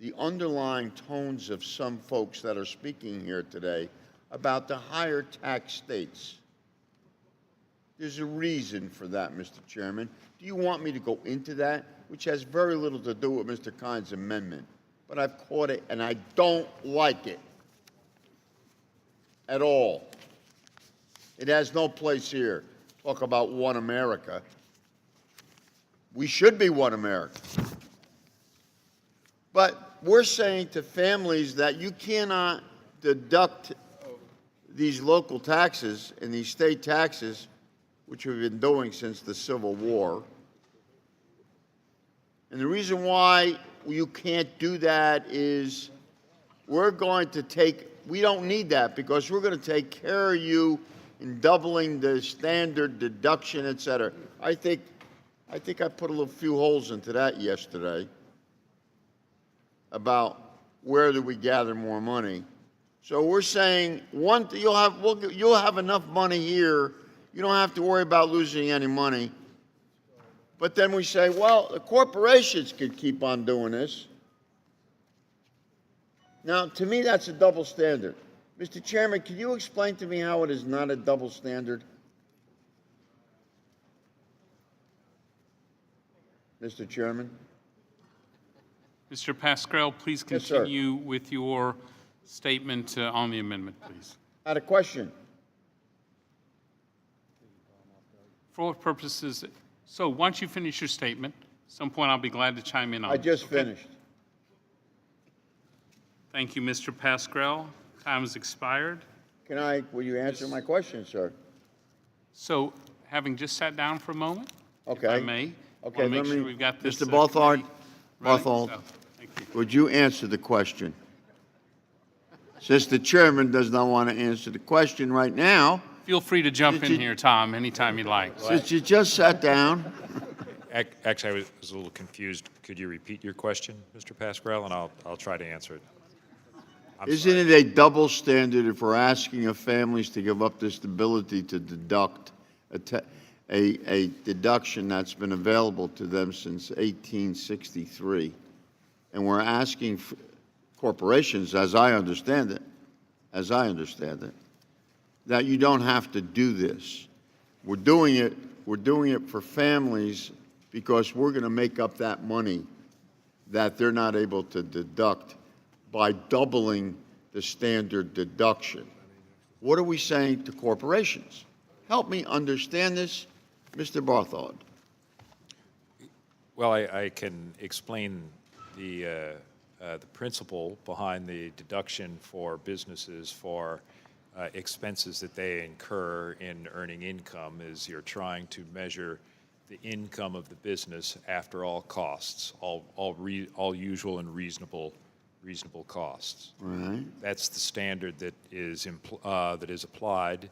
The underlying tones of some folks that are speaking here today about the higher tax states. There's a reason for that, Mr. Chairman. Do you want me to go into that, which has very little to do with Mr. Kine's amendment? But I've caught it, and I don't like it at all. It has no place here. Talk about one America. We should be one America. But we're saying to families that you cannot deduct these local taxes and these state taxes, which we've been doing since the Civil War. And the reason why you can't do that is we're going to we don't need that, because we're going to take care of you in doubling the standard deduction, et cetera. I think I put a few holes into that yesterday about where do we gather more money. So we're saying you'll have enough money here. You don't have to worry about losing any money. But then we say, well, the corporations could keep on doing this. Now, to me, that's a double standard. Mr. Chairman, can you explain to me how it is not a double standard? Mr. Chairman? Mr. Pascrell, please Yes, sir. continue with your statement on the amendment, please. I had a question. For what purposes? So once you finish your statement, at some point I'll be glad to chime in on I it, just okay? finished. Thank you, Mr. Pascrell. Time has expired. will you answer my question, sir? So, having just sat down for a moment, if I Okay. may, Okay, want to let make me, sure we've got this. Mr. Barthard, committee running, Barthold, so, thank you. would you answer the question? Since the chairman does not want to answer the question right now, Feel free to jump Did in you- here, Tom, anytime you like. since you just sat down, Actually, I was a little confused. Could you repeat your question, Mr. Pasquale, and I'll try to answer it. isn't it a double standard if we're asking of families to give up this ability to deduct a deduction that's been available to them since 1863? And we're asking corporations, as I understand it, that you don't have to do this. We're doing it for families because we're going to make up that money that they're not able to deduct by doubling the standard deduction. What are we saying to corporations? Help me understand this, Mr. Barthard. Well, I can explain the principle behind the deduction for businesses for expenses that they incur in earning income is you're trying to measure the income of the business after all costs, all usual and reasonable costs. Right. That's the standard that is applied.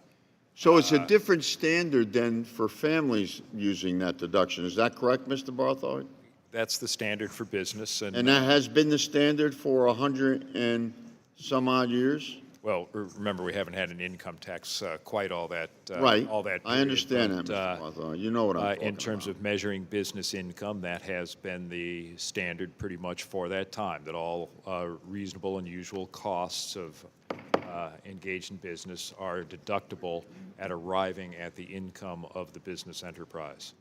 So it's a different standard than for families using that deduction. Is that correct, Mr. Barthard? That's the standard for business, And that has been the standard for 100 and some odd years? well, remember we haven't had an income tax quite all that Right. all that. I period, understand but, that, Mr. Barthard. You know what I'm talking in terms of measuring business income, that has been the standard pretty much for that time. That all reasonable and usual costs of engaged in business are deductible at arriving at the income of the business enterprise.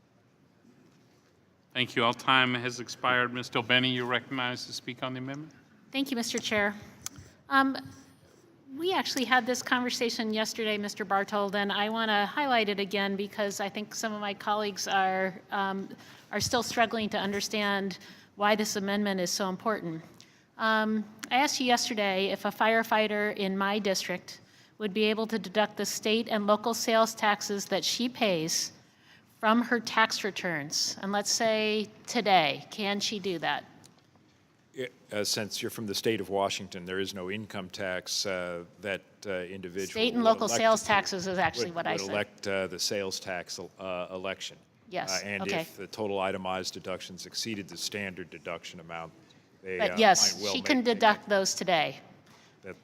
Thank you. All time has expired. Ms. Delbenny, you're recognized to speak on the amendment. Thank you, Mr. Chair. We actually had this conversation yesterday, Mr. Barthold, and I want to highlight it again because I think some of my colleagues are still struggling to understand why this amendment is so important. I asked you yesterday if a firefighter in my district would be able to deduct the state and local sales taxes that she pays from her tax returns. And let's say today, can she do that? Since you're from the state of Washington, there is no income tax that individual. State and would local elect sales to- taxes is actually would- what I would said. elect the sales tax election. Yes, And okay. if the total itemized deductions exceeded the standard deduction amount, they But might yes, well she make- can deduct those today.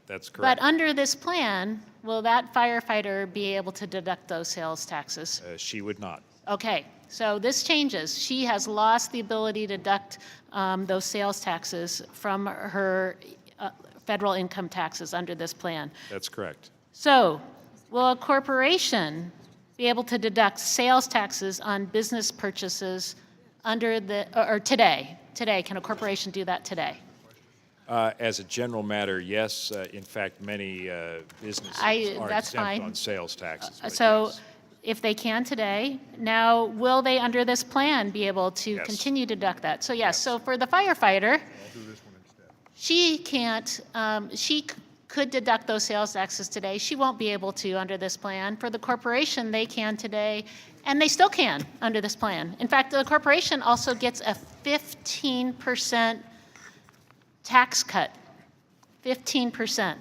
That's correct. But under this plan, will that firefighter be able to deduct those sales taxes? She would not. Okay, so this changes. She has lost the ability to deduct those sales taxes from her federal income taxes under this plan. That's correct. So, will a corporation be able to deduct sales taxes on business purchases under the, or today? Today, can a corporation do that today? As a general matter, yes. In fact, many businesses are that's exempt fine. on sales taxes. but So, yes. if they can today, now will they, under this plan, be able to Yes. continue to deduct that? So yes, so for the firefighter, she can't, could deduct those sales taxes today. She won't be able to under this plan. For the corporation, they can today, and they still can under this plan. In fact, the corporation also gets a 15% tax cut, 15%.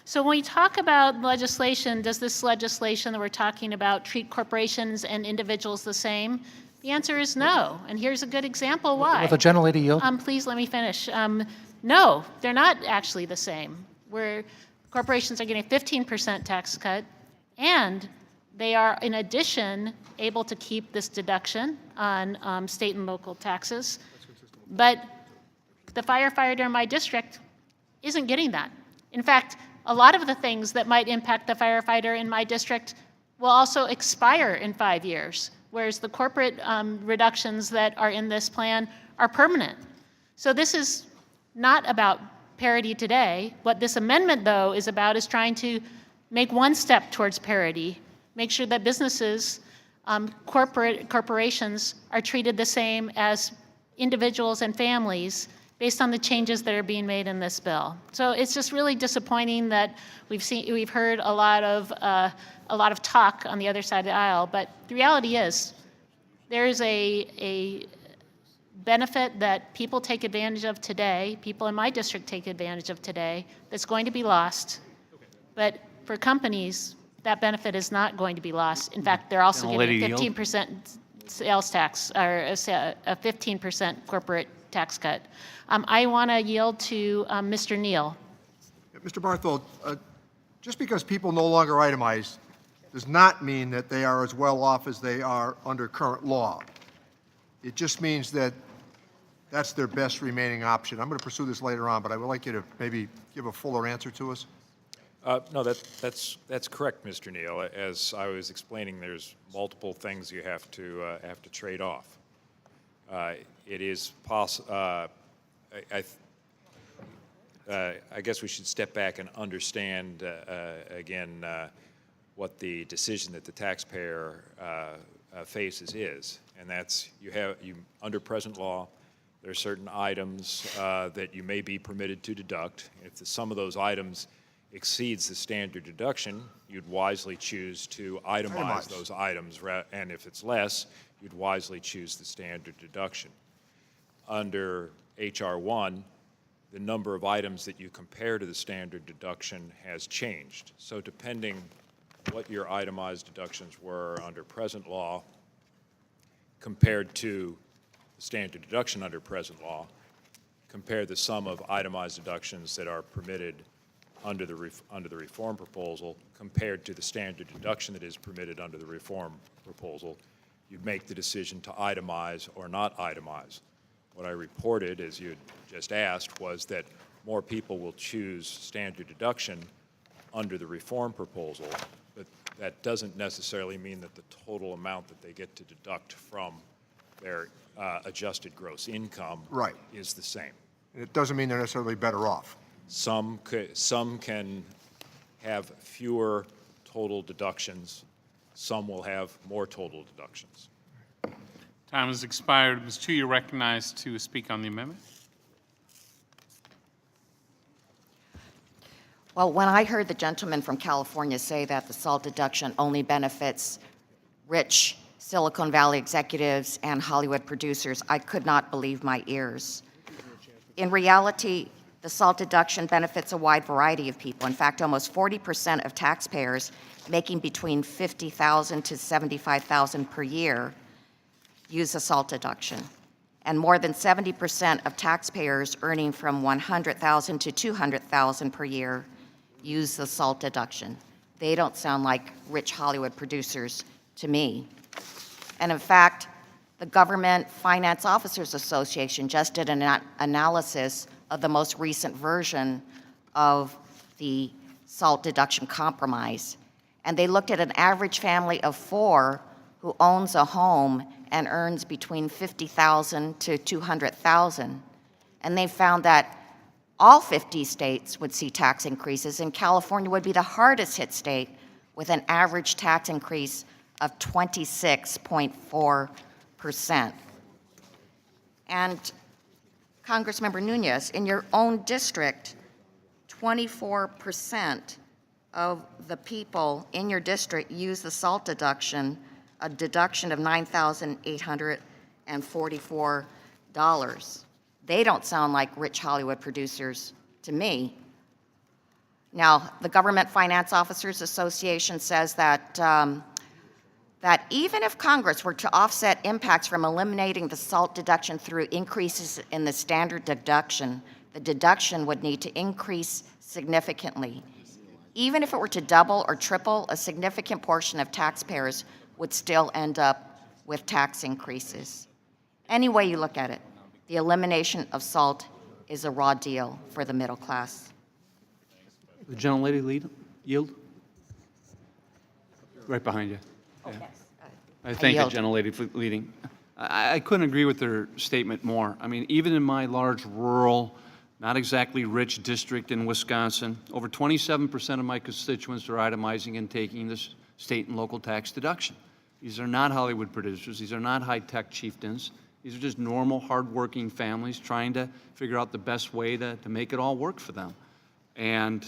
So when we talk about legislation, does this legislation that we're talking about treat corporations and individuals the same? The answer is no, and here's a good example why. Will the gentlelady yield? Please let me finish. No, they're not actually the same. Where corporations are getting a 15% tax cut, and they are, in addition, able to keep this deduction on state and local taxes. But the firefighter in my district isn't getting that. In fact, a lot of the things that might impact the firefighter in my district will also expire in 5 years, whereas the corporate reductions that are in this plan are permanent. So this is not about parity today. What this amendment, though, is about is trying to make one step towards parity, make sure that businesses, corporations are treated the same as individuals and families based on the changes that are being made in this bill. So it's just really disappointing that we've heard a lot of talk on the other side of the aisle, but the reality is there is a benefit that people take advantage of today, people in my district take advantage of today, that's going to be lost. But for companies, that benefit is not going to be lost. In fact, they're also getting a 15% sales tax, or a 15% corporate tax cut. I want to yield to Mr. Neal. Mr. Barthold, just because people no longer itemize does not mean that they are as well off as they are under current law. It just means that that's their best remaining option. I'm going to pursue this later on, but I would like you to maybe give a fuller answer to us. No, that's correct, Mr. Neal. As I was explaining, there's multiple things you have to trade off. It is possible. I guess we should step back and understand again what the decision that the taxpayer faces is, and that's you under present law. There are certain items that you may be permitted to deduct. If the sum of those items exceeds the standard deduction, you'd wisely choose to itemize those items, and if it's less, you'd wisely choose the standard deduction. Under H.R. 1, the number of items that you compare to the standard deduction has changed. So depending what your itemized deductions were under present law compared to the standard deduction under present law, compare the sum of itemized deductions that are permitted under the reform proposal compared to the standard deduction that is permitted under the reform proposal, you'd make the decision to itemize or not itemize. What I reported, as you had just asked, was that more people will choose standard deduction under the reform proposal, but that doesn't necessarily mean that the total amount that they get to deduct from their adjusted gross income is the same. And it doesn't mean they're necessarily better off. Some can have fewer total deductions. Some will have more total deductions. Time has expired. Ms. Chu, you're recognized to speak on the amendment. Well, when I heard the gentleman from California say that the SALT deduction only benefits rich Silicon Valley executives and Hollywood producers, I could not believe my ears. In reality, the SALT deduction benefits a wide variety of people. In fact, almost 40% of taxpayers making between $50,000 to $75,000 per year use a SALT deduction. And more than 70% of taxpayers earning from $100,000 to $200,000 per year use the SALT deduction. They don't sound like rich Hollywood producers to me. And in fact, the Government Finance Officers Association just did an analysis of the most recent version of the SALT deduction compromise. And they looked at an average family of 4 who owns a home and earns between $50,000 to $200,000. And they found that all 50 states would see tax increases, and California would be the hardest hit state with an average tax increase of 26.4%. And Congressmember Nunez, in your own district, 24% of the people in your district use the SALT deduction, a deduction of $9,844. They don't sound like rich Hollywood producers to me. Now, the Government Finance Officers Association says that that even if Congress were to offset impacts from eliminating the SALT deduction through increases in the standard deduction, the deduction would need to increase significantly. Even if it were to double or triple, a significant portion of taxpayers would still end up with tax increases. Any way you look at it, the elimination of SALT is a raw deal for the middle class. The gentlelady yield? Right behind you. Yeah. I thank the gentlelady for leading. I couldn't agree with their statement more. I mean, even in my large rural, not exactly rich district in Wisconsin, over 27% of my constituents are itemizing and taking this state and local tax deduction. These are not Hollywood producers. These are not high-tech chieftains. These are just normal, hardworking families trying to figure out the best way to make it all work for them. And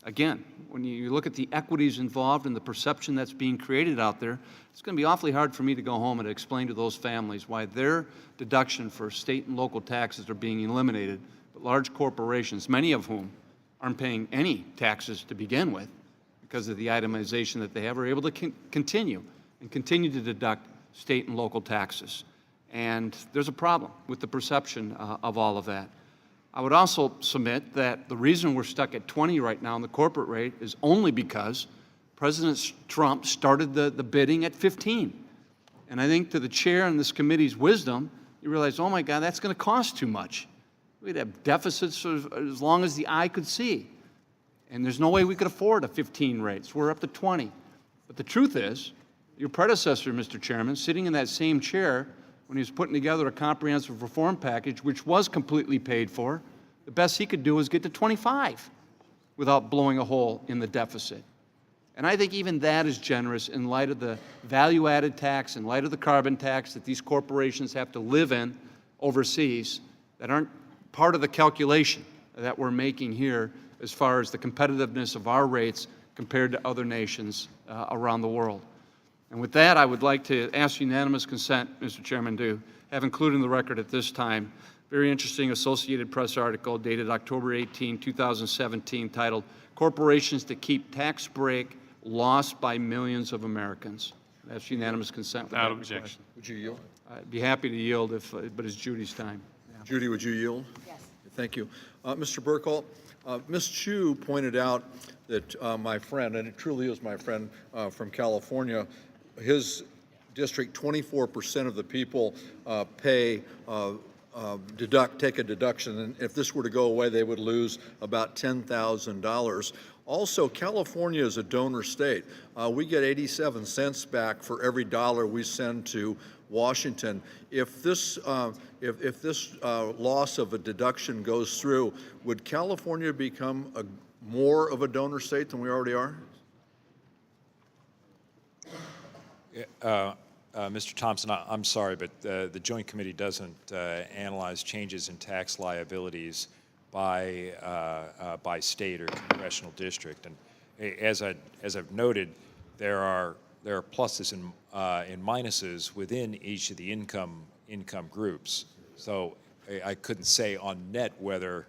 again, when you look at the equities involved and the perception that's being created out there, it's going to be awfully hard for me to go home and explain to those families why their deduction for state and local taxes are being eliminated, but large corporations, many of whom aren't paying any taxes to begin with because of the itemization that they have, are able to continue to deduct state and local taxes. And there's a problem with the perception of all of that. I would also submit that the reason we're stuck at 20 right now in the corporate rate is only because President Trump started the bidding at 15. And I think to the chair and this committee's wisdom, you realize, oh my God, that's going to cost too much. We'd have deficits as long as the eye could see. And there's no way we could afford a 15 rate. So we're up to 20. But the truth is, your predecessor, Mr. Chairman, sitting in that same chair when he was putting together a comprehensive reform package, which was completely paid for, the best he could do was get to 25 without blowing a hole in the deficit. And I think even that is generous in light of the value-added tax, in light of the carbon tax that these corporations have to live in overseas that aren't part of the calculation that we're making here as far as the competitiveness of our rates compared to other nations around the world. And with that, I would like to ask unanimous consent, Mr. Chairman, to have included in the record at this time very interesting Associated Press article dated October 18, 2017, titled "Corporations to Keep Tax Break Lost by Millions of Americans." That's unanimous consent. Without objection. Would you yield? I'd be happy to yield, but it's Judy's time. Judy, would you yield? Yes. Thank you. Mr. Burkholz, Ms. Chu pointed out that my friend, and it truly is my friend from California, his district, 24% of the people take a deduction, and if this were to go away, they would lose about $10,000. Also, California is a donor state. We get 87 cents back for every dollar we send to Washington. If this loss of a deduction goes through, would California become more of a donor state than we already are? Mr. Thompson, I'm sorry, but the Joint Committee doesn't analyze changes in tax liabilities by state or congressional district. And as I've noted, there are pluses and minuses within each of the income groups. So I couldn't say on net whether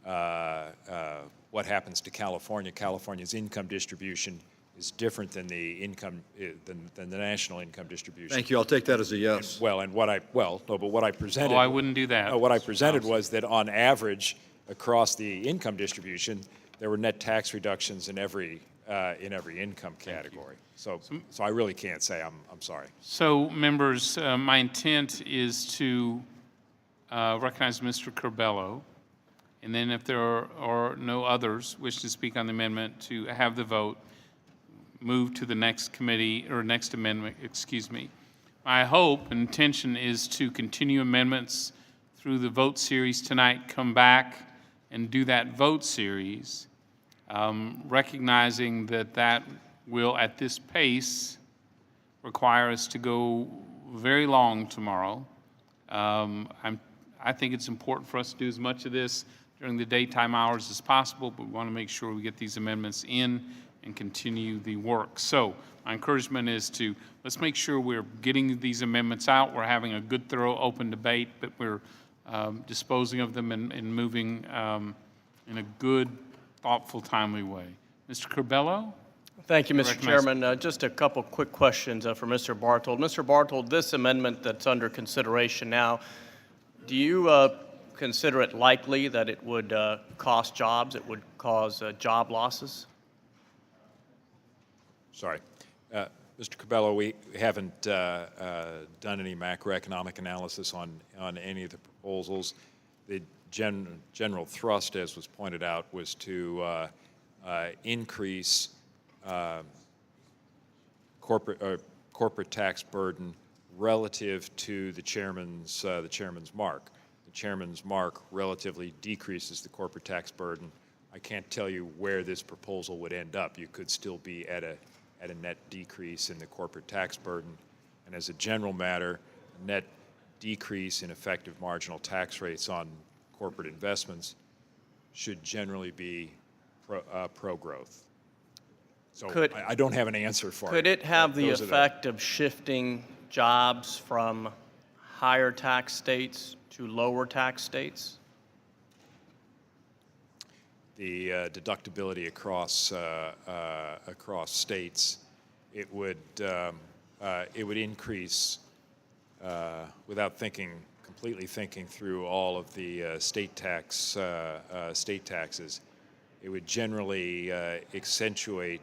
what happens to California. California's income distribution is different than the than the national income distribution. Thank you. I'll take that as a yes. And what I presented. Oh, I wouldn't do that. No, what I presented was that on average, across the income distribution, there were net tax reductions in every income category. So I really can't say. I'm sorry. So, members, my intent is to recognize Mr. Curbelo, and then if there are no others wish to speak on the amendment, to have the vote move to the next committee, or next amendment, excuse me. My hope and intention is to continue amendments through the vote series tonight, come back and do that vote series, recognizing that will, at this pace, require us to go very long tomorrow. I think it's important for us to do as much of this during the daytime hours as possible, but we want to make sure we get these amendments in and continue the work. So my encouragement is to let's make sure we're getting these amendments out. We're having a good, thorough, open debate, but we're disposing of them and moving in a good, thoughtful, timely way. Mr. Curbelo? Thank you, Mr. Chairman. Just a couple quick questions for Mr. Bartold. Mr. Bartold, this amendment that's under consideration now, do you consider it likely that it would cost jobs, it would cause job losses? Sorry. Mr. Curbelo, we haven't done any macroeconomic analysis on any of the proposals. The general thrust, as was pointed out, was to increase corporate tax burden relative to the chairman's mark. The chairman's mark relatively decreases the corporate tax burden. I can't tell you where this proposal would end up. You could still be at a net decrease in the corporate tax burden. And as a general matter, net decrease in effective marginal tax rates on corporate investments should generally be pro-growth. So I don't have an answer for it. Could it have the Those are effect of shifting jobs from higher tax states to lower tax states? The deductibility across states, it would increase without completely thinking through all of the state taxes. It would generally accentuate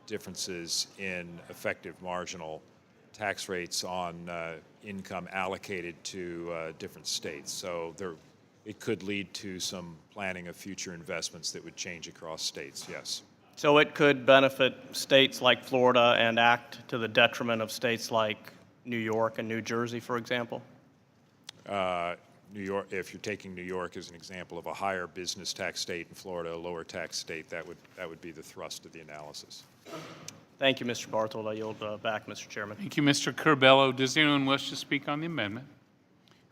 differences in effective marginal tax rates on income allocated to different states. So it could lead to some planning of future investments that would change across states, yes. So it could benefit states like Florida and act to the detriment of states like New York and New Jersey, for example? New York, if you're taking New York as an example of a higher business tax state and Florida a lower tax state, that would be the thrust of the analysis. Thank you, Mr. Bartold. I yield back, Mr. Chairman. Thank you, Mr. Curbelo. Does anyone wish to speak on the amendment?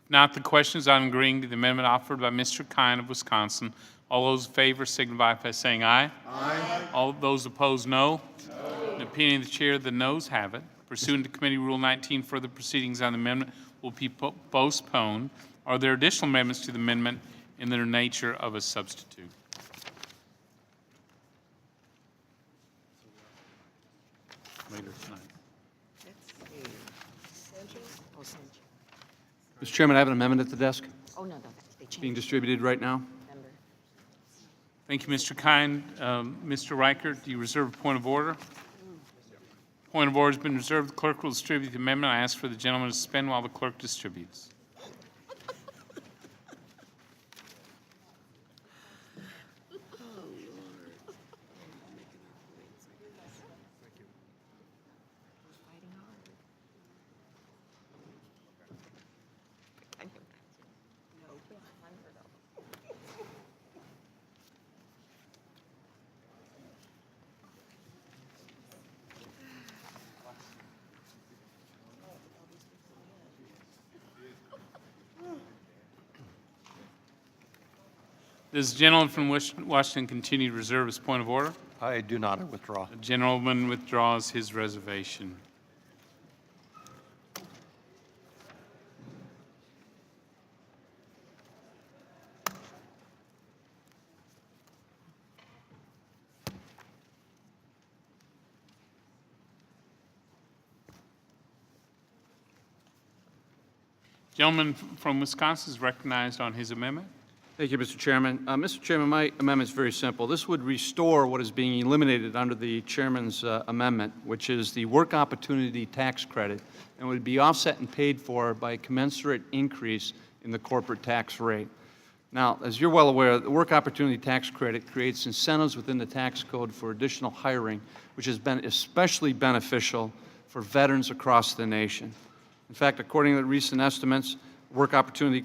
If not, the question is on agreeing to the amendment offered by Mr. Kine of Wisconsin. All those in favor signify by saying aye. Aye. All those opposed, no. No. In the opinion of the chair, the noes have it. Pursuant to Committee Rule 19, further proceedings on the amendment will be postponed. Are there additional amendments to the amendment in their nature of a substitute? Later tonight. Mr. Chairman, I have an amendment at the desk Oh, no, they changed. being distributed right now. Thank you, Mr. Kine. Mr. Reichert, do you reserve a point of order? Point of order has been reserved. The clerk will distribute the amendment. I ask for the gentleman to suspend while the clerk distributes. Does the gentleman from Washington continue to reserve his point of order? I do not withdraw. The gentleman withdraws his reservation. Gentleman from Wisconsin is recognized on his amendment. Thank you, Mr. Chairman. Mr. Chairman, my amendment is very simple. This would restore what is being eliminated under the Chairman's amendment, which is the work opportunity tax credit, and would be offset and paid for by a commensurate increase in the corporate tax rate. Now, as you're well aware, the work opportunity tax credit creates incentives within the tax code for additional hiring, which has been especially beneficial for veterans across the nation. In fact, according to recent estimates, work opportunity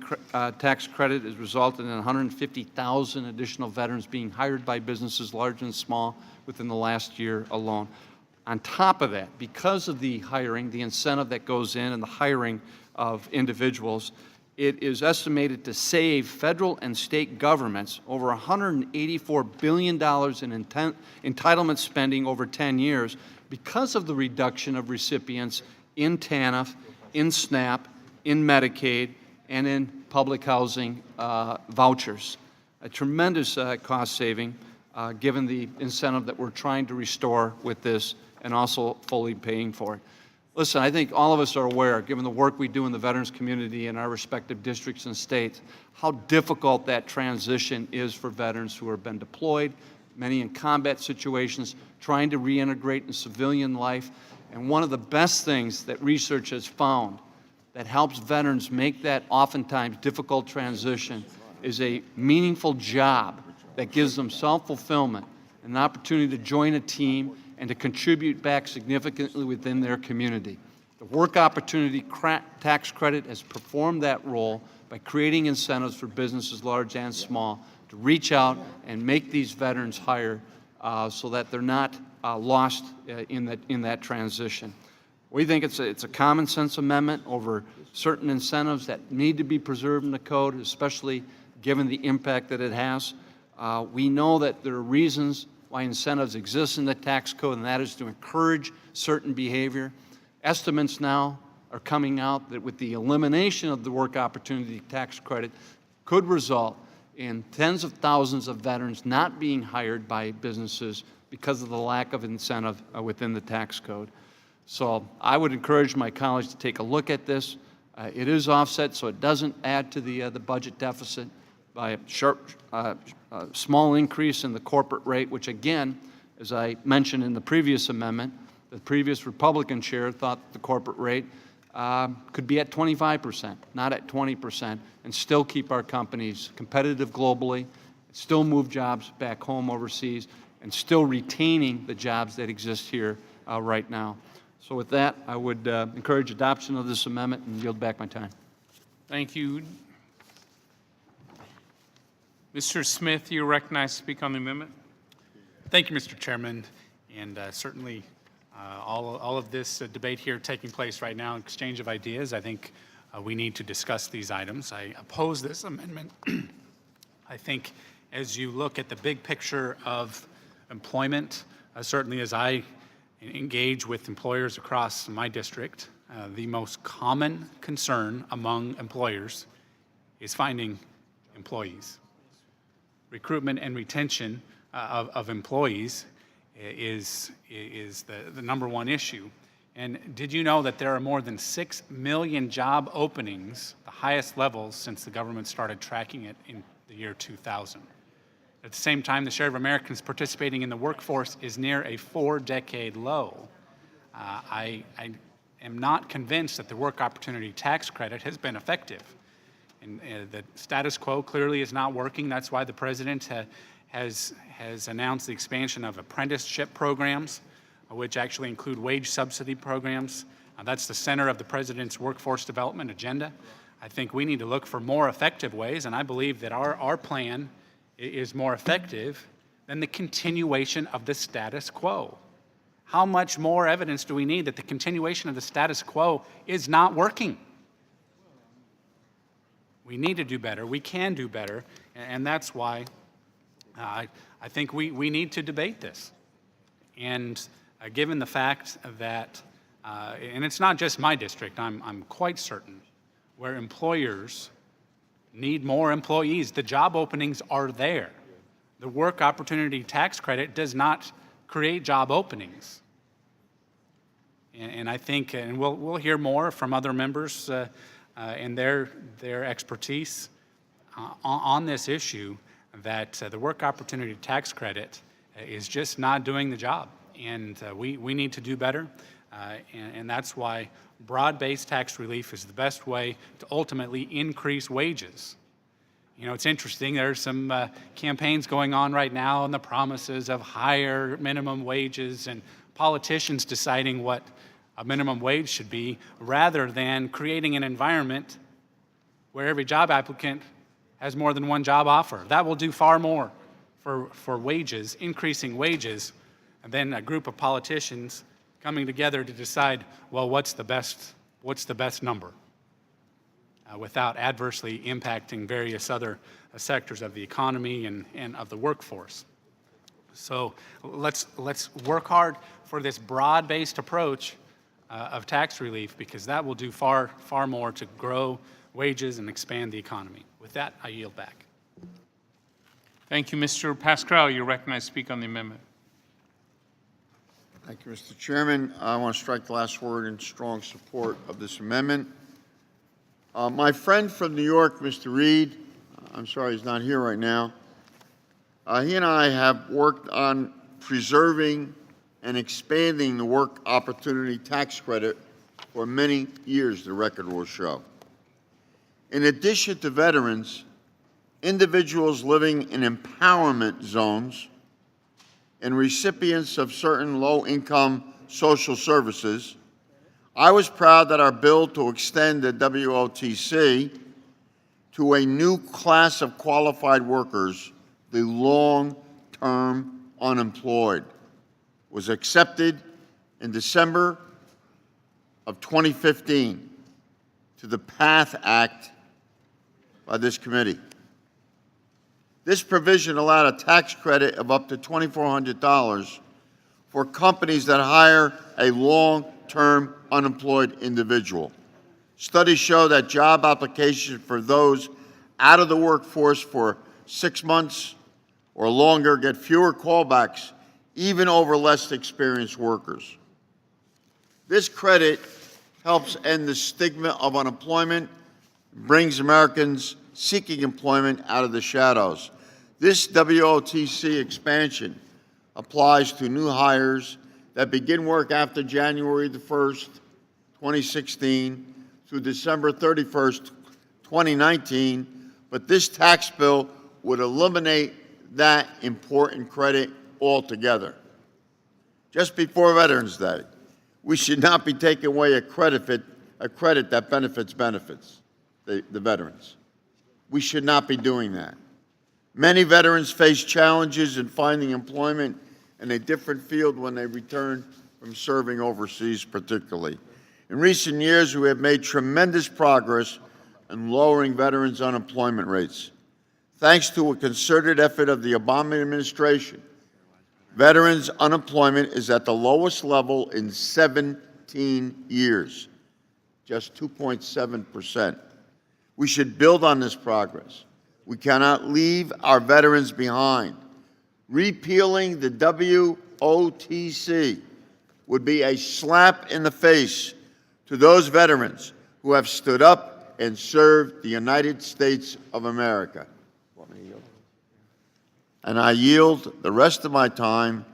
tax credit has resulted in 150,000 additional veterans being hired by businesses large and small within the last year alone. On top of that, because of the hiring, the incentive that goes in and the hiring of individuals, it is estimated to save federal and state governments over $184 billion in entitlement spending over 10 years because of the reduction of recipients in TANF, in SNAP, in Medicaid, and in public housing vouchers. A tremendous cost saving given the incentive that we're trying to restore with this and also fully paying for it. Listen, I think all of us are aware, given the work we do in the veterans community in our respective districts and states, how difficult that transition is for veterans who have been deployed, many in combat situations, trying to reintegrate in civilian life. And one of the best things that research has found that helps veterans make that oftentimes difficult transition is a meaningful job that gives them self-fulfillment, an opportunity to join a team and to contribute back significantly within their community. The work opportunity tax credit has performed that role by creating incentives for businesses large and small to reach out and make these veterans hire so that they're not lost in that transition. We think it's a common sense amendment over certain incentives that need to be preserved in the code, especially given the impact that it has. We know that there are reasons why incentives exist in the tax code, and that is to encourage certain behavior. Estimates now are coming out that with the elimination of the work opportunity tax credit could result in tens of thousands of veterans not being hired by businesses because of the lack of incentive within the tax code. So I would encourage my colleagues to take a look at this. It is offset, so it doesn't add to the budget deficit by a sharp, small increase in the corporate rate, which again, as I mentioned in the previous amendment, the previous Republican chair thought the corporate rate could be at 25%, not at 20%, and still keep our companies competitive globally, still move jobs back home overseas, and still retaining the jobs that exist here right now. So with that, I would encourage adoption of this amendment and yield back my time. Thank you. Mr. Smith, you're recognized to speak on the amendment. Thank you, Mr. Chairman, and certainly all of this debate here taking place right now, exchange of ideas, I think we need to discuss these items. I oppose this amendment. I think as you look at the big picture of employment, certainly as I engage with employers across my district, the most common concern among employers is finding employees. Recruitment and retention of employees is the number one issue. And did you know that there are more than 6 million job openings, the highest levels since the government started tracking it in the year 2000? At the same time, the share of Americans participating in the workforce is near a 4-decade low. I am not convinced that the work opportunity tax credit has been effective. And the status quo clearly is not working. That's why the president has announced the expansion of apprenticeship programs, which actually include wage subsidy programs. That's the center of the president's workforce development agenda. I think we need to look for more effective ways, and I believe that our plan is more effective than the continuation of the status quo. How much more evidence do we need that the continuation of the status quo is not working? We need to do better. We can do better. And that's why I think we need to debate this. And given the fact that, and it's not just my district, I'm quite certain, where employers need more employees. The job openings are there. The work opportunity tax credit does not create job openings. And I think, and we'll hear more from other members and their expertise on this issue, that the work opportunity tax credit is just not doing the job. And we need to do better. And that's why broad-based tax relief is the best way to ultimately increase wages. You know, it's interesting, there's some campaigns going on right now on the promises of higher minimum wages and politicians deciding what a minimum wage should be, rather than creating an environment where every job applicant has more than one job offer. That will do far more for wages, increasing wages, than a group of politicians coming together to decide, well, what's the best number, without adversely impacting various other sectors of the economy and of the workforce. So let's work hard for this broad-based approach of tax relief, because that will do far more to grow wages and expand the economy. With that, I yield back. Thank you, Mr. Pascrell. You're recognized to speak on the amendment. Thank you, Mr. Chairman. I want to strike the last word in strong support of this amendment. My friend from New York, Mr. Reed, I'm sorry he's not here right now, he and I have worked on preserving and expanding the work opportunity tax credit for many years, the record will show. In addition to veterans, individuals living in empowerment zones and recipients of certain low-income social services, I was proud that our bill to extend the WOTC to a new class of qualified workers, the long-term unemployed, was accepted in December of 2015. to the PATH Act by this committee. This provision allowed a tax credit of up to $2,400 for companies that hire a long-term unemployed individual. Studies show that job applications for those out of the workforce for 6 months or longer get fewer callbacks, even over less experienced workers. This credit helps end the stigma of unemployment, brings Americans seeking employment out of the shadows. This WOTC expansion applies to new hires that begin work after January the 1st, 2016 through December 31st, 2019, but this tax bill would eliminate that important credit altogether. Just before Veterans Day, we should not be taking away a credit that benefits the veterans. We should not be doing that. Many veterans face challenges in finding employment in a different field when they return from serving overseas particularly. In recent years, we have made tremendous progress in lowering veterans' unemployment rates. Thanks to a concerted effort of the Obama administration, veterans' unemployment is at the lowest level in 17 years, just 2.7%. We should build on this progress. We cannot leave our veterans behind. Repealing the WOTC would be a slap in the face to those veterans who have stood up and served the United States of America. And I yield the rest of my time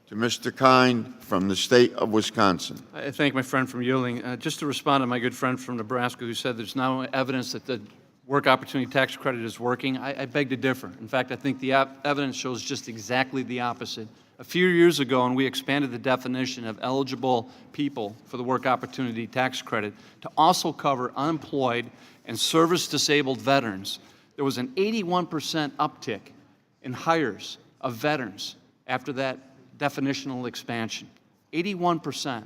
to Mr. Kind from the state of Wisconsin. I thank my friend from yielding. Just to respond to my good friend from Nebraska who said there's now evidence that the work opportunity tax credit is working, I beg to differ. In fact, I think the evidence shows just exactly the opposite. A few years ago, when we expanded the definition of eligible people for the work opportunity tax credit to also cover unemployed and service-disabled veterans, there was an 81% uptick in hires of veterans after that definitional expansion. 81%.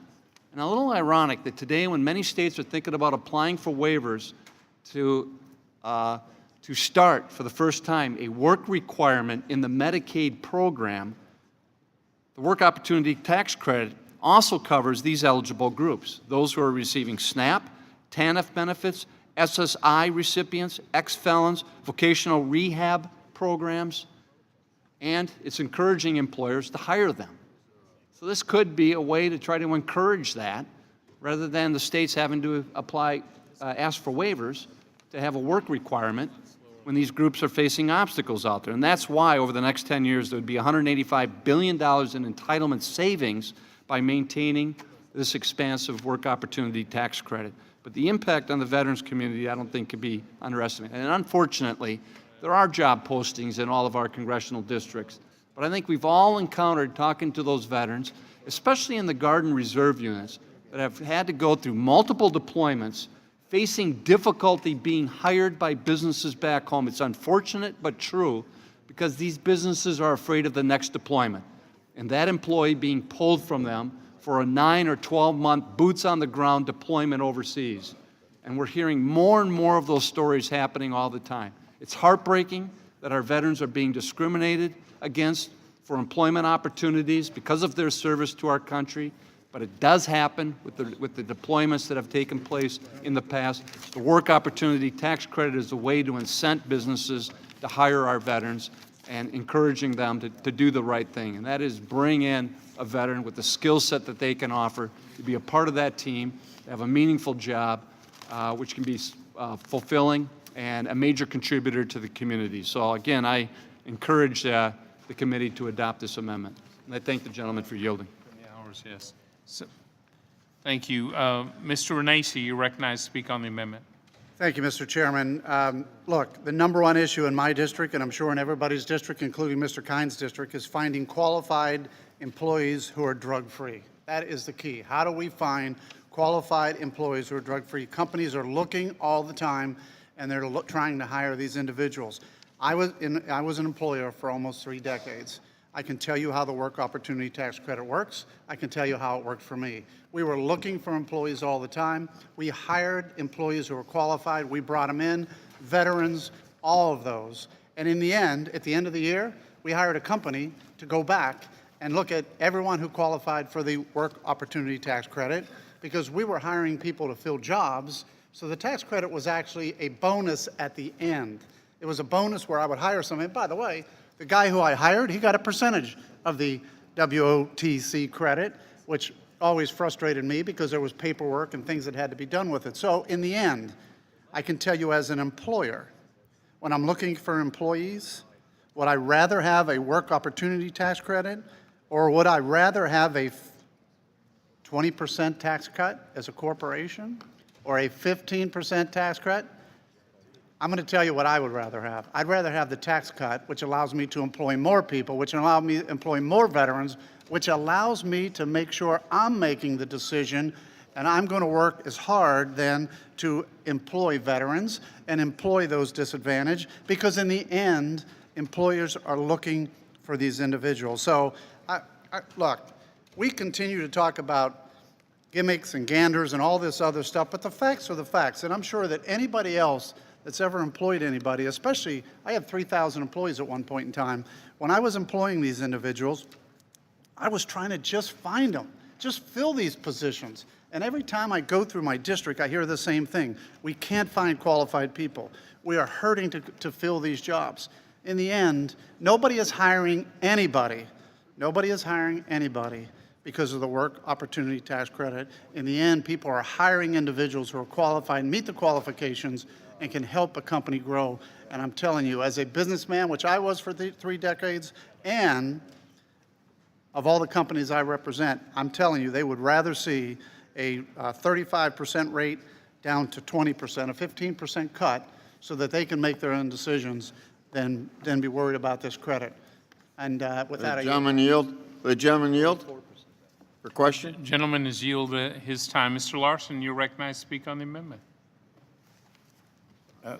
And a little ironic that today, when many states are thinking about applying for waivers to start for the first time a work requirement in the Medicaid program, the work opportunity tax credit also covers these eligible groups, those who are receiving SNAP, TANF benefits, SSI recipients, ex-felons, vocational rehab programs, and it's encouraging employers to hire them. So this could be a way to try to encourage that rather than the states having to ask for waivers to have a work requirement when these groups are facing obstacles out there. And that's why over the next 10 years there would be $185 billion in entitlement savings by maintaining this expansive work opportunity tax credit. But the impact on the veterans community I don't think can be underestimated. And unfortunately, there are job postings in all of our congressional districts. But I think we've all encountered talking to those veterans, especially in the Guard and Reserve units, that have had to go through multiple deployments, facing difficulty being hired by businesses back home. It's unfortunate but true because these businesses are afraid of the next deployment and that employee being pulled from them for a 9 or 12-month boots-on-the-ground deployment overseas. And we're hearing more and more of those stories happening all the time. It's heartbreaking that our veterans are being discriminated against for employment opportunities because of their service to our country. But it does happen with the deployments that have taken place in the past. The work opportunity tax credit is a way to incent businesses to hire our veterans and encouraging them to do the right thing. And that is bring in a veteran with the skill set that they can offer, to be a part of that team, to have a meaningful job, which can be fulfilling and a major contributor to the community. So again, I encourage the committee to adopt this amendment. And I thank the gentleman for yielding. Yes. So, thank you. Mr. Renacci, you're recognized to speak on the amendment. Thank you, Mr. Chairman. Look, the number one issue in my district, and I'm sure in everybody's district, including Mr. Kind's district, is finding qualified employees who are drug-free. That is the key. How do we find qualified employees who are drug-free? Companies are looking all the time, and they're trying to hire these individuals. I was an employer for almost 3 decades. I can tell you how the Work Opportunity Tax Credit works. I can tell you how it worked for me. We were looking for employees all the time. We hired employees who were qualified. We brought them in, veterans, all of those. And in the end, at the end of the year, we hired a company to go back and look at everyone who qualified for the Work Opportunity Tax Credit, because we were hiring people to fill jobs. So the tax credit was actually a bonus at the end. It was a bonus where I would hire somebody. By the way, the guy who I hired, he got a percentage of the WOTC credit, which always frustrated me because there was paperwork and things that had to be done with it. So in the end, I can tell you as an employer, when I'm looking for employees, would I rather have a Work Opportunity Tax Credit, or would I rather have a 20% tax cut as a corporation, or a 15% tax cut? I'm going to tell you what I would rather have. I'd rather have the tax cut, which allows me to employ more people, which allows me to employ more veterans, which allows me to make sure I'm making the decision, and I'm going to work as hard then to employ veterans and employ those disadvantaged, because in the end, employers are looking for these individuals. So, look, we continue to talk about gimmicks and ganders and all this other stuff, but the facts are the facts, and I'm sure that anybody else that's ever employed anybody, especially, I had 3,000 employees at one point in time. When I was employing these individuals, I was trying to just find them, just fill these positions. And every time I go through my district, I hear the same thing. We can't find qualified people. We are hurting to fill these jobs. In the end, nobody is hiring anybody. Nobody is hiring anybody because of the Work Opportunity Tax Credit. In the end, people are hiring individuals who are qualified, meet the qualifications, and can help a company grow. And I'm telling you, as a businessman, which I was for 3 decades, and of all the companies I represent, I'm telling you, they would rather see a 35% rate down to 20%, a 15% cut, so that they can make their own decisions than be worried about this credit. And with that, The gentleman yield. The gentleman yield for question. Gentleman has yielded his time. Mr. Larson, you're recognized to speak on the amendment.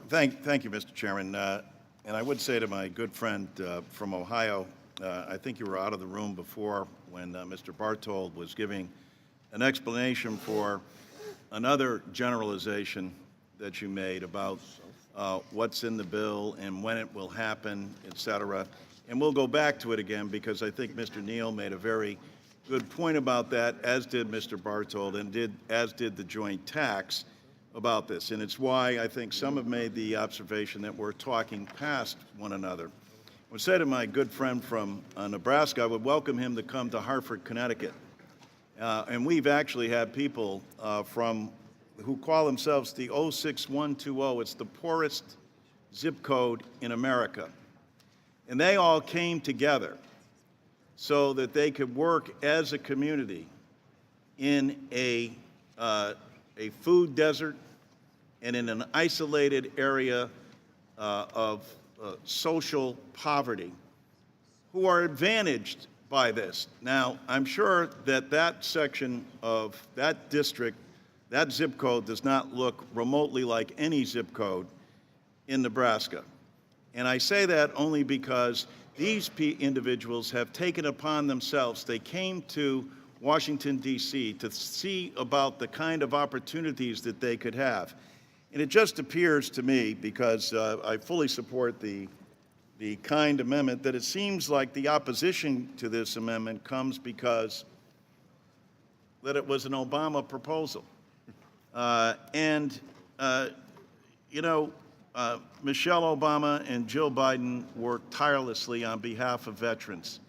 Thank you, Mr. Chairman. And I would say to my good friend from Ohio, I think you were out of the room before when Mr. Bartold was giving an explanation for another generalization that you made about what's in the bill and when it will happen, et cetera. And we'll go back to it again because I think Mr. Neal made a very good point about that, as did Mr. Bartold, and as did the joint tax about this. And it's why I think some have made the observation that we're talking past one another. I would say to my good friend from Nebraska, I would welcome him to come to Hartford, Connecticut. And we've actually had people who call themselves the 06120. It's the poorest zip code in America. And they all came together so that they could work as a community in a food desert and in an isolated area of social poverty, who are advantaged by this. Now, I'm sure that that section of that district, that zip code, does not look remotely like any zip code in Nebraska. And I say that only because these individuals have taken upon themselves, they came to Washington, D.C. to see about the kind of opportunities that they could have. And it just appears to me, because I fully support the kind amendment, that it seems like the opposition to this amendment comes because that it was an Obama proposal. Michelle Obama and Jill Biden worked tirelessly on behalf of veterans.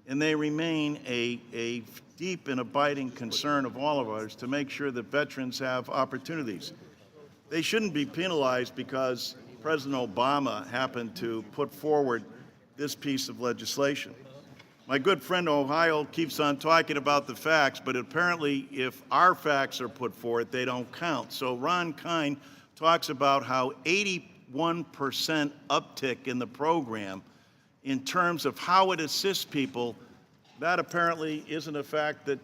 And they remain a deep and abiding concern of all of ours to make sure that veterans have opportunities. They shouldn't be penalized because President Obama happened to put forward this piece of legislation. My good friend Ohio keeps on talking about the facts, but apparently if our facts are put forward, they don't count. So Ron Kine talks about how 81% uptick in the program in terms of how it assists people. That apparently isn't a fact that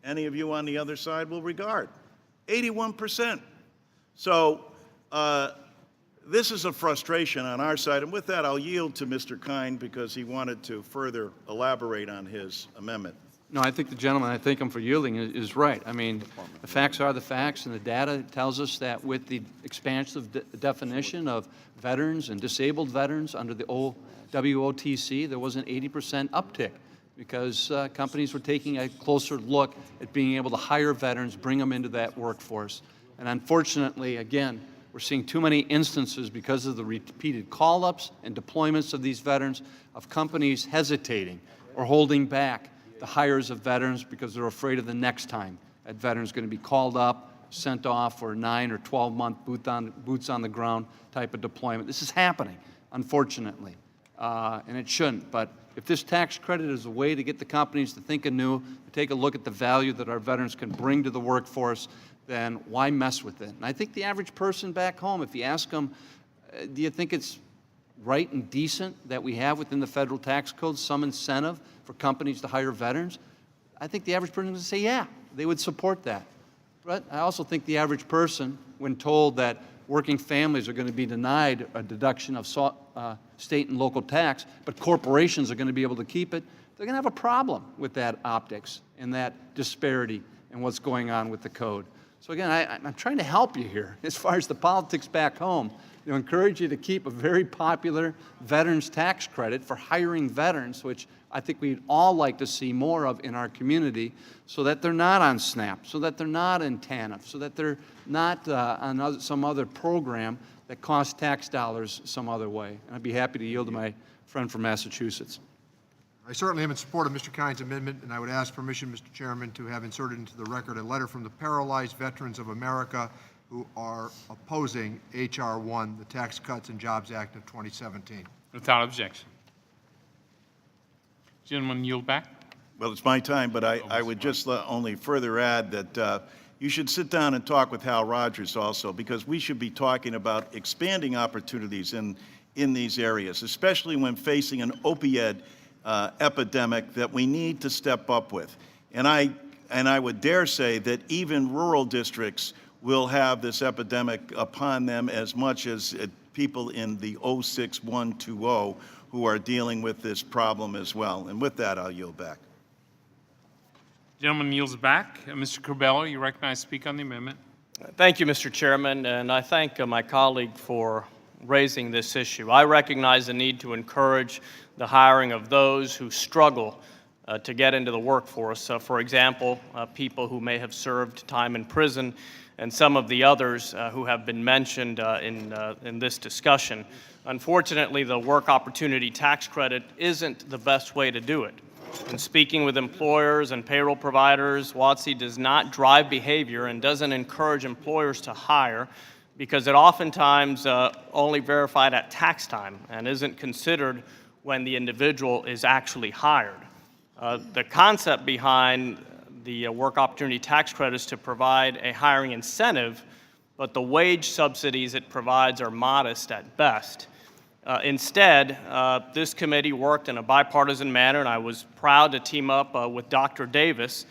any of you on the other side will regard. 81%. So this is a frustration on our side. And with that, I'll yield to Mr. Kine because he wanted to further elaborate on his amendment. No, I think the gentleman, I thank him for yielding, is right. I mean, the facts are the facts, and the data tells us that with the expansive definition of veterans and disabled veterans under the old WOTC, there was an 80% uptick because companies were taking a closer look at being able to hire veterans, bring them into that workforce. And unfortunately, again, we're seeing too many instances because of the repeated call-ups and deployments of these veterans of companies hesitating or holding back the hires of veterans because they're afraid of the next time that veteran's going to be called up, sent off for a 9 or 12-month boots on the ground type of deployment. This is happening, unfortunately, and it shouldn't. But if this tax credit is a way to get the companies to think anew, to take a look at the value that our veterans can bring to the workforce, then why mess with it? And I think the average person back home, if you ask them, do you think it's right and decent that we have within the federal tax code some incentive for companies to hire veterans? I think the average person would say, yeah, they would support that. But I also think the average person, when told that working families are going to be denied a deduction of state and local tax, but corporations are going to be able to keep it, they're going to have a problem with that optics and that disparity and what's going on with the code. So again, I'm trying to help you here as far as the politics back home. You know, encourage you to keep a very popular veterans tax credit for hiring veterans, which I think we'd all like to see more of in our community, so that they're not on SNAP, so that they're not in TANF, so that they're not on some other program that costs tax dollars some other way. And I'd be happy to yield to my friend from Massachusetts. I certainly am in support of Mr. Kine's amendment, and I would ask permission, Mr. Chairman, to have inserted into the record a letter from the Paralyzed Veterans of America who are opposing H.R. 1, the Tax Cuts and Jobs Act of 2017. Without objection. Gentleman, yield back. Well, it's my time, but I would just only further add that you should sit down and talk with Hal Rogers also, because we should be talking about expanding opportunities in these areas, especially when facing an opioid epidemic that we need to step up with. And I would dare say that even rural districts will have this epidemic upon them as much as people in the 06120 who are dealing with this problem as well. And with that, I'll yield back. Gentleman yields back. Mr. Corbello, you recognize to speak on the amendment. Thank you, Mr. Chairman, and I thank my colleague for raising this issue. I recognize the need to encourage the hiring of those who struggle to get into the workforce. For example, people who may have served time in prison and some of the others who have been mentioned in this discussion. Unfortunately, the work opportunity tax credit isn't the best way to do it. In speaking with employers and payroll providers, WOTC does not drive behavior and doesn't encourage employers to hire because it oftentimes only verified at tax time and isn't considered when the individual is actually hired. The concept behind the work opportunity tax credit is to provide a hiring incentive, but the wage subsidies it provides are modest at best. Instead, this committee worked in a bipartisan manner, and I was proud to team up with Dr. Davis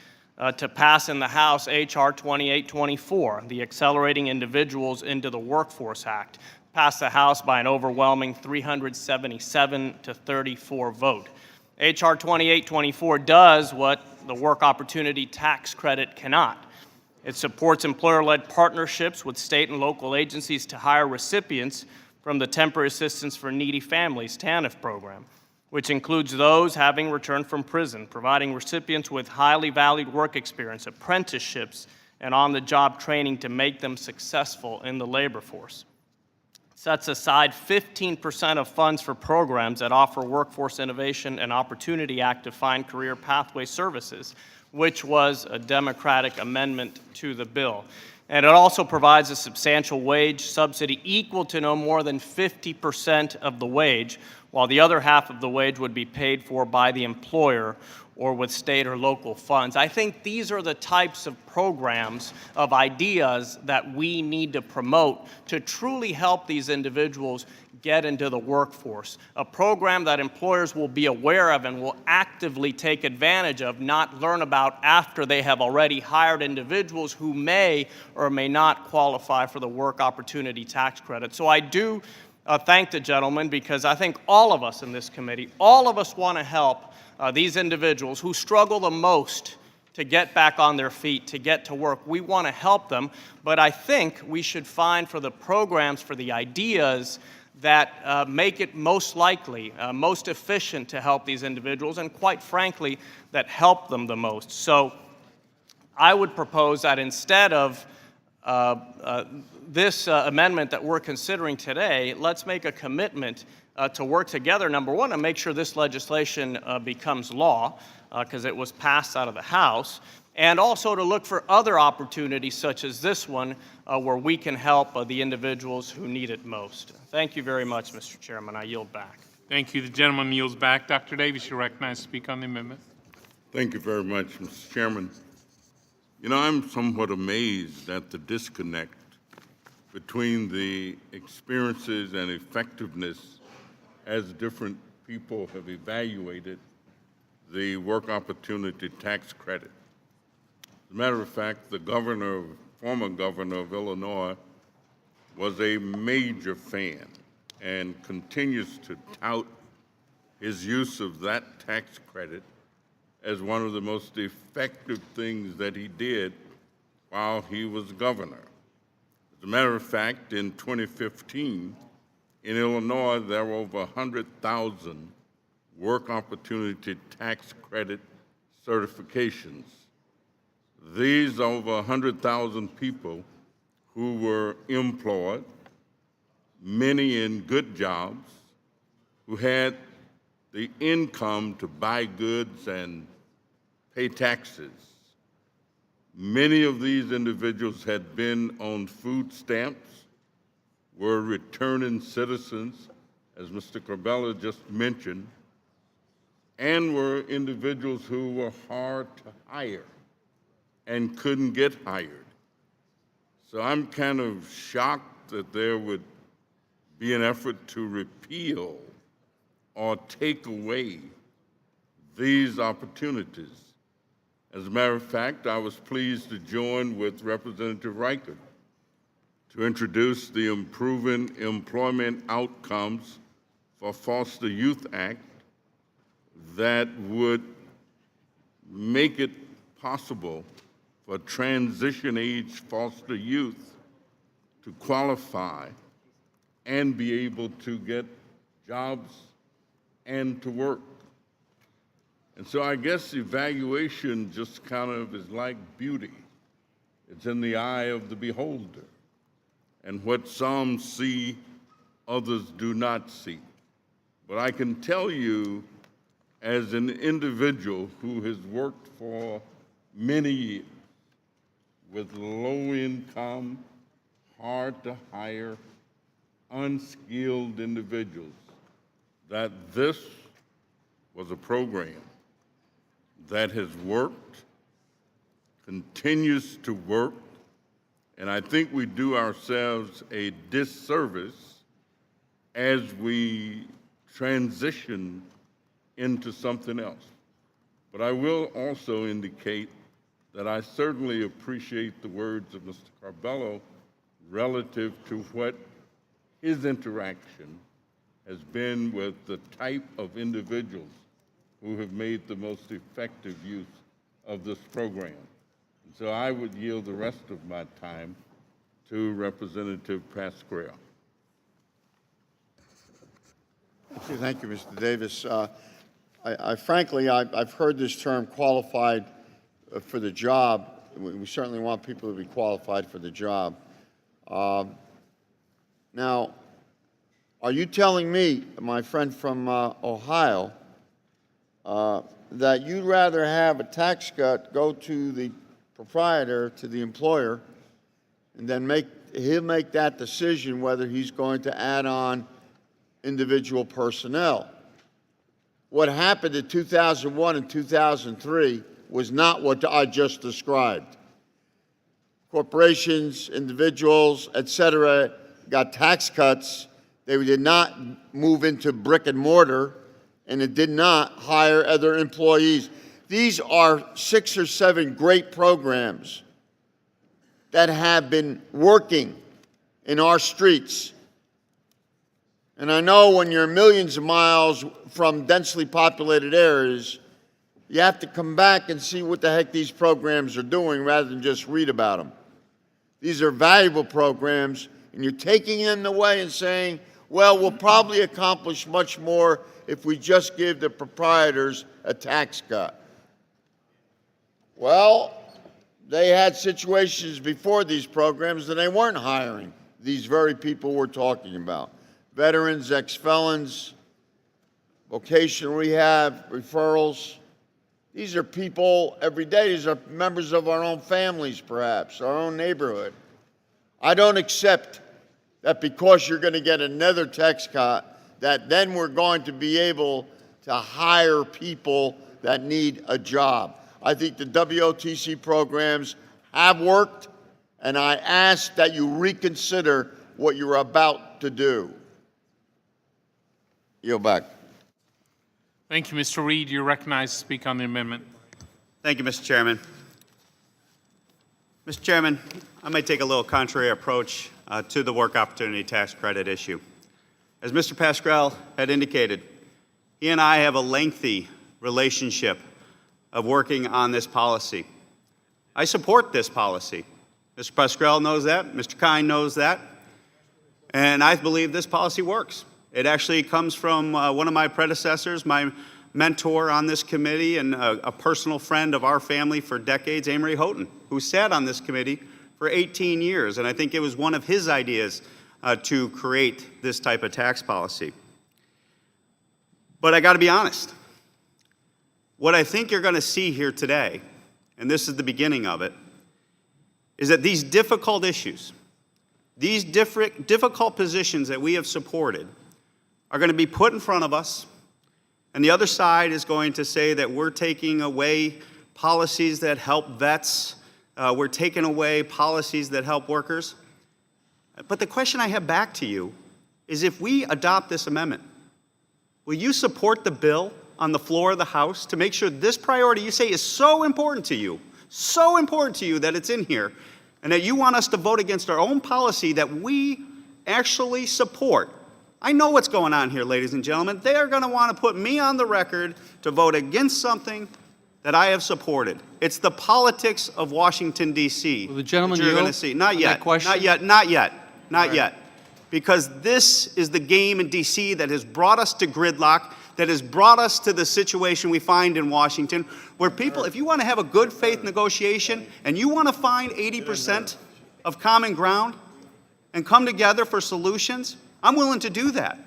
to pass in the House H.R. 2824, the Accelerating Individuals into the Workforce Act, passed the House by an overwhelming 377 to 34 vote. H.R. 2824 does what the work opportunity tax credit cannot. It supports employer-led partnerships with state and local agencies to hire recipients from the Temporary Assistance for Needy Families TANF program, which includes those having returned from prison, providing recipients with highly valued work experience, apprenticeships, and on-the-job training to make them successful in the labor force. It sets aside 15% of funds for programs that offer Workforce Innovation and Opportunity Act-defined career pathway services, which was a Democratic amendment to the bill. And it also provides a substantial wage subsidy equal to no more than 50% of the wage, while the other half of the wage would be paid for by the employer or with state or local funds. I think these are the types of programs, of ideas that we need to promote to truly help these individuals get into the workforce. A program that employers will be aware of and will actively take advantage of, not learn about after they have already hired individuals who may or may not qualify for the work opportunity tax credit. So I do thank the gentleman, because I think all of us in this committee, all of us want to help these individuals who struggle the most to get back on their feet, to get to work. We want to help them, but I think we should find for the programs, for the ideas that make it most likely, most efficient to help these individuals, and quite frankly, that help them the most. So I would propose that instead of this amendment that we're considering today, let's make a commitment to work together, number one, to make sure this legislation becomes law, because it was passed out of the House, and also to look for other opportunities such as this one where we can help the individuals who need it most. Thank you very much, Mr. Chairman. I yield back. Thank you. The gentleman yields back. Dr. Davis, you're recognized to speak on the amendment. Thank you very much, Mr. Chairman. You know, I'm somewhat amazed at the disconnect between the experiences and effectiveness as different people have evaluated the work opportunity tax credit. As a matter of fact, the former governor of Illinois was a major fan and continues to tout his use of that tax credit as one of the most effective things that he did while he was governor. As a matter of fact, in 2015, in Illinois, there were over 100,000 work opportunity tax credit certifications. These over 100,000 people who were employed, many in good jobs, who had the income to buy goods and pay taxes. Many of these individuals had been on food stamps, were returning citizens, as Mr. Corbella just mentioned, and were individuals who were hard to hire and couldn't get hired. So I'm kind of shocked that there would be an effort to repeal or take away these opportunities. As a matter of fact, I was pleased to join with Representative Reichert to introduce the Improving Employment Outcomes for Foster Youth Act that would make it possible for transition-age foster youth to qualify and be able to get jobs and to work. And so I guess evaluation just kind of is like beauty. It's in the eye of the beholder. And what some see, others do not see. But I can tell you, as an individual who has worked for many years with low income, hard to hire, unskilled individuals, that this was a program that has worked, continues to work, and I think we do ourselves a disservice as we transition into something else. But I will also indicate that I certainly appreciate the words of Mr. Corbella relative to what his interaction has been with the type of individuals who have made the most effective use of this program. And so I would yield the rest of my time to Representative Pascrell. Thank you, Mr. Davis. Frankly, I've heard this term qualified for the job. We certainly want people to be qualified for the job. Now, are you telling me, my friend from Ohio, that you'd rather have a tax cut go to the proprietor, to the employer, and then he'll make that decision whether he's going to add on individual personnel. What happened in 2001 and 2003 was not what I just described. Corporations, individuals, etc., got tax cuts. They did not move into brick and mortar, and it did not hire other employees. These are 6 or 7 great programs that have been working in our streets. And I know when you're millions of miles from densely populated areas, you have to come back and see what the heck these programs are doing rather than just read about them. These are valuable programs, and you're taking them away and saying, well, we'll probably accomplish much more if we just give the proprietors a tax cut. Well, they had situations before these programs that they weren't hiring these very people we're talking about. Veterans, ex-felons, vocational rehab, referrals. These are people every day. These are members of our own families, perhaps, our own neighborhood. I don't accept that because you're going to get another tax cut, that then we're going to be able to hire people that need a job. I think the WOTC programs have worked, and I ask that you reconsider what you're about to do. Yield back. Thank you, Mr. Reed. You're recognized to speak on the amendment. Thank you, Mr. Chairman. Mr. Chairman, I might take a little contrary approach to the work opportunity tax credit issue. As Mr. Pascrell had indicated, he and I have a lengthy relationship of working on this policy. I support this policy. Mr. Pascrell knows that, Mr. Kine knows that, and I believe this policy works. It actually comes from one of my predecessors, my mentor on this committee and a personal friend of our family for decades, Amory Houghton, who sat on this committee for 18 years, and I think it was one of his ideas to create this type of tax policy. But I got to be honest. What I think you're going to see here today, and this is the beginning of it, is that these difficult issues, these difficult positions that we have supported are going to be put in front of us, and the other side is going to say that we're taking away policies that help vets, we're taking away policies that help workers. But the question I have back to you is, if we adopt this amendment, will you support the bill on the floor of the House to make sure this priority you say is so important to you that it's in here, and that you want us to vote against our own policy that we actually support? I know what's going on here, ladies and gentlemen. They are going to want to put me on the record to vote against something that I have supported. It's the politics of Washington, D.C. Will the gentleman you're going to yield see. Not on yet. that question? Not yet. Because this is the game in D.C. that has brought us to gridlock, that has brought us to the situation we find in Washington, where people, if you want to have a good faith negotiation and you want to find 80% of common ground and come together for solutions, I'm willing to do that.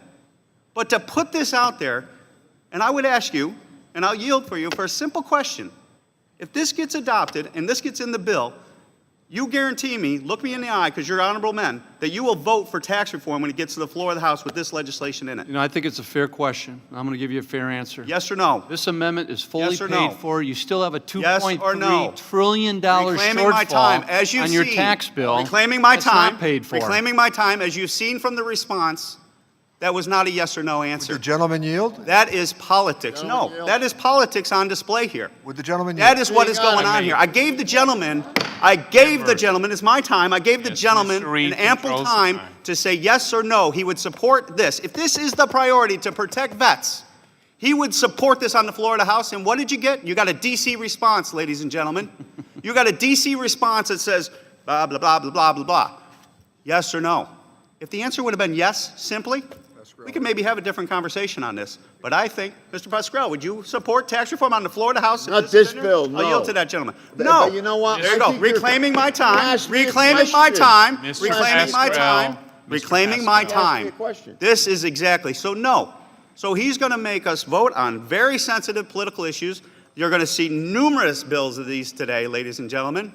But to put this out there, and I would ask you, and I'll yield for you, for a simple question. If this gets adopted and this gets in the bill, you guarantee me, look me in the eye, because you're honorable men, that you will vote for tax reform when it gets to the floor of the House with this legislation in it. You know, I think it's a fair question. I'm going to give you a fair answer. Yes or no? This amendment is fully Yes or paid no? for. You still have a Yes or no? $2.3 trillion Reclaiming my time, shortfall as you've on your seen. tax bill. Reclaiming my That's time. not paid for. Reclaiming my time, as you've seen from the response, that was not a yes or no answer. Would the gentleman yield? That is politics. Gentleman No, yield. that is politics on display here. Would the gentleman yield? That is what is going on here. I gave the gentleman, it's my time, I gave the gentleman Mr. Reed an ample controls the time time. to say yes or no. He would support this. If this is the priority to protect vets, he would support this on the floor of the House. And what did you get? You got a D.C. response, ladies and gentlemen. You got a D.C. response that says blah, blah, blah, blah, blah, blah, blah. Yes or no? If the answer would have been yes, simply, we could maybe have a different conversation on this. But I think, Mr. Pascrell, would you support tax reform on the floor of the House? Not this bill, no. I'll yield to that gentleman. But- No. but you know what? There you I go. think you're- Reclaiming my time. Ask me a Reclaiming my question. time. Mr. Reclaiming my Pascrell. time. Mr. Reclaiming my Pascrell. Ask me a time. question. This is exactly. So no. So he's going to make us vote on very sensitive political issues. You're going to see numerous bills of these today, ladies and gentlemen.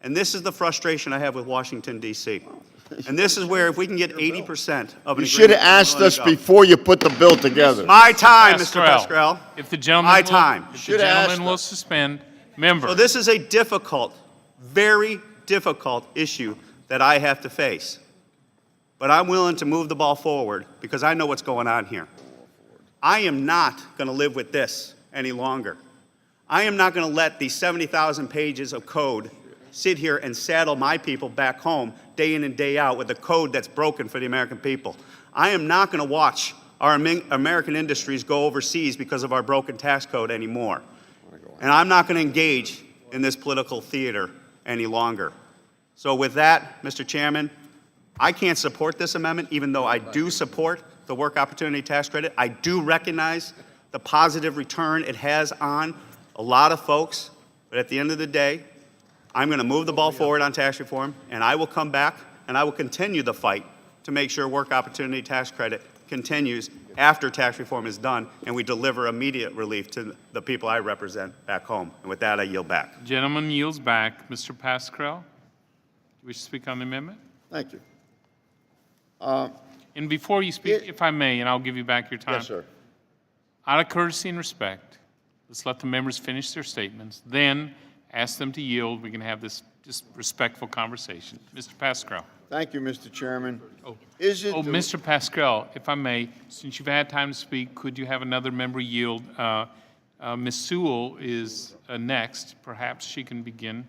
And this is the frustration I have with Washington, D.C. And this is where, if we can get 80% of an You should have agreement, asked we're willing us to go. before you put the bill together. My time, Mr. Pascrell. If the gentleman My will- time. If the Should have gentleman asked will us. suspend, member. So this is a difficult, very difficult issue that I have to face. But I'm willing to move the ball forward because I know what's going on here. I am not going to live with this any longer. I am not going to let these 70,000 pages of code sit here and saddle my people back home day in and day out with a code that's broken for the American people. I am not going to watch our American industries go overseas because of our broken tax code anymore. And I'm not going to engage in this political theater any longer. So with that, Mr. Chairman, I can't support this amendment, even though I do support the work opportunity tax credit. I do recognize the positive return it has on a lot of folks. But at the end of the day, I'm going to move the ball forward on tax reform, and I will come back and I will continue the fight to make sure work opportunity tax credit continues after tax reform is done and we deliver immediate relief to the people I represent back home. And with that, I yield back. Gentleman yields back. Mr. Pascrell, do you wish to speak on the amendment? Thank you. And before you speak, if I may, and I'll give you back your time. Yes, sir. Out of courtesy and respect, let's let the members finish their statements, then ask them to yield. We can have this just respectful conversation. Mr. Pascrell. Thank you, Mr. Chairman. Oh, Mr. Mr. Pascrell, if I may, since you've had time to speak, could you have another member yield? Ms. Sewell is next. Perhaps she can begin.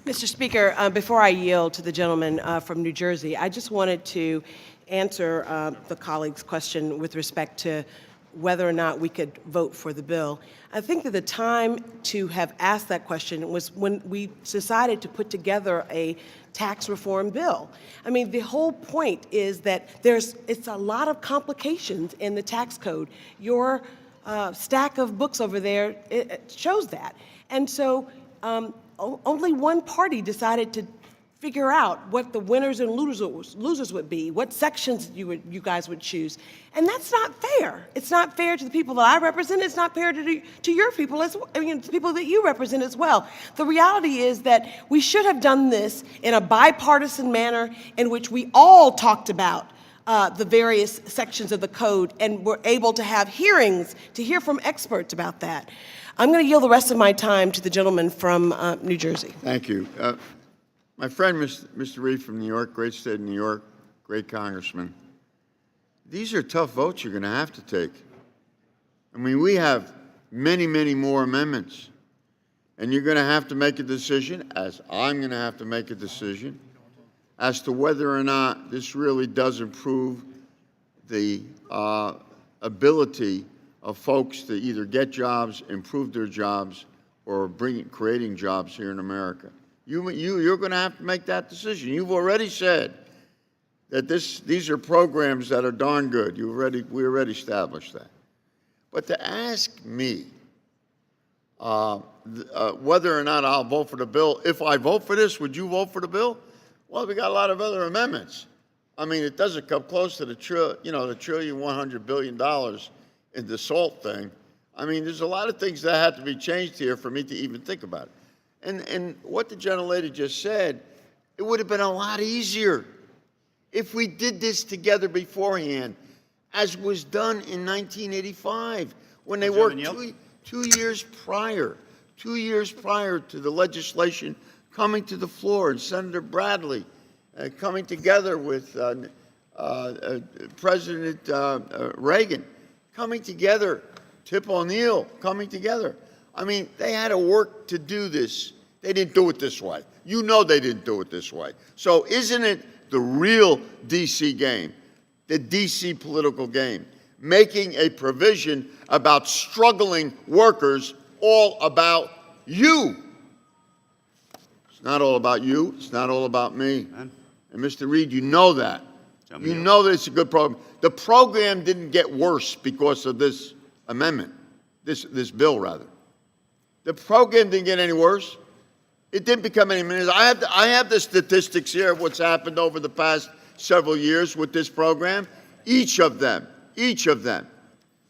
Mr. Speaker, before I yield to the gentleman from New Jersey, I just wanted to answer the colleague's question with respect to whether or not we could vote for the bill. I think that the time to have asked that question was when we decided to put together a tax reform bill. I mean, the whole point is that it's a lot of complications in the tax code. Your stack of books over there, it shows that. And so only one party decided to figure out what the winners and losers would be, what sections you guys would choose. And that's not fair. It's not fair to the people that I represent. It's not fair to your people, to the people that you represent as well. The reality is that we should have done this in a bipartisan manner in which we all talked about the various sections of the code and were able to have hearings to hear from experts about that. I'm going to yield the rest of my time to the gentleman from New Jersey. Thank you. My friend, Mr. Reed from New York, great state of New York, great congressman. These are tough votes you're going to have to take. I mean, we have many, many more amendments. And you're going to have to make a decision, as I'm going to have to make a decision, as to whether or not this really does improve the ability of folks to either get jobs, improve their jobs, or creating jobs here in America. You're going to have to make that decision. You've already said that these are programs that are darn good. We already established that. But to ask me whether or not I'll vote for the bill, if I vote for this, would you vote for the bill? Well, we got a lot of other amendments. I mean, it doesn't come close to the $1.1 billion in the SALT thing. I mean, there's a lot of things that have to be changed here for me to even think about it. And what the gentlelady just said, it would have been a lot easier if we did this together beforehand, as was done in 1985, when they worked 2 years prior to the legislation coming to the floor, and Senator Bradley coming together with President Reagan, coming together, Tip O'Neill coming together. I mean, they had to work to do this. They didn't do it this way. You know they didn't do it this way. So isn't it the real D.C. game, the D.C. political game, making a provision about struggling workers all about you? It's not all about you. It's not all about me. And Mr. Reed, you know that. You know that it's a good program. The program didn't get worse because of this amendment, this bill, rather. The program didn't get any worse. It didn't become any worse. I have the statistics here of what's happened over the past several years with this program. Each of them.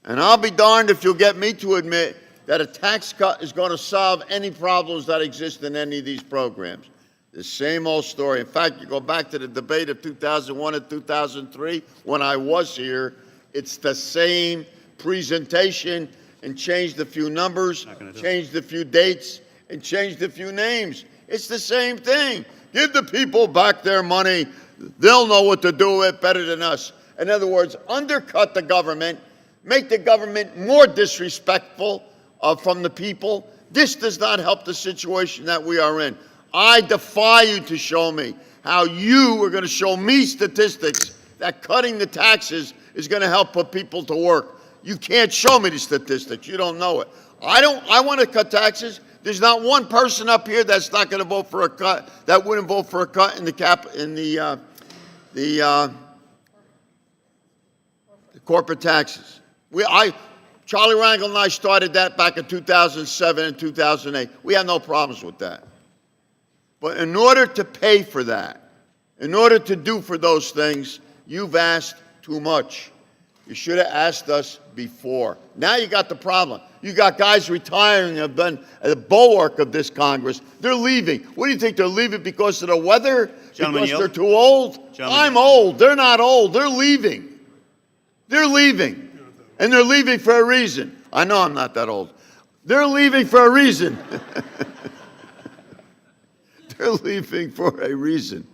And I'll be darned if you'll get me to admit that a tax cut is going to solve any problems that exist in any of these programs. The same old story. In fact, you go back to the debate of 2001 and 2003 when I was here, it's the same presentation and changed a few numbers, changed a few dates, and changed a few names. It's the same thing. Give the people back their money. They'll know what to do with it better than us. In other words, undercut the government, make the government more disrespectful from the people. This does not help the situation that we are in. I defy you to show me how you are going to show me statistics that cutting the taxes is going to help put people to work. You can't show me the statistics. You don't know it. I want to cut taxes. There's not one person up here that's not going to vote for a cut, that wouldn't vote for a cut in the corporate taxes. Charlie Rangel and I started that back in 2007 and 2008. We have no problems with that. But in order to pay for that, in order to do for those things, you've asked too much. You should have asked us before. Now you got the problem. You got guys retiring have been the bulwark of this Congress. They're leaving. What do you think? They're leaving because of the weather? Because they're too old? I'm old. They're not old. They're leaving. They're leaving. And they're leaving for a reason. I know I'm not that old. They're leaving for a reason. They're leaving for a reason.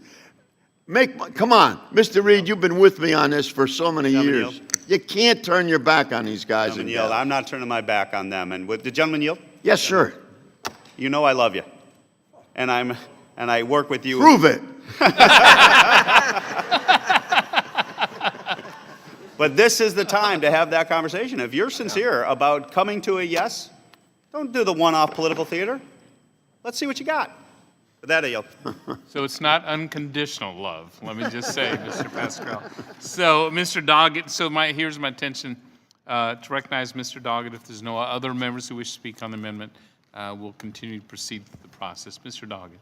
Come on, Mr. Reed, you've been with me on this for so many years. You can't turn your back on these guys. Gentleman yield. I'm not turning my back on them. And the gentleman yield? Yes, sir. You know I love you, and I work with you. Prove it. But this is the time to have that conversation. If you're sincere about coming to a yes, don't do the one-off political theater. Let's see what you got. With that, I yield. So it's not unconditional love, let me just say, Mr. Pascal. So, Mr. Doggett, here's my intention to recognize Mr. Doggett. If there's no other members who wish to speak on the amendment, we'll continue to proceed with the process. Mr. Doggett.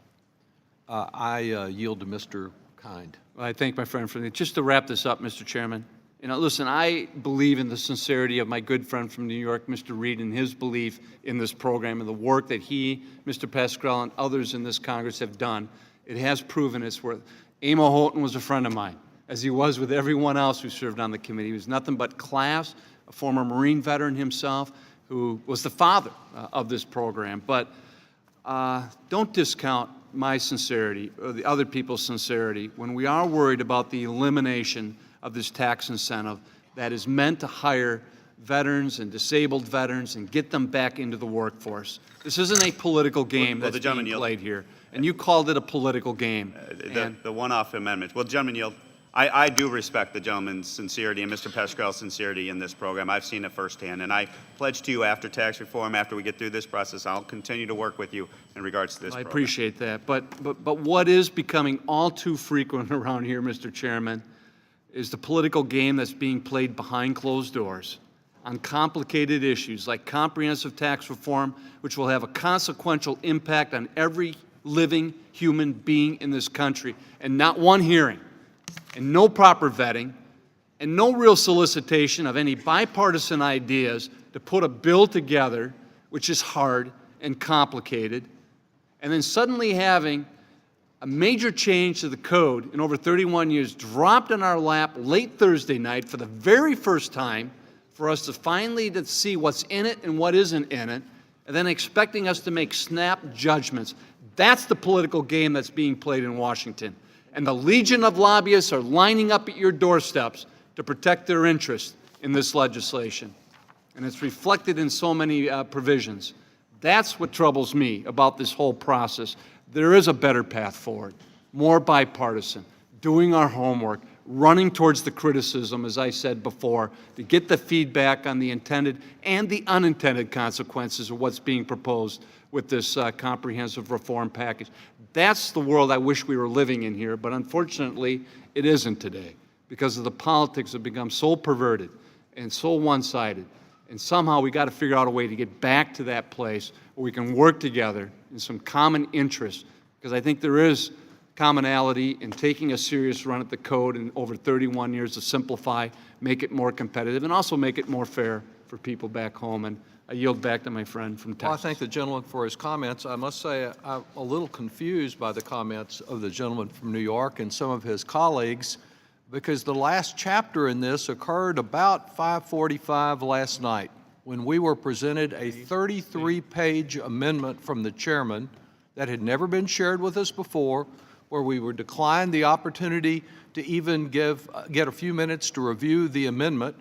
I yield to Mr. Kind. Well, I thank my friend for that. Just to wrap this up, Mr. Chairman, listen, I believe in the sincerity of my good friend from New York, Mr. Reed, and his belief in this program and the work that he, Mr. Pascal, and others in this Congress have done. It has proven its worth. Amo Houghton was a friend of mine, as he was with everyone else who served on the committee. He was nothing but class, a former Marine veteran himself, who was the father of this program. But don't discount my sincerity or the other people's sincerity when we are worried about the elimination of this tax incentive that is meant to hire veterans and disabled veterans and get them back into the workforce. This isn't a political game that's being played here, and you called it a political game. The one-off amendment. Well, gentleman yield. I do respect the gentleman's sincerity and Mr. Pascal's sincerity in this program. I've seen it firsthand, and I pledge to you after tax reform, after we get through this process, I'll continue to work with you in regards to this program. I appreciate that. But what is becoming all too frequent around here, Mr. Chairman, is the political game that's being played behind closed doors on complicated issues like comprehensive tax reform, which will have a consequential impact on every living human being in this country, and not one hearing, and no proper vetting, and no real solicitation of any bipartisan ideas to put a bill together, which is hard and complicated, and then suddenly having a major change to the code in over 31 years dropped in our lap late Thursday night for the very first time for us to finally see what's in it and what isn't in it, and then expecting us to make snap judgments. That's the political game that's being played in Washington. And the legion of lobbyists are lining up at your doorsteps to protect their interests in this legislation. And it's reflected in so many provisions. That's what troubles me about this whole process. There is a better path forward, more bipartisan, doing our homework, running towards the criticism, as I said before, to get the feedback on the intended and the unintended consequences of what's being proposed with this comprehensive reform package. That's the world I wish we were living in here, but unfortunately, it isn't today because of the politics have become so perverted and so one-sided. And somehow we got to figure out a way to get back to that place where we can work together in some common interests, because I think there is commonality in taking a serious run at the code in over 31 years to simplify, make it more competitive, and also make it more fair for for people back home. And I yield back to my friend from Texas. Well, I thank the gentleman for his comments. I must say I'm a little confused by the comments of the gentleman from New York and some of his colleagues, because the last chapter in this occurred about 5:45 last night when we were presented a 33-page amendment from the chairman that had never been shared with us before, where we were declined the opportunity to even get a few minutes to review the amendment.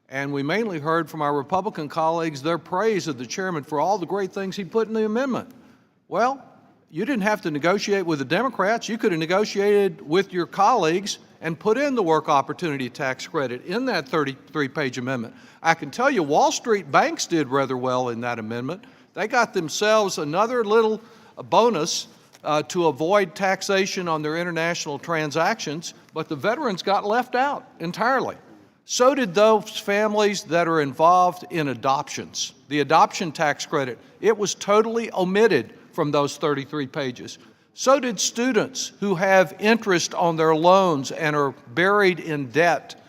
And we mainly heard from our Republican colleagues their praise of the chairman for all the great things he put in the amendment. Well, you didn't have to negotiate with the Democrats. You could have negotiated with your colleagues and put in the work opportunity tax credit in that 33-page amendment. I can tell you Wall Street banks did rather well in that amendment. They got themselves another little bonus to avoid taxation on their international transactions, but the veterans got left out entirely. So did those families that are involved in adoptions. The adoption tax credit, it was totally omitted from those 33 pages. So did students who have interest on their loans and are buried in debt,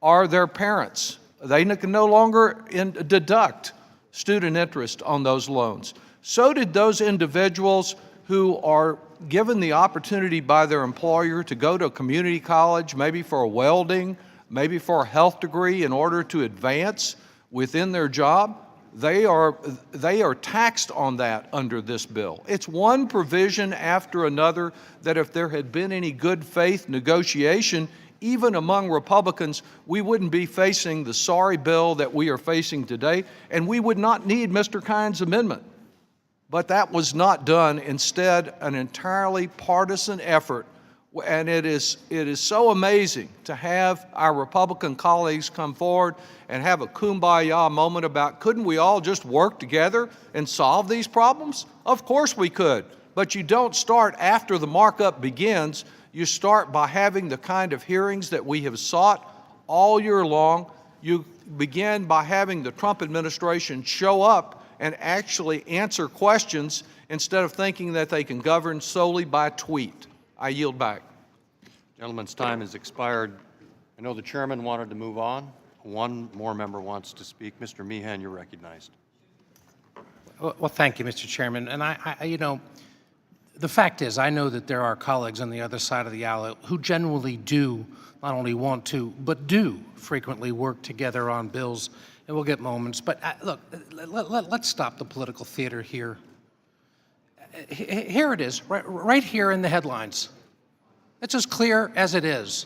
or their parents. They can no longer deduct student interest on those loans. So did those individuals who are given the opportunity by their employer to go to a community college, maybe for a welding, maybe for a health degree in order to advance within their job. They are taxed on that under this bill. It's one provision after another that if there had been any good faith negotiation, even among Republicans, we wouldn't be facing the sorry bill that we are facing today, and we would not need Mr. Kine's amendment. But that was not done. Instead, an entirely partisan effort. And it is so amazing to have our Republican colleagues come forward and have a kumbaya moment about, couldn't we all just work together and solve these problems? Of course we could. But you don't start after the markup begins. You start by having the kind of hearings that we have sought all year long. You begin by having the Trump administration show up and actually answer questions instead of thinking that they can govern solely by tweet. I yield back. Gentleman's time has expired. I know the chairman wanted to move on. One more member wants to speak. Mr. Meehan, you're recognized. Well, thank you, Mr. Chairman. And you know, the fact is, I know that there are colleagues on the other side of the aisle who genuinely do not only want to, but do frequently work together on bills, and we'll get moments. But look, let's stop the political theater here. Here it is, right here in the headlines. It's as clear as it is.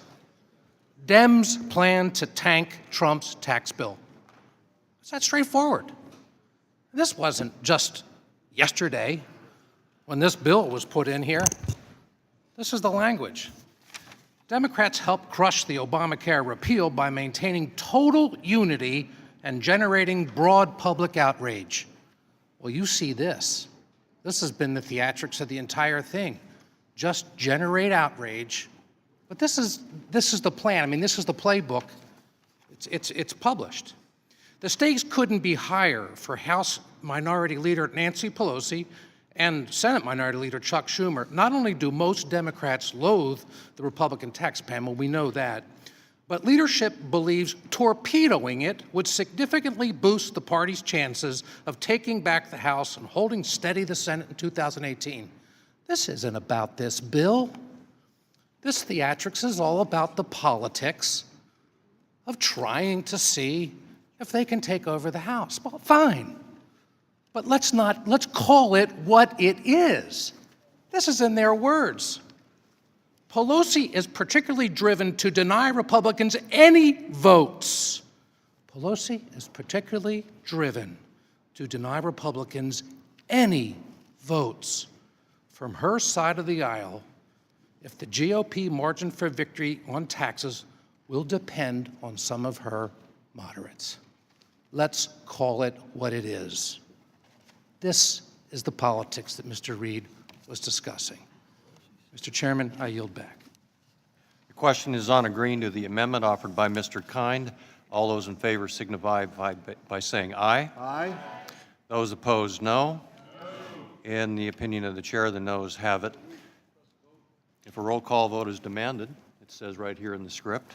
Dems plan to tank Trump's tax bill. It's that straightforward. This wasn't just yesterday when this bill was put in here. This is the language. Democrats helped crush the Obamacare repeal by maintaining total unity and generating broad public outrage. Well, you see this. This has been the theatrics of the entire thing. Just generate outrage. But this is the plan. I mean, this is the playbook. It's published. The stakes couldn't be higher for House Minority Leader Nancy Pelosi and Senate Minority Leader Chuck Schumer. Not only do most Democrats loathe the Republican tax plan, well, we know that, but leadership believes torpedoing it would significantly boost the party's chances of taking back the House and holding steady the Senate in 2018. This isn't about this bill. This theatrics is all about the politics of trying to see if they can take over the House. Well, fine. But let's call it what it is. This is in their words. Pelosi is particularly driven to deny Republicans any votes. Pelosi is particularly driven to deny Republicans any votes. From her side of the aisle, if the GOP margin for victory on taxes will depend on some of her moderates. Let's call it what it is. This is the politics that Mr. Reed was discussing. Mr. Chairman, I yield back. The question is on agreeing to the amendment offered by Mr. Kind. All those in favor signify by saying aye. Aye. Those opposed, no. In the opinion of the chair, the noes have it. If a roll call vote is demanded, It says right here in the script,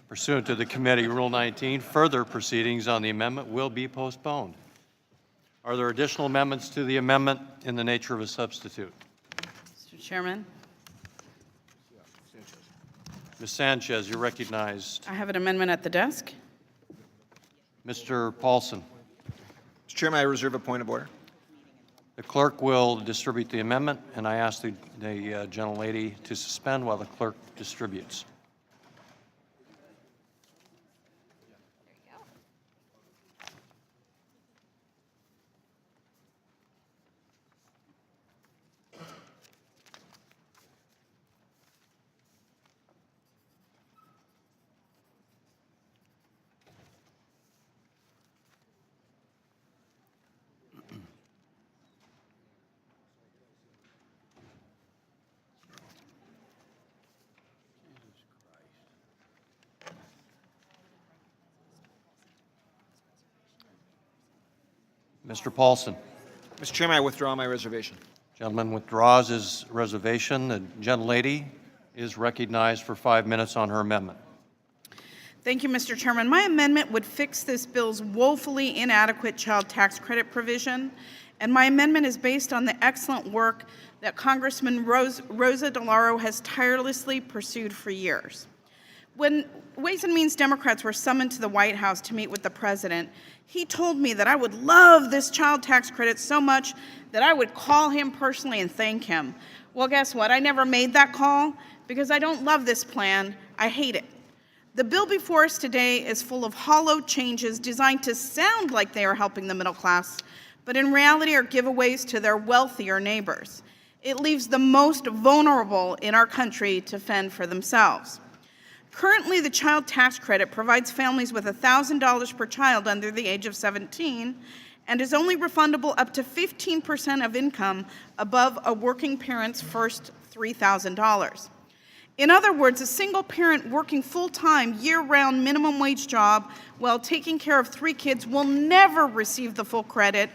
pursuant to the committee Rule 19, further proceedings on the amendment will be postponed. Are there additional amendments to the amendment in the nature of a substitute? Mr. Chairman, Ms. Sanchez, you're recognized. I have an amendment at the desk. Mr. Paulson. Mr. Chairman, I reserve a point of order. The clerk will distribute the amendment, and I ask the gentlelady to suspend while the clerk distributes. Mr. Paulson. Mr. Chairman, I withdraw my reservation. Gentleman withdraws his reservation. The gentlelady is recognized for 5 minutes on her amendment. Thank you, Mr. Chairman. My amendment would fix this bill's woefully inadequate child tax credit provision, and my amendment is based on the excellent work that Congressman Rosa DeLauro has tirelessly pursued for years. When Ways and Means Democrats were summoned to the White House to meet with the president, he told me that I would love this child tax credit so much that I would call him personally and thank him. Well, guess what? I never made that call because I don't love this plan. I hate it. The bill before us today is full of hollow changes designed to sound like they are helping the middle class, but in reality are giveaways to their wealthier neighbors. It leaves the most vulnerable in our country to fend for themselves. Currently, the child tax credit provides families with $1,000 per child under the age of 17 and is only refundable up to 15% of income above a working parent's first $3,000. In other words, a single parent working full-time, year-round minimum wage job while taking care of 3 kids will never receive the full credit,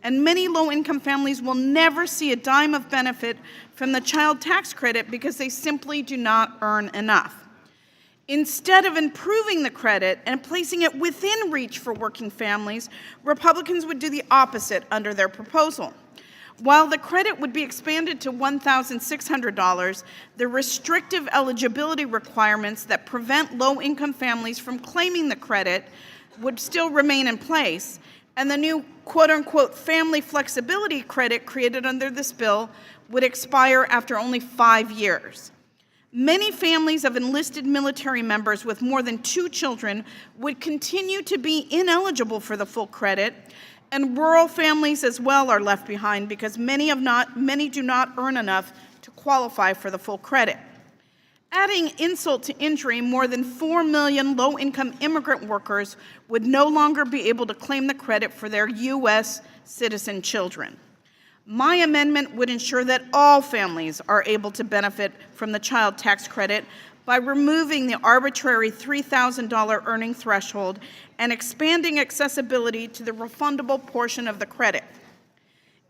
and many low-income families will never see a dime of benefit from the child tax credit because they simply do not earn enough. Instead of improving the credit and placing it within reach for working families, Republicans would do the opposite under their proposal. While the credit would be expanded to $1,600, the restrictive eligibility requirements that prevent low-income families from claiming the credit would still remain in place, and the new quote-unquote family flexibility credit created under this bill would expire after only 5 years. Many families of enlisted military members with more than 2 children would continue to be ineligible for the full credit, and rural families as well are left behind because many do not earn enough to qualify for the full credit. Adding insult to injury, more than 4 million low-income immigrant workers would no longer be able to claim the credit for their U.S. citizen children. My amendment would ensure that all families are able to benefit from the child tax credit by removing the arbitrary $3,000 earning threshold and expanding accessibility to the refundable portion of the credit.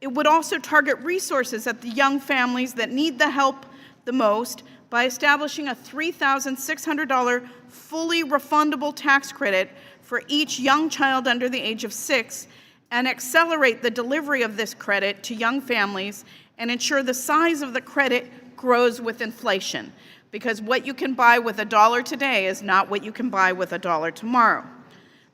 It would also target resources at the young families that need the help the most by establishing a $3,600 fully refundable tax credit for each young child under the age of 6, and accelerate the delivery of this credit to young families and ensure the size of the credit grows with inflation, because what you can buy with $1 today is not what you can buy with $1 tomorrow.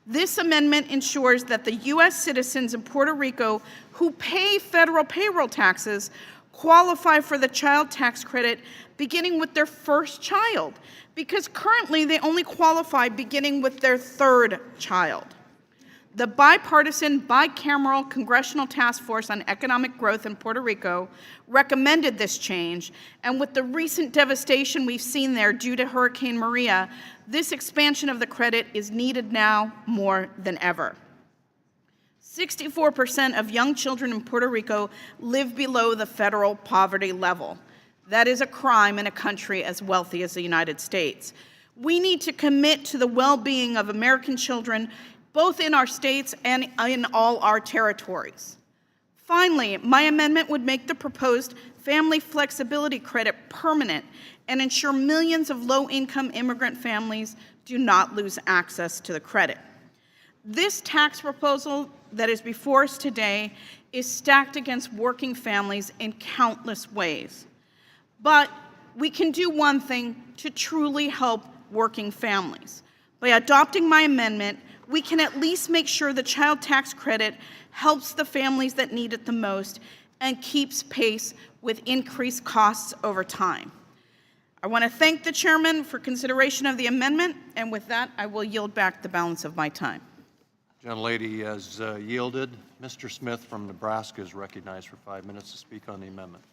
This amendment ensures that the U.S. citizens in Puerto Rico who pay federal payroll taxes qualify for the child tax credit beginning with their first child, because currently they only qualify beginning with their 3rd child. The bipartisan, bicameral Congressional Task Force on Economic Growth in Puerto Rico recommended this change, and with the recent devastation we've seen there due to Hurricane Maria, this expansion of the credit is needed now more than ever. 64% of young children in Puerto Rico live below the federal poverty level. That is a crime in a country as wealthy as the United States. We need to commit to the well-being of American children both in our states and in all our territories. Finally, my amendment would make the proposed family flexibility credit permanent and ensure millions of low-income immigrant families do not lose access to the credit. This tax proposal that is before us today is stacked against working families in countless ways. But we can do one thing to truly help working families. By adopting my amendment, we can at least make sure the child tax credit helps the families that need it the most and keeps pace with increased costs over time. I want to thank the chairman for consideration of the amendment, and with that, I will yield back the balance of my time. Gentlelady has yielded. Mr. Smith from Nebraska is recognized for 5 minutes to speak on the amendment.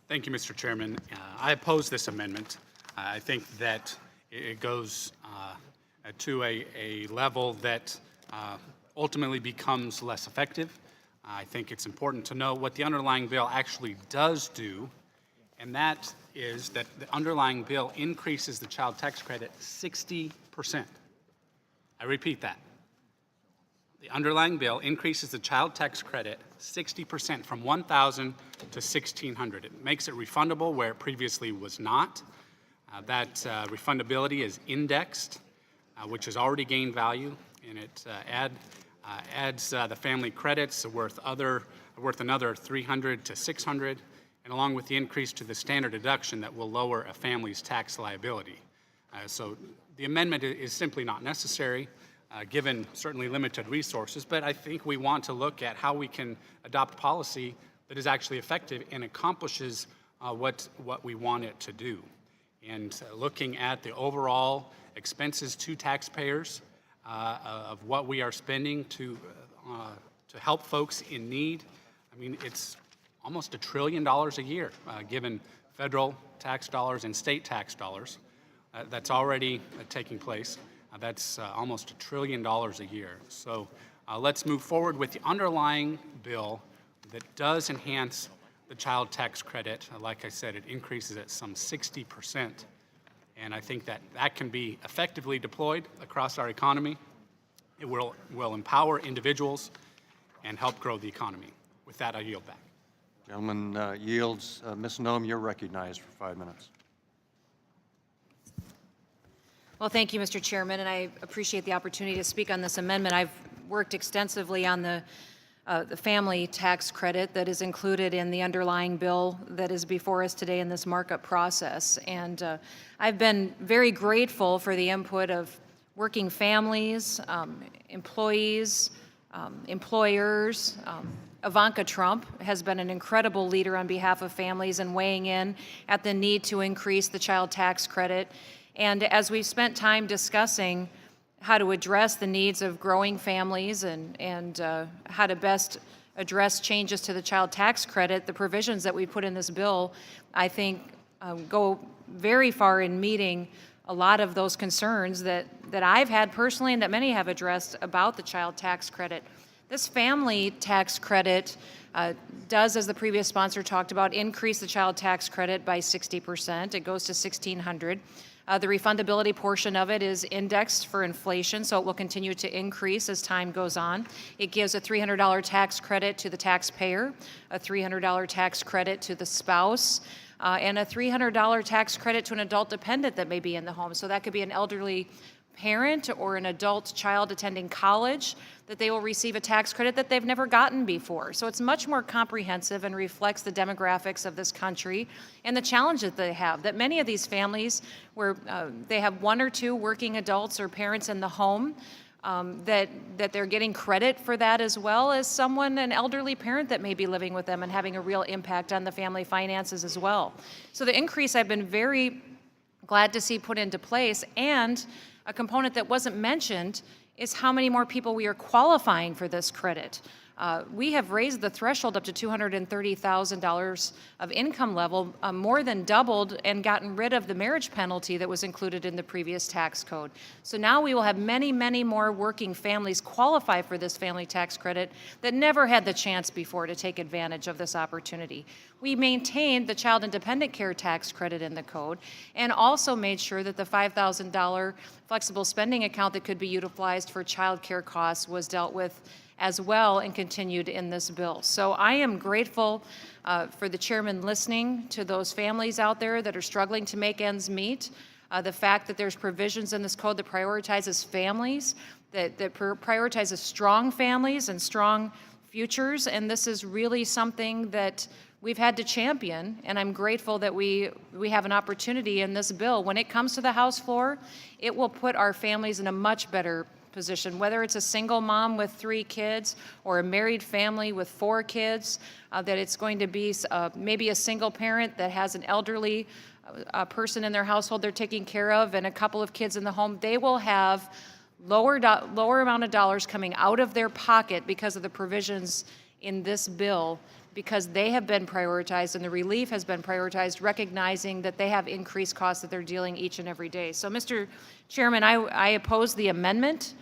Thank you, Mr. Chairman. I oppose this amendment. I think that it goes to a level that ultimately becomes less effective. I think it's important to know what the underlying bill actually does do, and that is that the underlying bill increases the child tax credit 60%. I repeat that. The underlying bill increases the child tax credit 60% from $1,000 to $1,600. It makes it refundable where it previously was not. That refundability is indexed, which has already gained value, and it adds the family credits worth another $300 to $600, and along with the increase to the standard deduction that will lower a family's tax liability. So the amendment is simply not necessary, given certainly limited resources, but I think we want to look at how we can adopt policy that is actually effective and accomplishes what we want it to do. And looking at the overall expenses to taxpayers of what we are spending to help folks in need, I mean, it's almost $1 trillion a year, given federal tax dollars and state tax dollars. That's already taking place. That's almost $1 trillion a year. So let's move forward with the underlying bill that does enhance the child tax credit. Like I said, it increases it some 60%. And I think that that can be effectively deployed across our economy. It will empower individuals and help grow the economy. With that, I yield back. Gentleman yields. Ms. Noem, you're recognized for 5 minutes. Well, thank you, Mr. Chairman, and I appreciate the opportunity to speak on this amendment. I've worked extensively on the family tax credit that is included in the underlying bill that is before us today in this markup process. And I've been very grateful for the input of working families, employees, employers. Ivanka Trump has been an incredible leader on behalf of families and weighing in at the need to increase the child tax credit. And as we've spent time discussing how to address the needs of growing families and how to best address changes to the child tax credit, the provisions that we put in this bill, I think, go very far in meeting a lot of those concerns that I've had personally and that many have addressed about the child tax credit. This family tax credit does, as the previous sponsor talked about, increase the child tax credit by 60%. It goes to $1,600. The refundability portion of it is indexed for inflation, so it will continue to increase as time goes on. It gives a $300 tax credit to the taxpayer, a $300 tax credit to the spouse, and a $300 tax credit to an adult dependent that may be in the home. So that could be an elderly parent or an adult child attending college, that they will receive a tax credit that they've never gotten before. So it's much more comprehensive and reflects the demographics of this country and the challenges that they have. That many of these families where they have one or two working adults or parents in the home, that they're getting credit for that as well as an elderly parent that may be living with them and having a real impact on the family finances as well. So the increase I've been very glad to see put into place, and a component that wasn't mentioned is how many more people we are qualifying for this credit. We have raised the threshold up to $230,000 of income level, more than doubled, and gotten rid of the marriage penalty that was included in the previous tax code. So now we will have many, many more working families qualify for this family tax credit that never had the chance before to take advantage of this opportunity. We maintained the child and dependent care tax credit in the code and also made sure that the $5,000 flexible spending account that could be utilized for child care costs was dealt with as well and continued in this bill. So I am grateful for the chairman listening to those families out there that are struggling to make ends meet. The fact that there's provisions in this code that prioritizes families, that prioritizes strong families and strong futures, and this is really something that we've had to champion, and I'm grateful that we have an opportunity in this bill. When it comes to the House floor, it will put our families in a much better position, whether it's a single mom with 3 kids or a married family with 4 kids, that it's going to be maybe a single parent that has an elderly person in their household they're taking care of and a couple of kids in the home. They will have lower amount of dollars coming out of their pocket because of the provisions in this bill, because they have been prioritized and the relief has been prioritized, recognizing that they have increased costs that they're dealing each and every day. So, Mr. Chairman, I oppose the amendment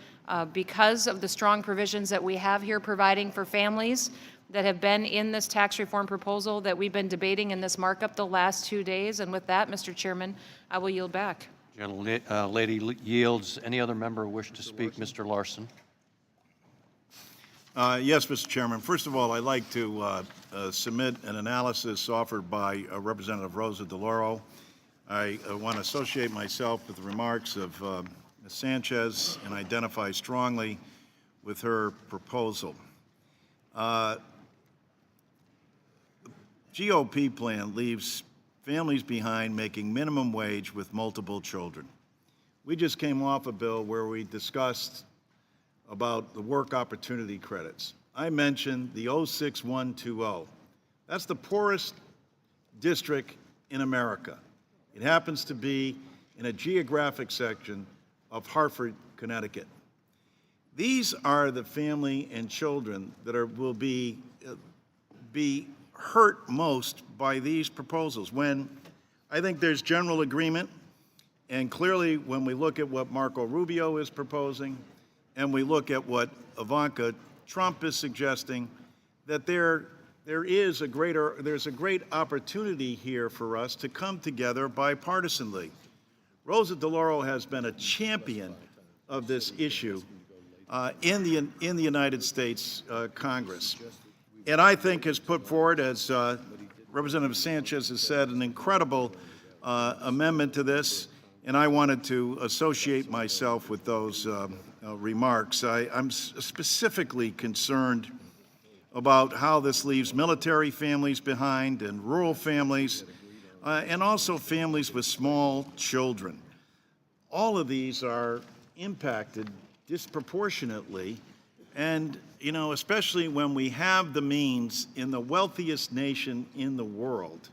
because of the strong provisions that we have here providing for families that have been in this tax reform proposal that we've been debating in this markup the last 2 days. And with that, Mr. Chairman, I will yield back. Lady yields. Any other member wish to speak? Mr. Larson. Yes, Mr. Chairman. First of all, I'd like to submit an analysis offered by Representative Rosa DeLauro. I want to associate myself with the remarks of Ms. Sanchez and identify strongly with her proposal. GOP plan leaves families behind making minimum wage with multiple children. We just came off a bill where we discussed about the work opportunity credits. I mentioned the 06120. That's the poorest district in America. It happens to be in a geographic section of Hartford, Connecticut. These are the family and children that will be hurt most by these proposals. When I think there's general agreement, and clearly when we look at what Marco Rubio is proposing, and we look at what Ivanka Trump is suggesting, that there's a great opportunity here for us to come together bipartisanly. Rosa DeLauro has been a champion of this issue in the United States Congress, and I think has put forward, as Representative Sanchez has said, an incredible amendment to this, and I wanted to associate myself with those remarks. I'm specifically concerned about how this leaves military families behind and rural families, and also families with small children. All of these are impacted disproportionately, and especially when we have the means in the wealthiest nation in the world.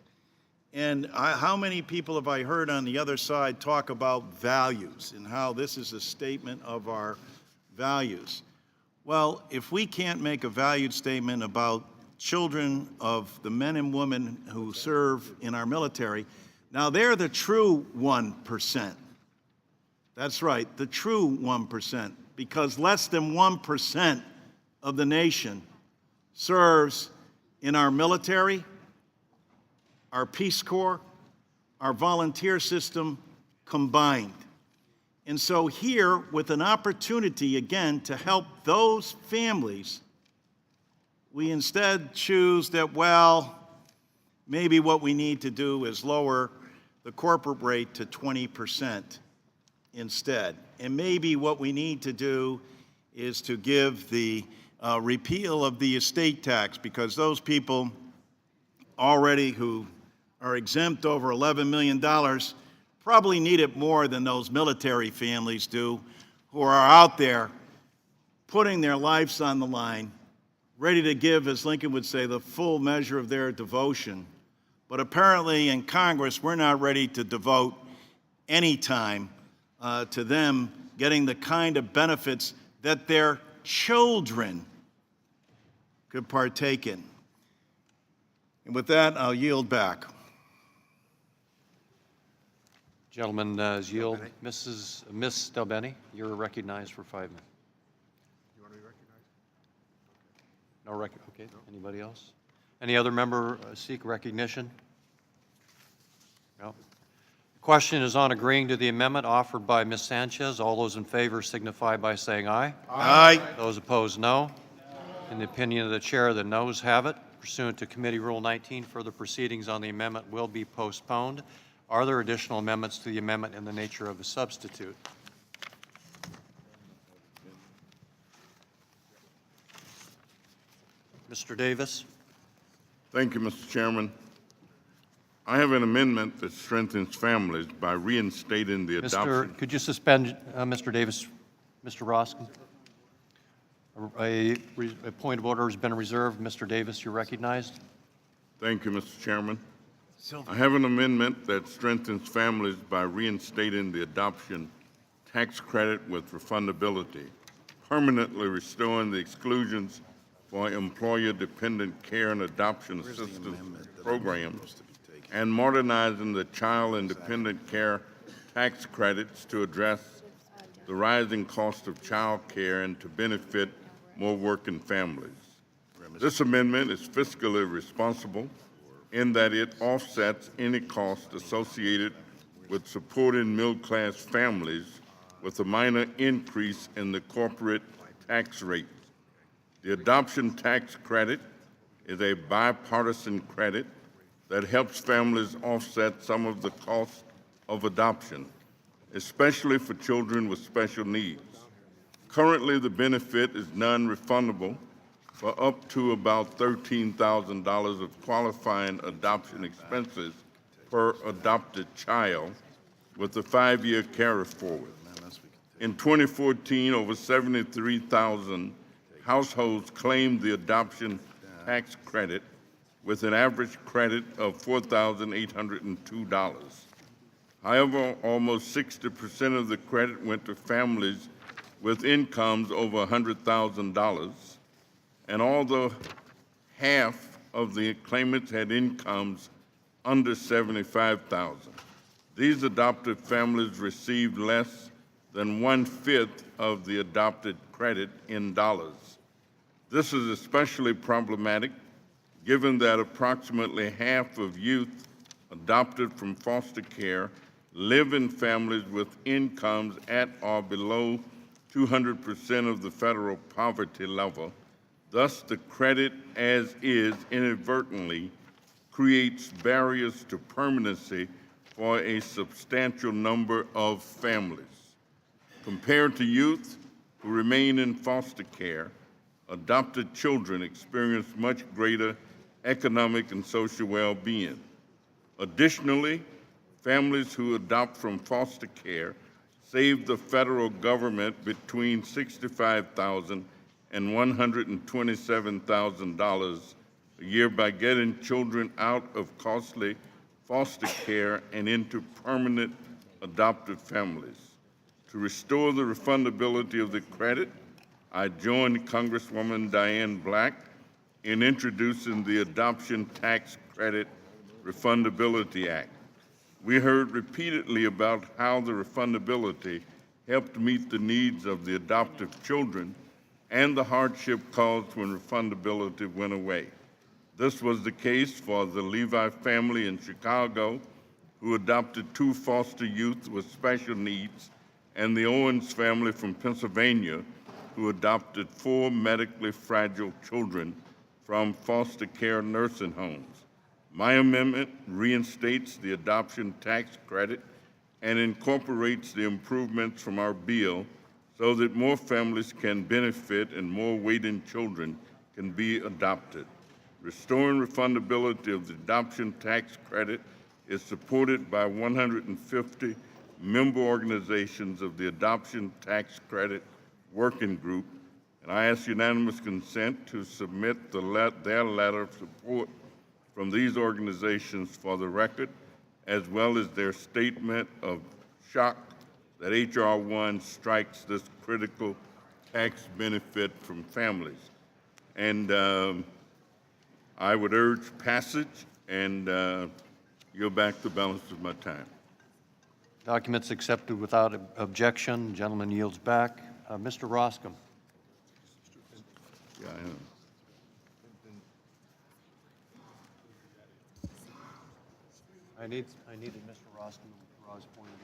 And how many people have I heard on the other side talk about values and how this is a statement of our values? Well, if we can't make a valued statement about children of the men and women who serve in our military, now they're the true 1%. That's right, the true 1%, because less than 1% of the nation serves in our military, our Peace Corps, our volunteer system combined. And so here, with an opportunity, again, to help those families, we instead choose that, well, maybe what we need to do is lower the corporate rate to 20% instead. And maybe what we need to do is to give the repeal of the estate tax, because those people already who are exempt over $11 million probably need it more than those military families do, who are out there putting their lives on the line, ready to give, as Lincoln would say, the full measure of their devotion. But apparently in Congress, we're not ready to devote any time to them getting the kind of benefits that their children could partake in. And with that, I'll yield back. Gentleman yield. Ms. Delbeni, you're recognized for 5 minutes. You want to be recognized? No record. Okay. Anybody else? Any other member seek recognition? No. The question is on agreeing to the amendment offered by Ms. Sanchez. All those in favor signify by saying aye. Aye. Those opposed, no. In the opinion of the chair, the noes have it. Pursuant to Committee Rule 19, further proceedings on the amendment will be postponed. Are there additional amendments to the amendment in the nature of a substitute? Mr. Davis. Thank you, Mr. Chairman. I have an amendment that strengthens families by reinstating the adoption. Could you suspend Mr. Davis, Mr. Roskin? A point of order has been reserved. Mr. Davis, you're recognized. Thank you, Mr. Chairman. I have an amendment that strengthens families by reinstating the adoption tax credit with refundability, permanently restoring the exclusions for employer-dependent care and adoption assistance programs, and modernizing the child and dependent care tax credits to address the rising cost of child care and to benefit more working families. This amendment is fiscally responsible in that it offsets any cost associated with supporting middle-class families with a minor increase in the corporate tax rate. The adoption tax credit is a bipartisan credit that helps families offset some of the cost of adoption, especially for children with special needs. Currently, the benefit is non-refundable for up to about $13,000 of qualifying adoption expenses per adopted child with a 5-year carry forward. In 2014, over 73,000 households claimed the adoption tax credit with an average credit of $4,802. However, almost 60% of the credit went to families with incomes over $100,000, and although half of the claimants had incomes under $75,000, these adopted families received less than 1/5 of the adopted credit in dollars. This is especially problematic given that approximately half of youth adopted from foster care live in families with incomes at or below 200% of the federal poverty level. Thus, the credit as is inadvertently creates barriers to permanency for a substantial number of families. Compared to youth who remain in foster care, adopted children experience much greater economic and social well-being. Additionally, families who adopt from foster care save the federal government between $65,000 and $127,000 a year by getting children out of costly foster care and into permanent adoptive families. To restore the refundability of the credit, I joined Congresswoman Diane Black in introducing the Adoption Tax Credit Refundability Act. We heard repeatedly about how the refundability helped meet the needs of the adoptive children and the hardship caused when refundability went away. This was the case for the Levi family in Chicago, who adopted 2 foster youth with special needs, and the Owens family from Pennsylvania, who adopted 4 medically fragile children from foster care nursing homes. My amendment reinstates the adoption tax credit and incorporates the improvements from our bill so that more families can benefit and more waiting children can be adopted. Restoring refundability of the adoption tax credit is supported by 150 member organizations of the Adoption Tax Credit Working Group, and I ask unanimous consent to submit their letter of support from these organizations for the record, as well as their statement of shock that H.R. 1 strikes this critical tax benefit from families. And I would urge passage and yield back the balance of my time. Documents accepted without objection. Gentleman yields back. Mr. Roscom. Yeah, I know. I needed Mr. Roscom to withdraw his point of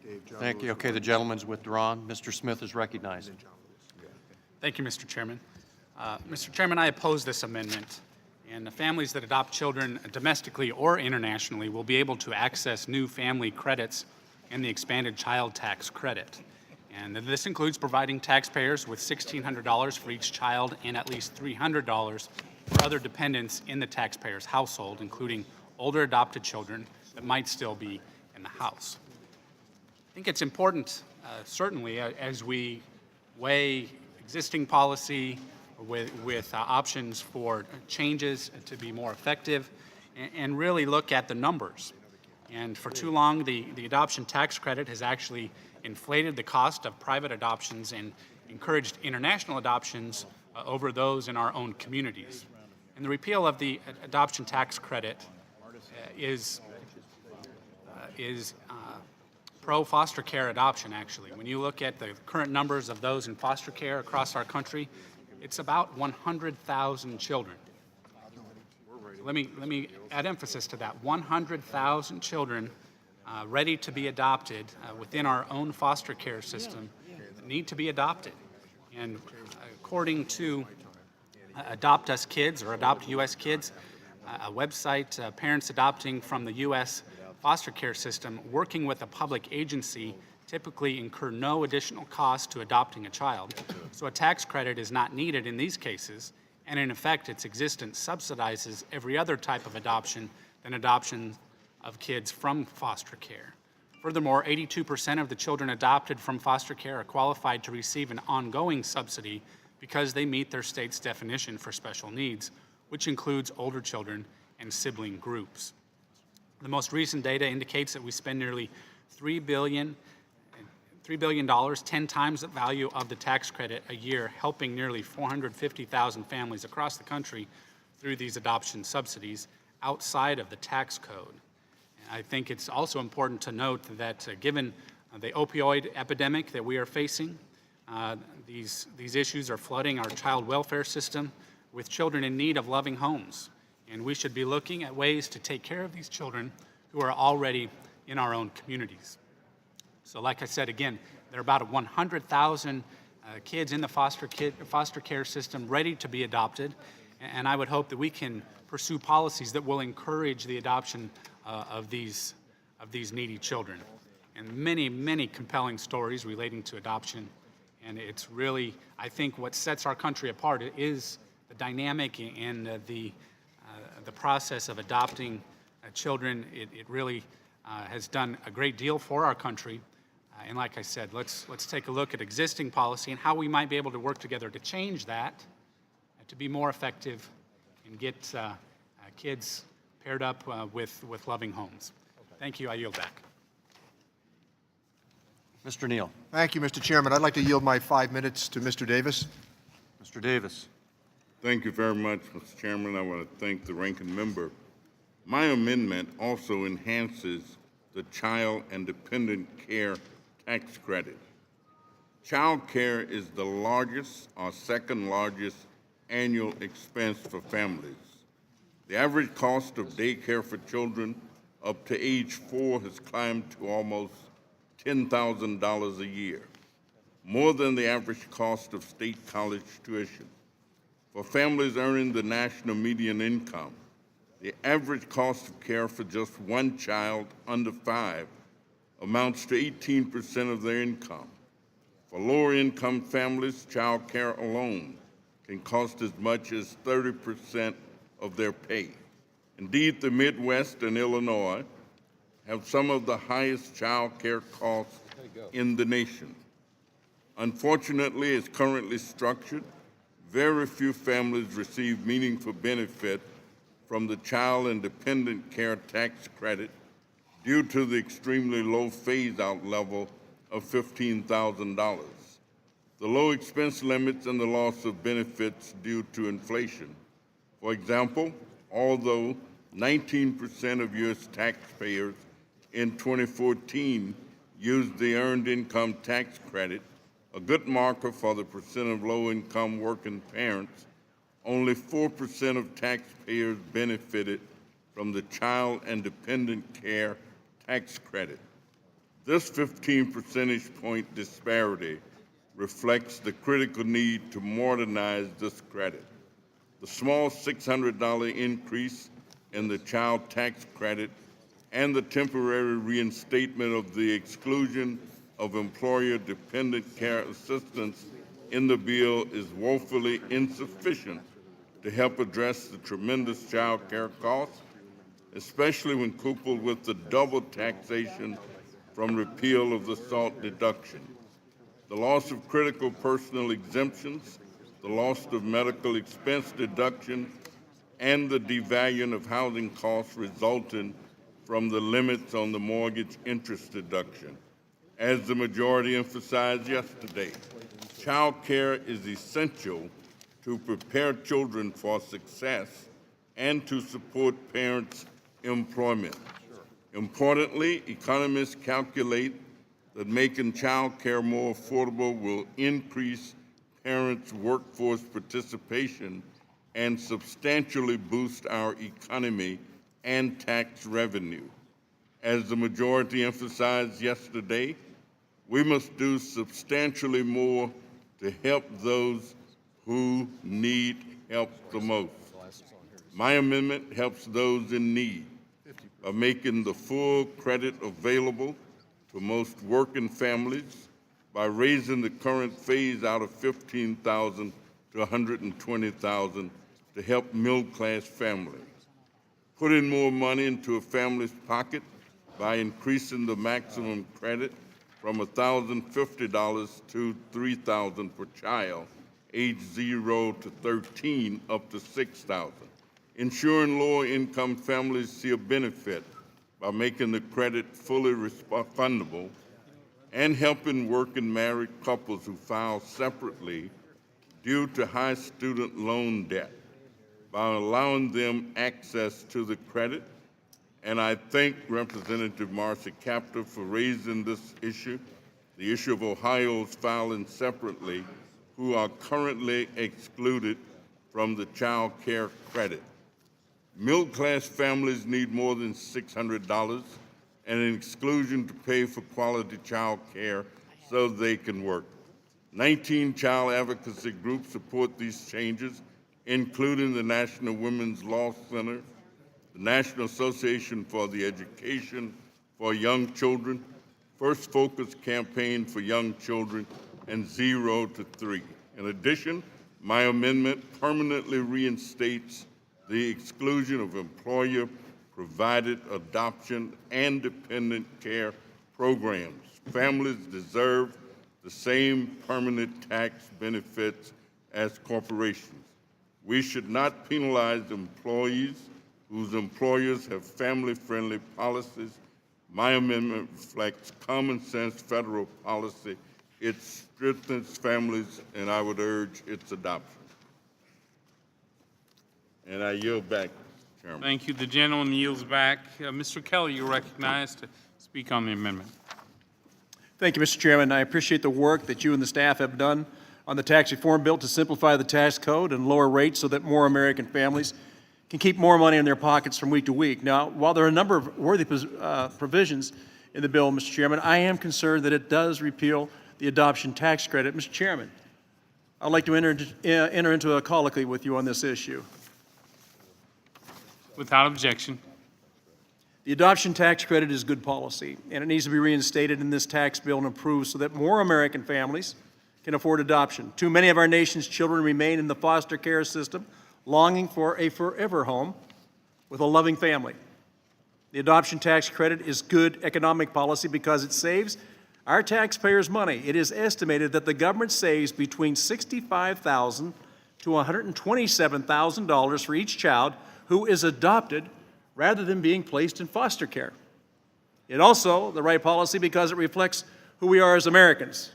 order. Thank you. Okay, the gentleman's withdrawn. Mr. Smith is recognized. Thank you, Mr. Chairman. Mr. Chairman, I oppose this amendment, and the families that adopt children domestically or internationally will be able to access new family credits and the expanded child tax credit. And this includes providing taxpayers with $1,600 for each child and at least $300 for other dependents in the taxpayer's household, including older adopted children that might still be in the house. I think it's important, certainly, as we weigh existing policy with options for changes to be more effective, and really look at the numbers. And for too long, the adoption tax credit has actually inflated the cost of private adoptions and encouraged international adoptions over those in our own communities. And the repeal of the adoption tax credit is pro-foster care adoption, actually. When you look at the current numbers of those in foster care across our country, it's about 100,000 children. Let me add emphasis to that. 100,000 children ready to be adopted within our own foster care system need to be adopted. And according to Adopt Us Kids or Adopt US Kids, a website, parents adopting from the U.S. foster care system working with a public agency typically incur no additional cost to adopting a child, so a tax credit is not needed in these cases, and in effect its existence subsidizes every other type of adoption than adoption of kids from foster care. Furthermore, 82% of the children adopted from foster care are qualified to receive an ongoing subsidy because they meet their state's definition for special needs, which includes older children and sibling groups. The most recent data indicates that we spend nearly $3 billion, 10 times the value of the tax credit a year, helping nearly 450,000 families across the country through these adoption subsidies outside of the tax code. And I think it's also important to note that given the opioid epidemic that we are facing, these issues are flooding our child welfare system with children in need of loving homes. And we should be looking at ways to take care of these children who are already in our own communities. So like I said, again, there are about 100,000 kids in the foster care system ready to be adopted, and I would hope that we can pursue policies that will encourage the adoption of these needy children. And many, many compelling stories relating to adoption, and it's really, I think, what sets our country apart is the dynamic and the process of adopting children. It really has done a great deal for our country. And like I said, let's take a look at existing policy and how we might be able to work together to change that, to be more effective and get kids paired up with loving homes. Thank you. I yield back. Mr. Neal. Thank you, Mr. Chairman. I'd like to yield my 5 minutes to Mr. Davis. Mr. Davis. Thank you very much, Mr. Chairman. I want to thank the ranking member. My amendment also enhances the child and dependent care tax credit. Child care is the largest or second largest annual expense for families. The average cost of daycare for children up to age 4 has climbed to almost $10,000 a year, more than the average cost of state college tuition. For families earning the national median income, the average cost of care for just one child under 5 amounts to 18% of their income. For lower income families, child care alone can cost as much as 30% of their pay. Indeed, the Midwest and Illinois have some of the highest child care costs in the nation. Unfortunately, as currently structured, very few families receive meaningful benefit from the child and dependent care tax credit due to the extremely low phase-out level of $15,000, the low expense limits, and the loss of benefits due to inflation. For example, although 19% of U.S. taxpayers in 2014 used the Earned Income Tax Credit, a good marker for the percent of low-income working parents, only 4% of taxpayers benefited from the Child and Dependent Care Tax Credit. This 15 percentage point disparity reflects the critical need to modernize this credit. The small $600 increase in the child tax credit and the temporary reinstatement of the exclusion of employer-dependent care assistance in the bill is woefully insufficient to help address the tremendous child care costs, especially when coupled with the double taxation from repeal of the SALT deduction. The loss of critical personal exemptions, the loss of medical expense deduction, and the devaluing of housing costs resulting from the limits on the mortgage interest deduction. As the majority emphasized yesterday, child care is essential to prepare children for success and to support parents' employment. Importantly, economists calculate that making child care more affordable will increase parents' workforce participation and substantially boost our economy and tax revenue. As the majority emphasized yesterday, we must do substantially more to help those who need help the most. My amendment helps those in need by making the full credit available to most working families by raising the current phase out of $15,000 to $120,000 to help middle-class families. Putting more money into a family's pocket by increasing the maximum credit from $1,050 to $3,000 per child, age 0 to 13, up to $6,000. Ensuring lower-income families see a benefit by making the credit fully refundable, and helping working married couples who file separately due to high student loan debt by allowing them access to the credit. And I thank Representative Marcy Kaptur for raising this issue, the issue of Ohio's filing separately, who are currently excluded from the child care credit. Middle-class families need more than $600 and an exclusion to pay for quality child care so they can work. 19 child advocacy groups support these changes, including the National Women's Law Center, the National Association for the Education for Young Children, First Focus Campaign for Young Children, and 0 to 3. In addition, my amendment permanently reinstates the exclusion of employer-provided adoption and dependent care programs. Families deserve the same permanent tax benefits as corporations. We should not penalize employees whose employers have family-friendly policies. My amendment reflects common sense federal policy. It strengthens families, and I would urge its adoption. And I yield back, Chairman. Thank you. The gentleman yields back. Mr. Kelly, you're recognized to speak on the amendment. Thank you, Mr. Chairman. I appreciate the work that you and the staff have done on the tax reform bill to simplify the tax code and lower rates so that more American families can keep more money in their pockets from week to week. Now, while there are a number of worthy provisions in the bill, Mr. Chairman, I am concerned that it does repeal the adoption tax credit. Mr. Chairman, I'd like to enter into a colloquy with you on this issue. Without objection. The adoption tax credit is good policy, and it needs to be reinstated in this tax bill and approved so that more American families can afford adoption. Too many of our nation's children remain in the foster care system, longing for a forever home with a loving family. The adoption tax credit is good economic policy because it saves our taxpayers money. It is estimated that the government saves between $65,000 to $127,000 for each child who is adopted rather than being placed in foster care. It also the right policy because it reflects who we are as Americans.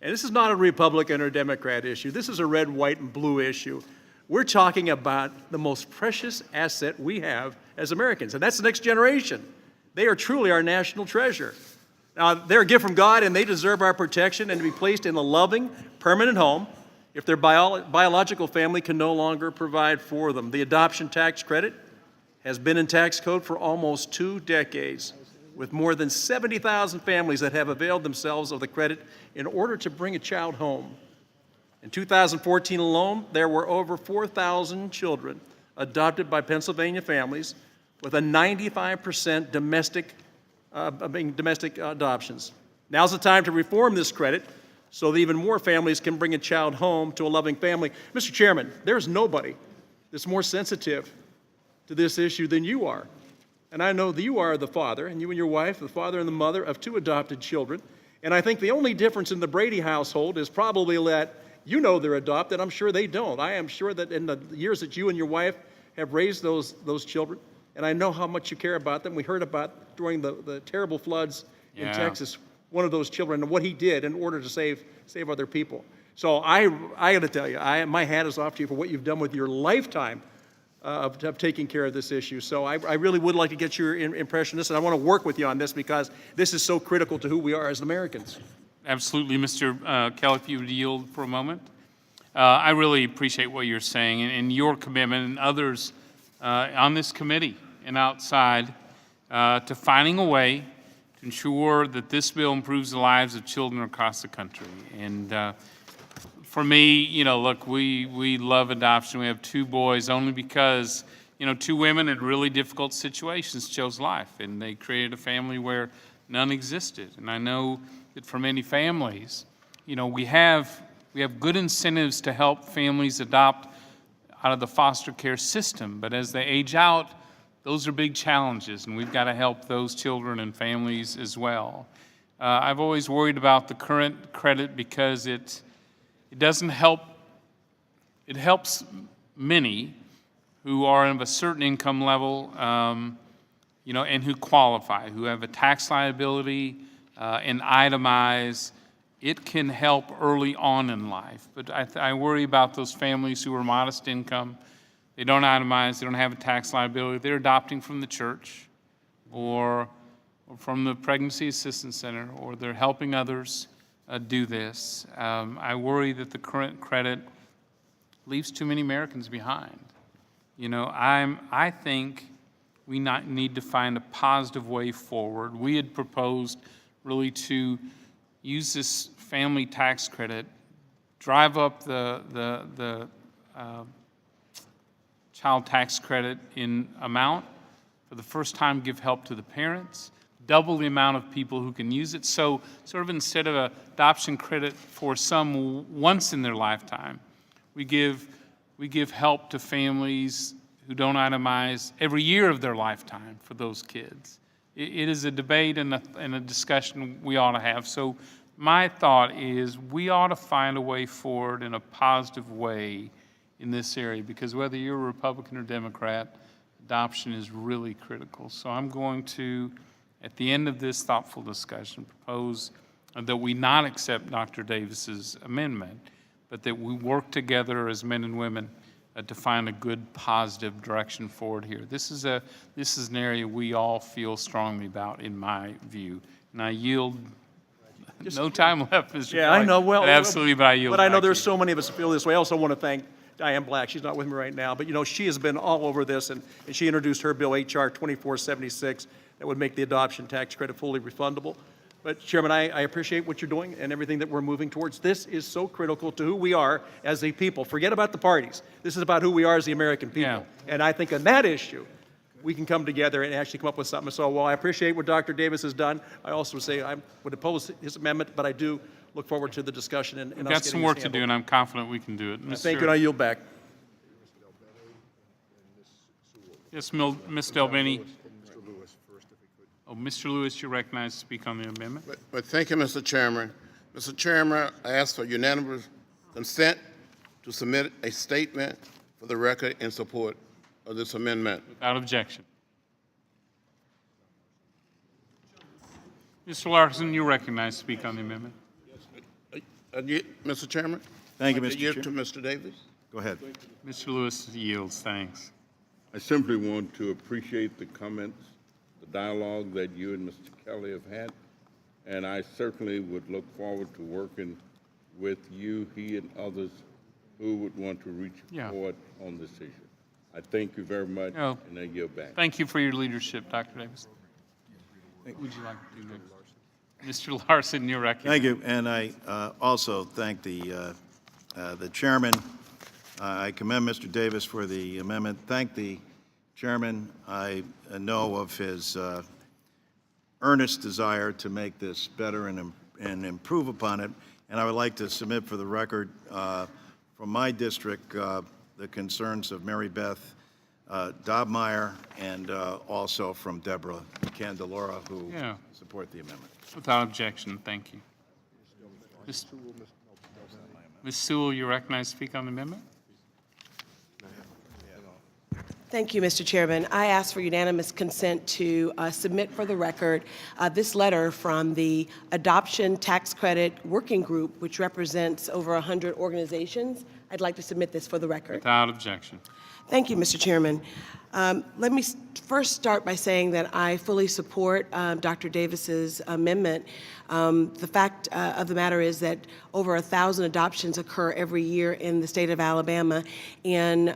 And this is not a Republican or Democrat issue. This is a red, white, and blue issue. We're talking about the most precious asset we have as Americans, and that's the next generation. They are truly our national treasure. Now, they're a gift from God, and they deserve our protection and to be placed in a loving, permanent home if their biological family can no longer provide for them. The adoption tax credit has been in tax code for almost 2 decades. with more than 70,000 families that have availed themselves of the credit in order to bring a child home. In 2014 alone, there were over 4,000 children adopted by Pennsylvania families, with a 95% domestic adoptions. Now's the time to reform this credit so that even more families can bring a child home to a loving family. Mr. Chairman, there's nobody that's more sensitive to this issue than you are. And I know that you are the father, and you and your wife, the father and the mother of 2 adopted children. And I think the only difference in the Brady household is probably that you know they're adopted. I'm sure they don't. I am sure that in the years that you and your wife have raised those children, and I know how much you care about them. We heard about during the terrible floods in Texas, one of those children and what he did in order to save other people. So I got to tell you, my hat is off to you for what you've done with your lifetime of taking care of this issue. So I really would like to get your impression of this, and I want to work with you on this because this is so critical to who we are as Americans. Absolutely, Mr. Kelly, if you would yield for a moment. I really appreciate what you're saying and your commitment and others on this committee and outside to finding a way to ensure that this bill improves the lives of children across the country. And for me, look, we love adoption. We have 2 boys only because, 2 women in really difficult situations chose life, and they created a family where none existed. And I know that for many families, we have good incentives to help families adopt out of the foster care system, but as they age out, those are big challenges, and we've got to help those children and families as well. I've always worried about the current credit because it doesn't help. It helps many who are of a certain income level, and who qualify, who have a tax liability and itemize. It can help early on in life, but I worry about those families who are modest income. They don't itemize, they don't have a tax liability. They're adopting from the church or from the Pregnancy Assistance Center, or they're helping others do this. I worry that the current credit leaves too many Americans behind. I think we need to find a positive way forward. We had proposed really to use this family tax credit, drive up the child tax credit in amount, for the first time give help to the parents, double the amount of people who can use it. So sort of instead of an adoption credit for some once in their lifetime, we give help to families who don't itemize every year of their lifetime for those kids. It is a debate and a discussion we ought to have. So my thought is we ought to find a way forward in a positive way in this area, because whether you're a Republican or Democrat, adoption is really critical. So I'm going to, at the end of this thoughtful discussion, propose that we not accept Dr. Davis's amendment, but that we work together as men and women to find a good, positive direction forward here. This is an area we all feel strongly about, in my view. And I yield. No time left, Mr. Yeah, I know. Well, absolutely, but I yield. But I know there's so many of us who feel this way. I also want to thank Diane Black. She's not with me right now, but she has been all over this, and she introduced her bill, H.R. 2476, that would make the adoption tax credit fully refundable. But Chairman, I appreciate what you're doing and everything that we're moving towards. This is so critical to who we are as a people. Forget about the parties. This is about who we are as the American people. Yeah. And I think on that issue, we can come together and actually come up with something. So while I appreciate what Dr. Davis has done, I also say I would oppose his amendment, but I do look forward to the discussion. And we've got some work to do, and I'm confident we can do it. Thank you, and I yield back. Yes, Ms. Delbeni. Oh, Mr. Lewis, you're recognized to speak on the amendment. But thank you, Mr. Chairman. Mr. Chairman, I ask for unanimous consent to submit a statement for the record in support of this amendment. Without objection. Mr. Larson, you're recognized to speak on the amendment. Mr. Chairman? Thank you, Mr. Chairman. Chair. To Mr. Davis. Go ahead. Mr. Lewis yields. Thanks. I simply want to appreciate the comments, the dialogue that you and Mr. Kelly have had, and I certainly would look forward to working with you, he, and others who would want to reach forward on this issue. I thank you very much, and I yield back. Thank you for your leadership, Dr. Davis. would you like to do next? Mr. Larson, you're recognized. Thank you, and I also thank the chairman. I commend Mr. Davis for the amendment. Thank the chairman. I know of his earnest desire to make this better and improve upon it. And I would like to submit for the record from my district the concerns of Mary Beth Dobmeyer and also from Deborah Candelora, who support the amendment. Without objection, thank you. Ms. Sewell, you're recognized to speak on the amendment. Thank you, Mr. Chairman. I ask for unanimous consent to submit for the record this letter from the Adoption Tax Credit Working Group, which represents over 100 organizations. I'd like to submit this for the record. Without objection. Thank you, Mr. Chairman. Let me first start by saying that I fully support Dr. Davis's amendment. The fact of the matter is that over 1,000 adoptions occur every year in the state of Alabama, and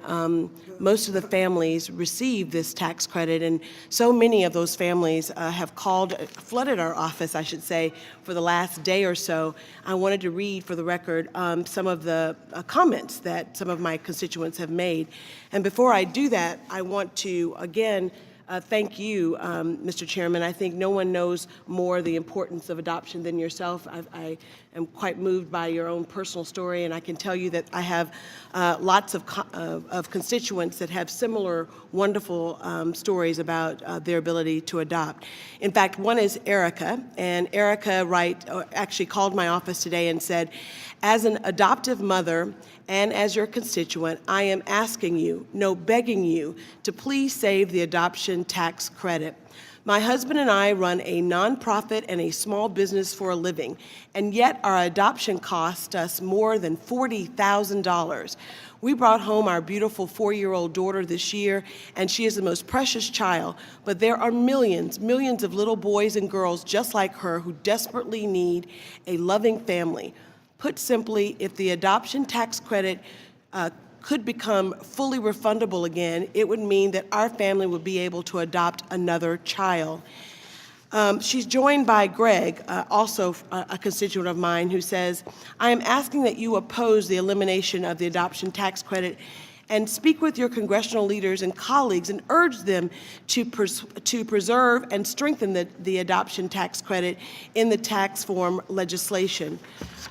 most of the families receive this tax credit, and so many of those families have flooded our office, I should say, for the last day or so. I wanted to read for the record some of the comments that some of my constituents have made. And before I do that, I want to again thank you, Mr. Chairman. I think no one knows more the importance of adoption than yourself. I am quite moved by your own personal story, and I can tell you that I have lots of constituents that have similar wonderful stories about their ability to adopt. In fact, one is Erica, and Erica actually called my office today and said, as an adoptive mother and as your constituent, I am asking you, no, begging you, to please save the adoption tax credit. My husband and I run a nonprofit and a small business for a living, and yet our adoption cost us more than $40,000. We brought home our beautiful 4-year-old daughter this year, and she is the most precious child, but there are millions of little boys and girls just like her who desperately need a loving family. Put simply, if the adoption tax credit could become fully refundable again, it would mean that our family would be able to adopt another child. She's joined by Greg, also a constituent of mine, who says, I am asking that you oppose the elimination of the adoption tax credit and speak with your congressional leaders and colleagues and urge them to preserve and strengthen the adoption tax credit in the tax form legislation.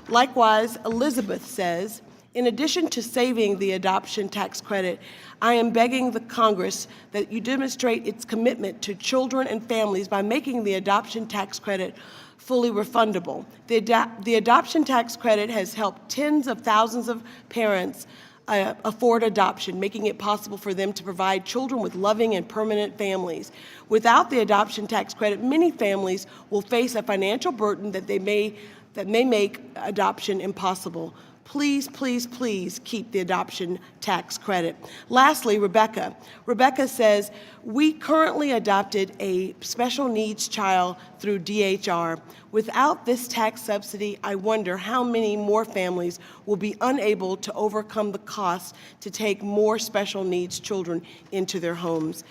Likewise, Elizabeth says, in addition to saving the adoption tax credit, I am begging the Congress that you demonstrate its commitment to children and families by making the adoption tax credit fully refundable. The adoption tax credit has helped tens of thousands of parents afford adoption, making it possible for them to provide children with loving and permanent families. Without the adoption tax credit, many families will face a financial burden that may make adoption impossible. Please, please, please keep the adoption tax credit. Lastly, Rebecca. Rebecca says, we currently adopted a special needs child through DHR. Without this tax subsidy, I wonder how many more families will be unable to overcome the cost to take more special needs children into their homes.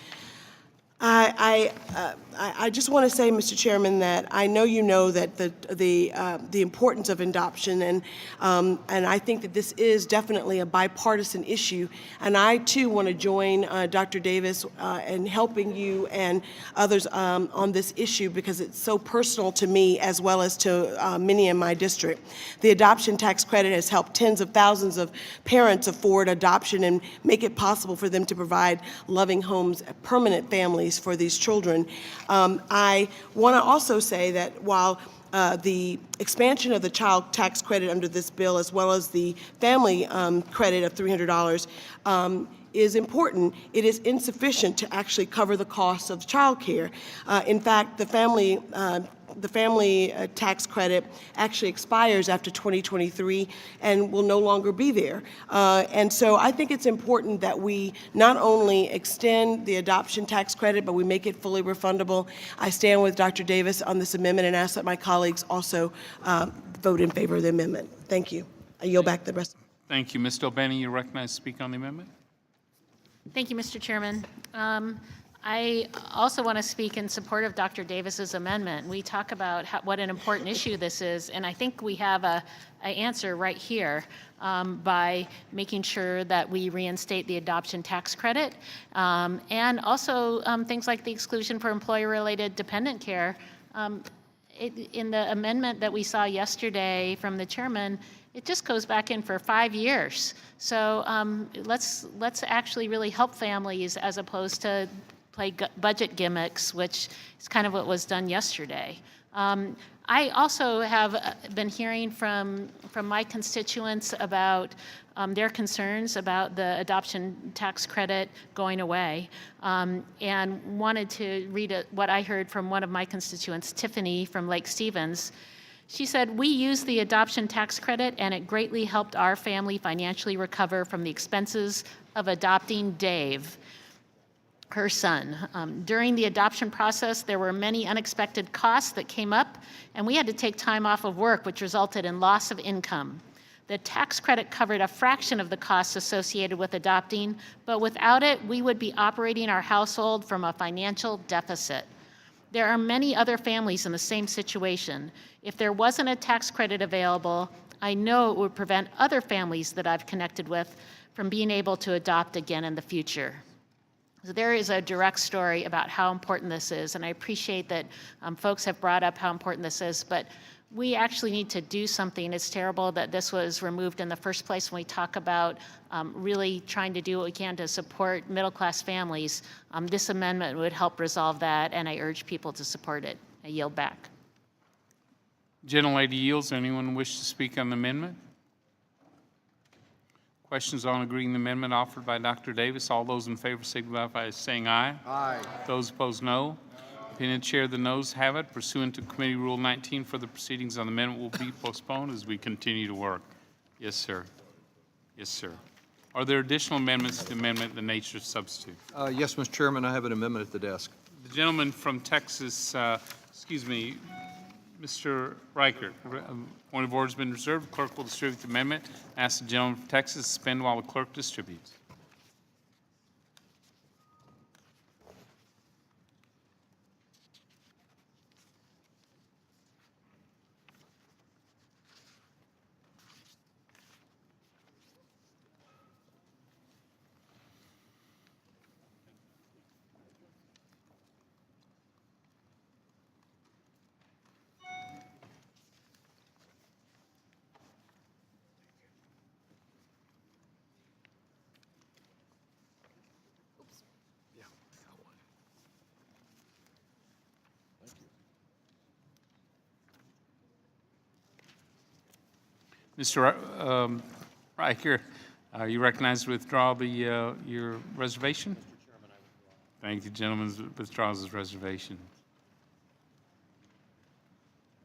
I just want to say, Mr. Chairman, that I know you know that the importance of adoption, and I think that this is definitely a bipartisan issue. And I too want to join Dr. Davis in helping you and others on this issue because it's so personal to me as well as to many in my district. The adoption tax credit has helped tens of thousands of parents afford adoption and make it possible for them to provide loving homes, permanent families for these children. I want to also say that while the expansion of the child tax credit under this bill, as well as the family credit of $300, is important, it is insufficient to actually cover the cost of child care. In fact, the family tax credit actually expires after 2023 and will no longer be there. And so I think it's important that we not only extend the adoption tax credit, but we make it fully refundable. I stand with Dr. Davis on this amendment and ask that my colleagues also vote in favor of the amendment. Thank you. I yield back the rest. Thank you. Ms. Delbany, you're recognized to speak on the amendment. Thank you, Mr. Chairman. I also want to speak in support of Dr. Davis's amendment. We talk about what an important issue this is, and I think we have an answer right here by making sure that we reinstate the adoption tax credit, and also things like the exclusion for employer-related dependent care. In the amendment that we saw yesterday from the chairman, it just goes back in for 5 years. So let's actually really help families as opposed to play budget gimmicks, which is kind of what was done yesterday. I also have been hearing from my constituents about their concerns about the adoption tax credit going away, and wanted to read what I heard from one of my constituents, Tiffany from Lake Stevens. She said, "We used the adoption tax credit and it greatly helped our family financially recover from the expenses of adopting Dave, her son. During the adoption process, there were many unexpected costs that came up, and we had to take time off of work, which resulted in loss of income. The tax credit covered a fraction of the costs associated with adopting, but without it, we would be operating our household from a financial deficit. There are many other families in the same situation. If there wasn't a tax credit available, I know it would prevent other families that I've connected with from being able to adopt again in the future." So there is a direct story about how important this is, and I appreciate that folks have brought up how important this is, but we actually need to do something. It's terrible that this was removed in the first place when we talk about really trying to do what we can to support middle-class families. This amendment would help resolve that, and I urge people to support it. I yield back. Gentlelady yields. Anyone wish to speak on the amendment? Questions on agreeing the amendment offered by Dr. Davis? All those in favor signify by saying aye. Aye. Those opposed, no. Opinion of the chair, the noes have it. Pursuant to Committee Rule 19, further proceedings on the amendment will be postponed as we continue to work. Yes, sir. Yes, sir. Are there additional amendments to the amendment in the nature of substitute? Yes, Mr. Chairman, I have an amendment at the desk. The gentleman from Texas, Mr. Reichert, point of order has been reserved. The clerk will distribute the amendment. Ask the gentleman from Texas to suspend while the clerk distributes. Mr. Reichert, are you recognized to withdraw your reservation? Thank you. Gentleman withdraws his reservation.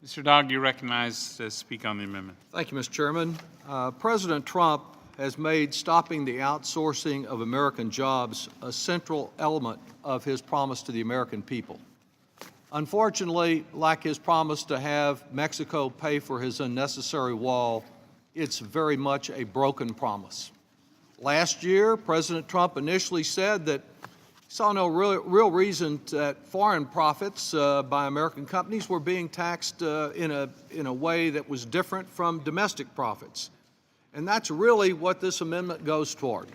Mr. Dogg, you're recognized to speak on the amendment. Thank you, Mr. Chairman. President Trump has made stopping the outsourcing of American jobs a central element of his promise to the American people. Unfortunately, like his promise to have Mexico pay for his unnecessary wall, it's very much a broken promise. Last year, President Trump initially said that he saw no real reason that foreign profits by American companies were being taxed in a way that was different from domestic profits. And that's really what this amendment goes toward.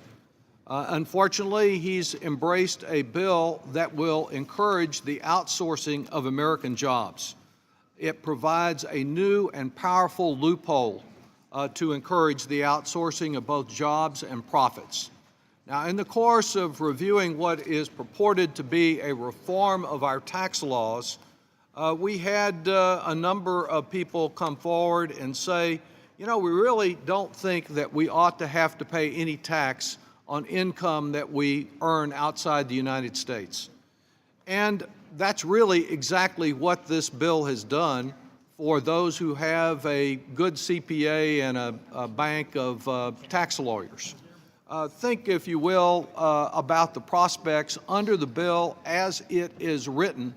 Unfortunately, he's embraced a bill that will encourage the outsourcing of American jobs. It provides a new and powerful loophole to encourage the outsourcing of both jobs and profits. Now, in the course of reviewing what is purported to be a reform of our tax laws, we had a number of people come forward and say, you know, we really don't think that we ought to have to pay any tax on income that we earn outside the United States. And that's really exactly what this bill has done for those who have a good CPA and a bank of tax lawyers. Think, if you will, about the prospects under the bill as it is written,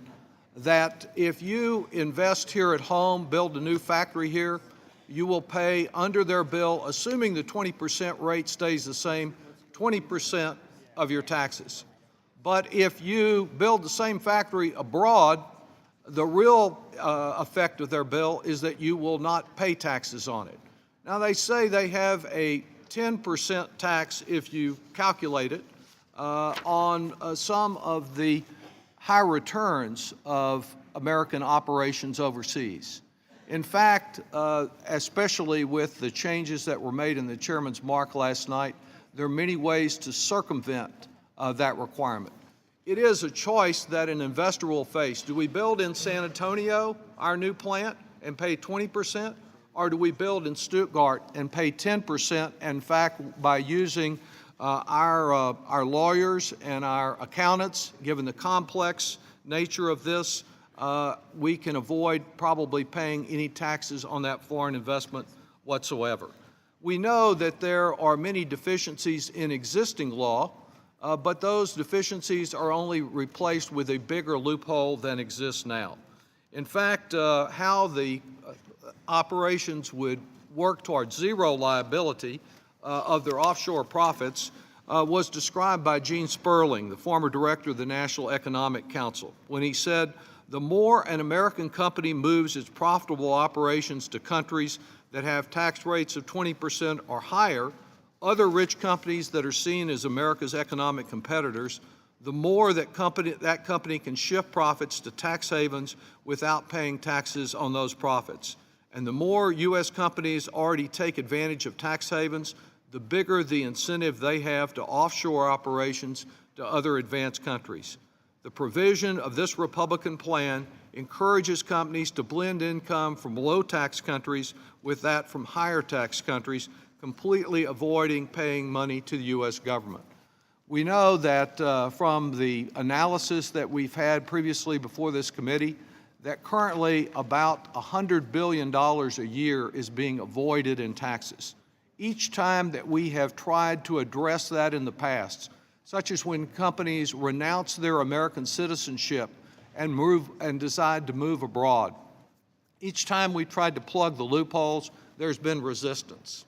that if you invest here at home, build a new factory here, you will pay under their bill, assuming the 20% rate stays the same, 20% of your taxes. But if you build the same factory abroad, the real effect of their bill is that you will not pay taxes on it. Now, they say they have a 10% tax if you calculate it on some of the high returns of American operations overseas. In fact, especially with the changes that were made in the chairman's mark last night, there are many ways to circumvent that requirement. It is a choice that an investor will face. Do we build in San Antonio, our new plant, and pay 20%? Or do we build in Stuttgart and pay 10%? In fact, by using our lawyers and our accountants, given the complex nature of this, we can avoid probably paying any taxes on that foreign investment whatsoever. We know that there are many deficiencies in existing law, but those deficiencies are only replaced with a bigger loophole than exists now. In fact, how the operations would work towards zero liability of their offshore profits was described by Gene Sperling, the former director of the National Economic Council, when he said, "The more an American company moves its profitable operations to countries that have tax rates of 20% or higher, other rich companies that are seen as America's economic competitors, the more that company can shift profits to tax havens without paying taxes on those profits. And the more U.S. companies already take advantage of tax havens, the bigger the incentive they have to offshore operations to other advanced countries. The provision of this Republican plan encourages companies to blend income from low-tax countries with that from higher tax countries, completely avoiding paying money to the U.S. government." We know that from the analysis that we've had previously before this committee, that currently about $100 billion a year is being avoided in taxes. Each time that we have tried to address that in the past, such as when companies renounce their American citizenship and decide to move abroad, each time we tried to plug the loopholes, there's been resistance.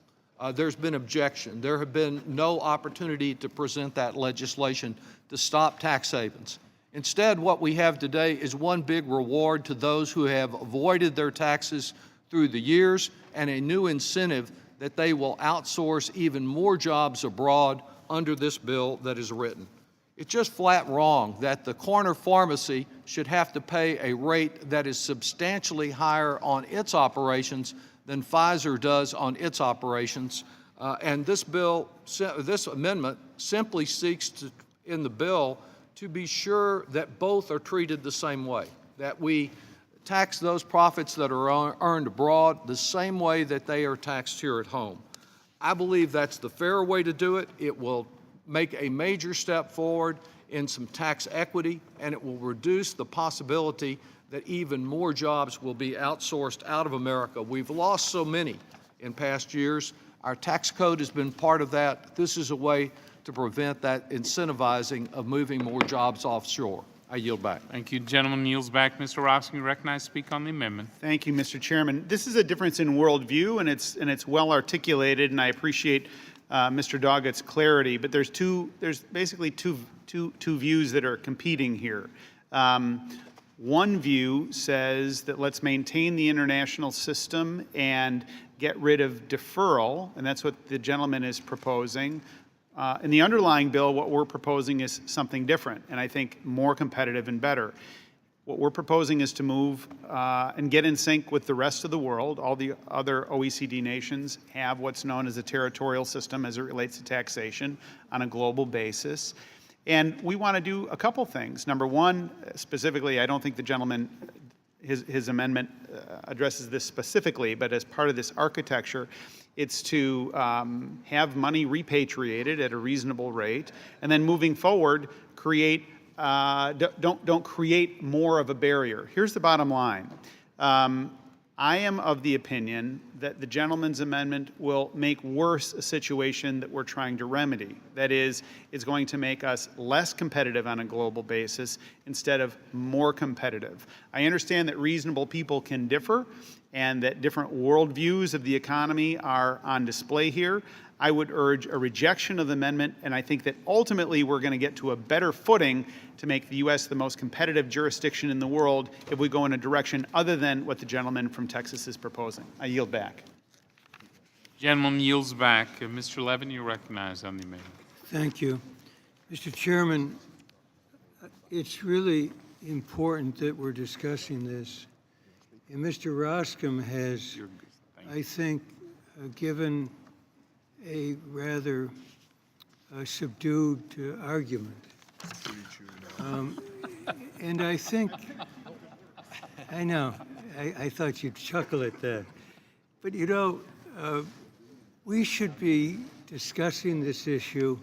There's been objection. There have been no opportunity to present that legislation to stop tax havens. Instead, what we have today is one big reward to those who have avoided their taxes through the years and a new incentive that they will outsource even more jobs abroad under this bill that is written. It's just flat wrong that the corner pharmacy should have to pay a rate that is substantially higher on its operations than Pfizer does on its operations. And this amendment simply seeks to, in the bill, to be sure that both are treated the same way, that we tax those profits that are earned abroad the same way that they are taxed here at home. I believe that's the fair way to do it. It will make a major step forward in some tax equity, and it will reduce the possibility that even more jobs will be outsourced out of America. We've lost so many in past years. Our tax code has been part of that. This is a way to prevent that incentivizing of moving more jobs offshore. I yield back. Thank you. Gentleman yields back. Mr. Robson, you recognize to speak on the amendment. Thank you, Mr. Chairman. This is a difference in worldview, and it's well articulated, and I appreciate Mr. Doggett's clarity. But there's basically two views that are competing here. One view says that let's maintain the international system and get rid of deferral, and that's what the gentleman is proposing. In the underlying bill, what we're proposing is something different, and I think more competitive and better. What we're proposing is to move and get in sync with the rest of the world. All the other OECD nations have what's known as a territorial system as it relates to taxation on a global basis. And we want to do a couple things. Number one, specifically, I don't think the gentleman, his amendment addresses this specifically, but as part of this architecture, it's to have money repatriated at a reasonable rate, and then moving forward, don't create more of a barrier. Here's the bottom line. I am of the opinion that the gentleman's amendment will make worse a situation that we're trying to remedy. That is, it's going to make us less competitive on a global basis instead of more competitive. I understand that reasonable people can differ and that different worldviews of the economy are on display here. I would urge a rejection of the amendment, and I think that ultimately we're going to get to a better footing to make the U.S. the most competitive jurisdiction in the world if we go in a direction other than what the gentleman from Texas is proposing. I yield back. Gentleman yields back. Mr. Levin, you recognize on the amendment. Thank you. Mr. Chairman, it's really important that we're discussing this. And Mr. Roscom has, I think, given a rather subdued argument. And I think, I know, I thought you'd chuckle at that. But you know, we should be discussing this issue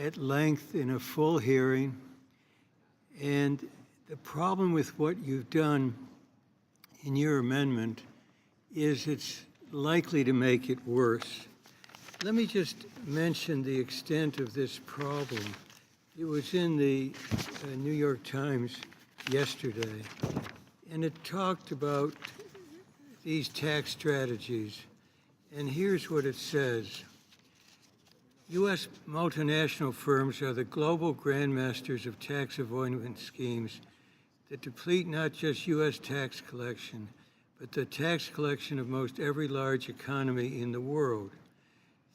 at length in a full hearing. And the problem with what you've done in your amendment is it's likely to make it worse. Let me just mention the extent of this problem. It was in the New York Times yesterday, and it talked about these tax strategies. And here's what it says. U.S. multinational firms are the global grandmasters of tax avoidance schemes that deplete not just U.S. tax collection, but the tax collection of most every large economy in the world.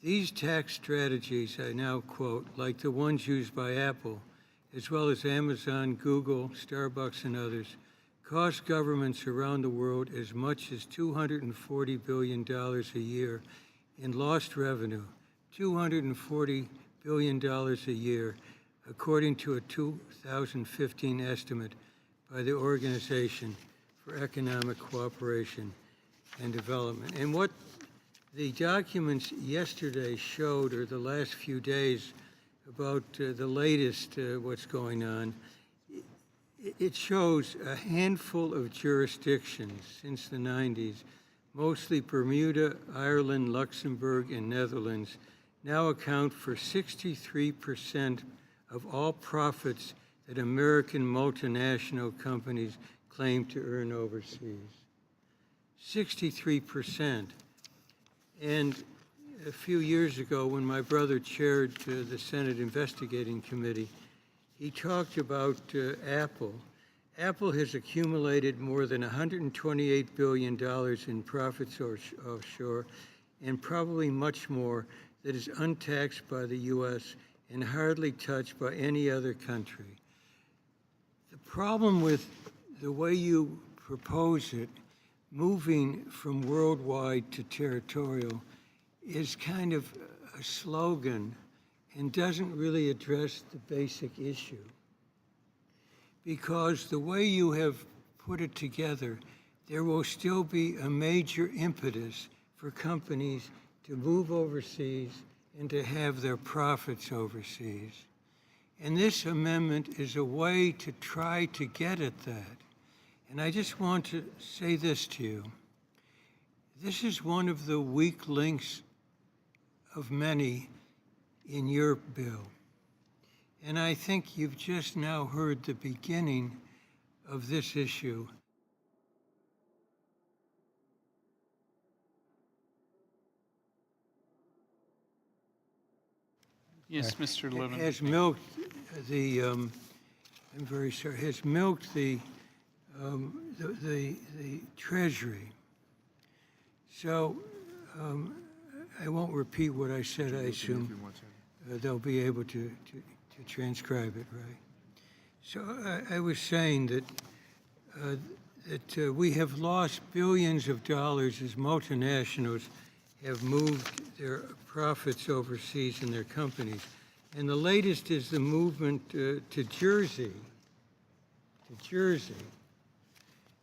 These tax strategies, I now quote, like the ones used by Apple, as well as Amazon, Google, Starbucks, and others, cost governments around the world as much as $240 billion a year in lost revenue, $240 billion a year, according to a 2015 estimate by the Organization for Economic Cooperation and Development. And what the documents yesterday showed, or the last few days, about the latest what's going on, it shows a handful of jurisdictions since the 90s, mostly Bermuda, Ireland, Luxembourg, and Netherlands, now account for 63% of all profits that American multinational companies claim to earn overseas. 63%. And a few years ago, when my brother chaired the Senate Investigating Committee, he talked about Apple. Apple has accumulated more than $128 billion in profits offshore, and probably much more that is untaxed by the U.S. and hardly touched by any other country. The problem with the way you propose it, moving from worldwide to territorial, is kind of a slogan and doesn't really address the basic issue. Because the way you have put it together, there will still be a major impetus for companies to move overseas and to have their profits overseas. And this amendment is a way to try to get at that. And I just want to say this to you. This is one of the weak links of many in your bill. And I think you've just now heard the beginning of this issue. Yes, Mr. Levin. Has milked the, I'm very sorry, has milked the Treasury. So I won't repeat what I said. I assume they'll be able to transcribe it, right? So I was saying that we have lost billions of dollars as multinationals have moved their profits overseas in their companies. And the latest is the movement to Jersey,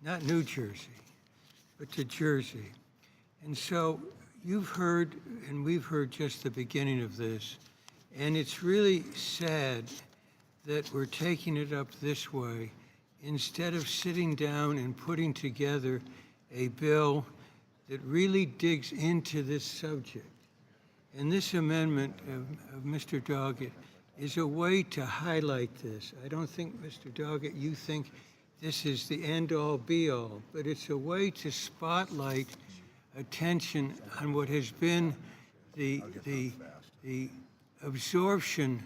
not New Jersey, but to Jersey. And so you've heard, and we've heard just the beginning of this, and it's really sad that we're taking it up this way instead of sitting down and putting together a bill that really digs into this subject. And this amendment of Mr. Doggett is a way to highlight this. I don't think, Mr. Doggett, you think this is the end-all, be-all, but it's a way to spotlight attention on what has been the absorption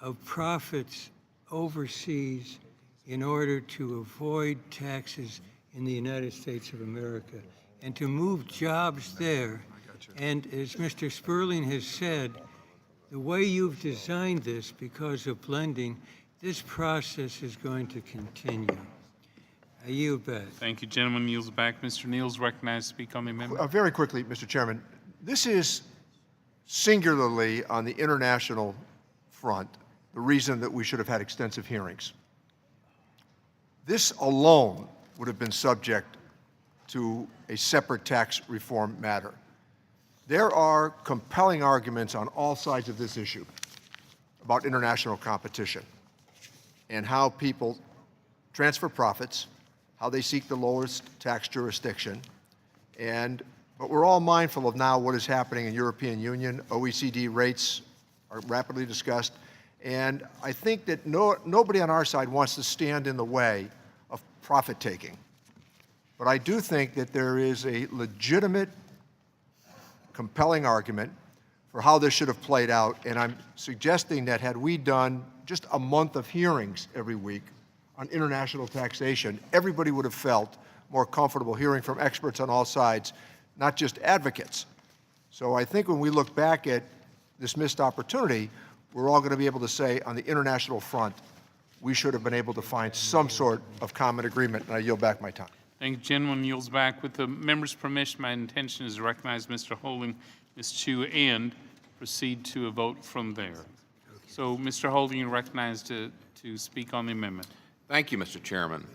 of profits overseas in order to avoid taxes in the United States of America and to move jobs there. And as Mr. Sperling has said, the way you've designed this, because of blending, this process is going to continue. I yield back. Thank you, gentleman. Yields back. Mr. Neal's recognized to speak on the amendment. Very quickly, Mr. Chairman, this is singularly on the international front the reason that we should have had extensive hearings. This alone would have been subject to a separate tax reform matter. There are compelling arguments on all sides of this issue about international competition and how people transfer profits, how they seek the lowest tax jurisdiction, but we're all mindful of now what is happening in European Union. OECD rates are rapidly discussed, and I think that nobody on our side wants to stand in the way of profit-taking. But I do think that there is a legitimate, compelling argument for how this should have played out, and I'm suggesting that had we done just a month of hearings every week on international taxation, everybody would have felt more comfortable hearing from experts on all sides, not just advocates. So I think when we look back at this missed opportunity, we're all going to be able to say on the international front, we should have been able to find some sort of common agreement, and I yield back my time. Thank you, gentleman. Yields back. With the member's permission, my intention is to recognize Mr. Holding, Ms. Chu, and proceed to a vote from there. So, Mr. Holding, you're recognized to speak on the amendment. Thank you, Mr. Chairman.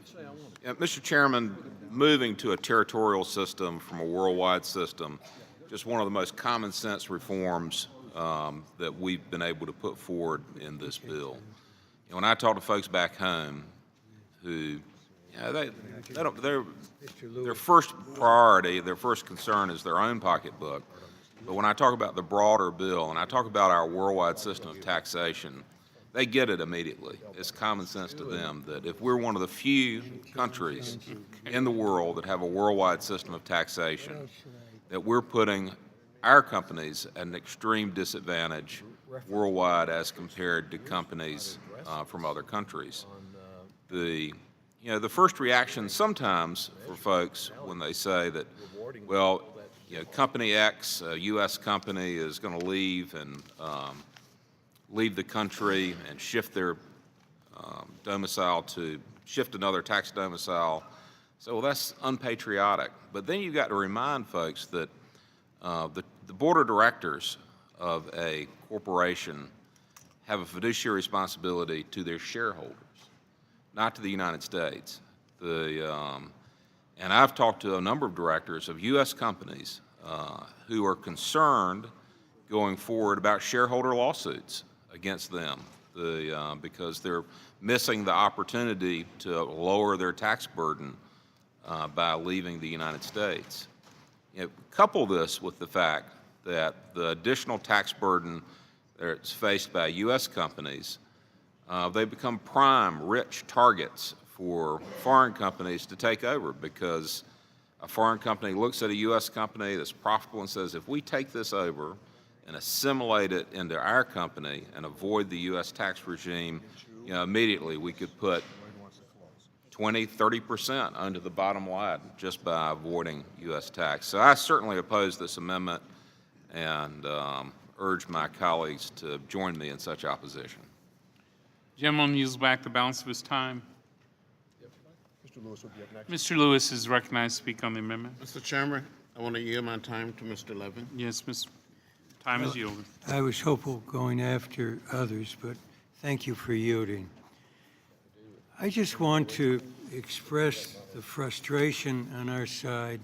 Mr. Chairman, moving to a territorial system from a worldwide system, just one of the most common sense reforms that we've been able to put forward in this bill. And when I talk to folks back home who, their first priority, their first concern is their own pocketbook. But when I talk about the broader bill and I talk about our worldwide system of taxation, they get it immediately. It's common sense to them that if we're one of the few countries in the world that have a worldwide system of taxation, that we're putting our companies at an extreme disadvantage worldwide as compared to companies from other countries. The first reaction sometimes for folks when they say that, well, company X, a U.S. company, is going to leave and leave the country and shift their domicile to shift another tax domicile. So, well, that's unpatriotic. But then you've got to remind folks that the board of directors of a corporation have a fiduciary responsibility to their shareholders, not to the United States. And I've talked to a number of directors of U.S. companies who are concerned going forward about shareholder lawsuits against them because they're missing the opportunity to lower their tax burden by leaving the United States. Couple this with the fact that the additional tax burden that's faced by U.S. companies, they become prime, rich targets for foreign companies to take over because a foreign company looks at a U.S. company that's profitable and says, if we take this over and assimilate it into our company and avoid the U.S. tax regime, immediately we could put 20, 30% under the bottom line just by avoiding U.S. tax. So I certainly oppose this amendment and urge my colleagues to join me in such opposition. Gentleman yields back the balance of his time. Mr. Lewis is recognized to speak on the amendment. Mr. Chairman, I want to yield my time to Mr. Levin. Yes, Mr. Time is yielded. I was hopeful going after others, but thank you for yielding. I just want to express the frustration on our side.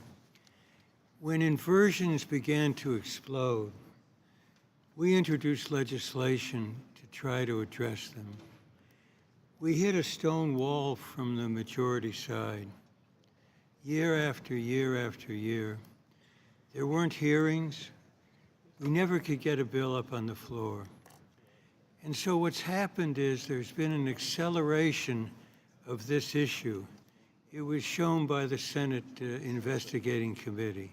When inversions began to explode, we introduced legislation to try to address them. We hit a stone wall from the majority side. Year after year after year, there weren't hearings. We never could get a bill up on the floor. And so what's happened is there's been an acceleration of this issue. It was shown by the Senate Investigating Committee.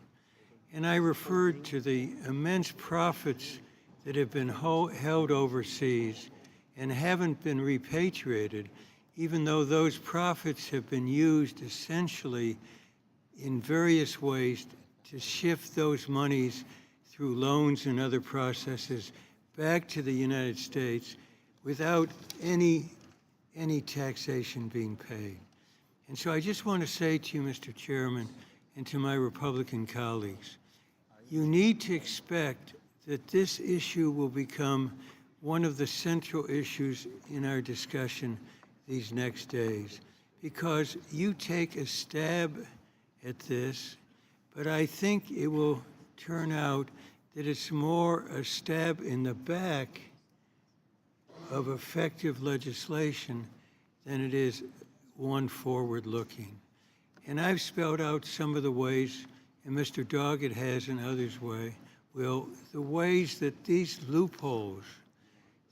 and I referred to the immense profits that have been held overseas and haven't been repatriated, even though those profits have been used essentially in various ways to shift those monies through loans and other processes back to the United States without any taxation being paid. And so I just want to say to you, Mr. Chairman, and to my Republican colleagues, you need to expect that this issue will become one of the central issues in our discussion these next days, because you take a stab at this, but I think it will turn out that it's more a stab in the back of effective legislation than it is one forward-looking. And I've spelled out some of the ways, and Mr. Doggett has in others' way, the ways that these loopholes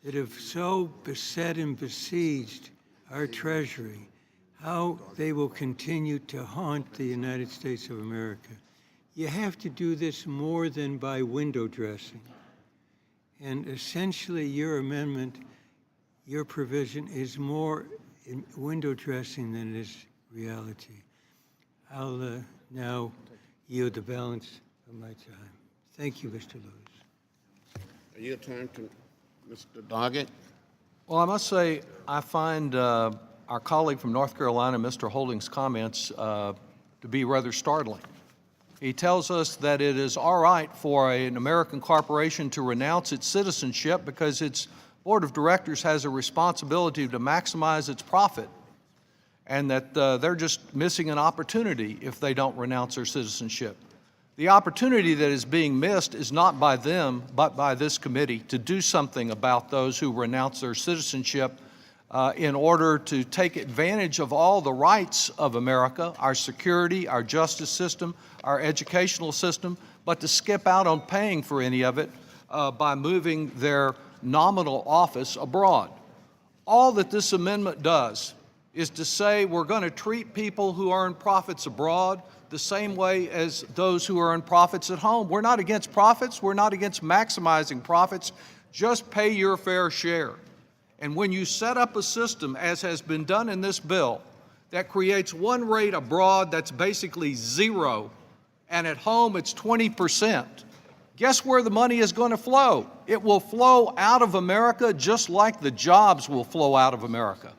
that have so beset and besieged our Treasury, how they will continue to haunt the United States of America. You have to do this more than by window dressing. And essentially, your amendment, your provision is more in window dressing than it is reality. I'll now yield the balance of my time. Thank you, Mr. Lewis. I yield time to Mr. Doggett. Well, I must say, I find our colleague from North Carolina, Mr. Holding's comments, to be rather startling. He tells us that it is all right for an American corporation to renounce its citizenship because its board of directors has a responsibility to maximize its profit, and that they're just missing an opportunity if they don't renounce their citizenship. The opportunity that is being missed is not by them, but by this committee to do something about those who renounce their citizenship in order to take advantage of all the rights of America, our security, our justice system, our educational system, but to skip out on paying for any of it by moving their nominal office abroad. All that this amendment does is to say we're going to treat people who earn profits abroad the same way as those who earn profits at home. We're not against profits. We're not against maximizing profits. Just pay your fair share. And when you set up a system, as has been done in this bill, that creates one rate abroad that's basically zero, and at home it's 20%, guess where the money is going to flow? It will flow out of America just like the jobs will flow out of America.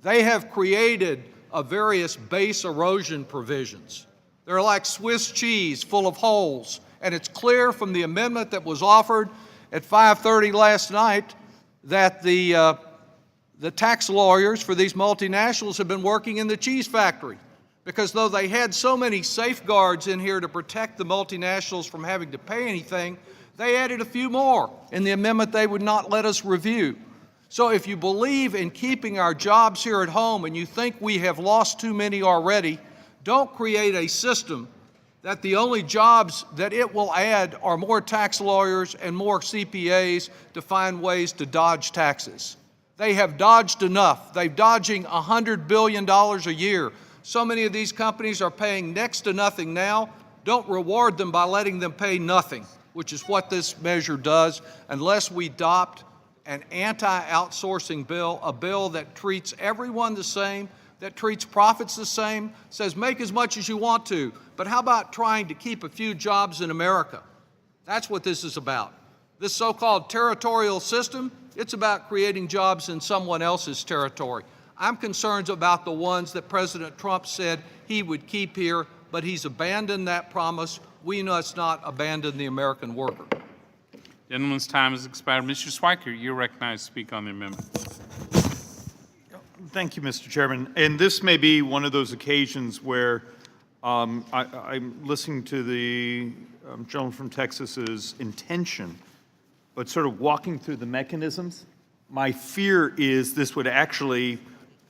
They have created various base erosion provisions. They're like Swiss cheese full of holes, and it's clear from the amendment that was offered at 5:30 last night that the tax lawyers for these multinationals have been working in the cheese factory, because though they had so many safeguards in here to protect the multinationals from having to pay anything, they added a few more in the amendment they would not let us review. So if you believe in keeping our jobs here at home and you think we have lost too many already, don't create a system that the only jobs that it will add are more tax lawyers and more CPAs to find ways to dodge taxes. They have dodged enough. They're dodging $100 billion a year. So many of these companies are paying next to nothing now. Don't reward them by letting them pay nothing, which is what this measure does, unless we adopt an anti-outsourcing bill, a bill that treats everyone the same, that treats profits the same, says make as much as you want to, but how about trying to keep a few jobs in America? That's what this is about. This so-called territorial system, it's about creating jobs in someone else's territory. I'm concerned about the ones that President Trump said he would keep here, but he's abandoned that promise. We must not abandon the American worker. Gentleman's time has expired. Mr. Swiker, you're recognized to speak on the amendment. Thank you, Mr. Chairman. And this may be one of those occasions where I'm listening to the gentleman from Texas's intention, but sort of walking through the mechanisms. My fear is this would actually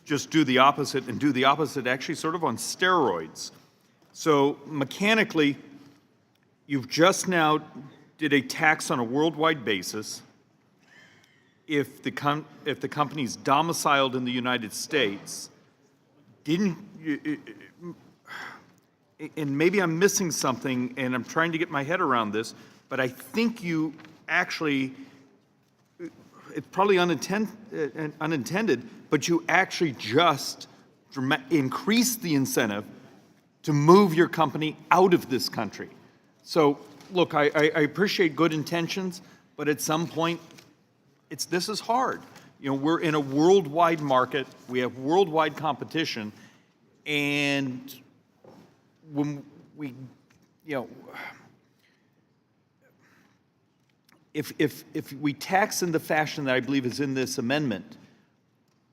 just do the opposite, and do the opposite actually sort of on steroids. So mechanically, you've just now did a tax on a worldwide basis. If the company's domiciled in the United States, and maybe I'm missing something, and I'm trying to get my head around this, but I think you actually, it's probably unintended, but you actually just increase the incentive to move your company out of this country. So, look, I appreciate good intentions, but at some point, this is hard. You know, we're in a worldwide market, we have worldwide competition, and when we, you know, if we tax in the fashion that I believe is in this amendment,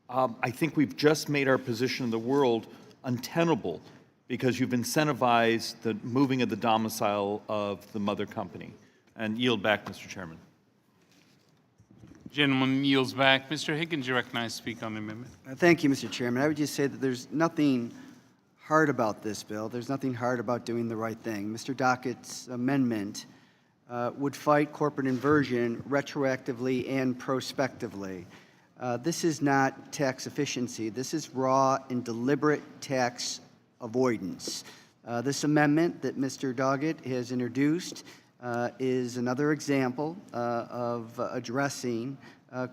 I think we've just made our position in the world untenable because you've incentivized the moving of the domicile of the mother company. And yield back, Mr. Chairman. Gentleman yields back. Mr. Higgins, you recognize to speak on the amendment. Thank you, Mr. Chairman. I would just say that there's nothing hard about this bill. There's nothing hard about doing the right thing. Mr. Dockett's amendment would fight corporate inversion retroactively and prospectively. This is not tax efficiency. This is raw and deliberate tax avoidance. This amendment that Mr. Doggett has introduced is another example of addressing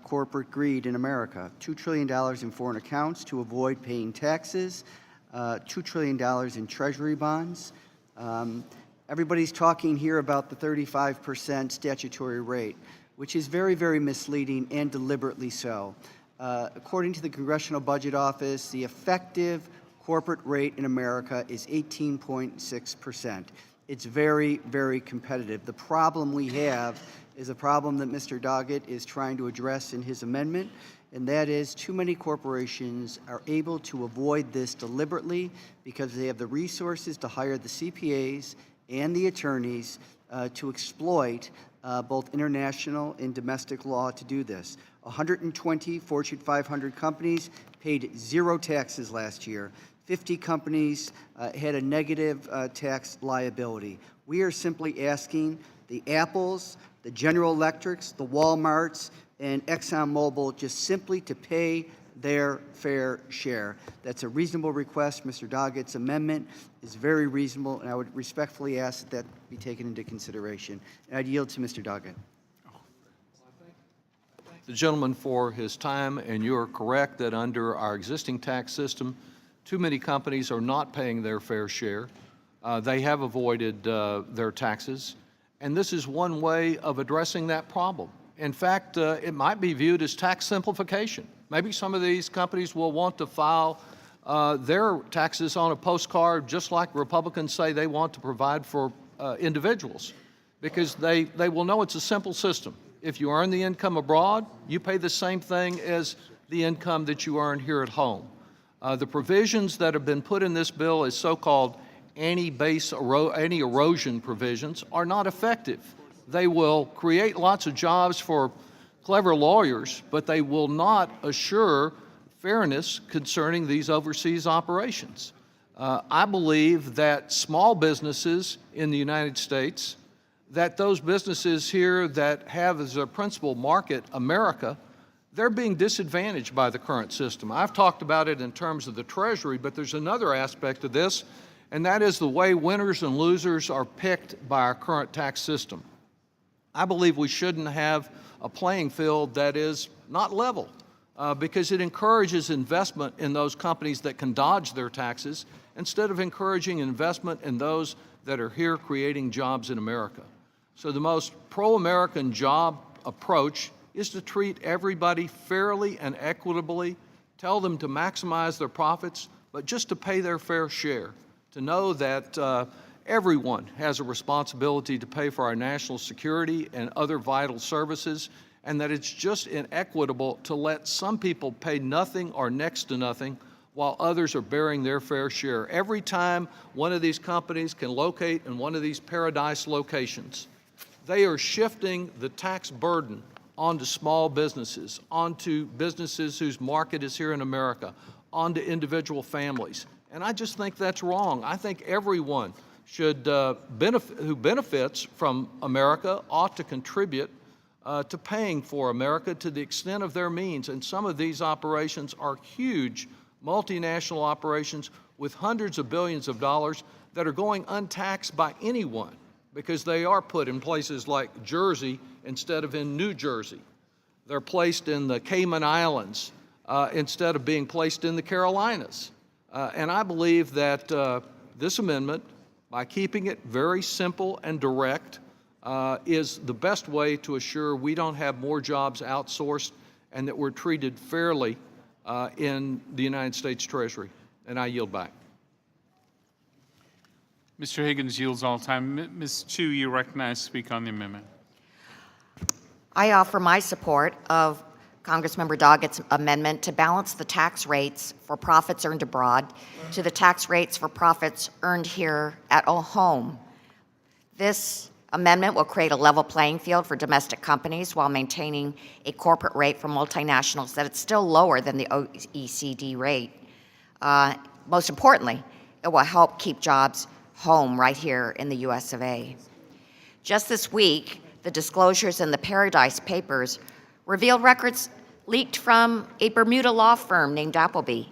corporate greed in America. $2 trillion in foreign accounts to avoid paying taxes, $2 trillion in treasury bonds. Everybody's talking here about the 35% statutory rate, which is very, very misleading and deliberately so. According to the Congressional Budget Office, the effective corporate rate in America is 18.6%. It's very, very competitive. The problem we have is a problem that Mr. Doggett is trying to address in his amendment, and that is too many corporations are able to avoid this deliberately because they have the resources to hire the CPAs and the attorneys to exploit both international and domestic law to do this. 120 Fortune 500 companies paid zero taxes last year. 50 companies had a negative tax liability. We are simply asking the Apples, the General Electrics, the Walmarts, and ExxonMobil just simply to pay their fair share. That's a reasonable request. Mr. Doggett's amendment is very reasonable, and I would respectfully ask that that be taken into consideration. And I'd yield to Mr. Doggett. The gentleman for his time, and you are correct that under our existing tax system, too many companies are not paying their fair share. They have avoided their taxes, and this is one way of addressing that problem. In fact, it might be viewed as tax simplification. Maybe some of these companies will want to file their taxes on a postcard, just like Republicans say they want to provide for individuals, because they will know it's a simple system. If you earn the income abroad, you pay the same thing as the income that you earn here at home. The provisions that have been put in this bill as so-called anti-erosion provisions are not effective. They will create lots of jobs for clever lawyers, but they will not assure fairness concerning these overseas operations. I believe that small businesses in the United States, that those businesses here that have as their principal market America, they're being disadvantaged by the current system. I've talked about it in terms of the Treasury, but there's another aspect of this, and that is the way winners and losers are picked by our current tax system. I believe we shouldn't have a playing field that is not level because it encourages investment in those companies that can dodge their taxes instead of encouraging investment in those that are here creating jobs in America. So the most pro-American job approach is to treat everybody fairly and equitably, tell them to maximize their profits, but just to pay their fair share, to know that everyone has a responsibility to pay for our national security and other vital services, and that it's just inequitable to let some people pay nothing or next to nothing while others are bearing their fair share. Every time one of these companies can locate in one of these paradise locations, they are shifting the tax burden onto small businesses, onto businesses whose market is here in America, onto individual families. And I just think that's wrong. I think everyone should who benefits from America ought to contribute to paying for America to the extent of their means. And some of these operations are huge multinational operations with hundreds of billions of dollars that are going untaxed by anyone because they are put in places like Jersey instead of in New Jersey. They're placed in the Cayman Islands instead of being placed in the Carolinas. And I believe that this amendment, by keeping it very simple and direct, is the best way to assure we don't have more jobs outsourced and that we're treated fairly in the United States Treasury. And I yield back. Mr. Higgins yields all time. Ms. Chu, you recognize to speak on the amendment. I offer my support of Congressmember Doggett's amendment to balance the tax rates for profits earned abroad to the tax rates for profits earned here at home. This amendment will create a level playing field for domestic companies while maintaining a corporate rate for multinationals that is still lower than the OECD rate. Most importantly, it will help keep jobs home right here in the US of A. Just this week, the disclosures in the Paradise Papers revealed records leaked from a Bermuda law firm named Appleby.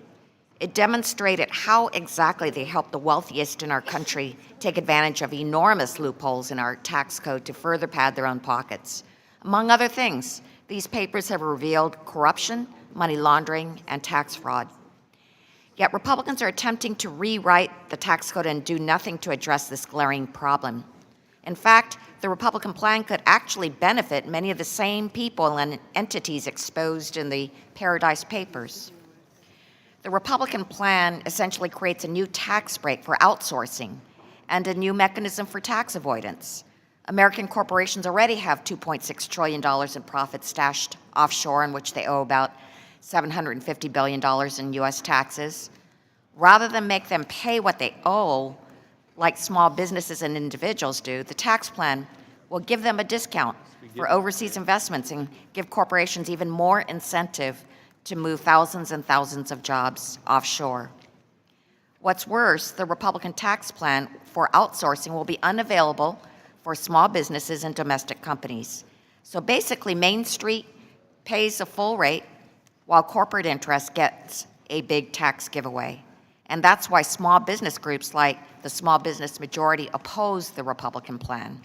It demonstrated how exactly they helped the wealthiest in our country take advantage of enormous loopholes in our tax code to further pad their own pockets. Among other things, these papers have revealed corruption, money laundering, and tax fraud. Yet Republicans are attempting to rewrite the tax code and do nothing to address this glaring problem. In fact, the Republican plan could actually benefit many of the same people and entities exposed in the Paradise Papers. The Republican plan essentially creates a new tax break for outsourcing and a new mechanism for tax avoidance. American corporations already have $2.6 trillion in profits stashed offshore, in which they owe about $750 billion in U.S. taxes. Rather than make them pay what they owe, like small businesses and individuals do, the tax plan will give them a discount for overseas investments and give corporations even more incentive to move thousands and thousands of jobs offshore. What's worse, the Republican tax plan for outsourcing will be unavailable for small businesses and domestic companies. So basically, Main Street pays a full rate while corporate interest gets a big tax giveaway. And that's why small business groups like the Small Business Majority oppose the Republican plan.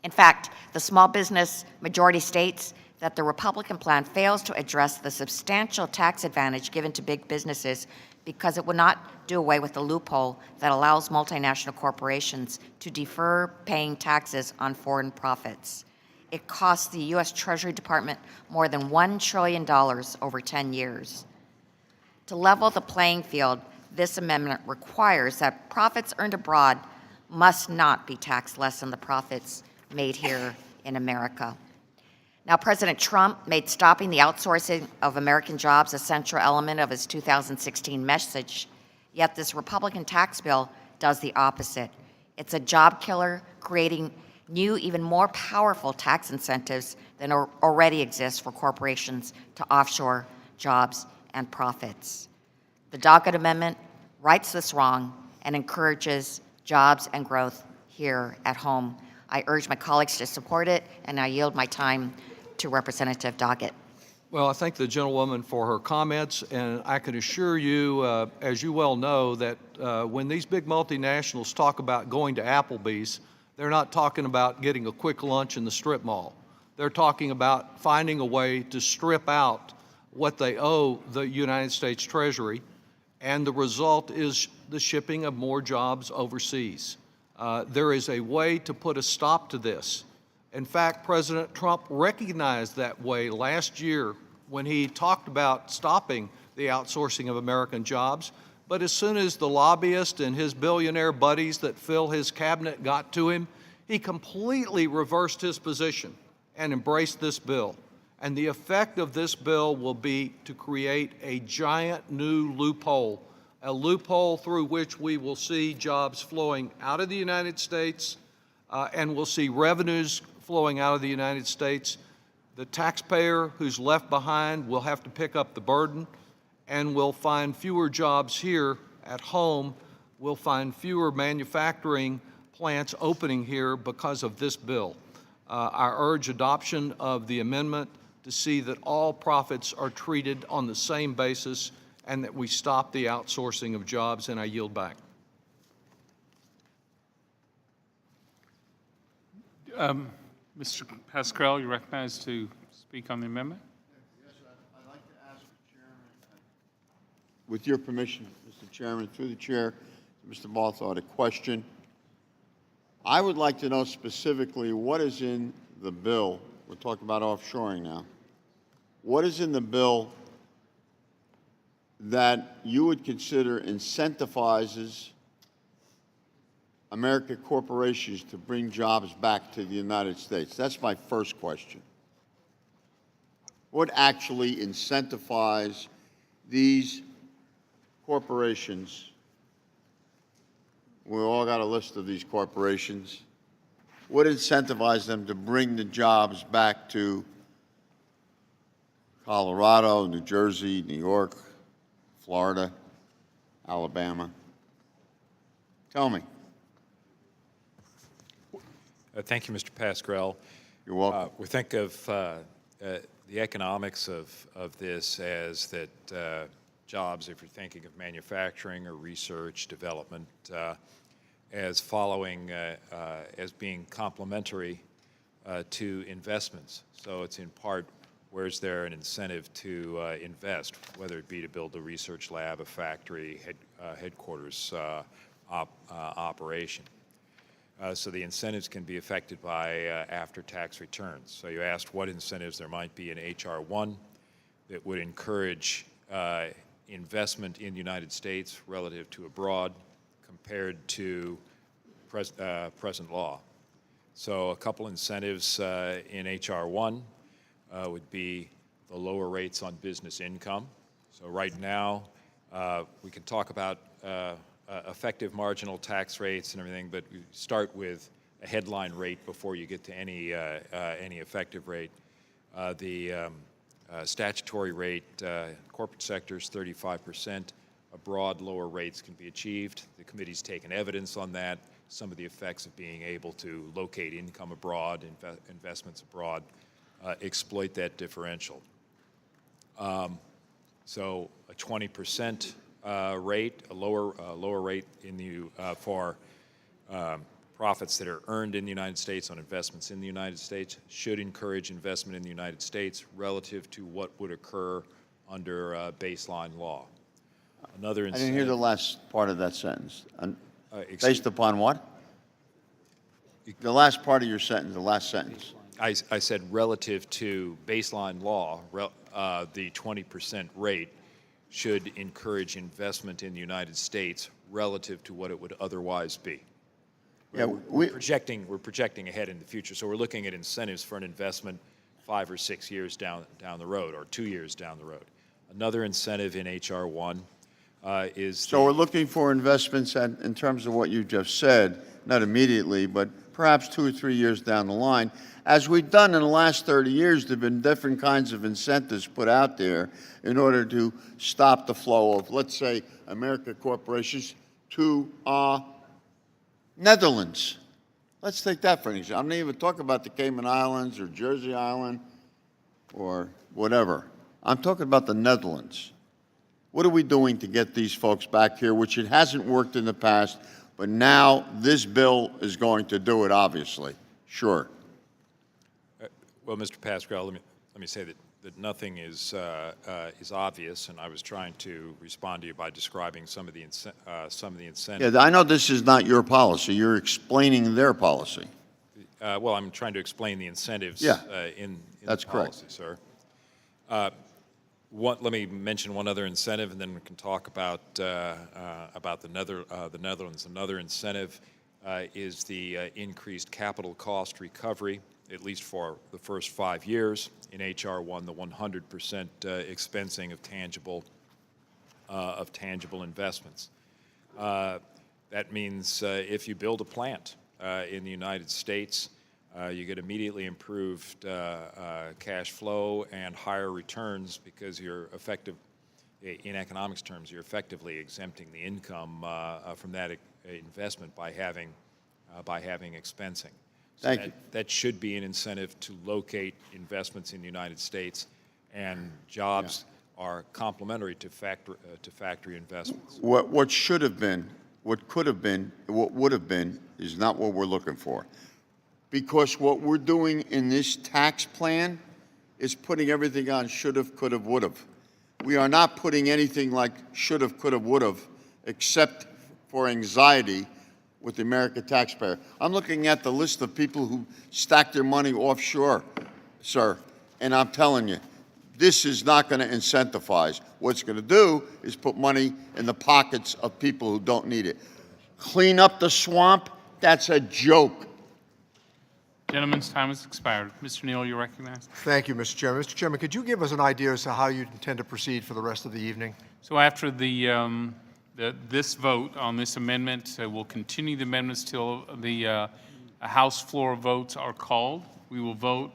In fact, the Small Business Majority states that the Republican plan fails to address the substantial tax advantage given to big businesses because it will not do away with the loophole that allows multinational corporations to defer paying taxes on foreign profits. It costs the U.S. Treasury Department more than $1 trillion over 10 years. To level the playing field, this amendment requires that profits earned abroad must not be taxed less than the profits made here in America. Now, President Trump made stopping the outsourcing of American jobs a central element of his 2016 message, yet this Republican tax bill does the opposite. It's a job killer, creating new, even more powerful tax incentives than already exist for corporations to offshore jobs and profits. The Doggett Amendment rights this wrong and encourages jobs and growth here at home. I urge my colleagues to support it, and I yield my time to Representative Doggett. Well, I thank the gentlewoman for her comments, and I can assure you, as you well know, that when these big multinationals talk about going to Applebee's, they're not talking about getting a quick lunch in the strip mall. They're talking about finding a way to strip out what they owe the United States Treasury, and the result is the shipping of more jobs overseas. There is a way to put a stop to this. In fact, President Trump recognized that way last year when he talked about stopping the outsourcing of American jobs. But as soon as the lobbyist and his billionaire buddies that fill his cabinet got to him, he completely reversed his position and embraced this bill. And the effect of this bill will be to create a giant new loophole, a loophole through which we will see jobs flowing out of the United States and we'll see revenues flowing out of the United States. The taxpayer who's left behind will have to pick up the burden, and we'll find fewer jobs here at home. We'll find fewer manufacturing plants opening here because of this bill. I urge adoption of the amendment to see that all profits are treated on the same basis and that we stop the outsourcing of jobs, and I yield back. Mr. Pascal, you're recognized to speak on the amendment. I'd like to ask the chairman, with your permission, Mr. Chairman, through the chair, to Mr. Bartholomew, a question. I would like to know specifically what is in the bill. We're talking about offshoring now. What is in the bill that you would consider incentivizes American corporations to bring jobs back to the United States? That's my first question. What actually incentivizes these corporations? We all got a list of these corporations. What incentivizes them to bring the jobs back to Colorado, New Jersey, New York, Florida, Alabama? Tell me. Thank you, Mr. Pascal. You're welcome. We think of the economics of this as that jobs, if you're thinking of manufacturing or research, development, as following, as being complementary to investments. So it's in part, where's there an incentive to invest, whether it be to build a research lab, a factory, headquarters operation. So the incentives can be affected by after-tax returns. So you asked what incentives there might be in H.R. 1 that would encourage investment in the United States relative to abroad compared to present law. So a couple incentives in H.R. 1 would be the lower rates on business income. So right now, we can talk about effective marginal tax rates and everything, but we start with a headline rate before you get to any effective rate. The statutory rate, corporate sector is 35%. Abroad, lower rates can be achieved. The committee's taken evidence on that. Some of the effects of being able to locate income abroad, investments abroad, exploit that differential. So a 20% rate, a lower rate in for profits that are earned in the United States on investments in the United States should encourage investment in the United States relative to what would occur under baseline law. Another I didn't hear the last part of that sentence. Based upon what? The last part of your sentence, the last sentence. I said relative to baseline law, the 20% rate should encourage investment in the United States relative to what it would otherwise be. Yeah, we're projecting ahead in the future, so we're looking at incentives for an investment 5 or 6 years down the road, or 2 years down the road. Another incentive in H.R. 1 is... So we're looking for investments in terms of what you just said, not immediately, but perhaps 2 or 3 years down the line. As we've done in the last 30 years, there have been different kinds of incentives put out there in order to stop the flow of, let's say, American corporations to Netherlands. Let's take that for an example. I'm not even talking about the Cayman Islands or Jersey Island or whatever. I'm talking about the Netherlands. What are we doing to get these folks back here, which it hasn't worked in the past, but now this bill is going to do it, obviously. Sure. Well, Mr. Pascal, let me say that nothing is obvious, and I was trying to respond to you by describing some of the incentives. Yeah, I know this is not your policy. You're explaining their policy. Well, I'm trying to explain the incentives in that's the policy, correct. sir. Let me mention one other incentive, and then we can talk about the Netherlands. Another incentive is the increased capital cost recovery, at least for the first 5 years. In H.R. 1, the 100% expensing of tangible investments. That means if you build a plant in the United States, you get immediately improved cash flow and higher returns because you're in economics terms, you're effectively exempting the income from that investment by having expensing. So Thank you. That should be an incentive to locate investments in the United States, and jobs are complementary to factory investments. What should have been, what could have been, what would have been is not what we're looking for. because what we're doing in this tax plan is putting everything on should've, could've, would've. We are not putting anything like should've, could've, would've, except for anxiety with the American taxpayer. I'm looking at the list of people who stack their money offshore, sir, and I'm telling you, this is not going to incentivize. What it's going to do is put money in the pockets of people who don't need it. Clean up the swamp? That's a joke. Gentleman's time has expired. Mr. Neal, you're recognized. Thank you, Mr. Chairman. Mr. Chairman, could you give us an idea as to how you intend to proceed for the rest of the evening? So after this vote on this amendment, we'll continue the amendments till the House floor votes are called. We will vote,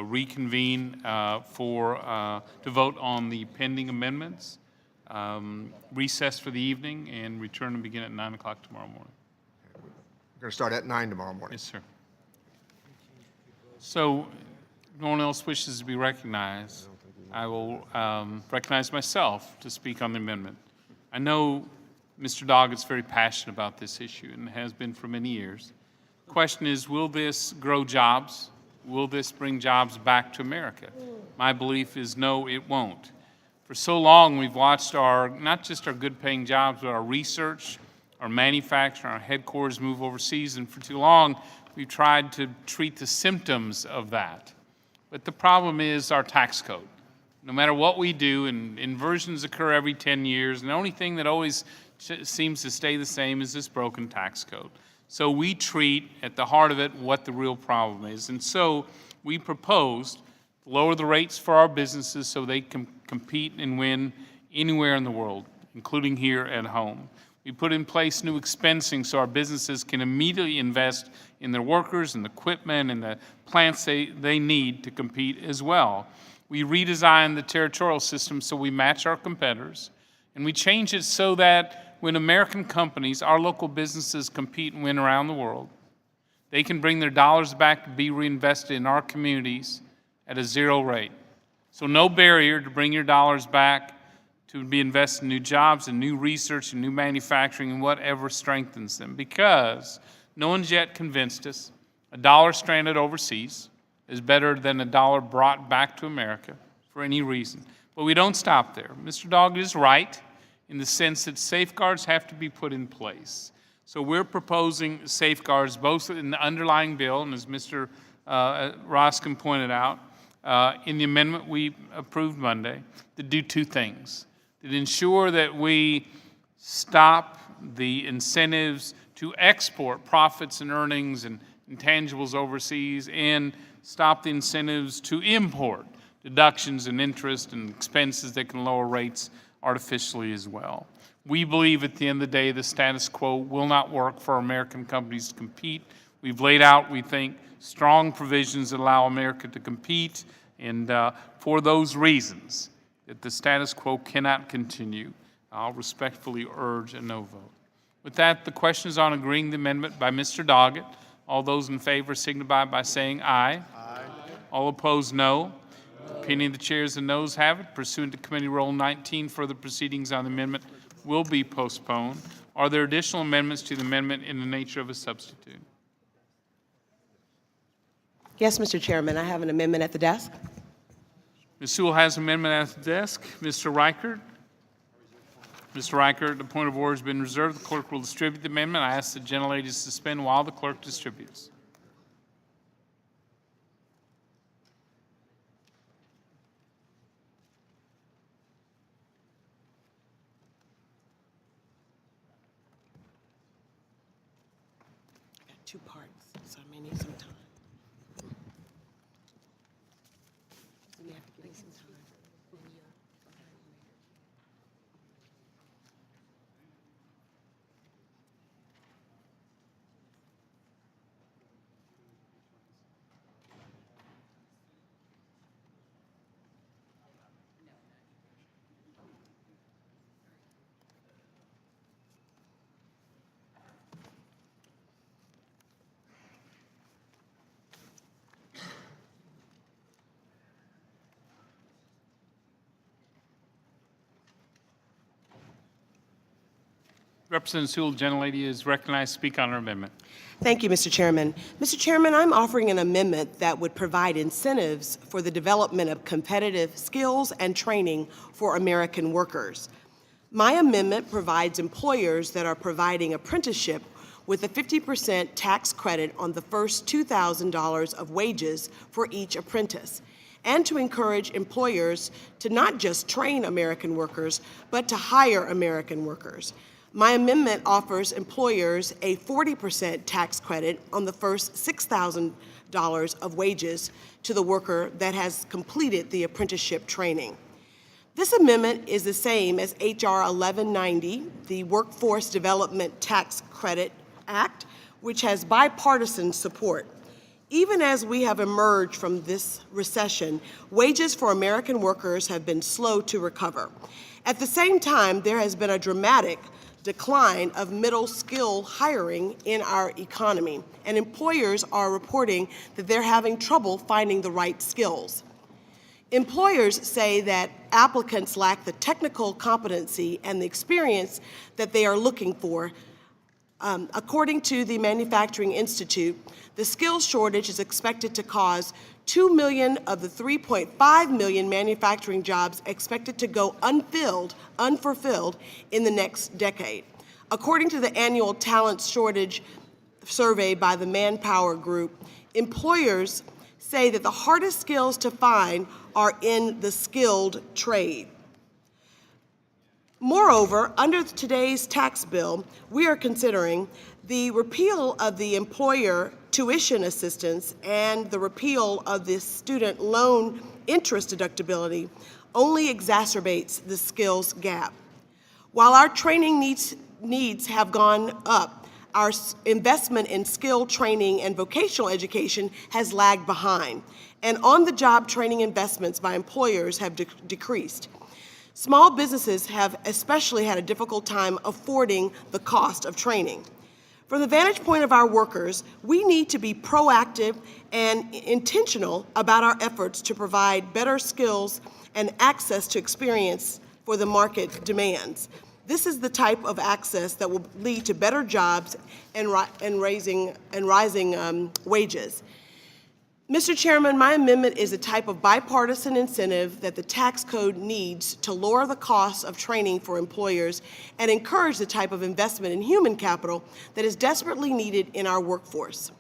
reconvene to vote on the pending amendments, recess for the evening, and return and begin at 9 o'clock tomorrow morning. We're going to start at 9 tomorrow morning. Yes, sir. So, if no one else wishes to be recognized, I will recognize myself to speak on the amendment. I know Mr. Doggett's very passionate about this issue and has been for many years. The question is, will this grow jobs? Will this bring jobs back to America? My belief is no, it won't. For so long, we've watched not just our good-paying jobs, but our research, our manufacturing, our headquarters move overseas, and for too long, we've tried to treat the symptoms of that. But the problem is our tax code. No matter what we do, and inversions occur every 10 years, and the only thing that always seems to stay the same is this broken tax code. So we treat at the heart of it what the real problem is. And so we proposed to lower the rates for our businesses so they can compete and win anywhere in the world, including here at home. We put in place new expensing so our businesses can immediately invest in their workers and the equipment and the plants they need to compete as well. We redesigned the territorial system so we match our competitors, and we changed it so that when American companies, our local businesses, compete and win around the world, they can bring their dollars back to be reinvested in our communities at a zero rate. So no barrier to bring your dollars back to be invested in new jobs and new research and new manufacturing and whatever strengthens them, because no one's yet convinced us a dollar stranded overseas is better than a dollar brought back to America for any reason. But we don't stop there. Mr. Doggett is right in the sense that safeguards have to be put in place. So we're proposing safeguards both in the underlying bill, and as Mr. Roskin pointed out, in the amendment we approved Monday, to do two things. That ensure that we stop the incentives to export profits and earnings and intangibles overseas, and stop the incentives to import deductions and interest and expenses that can lower rates artificially as well. We believe at the end of the day the status quo will not work for American companies to compete. We've laid out, we think, strong provisions that allow America to compete, and for those reasons, that the status quo cannot continue, I'll respectfully urge a no vote. With that, the question is on agreeing the amendment by Mr. Doggett. All those in favor signify by saying aye. Aye. All opposed, no. Opinion of the chair is the noes have it. Pursuant to Committee Rule 19, further proceedings on the amendment will be postponed. Are there additional amendments to the amendment in the nature of a substitute? Yes, Mr. Chairman, I have an amendment at the desk. Ms. Sewell has an amendment at the desk. Mr. Reichert? Mr. Reichert, the point of order has been reserved. The clerk will distribute the amendment. I ask the gentlelady to suspend while the clerk distributes. I got two parts, so I may need some time. We have to give me some time. Representative Sewell, gentlelady, is recognized to speak on her amendment. Thank you, Mr. Chairman. Mr. Chairman, I'm offering an amendment that would provide incentives for the development of competitive skills and training for American workers. My amendment provides employers that are providing apprenticeship with a 50% tax credit on the first $2,000 of wages for each apprentice, and to encourage employers to not just train American workers, but to hire American workers. My amendment offers employers a 40% tax credit on the first $6,000 of wages to the worker that has completed the apprenticeship training. This amendment is the same as H.R. 1190, the Workforce Development Tax Credit Act, which has bipartisan support. Even as we have emerged from this recession, wages for American workers have been slow to recover. At the same time, there has been a dramatic decline of middle skill hiring in our economy, and employers are reporting that they're having trouble finding the right skills. Employers say that applicants lack the technical competency and the experience that they are looking for. According to the Manufacturing Institute, the skills shortage is expected to cause 2 million of the 3.5 million manufacturing jobs expected to go unfulfilled in the next decade. According to the annual talent shortage survey by the Manpower Group, employers say that the hardest skills to find are in the skilled trade. Moreover, under today's tax bill, we are considering the repeal of the employer tuition assistance and the repeal of the student loan interest deductibility only exacerbates the skills gap. While our training needs have gone up, our investment in skill training and vocational education has lagged behind, and on-the-job training investments by employers have decreased. Small businesses have especially had a difficult time affording the cost of training. From the vantage point of our workers, we need to be proactive and intentional about our efforts to provide better skills and access to experience for the market demands. This is the type of access that will lead to better jobs and rising wages. Mr. Chairman, my amendment is a type of bipartisan incentive that the tax code needs to lower the cost of training for employers and encourage the type of investment in human capital that is desperately needed in our workforce.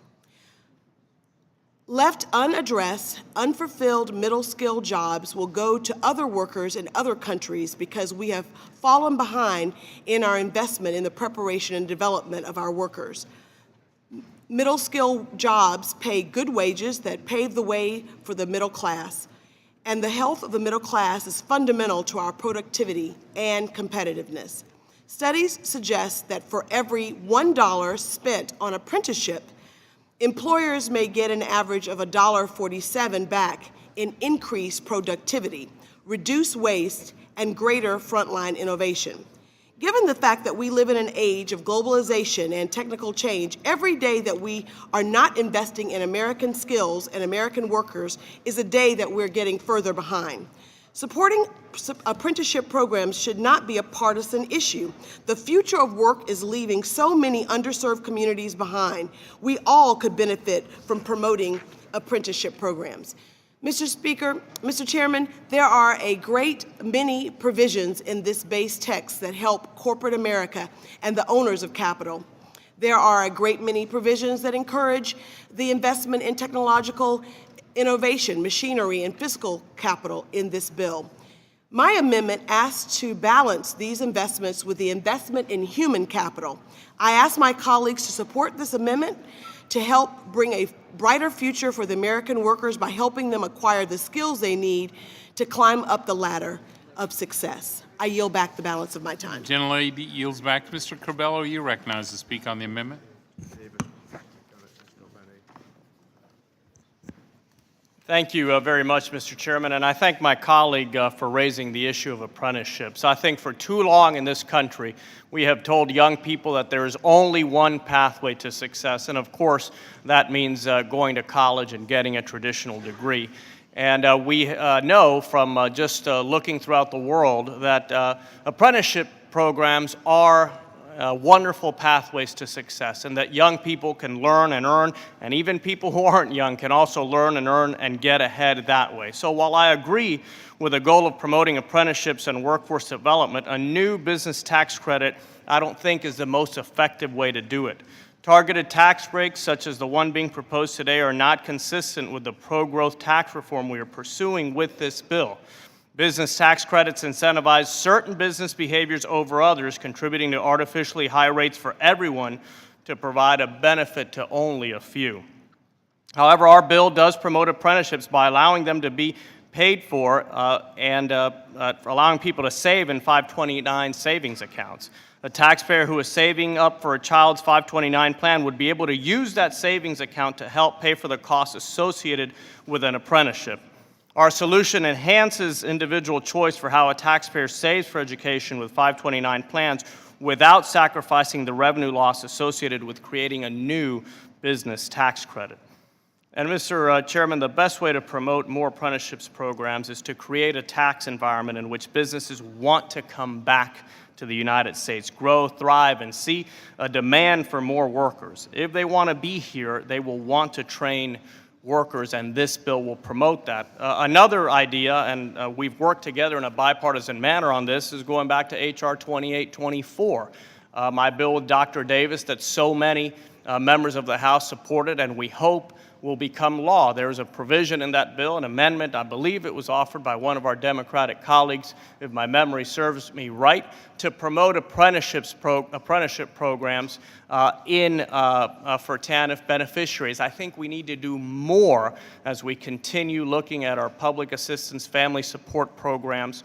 Left unaddressed, unfulfilled middle-skill jobs will go to other workers in other countries because we have fallen behind in our investment in the preparation and development of our workers. Middle-skill jobs pay good wages that pave the way for the middle class, and the health of the middle class is fundamental to our productivity and competitiveness. Studies suggest that for every $1 spent on apprenticeship, employers may get an average of $1.47 back in increased productivity, reduced waste, and greater frontline innovation. Given the fact that we live in an age of globalization and technical change, every day that we are not investing in American skills and American workers is a day that we're getting further behind. Supporting apprenticeship programs should not be a partisan issue. The future of work is leaving so many underserved communities behind. We all could benefit from promoting apprenticeship programs. Mr. Chairman, there are a great many provisions in this base text that help corporate America and the owners of capital. There are a great many provisions that encourage the investment in technological innovation, machinery, and fiscal capital in this bill. My amendment asks to balance these investments with the investment in human capital. I ask my colleagues to support this amendment to help bring a brighter future for the American workers by helping them acquire the skills they need to climb up the ladder of success. I yield back the balance of my time. Gentlelady yields back to Mr. Corbello. You recognize to speak on the amendment. Thank you very much, Mr. Chairman, and I thank my colleague for raising the issue of apprenticeships. I think for too long in this country, we have told young people that there is only one pathway to success, and of course, that means going to college and getting a traditional degree. And we know from just looking throughout the world that apprenticeship programs are wonderful pathways to success, and that young people can learn and earn, and even people who aren't young can also learn and earn and get ahead that way. So while I agree with the goal of promoting apprenticeships and workforce development, a new business tax credit I don't think is the most effective way to do it. Targeted tax breaks, such as the one being proposed today, are not consistent with the pro-growth tax reform we are pursuing with this bill. Business tax credits incentivize certain business behaviors over others, contributing to artificially high rates for everyone to provide a benefit to only a few. However, our bill does promote apprenticeships by allowing them to be paid for and allowing people to save in 529 savings accounts. A taxpayer who is saving up for a child's 529 plan would be able to use that savings account to help pay for the costs associated with an apprenticeship. Our solution enhances individual choice for how a taxpayer saves for education with 529 plans without sacrificing the revenue loss associated with creating a new business tax credit. And Mr. Chairman, the best way to promote more apprenticeships programs is to create a tax environment in which businesses want to come back to the United States, grow, thrive, and see a demand for more workers. If they want to be here, they will want to train workers, and this bill will promote that. Another idea, and we've worked together in a bipartisan manner on this, is going back to H.R. 2824, my bill with Dr. Davis that so many members of the House supported, and we hope will become law. There is a provision in that bill, an amendment, I believe it was offered by one of our Democratic colleagues, if my memory serves me right, to promote apprenticeship programs for TANF beneficiaries. I think we need to do more as we continue looking at our public assistance family support programs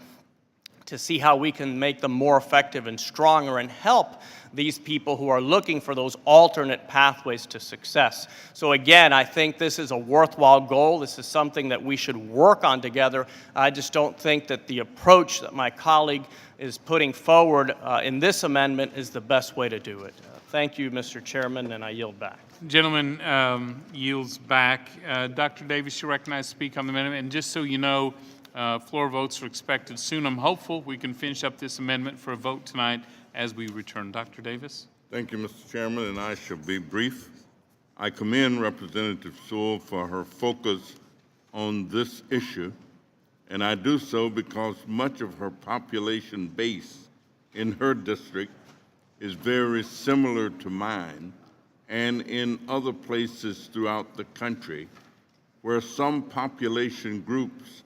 to see how we can make them more effective and stronger and help these people who are looking for those alternate pathways to success. So again, I think this is a worthwhile goal. This is something that we should work on together. I just don't think that the approach that my colleague is putting forward in this amendment is the best way to do it. Thank you, Mr. Chairman, and I yield back. Gentleman yields back. Dr. Davis, you're recognized to speak on the amendment. And just so you know, floor votes are expected soon. I'm hopeful we can finish up this amendment for a vote tonight as we return. Dr. Davis? Thank you, Mr. Chairman, and I shall be brief. I commend Representative Sewell for her focus on this issue, and I do so because much of her population base in her district is very similar to mine and in other places throughout the country where some population groups,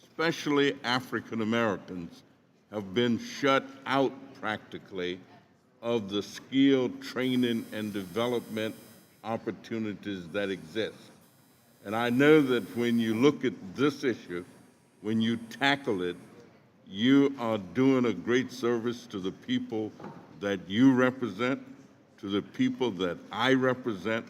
especially African Americans, have been shut out practically of the skill training and development opportunities that exist. And I know that when you look at this issue, when you tackle it, you are doing a great service to the people that you represent, to the people that I represent.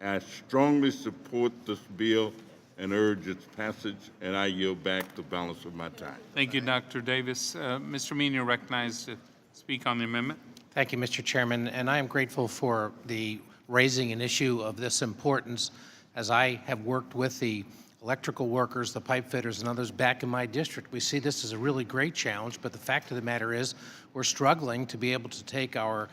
I strongly support this bill and urge its passage, and I yield back the balance of my time. Thank you, Dr. Davis. Mr. Meany, you're recognized to speak on the amendment. Thank you, Mr. Chairman, and I am grateful for the raising an issue of this importance, as I have worked with the electrical workers, the pipe fitters, and others back in my district. We see this as a really great challenge, but the fact of the matter is we're struggling to be able to take our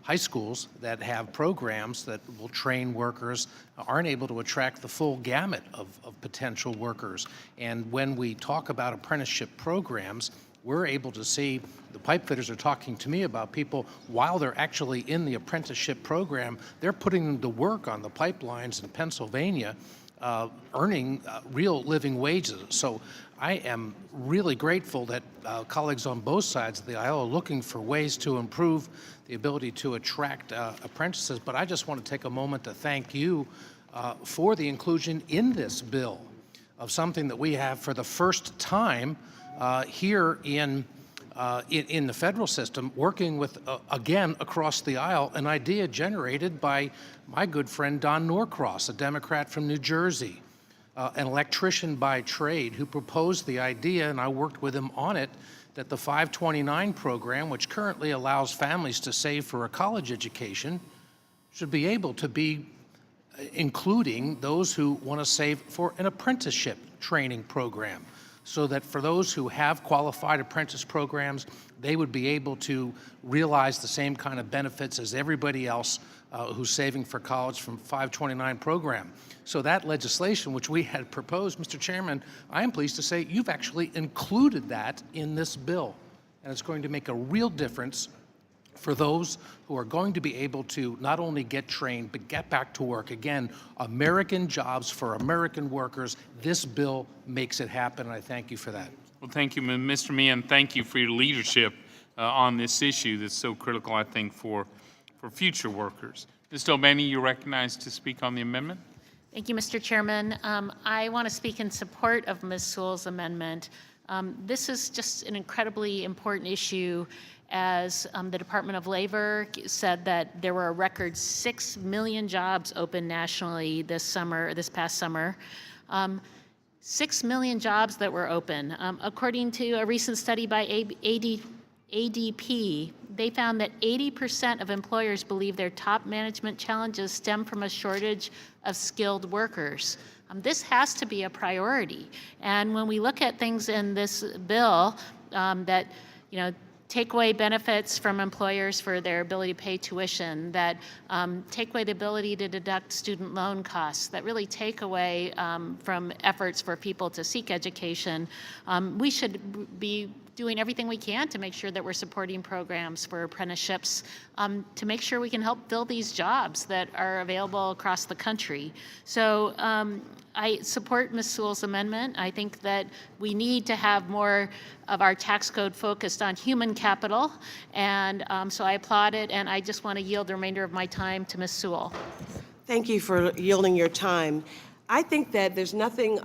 high schools that have programs that will train workers aren't able to attract the full gamut of potential workers. And when we talk about apprenticeship programs, we're able to see, the pipe fitters are talking to me about people, while they're actually in the apprenticeship program, they're putting them to work on the pipelines in Pennsylvania, earning real living wages. So I am really grateful that colleagues on both sides of the aisle are looking for ways to improve the ability to attract apprentices. But I just want to take a moment to thank you for the inclusion in this bill of something that we have for the first time here in the federal system, working with, again, across the aisle, an idea generated by my good friend Don Norcross, a Democrat from New Jersey, an electrician by trade, who proposed the idea, and I worked with him on it, that the 529 program, which currently allows families to save for a college education, should be able to be including those who want to save for an apprenticeship training program. so that for those who have qualified apprentice programs, they would be able to realize the same kind of benefits as everybody else who's saving for college from 529 program. So that legislation, which we had proposed, Mr. Chairman, I am pleased to say you've actually included that in this bill. And it's going to make a real difference for those who are going to be able to not only get trained, but get back to work. Again, American jobs for American workers. This bill makes it happen, and I thank you for that. Well, thank you, Mr. Meehan. Thank you for your leadership on this issue that's so critical, I think, for future workers. Ms. Dobany, you're recognized to speak on the amendment. Thank you, Mr. Chairman. I want to speak in support of Ms. Sewell's amendment. This is just an incredibly important issue, as the Department of Labor said that there were a record 6 million jobs open nationally this past summer. 6 million jobs that were open. According to a recent study by ADP, they found that 80% of employers believe their top management challenges stem from a shortage of skilled workers. This has to be a priority. And when we look at things in this bill that, take away benefits from employers for their ability to pay tuition, that take away the ability to deduct student loan costs, that really take away from efforts for people to seek education, we should be doing everything we can to make sure that we're supporting programs for apprenticeships to make sure we can help fill these jobs that are available across the country. So I support Ms. Sewell's amendment. I think that we need to have more of our tax code focused on human capital, and so I applaud it, and I just want to yield the remainder of my time to Ms. Sewell. Thank you for yielding your time. I think that there's nothing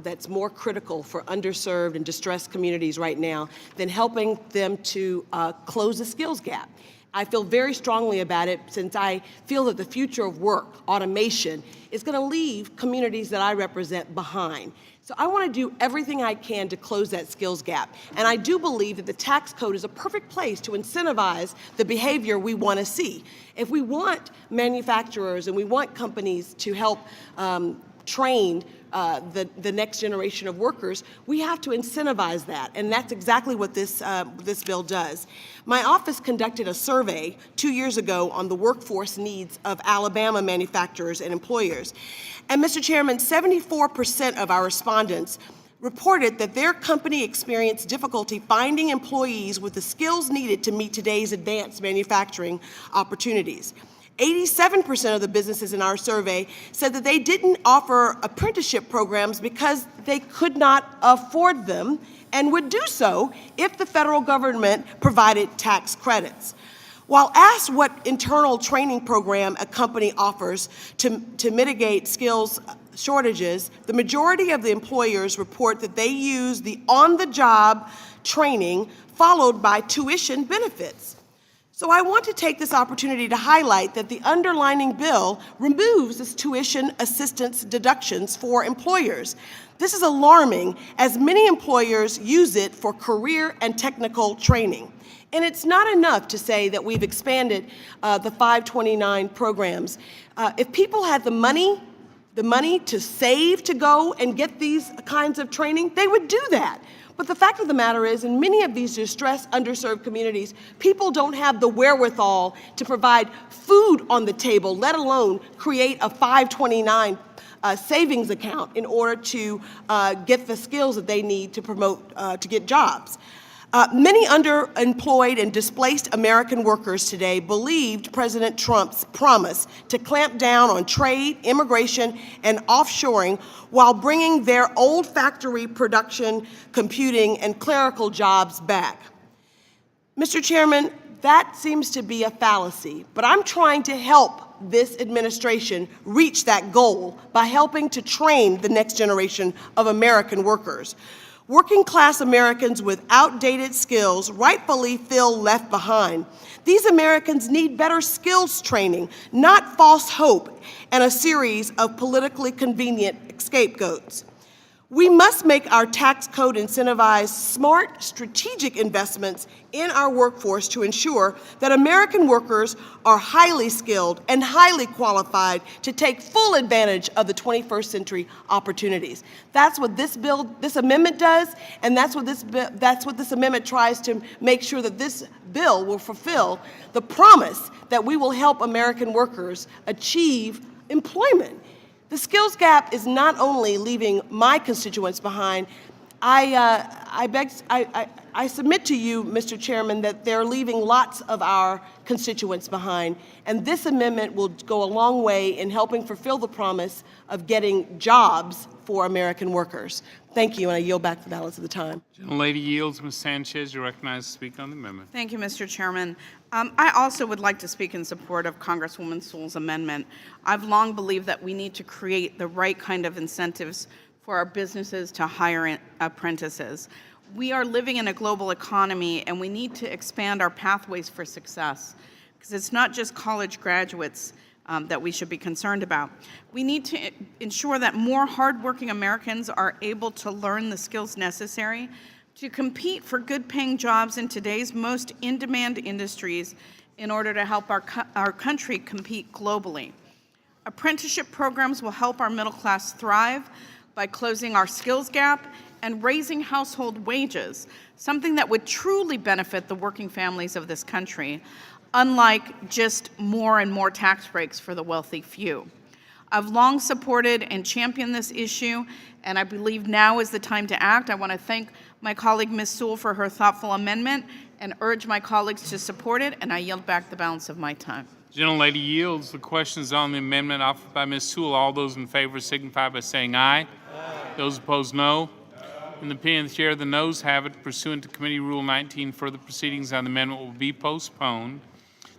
that's more critical for underserved and distressed communities right now than helping them to close the skills gap. I feel very strongly about it, since I feel that the future of work, automation, is going to leave communities that I represent behind. So I want to do everything I can to close that skills gap. And I do believe that the tax code is a perfect place to incentivize the behavior we want to see. If we want manufacturers and we want companies to help train the next generation of workers, we have to incentivize that, and that's exactly what this bill does. My office conducted a survey 2 years ago on the workforce needs of Alabama manufacturers and employers. And Mr. Chairman, 74% of our respondents reported that their company experienced difficulty finding employees with the skills needed to meet today's advanced manufacturing opportunities. 87% of the businesses in our survey said that they didn't offer apprenticeship programs because they could not afford them, and would do so if the federal government provided tax credits. While asked what internal training program a company offers to mitigate skills shortages, the majority of the employers report that they use the on-the-job training followed by tuition benefits. So I want to take this opportunity to highlight that the underlining bill removes this tuition assistance deductions for employers. This is alarming, as many employers use it for career and technical training. And it's not enough to say that we've expanded the 529 programs. If people had the money to save to go and get these kinds of training, they would do that. But the fact of the matter is, in many of these distressed, underserved communities, people don't have the wherewithal to provide food on the table, let alone create a 529 savings account in order to get the skills that they need to promote, to get jobs. Many underemployed and displaced American workers today believed President Trump's promise to clamp down on trade, immigration, and offshoring while bringing their old factory production, computing, and clerical jobs back. Mr. Chairman, that seems to be a fallacy, but I'm trying to help this administration reach that goal by helping to train the next generation of American workers. Working-class Americans with outdated skills rightfully feel left behind. These Americans need better skills training, not false hope and a series of politically convenient scapegoats. We must make our tax code incentivize smart, strategic investments in our workforce to ensure that American workers are highly skilled and highly qualified to take full advantage of the 21st century opportunities. That's what this amendment does, and that's what this amendment tries to make sure that this bill will fulfill the promise that we will help American workers achieve employment. The skills gap is not only leaving my constituents behind. I submit to you, Mr. Chairman, that they're leaving lots of our constituents behind, and this amendment will go a long way in helping fulfill the promise of getting jobs for American workers. Thank you, and I yield back the balance of the time. Gentlelady yields. Ms. Sanchez, you're recognized to speak on the amendment. Thank you, Mr. Chairman. I also would like to speak in support of Congresswoman Sewell's amendment. I've long believed that we need to create the right kind of incentives for our businesses to hire apprentices. We are living in a global economy, and we need to expand our pathways for success, because it's not just college graduates that we should be concerned about. We need to ensure that more hardworking Americans are able to learn the skills necessary to compete for good-paying jobs in today's most in-demand industries in order to help our country compete globally. Apprenticeship programs will help our middle class thrive by closing our skills gap and raising household wages, something that would truly benefit the working families of this country, unlike just more and more tax breaks for the wealthy few. I've long supported and championed this issue, and I believe now is the time to act. I want to thank my colleague, Ms. Sewell, for her thoughtful amendment and urge my colleagues to support it, and I yield back the balance of my time. Gentlelady yields. The question is on the amendment offered by Ms. Sewell. All those in favor signify by saying aye. Those opposed, no. In the opinion of the chair, the noes have it. Pursuant to Committee Rule 19, further proceedings on the amendment will be postponed.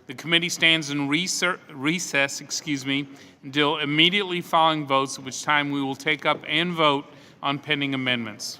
The committee stands in recess until immediately following votes, at which time we will take up and vote on pending amendments.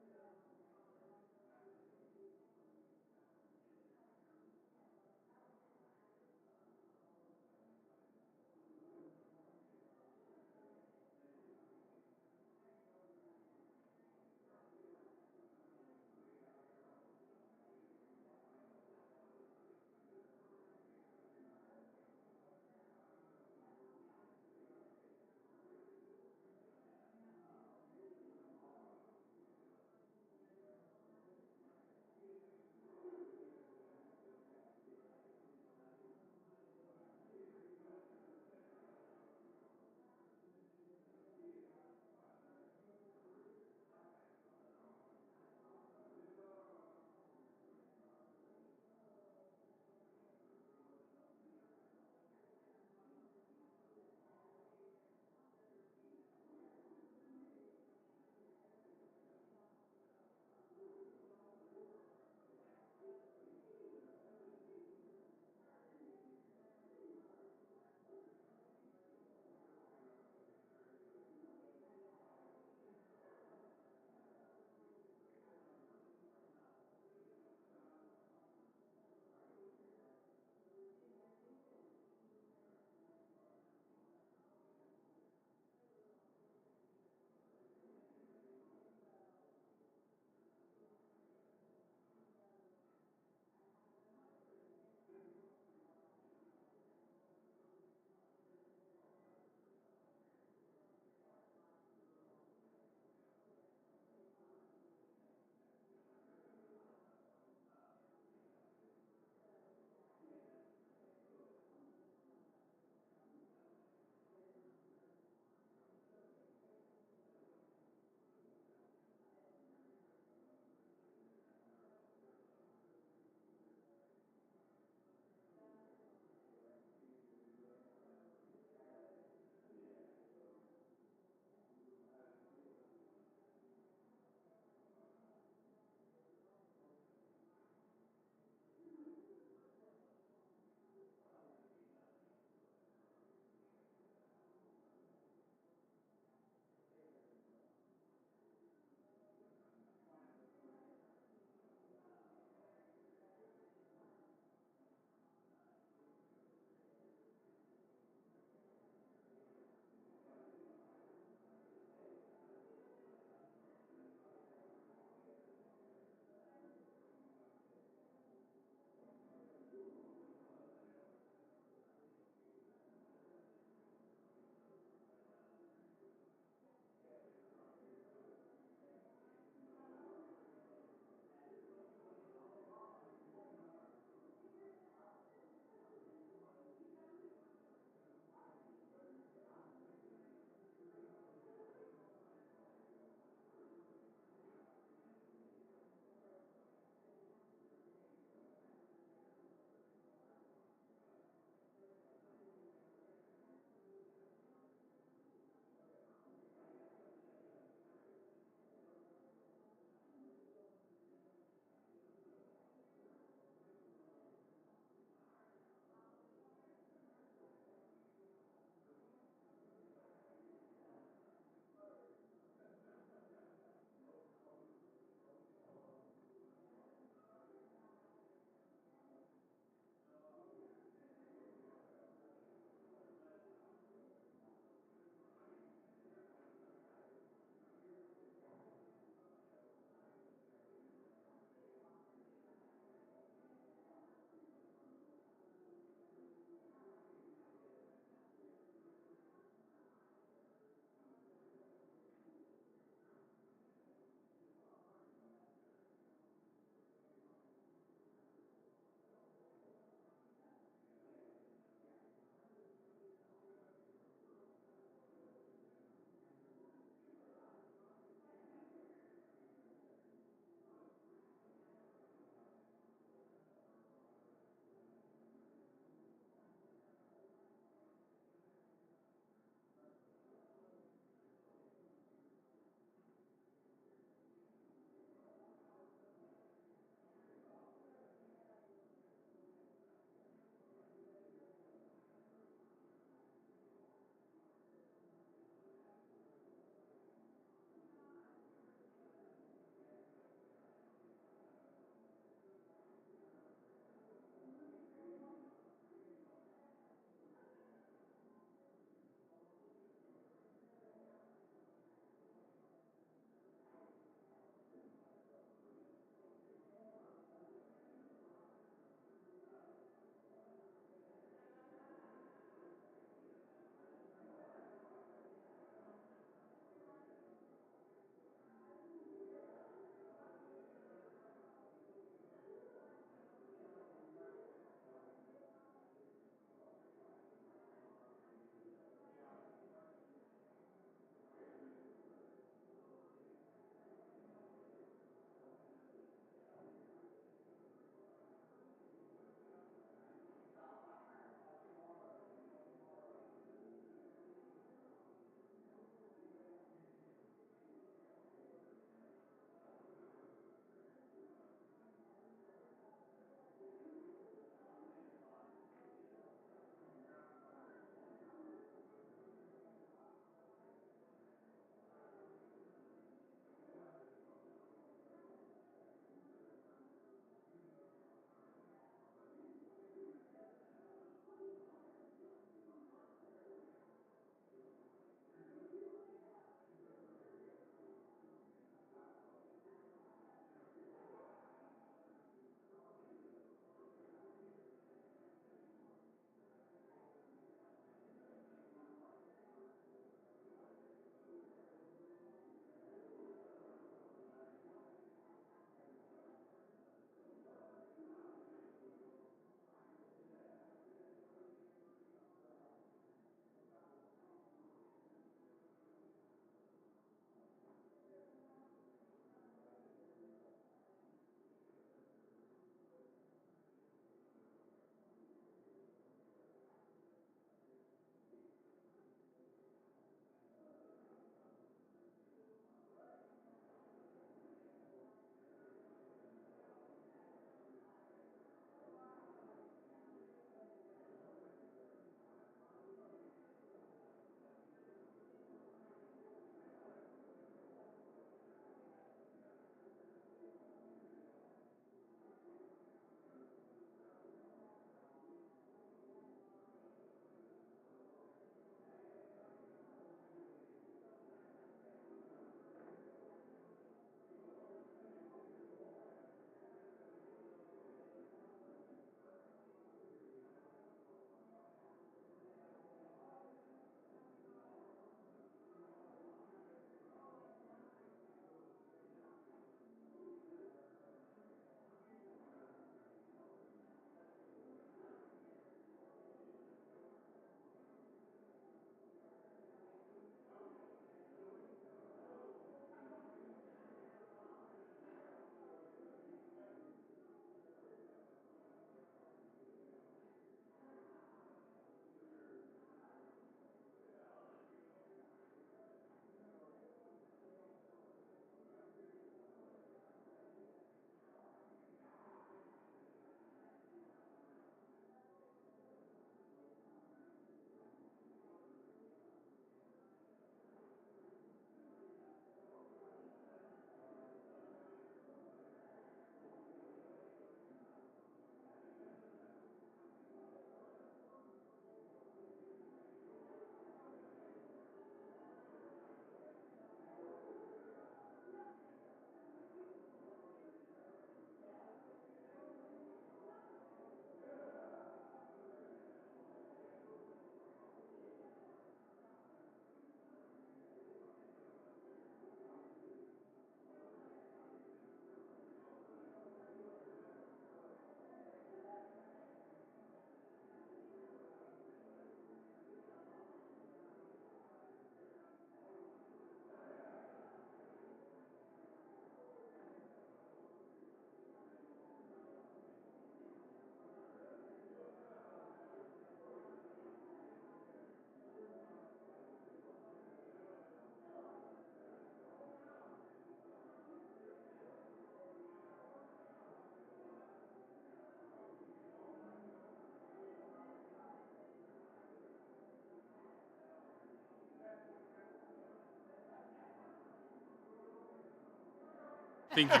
Thank you.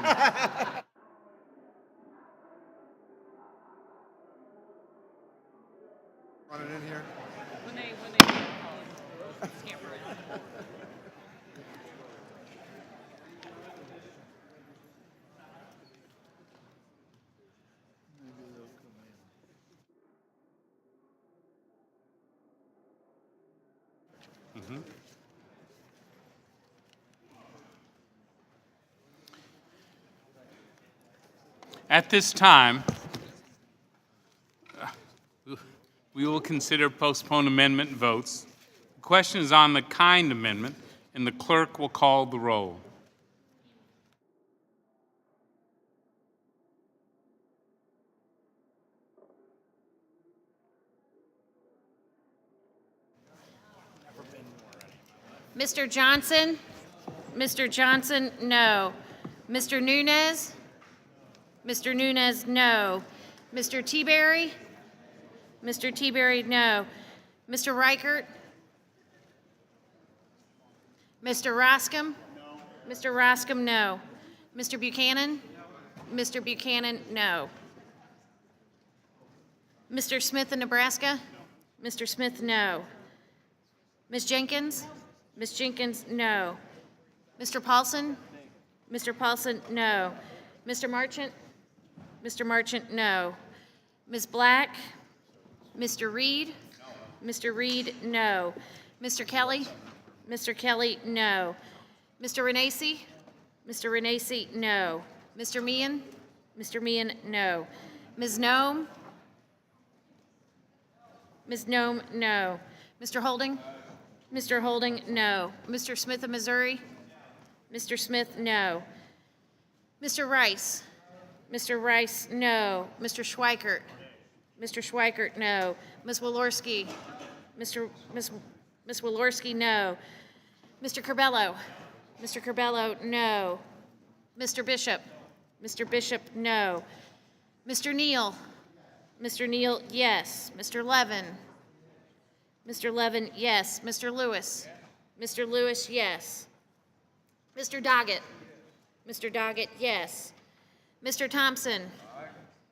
Running in here. When they scamper in. At this time, we will consider postponed amendment votes. The question is on the kind amendment, and the clerk will call the roll. Mr. Johnson? Mr. Johnson, no. Mr. Nunez? Mr. Nunez, no. Mr. Teaberry? Mr. Teaberry, no. Mr. Reichert? Mr. Roscom? No. Mr. Roscom, no. Mr. Buchanan? No. Mr. Buchanan, no. Mr. Smith in Nebraska? No. Mr. Smith, no. Ms. Jenkins? Ms. Jenkins, no. Mr. Paulson? Mr. Paulson, no. Mr. Marchant? Mr. Marchant, no. Ms. Black? Mr. Reed? No. Mr. Reed, no. Mr. Kelly? Mr. Kelly, no. Mr. Renacci? Mr. Renacci, no. Mr. Meehan? Mr. Meehan, no. Ms. Nome? Ms. Nome, no. Mr. Holding? Mr. Holding, no. Mr. Smith of Missouri? Mr. Smith, no. Mr. Rice? Mr. Rice, no. Mr. Schweikert? Mr. Schweikert, no. Ms. Walorski? Ms. Walorski, no. Mr. Curbello? Mr. Curbello, no. Mr. Bishop? Mr. Bishop, no. Mr. Neal? Mr. Neal, yes. Mr. Levin? Mr. Levin, yes. Mr. Lewis? Mr. Lewis, yes. Mr. Doggett? Mr. Doggett, yes. Mr. Thompson?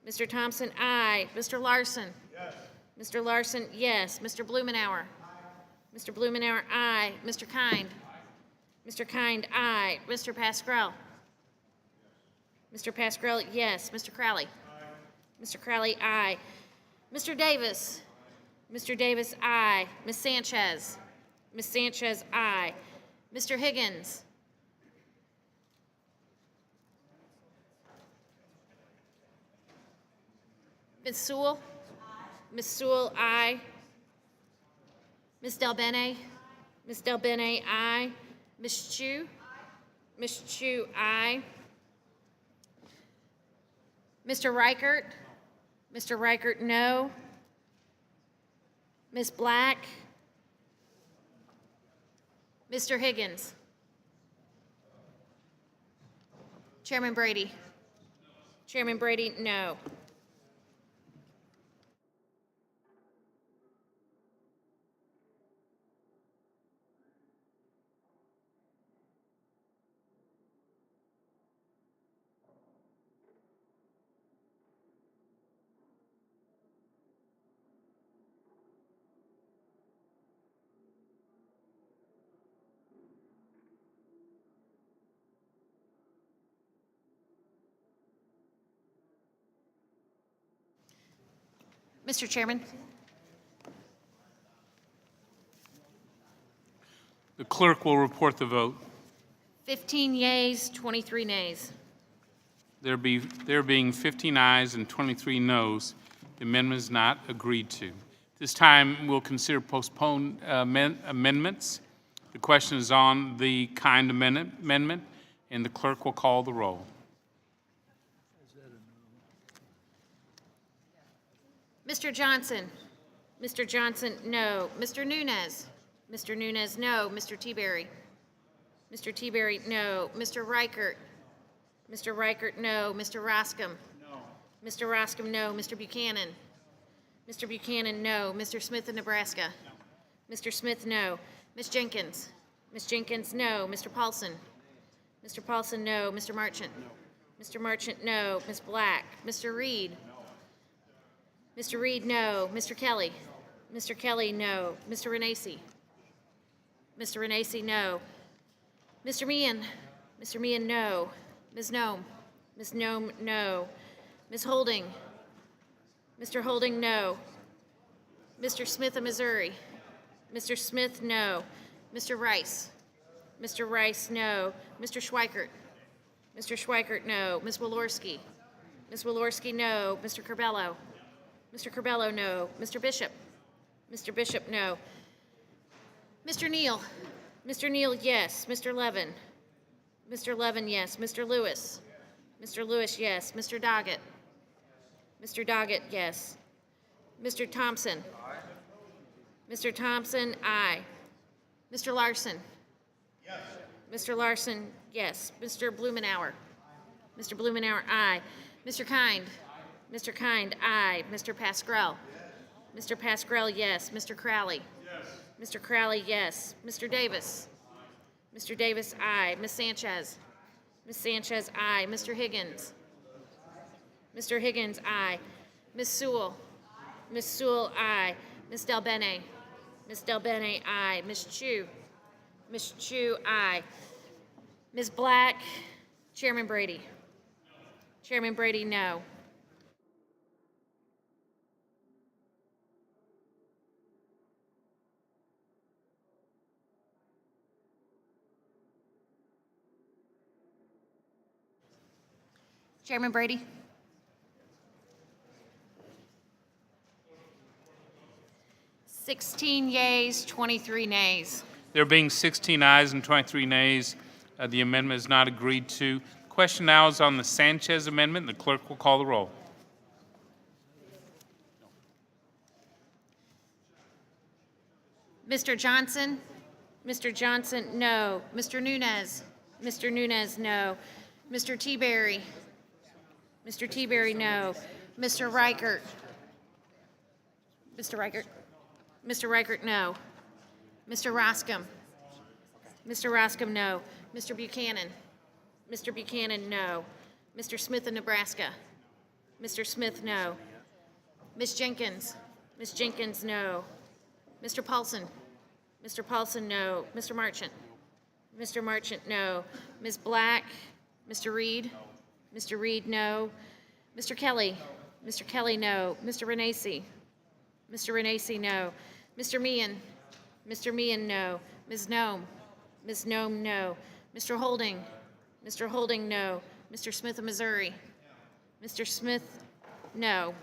Mr. Thompson, aye. Mr. Larson? Yes. Mr. Larson, yes. Mr. Blumenauer? Mr. Blumenauer, aye. Mr. Kind? Mr. Kind, aye. Mr. Pascrell? Mr. Pascrell, yes. Mr. Crowley? Mr. Crowley, aye. Mr. Davis? Mr. Davis, aye. Ms. Sanchez? Ms. Sanchez, aye. Mr. Higgins? Ms. Sewell? Ms. Sewell, aye. Ms. Del Bene? Ms. Del Bene, aye. Ms. Chu? Ms. Chu, aye. Mr. Reichert? Mr. Reichert, no. Ms. Black? Mr. Higgins? Chairman Brady? Chairman Brady, no. Mr. Chairman. The clerk will report the vote. 15 yeas, 23 nays. There being 15 ayes and 23 noes, the amendment is not agreed to. This time, we'll consider postponed amendments. The question is on the kind amendment, and the clerk will call the roll. Mr. Johnson? Mr. Johnson, no. Mr. Nunez? Mr. Nunez, no. Mr. Teaberry? Mr. Teaberry, no. Mr. Reichert? Mr. Reichert, no. Mr. Roscom? No. Mr. Roscom, no. Mr. Buchanan? Mr. Buchanan, no. Mr. Smith of Nebraska? No. Mr. Smith, no. Ms. Jenkins? Ms. Jenkins, no. Mr. Paulson? Mr. Paulson, no. Mr. Marchant? Mr. Marchant, no. Ms. Black? Mr. Reed? Mr. Reed, no. Mr. Kelly? Mr. Kelly, no. Mr. Renacci? Mr. Renacci, no. Mr. Meehan? Mr. Meehan, no. Ms. Nome? Ms. Nome, no. Ms. Holding? Mr. Holding, no. Mr. Smith of Missouri? Mr. Smith, no. Mr. Rice? Mr. Rice, no. Mr. Schweikert? Mr. Schweikert, no. Ms. Walorski? Ms. Walorski, no. Mr. Curbelo? Mr. Curbelo, no. Mr. Bishop? Mr. Bishop, no. Mr. Neal? Mr. Neal, yes. Mr. Levin? Mr. Levin, yes. Mr. Lewis? Mr. Lewis, yes. Mr. Doggett? Mr. Doggett, yes. Mr. Thompson? Mr. Thompson, aye. Mr. Larson? Yes. Mr. Larson, yes. Mr. Blumenauer? Mr. Blumenauer, aye. Mr. Kind? Mr. Kind, aye. Mr. Pascrell? Mr. Pascrell, yes. Mr. Crowley? Yes. Mr. Crowley, yes. Mr. Davis? Mr. Davis, aye. Ms. Sanchez? Ms. Sanchez, aye. Mr. Higgins? Mr. Higgins, aye. Ms. Sewell? Ms. Sewell, aye. Ms. Del Bene? Ms. Del Bene, aye. Ms. Chu? Ms. Chu, aye. Ms. Black? Chairman Brady? Chairman Brady, no. Chairman Brady? Sixteen yeas, 23 nays. There being 16 ayes and 23 nays, the amendment is not agreed to. The question now is on the Sanchez amendment. The clerk will call the roll. Mr. Johnson? Mr. Johnson, no. Mr. Nunez? Mr. Nunez, no. Mr. T-Berry? Mr. T-Berry, no. Mr. Reichert? Mr. Reichert? Mr. Reichert, no. Mr. Roscom? Mr. Roscom, no. Mr. Buchanan? Mr. Buchanan, no. Mr. Smith of Nebraska? Mr. Smith, no. Ms. Jenkins? Ms. Jenkins, no. Mr. Paulson? Mr. Paulson, no. Mr. Marchant? Mr. Marchant, no. Ms. Black? Mr. Reed? Mr. Reed, no. Mr. Kelly? Mr. Kelly, no. Mr. Renacci? Mr. Renacci, no. Mr. Meehan? Mr. Meehan, no. Ms. Nome? Ms. Nome, no. Mr. Holding? Mr. Holding, no. Mr. Smith of Missouri? Mr. Smith, no.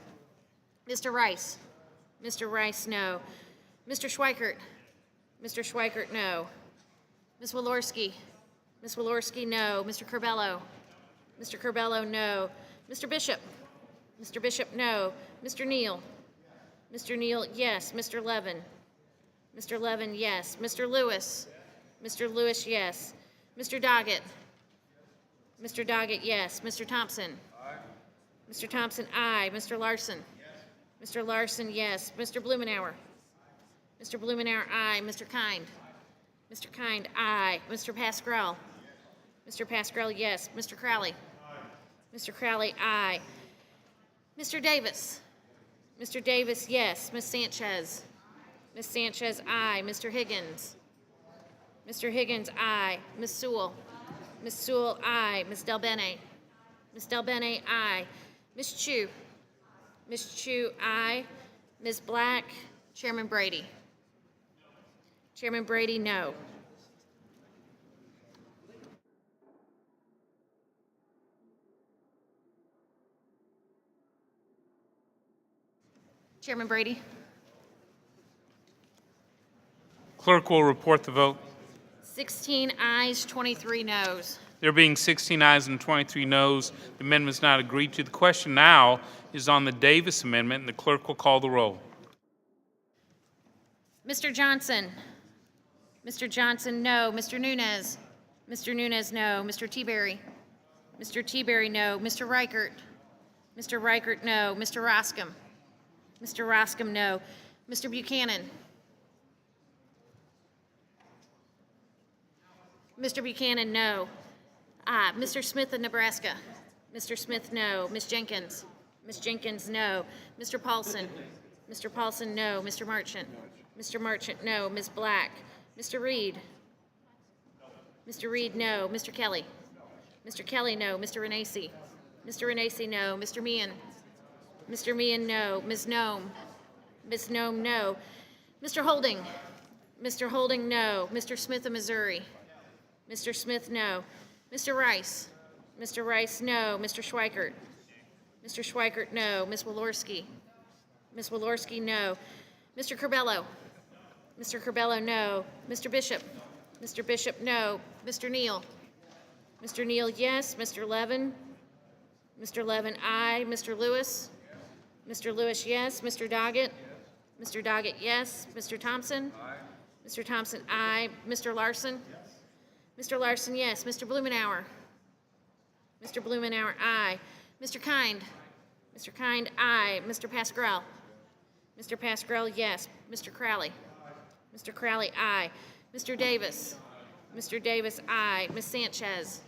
Mr. Rice? Mr. Rice, no. Mr. Schweikert? Mr. Schweikert, no. Ms. Walorski? Ms. Walorski, no. Mr. Curbelo? Mr. Curbelo, no. Mr. Bishop? Mr. Bishop, no. Mr. Neal? Mr. Neal, yes. Mr. Levin? Mr. Levin, yes. Mr. Lewis? Mr. Lewis, yes. Mr. Doggett? Mr. Doggett, yes. Mr. Thompson? Mr. Thompson, aye. Mr. Larson? Mr. Larson, yes. Mr. Blumenauer? Mr. Blumenauer, aye. Mr. Kind? Mr. Kind, aye. Mr. Pascrell? Mr. Pascrell, yes. Mr. Crowley? Mr. Crowley, aye. Mr. Davis? Mr. Davis, yes. Ms. Sanchez? Ms. Sanchez, aye. Mr. Higgins? Mr. Higgins, aye. Ms. Sewell? Ms. Sewell, aye. Ms. Del Bene? Ms. Del Bene, aye. Ms. Chu? Ms. Chu, aye. Ms. Black? Chairman Brady? Chairman Brady, no. Chairman Brady? Clerk will report the vote. 16 ayes, 23 noes. There being 16 ayes and 23 noes, the amendment is not agreed to. The question now is on the Davis amendment, and the clerk will call the roll. Mr. Johnson? Mr. Johnson, no. Mr. Nunez? Mr. Nunez, no. Mr. T-Berry? Mr. T-Berry, no. Mr. Reichert? Mr. Reichert, no. Mr. Roscom? Mr. Roscom, no. Mr. Buchanan? Mr. Buchanan, no. Mr. Smith of Nebraska. Mr. Smith, no. Ms. Jenkins. Ms. Jenkins, no. Mr. Paulson. Mr. Paulson, no. Mr. Marchant. Mr. Marchant, no. Ms. Black. Mr. Reed. Mr. Reed, no. Mr. Kelly. Mr. Kelly, no. Mr. Renacci. Mr. Renacci, no. Mr. Meehan. Mr. Meehan, no. Ms. Nome. Ms. Nome, no. Mr. Holding. Mr. Holding, no. Mr. Smith of Missouri. Mr. Smith, no. Mr. Rice. Mr. Rice, no. Mr. Schweikert. Mr. Schweikert, no. Ms. Walorski. Ms. Walorski, no. Mr. Curbello. Mr. Curbello, no. Mr. Bishop. Mr. Bishop, no. Mr. Neal. Mr. Neal, yes. Mr. Levin. Mr. Levin, aye. Mr. Lewis. Mr. Lewis, yes. Mr. Doggett. Mr. Doggett, yes. Mr. Thompson. Mr. Thompson, aye. Mr. Larson. Mr. Larson, yes. Mr. Blumenauer. Mr. Blumenauer, aye. Mr. Kind. Mr. Kind, aye. Mr. Pascrell. Mr. Pascrell, yes. Mr. Crowley. Mr. Crowley, aye. Mr. Davis. Mr. Davis, aye. Ms. Sanchez.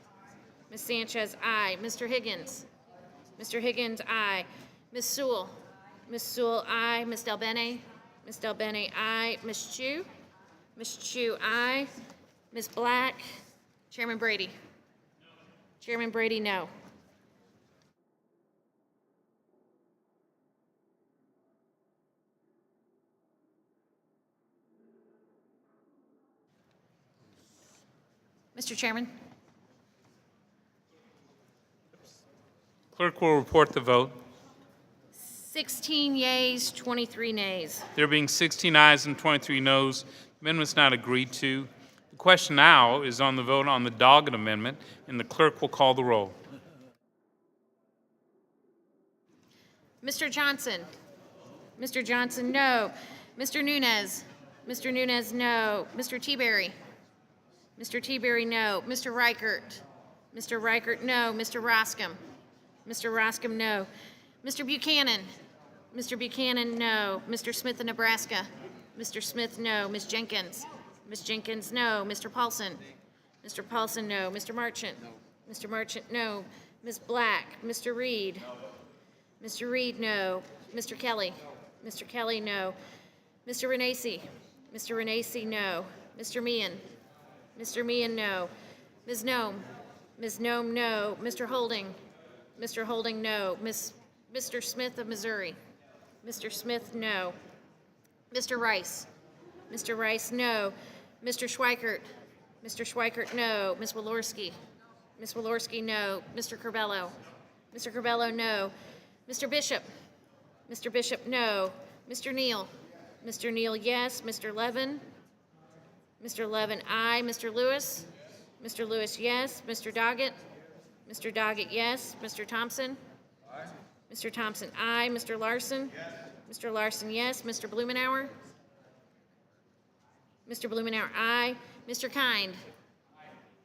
Ms. Sanchez, aye. Mr. Higgins. Mr. Higgins, aye. Ms. Sewell. Ms. Sewell, aye. Ms. Delbene. Ms. Delbene, aye. Ms. Chu. Ms. Chu, aye. Ms. Black. Chairman Brady. Chairman Brady, no. Mr. Chairman. Clerk will report the vote. 16 yeas, 23 nays. There being 16 ayes and 23 noes, the amendment's not agreed to. The question now is on the vote on the Doggett amendment, and the clerk will call the roll. Mr. Johnson. Mr. Johnson, no. Mr. Nunez. Mr. Nunez, no. Mr. Teaberry. Mr. Teaberry, no. Mr. Reichert. Mr. Reichert, no. Mr. Roscom. Mr. Roscom, no. Mr. Buchanan. Mr. Buchanan, no. Mr. Smith of Nebraska. Mr. Smith, no. Ms. Jenkins. Ms. Jenkins, no. Mr. Paulson. Mr. Paulson, no. Mr. Marchant. Mr. Marchant, no. Ms. Black. Mr. Reed. Mr. Reed, no. Mr. Kelly. Mr. Kelly, no. Mr. Renacci. Mr. Renacci, no. Mr. Meehan. Mr. Meehan, no. Ms. Nome. Ms. Nome, no. Mr. Holding. Mr. Holding, no. Mr. Smith of Missouri. Mr. Smith, no. Mr. Rice. Mr. Rice, no. Mr. Schweikert. Mr. Schweikert, no. Ms. Walorski. Ms. Walorski, no. Mr. Curbello. Mr. Curbello, no. Mr. Bishop. Mr. Bishop, no. Mr. Neal. Mr. Neal, yes. Mr. Levin. Mr. Levin, aye. Mr. Lewis. Mr. Lewis, yes. Mr. Doggett. Mr. Doggett, yes. Mr. Thompson. Mr. Thompson, aye. Mr. Larson. Mr. Larson, yes. Mr. Blumenauer. Mr. Blumenauer, aye. Mr. Kind.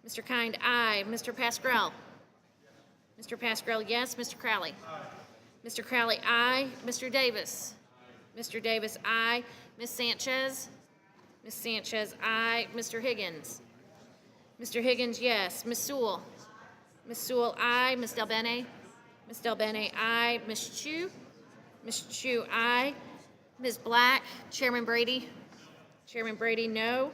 Mr. Kind, aye. Mr. Pascrell. Mr. Pascrell, yes. Mr. Crowley. Mr. Crowley, aye. Mr. Davis. Mr. Davis, aye. Ms. Sanchez. Ms. Sanchez, aye. Mr. Higgins. Mr. Higgins, yes. Ms. Sewell. Ms. Sewell, aye. Ms. Delbene. Ms. Delbene, aye. Ms. Chu. Ms. Chu, aye. Ms. Black. Chairman Brady. Chairman Brady, no.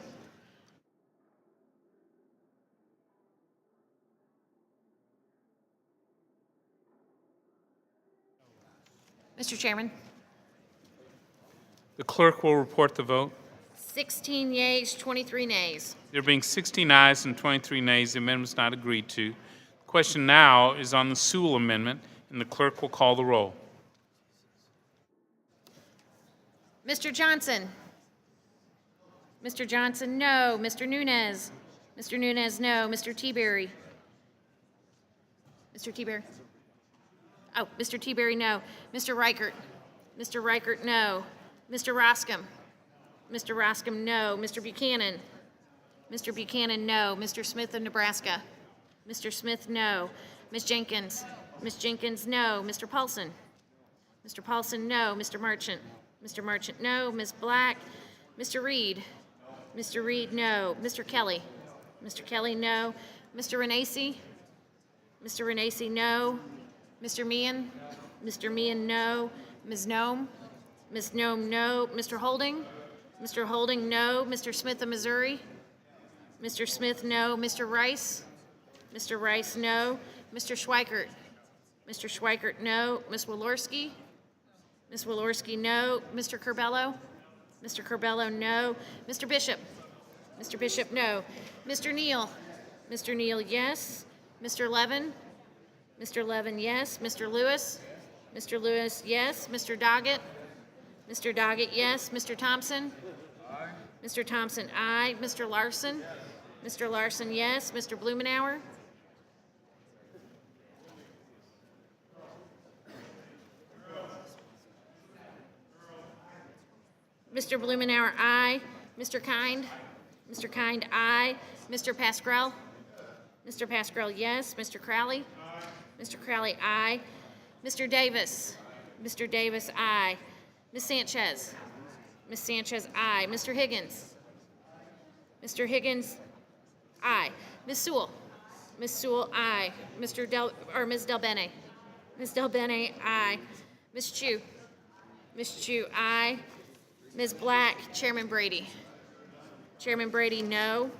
Mr. Chairman. The clerk will report the vote. 16 yeas, 23 nays. There being 16 ayes and 23 nays, the amendment is not agreed to. The question now is on the Sewell amendment, and the clerk will call the roll. Mr. Johnson. Mr. Johnson, no. Mr. Nunez. Mr. Nunez, no. Mr. Teaberry. Mr. Teaberry. Oh, Mr. Teaberry, no. Mr. Reichert. Mr. Reichert, no. Mr. Roscom. Mr. Roscom, no. Mr. Buchanan. Mr. Buchanan, no. Mr. Smith of Nebraska. Mr. Smith, no. Ms. Jenkins. Ms. Jenkins, no. Mr. Paulson. Mr. Paulson, no. Mr. Marchant. Mr. Marchant, no. Ms. Black. Mr. Reed. Mr. Reed, no. Mr. Kelly. Mr. Kelly, no. Mr. Renacci. Mr. Renacci, no. Mr. Meehan? Mr. Meehan, no. Ms. Nome? Ms. Nome, no. Mr. Holding? Mr. Holding, no. Mr. Smith of Missouri? Mr. Smith, no. Mr. Rice? Mr. Rice, no. Mr. Schweikert? Mr. Schweikert, no. Ms. Walorski? Ms. Walorski, no. Mr. Curbello? Mr. Curbello, no. Mr. Bishop? Mr. Bishop, no. Mr. Neal? Mr. Neal, yes. Mr. Levin? Mr. Levin, yes. Mr. Lewis? Mr. Lewis, yes. Mr. Doggett? Mr. Doggett, yes. Mr. Thompson? Mr. Thompson, aye. Mr. Larson? Mr. Larson, yes. Mr. Blumenauer? Mr. Blumenauer, aye. Mr. Kind? Mr. Kind, aye. Mr. Pascrell? Mr. Pascrell, yes. Mr. Crowley? Mr. Crowley, aye. Mr. Davis? Mr. Davis, aye. Ms. Sanchez? Ms. Sanchez, aye. Mr. Higgins? Mr. Higgins, aye. Ms. Sewell? Ms. Sewell, aye. Ms. Del Bene? Ms. Del Bene, aye. Ms. Chu? Ms. Chu, aye. Ms. Black, Chairman Brady? Chairman Brady, no.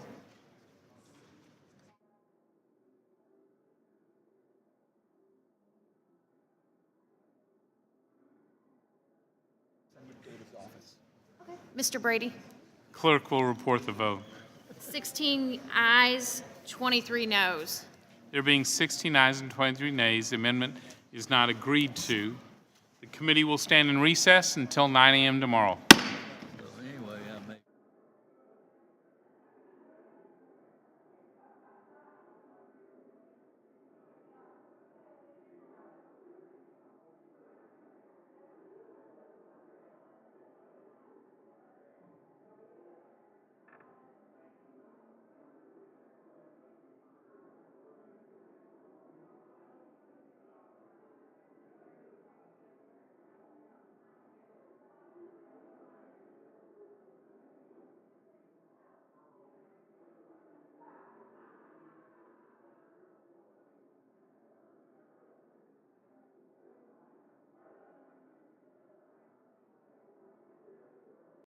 Mr. Brady? Clerk will report the vote. 16 ayes, 23 noes. There being 16 ayes and 23 nays, the amendment is not agreed to. The committee will stand in recess until 9 a.m. tomorrow.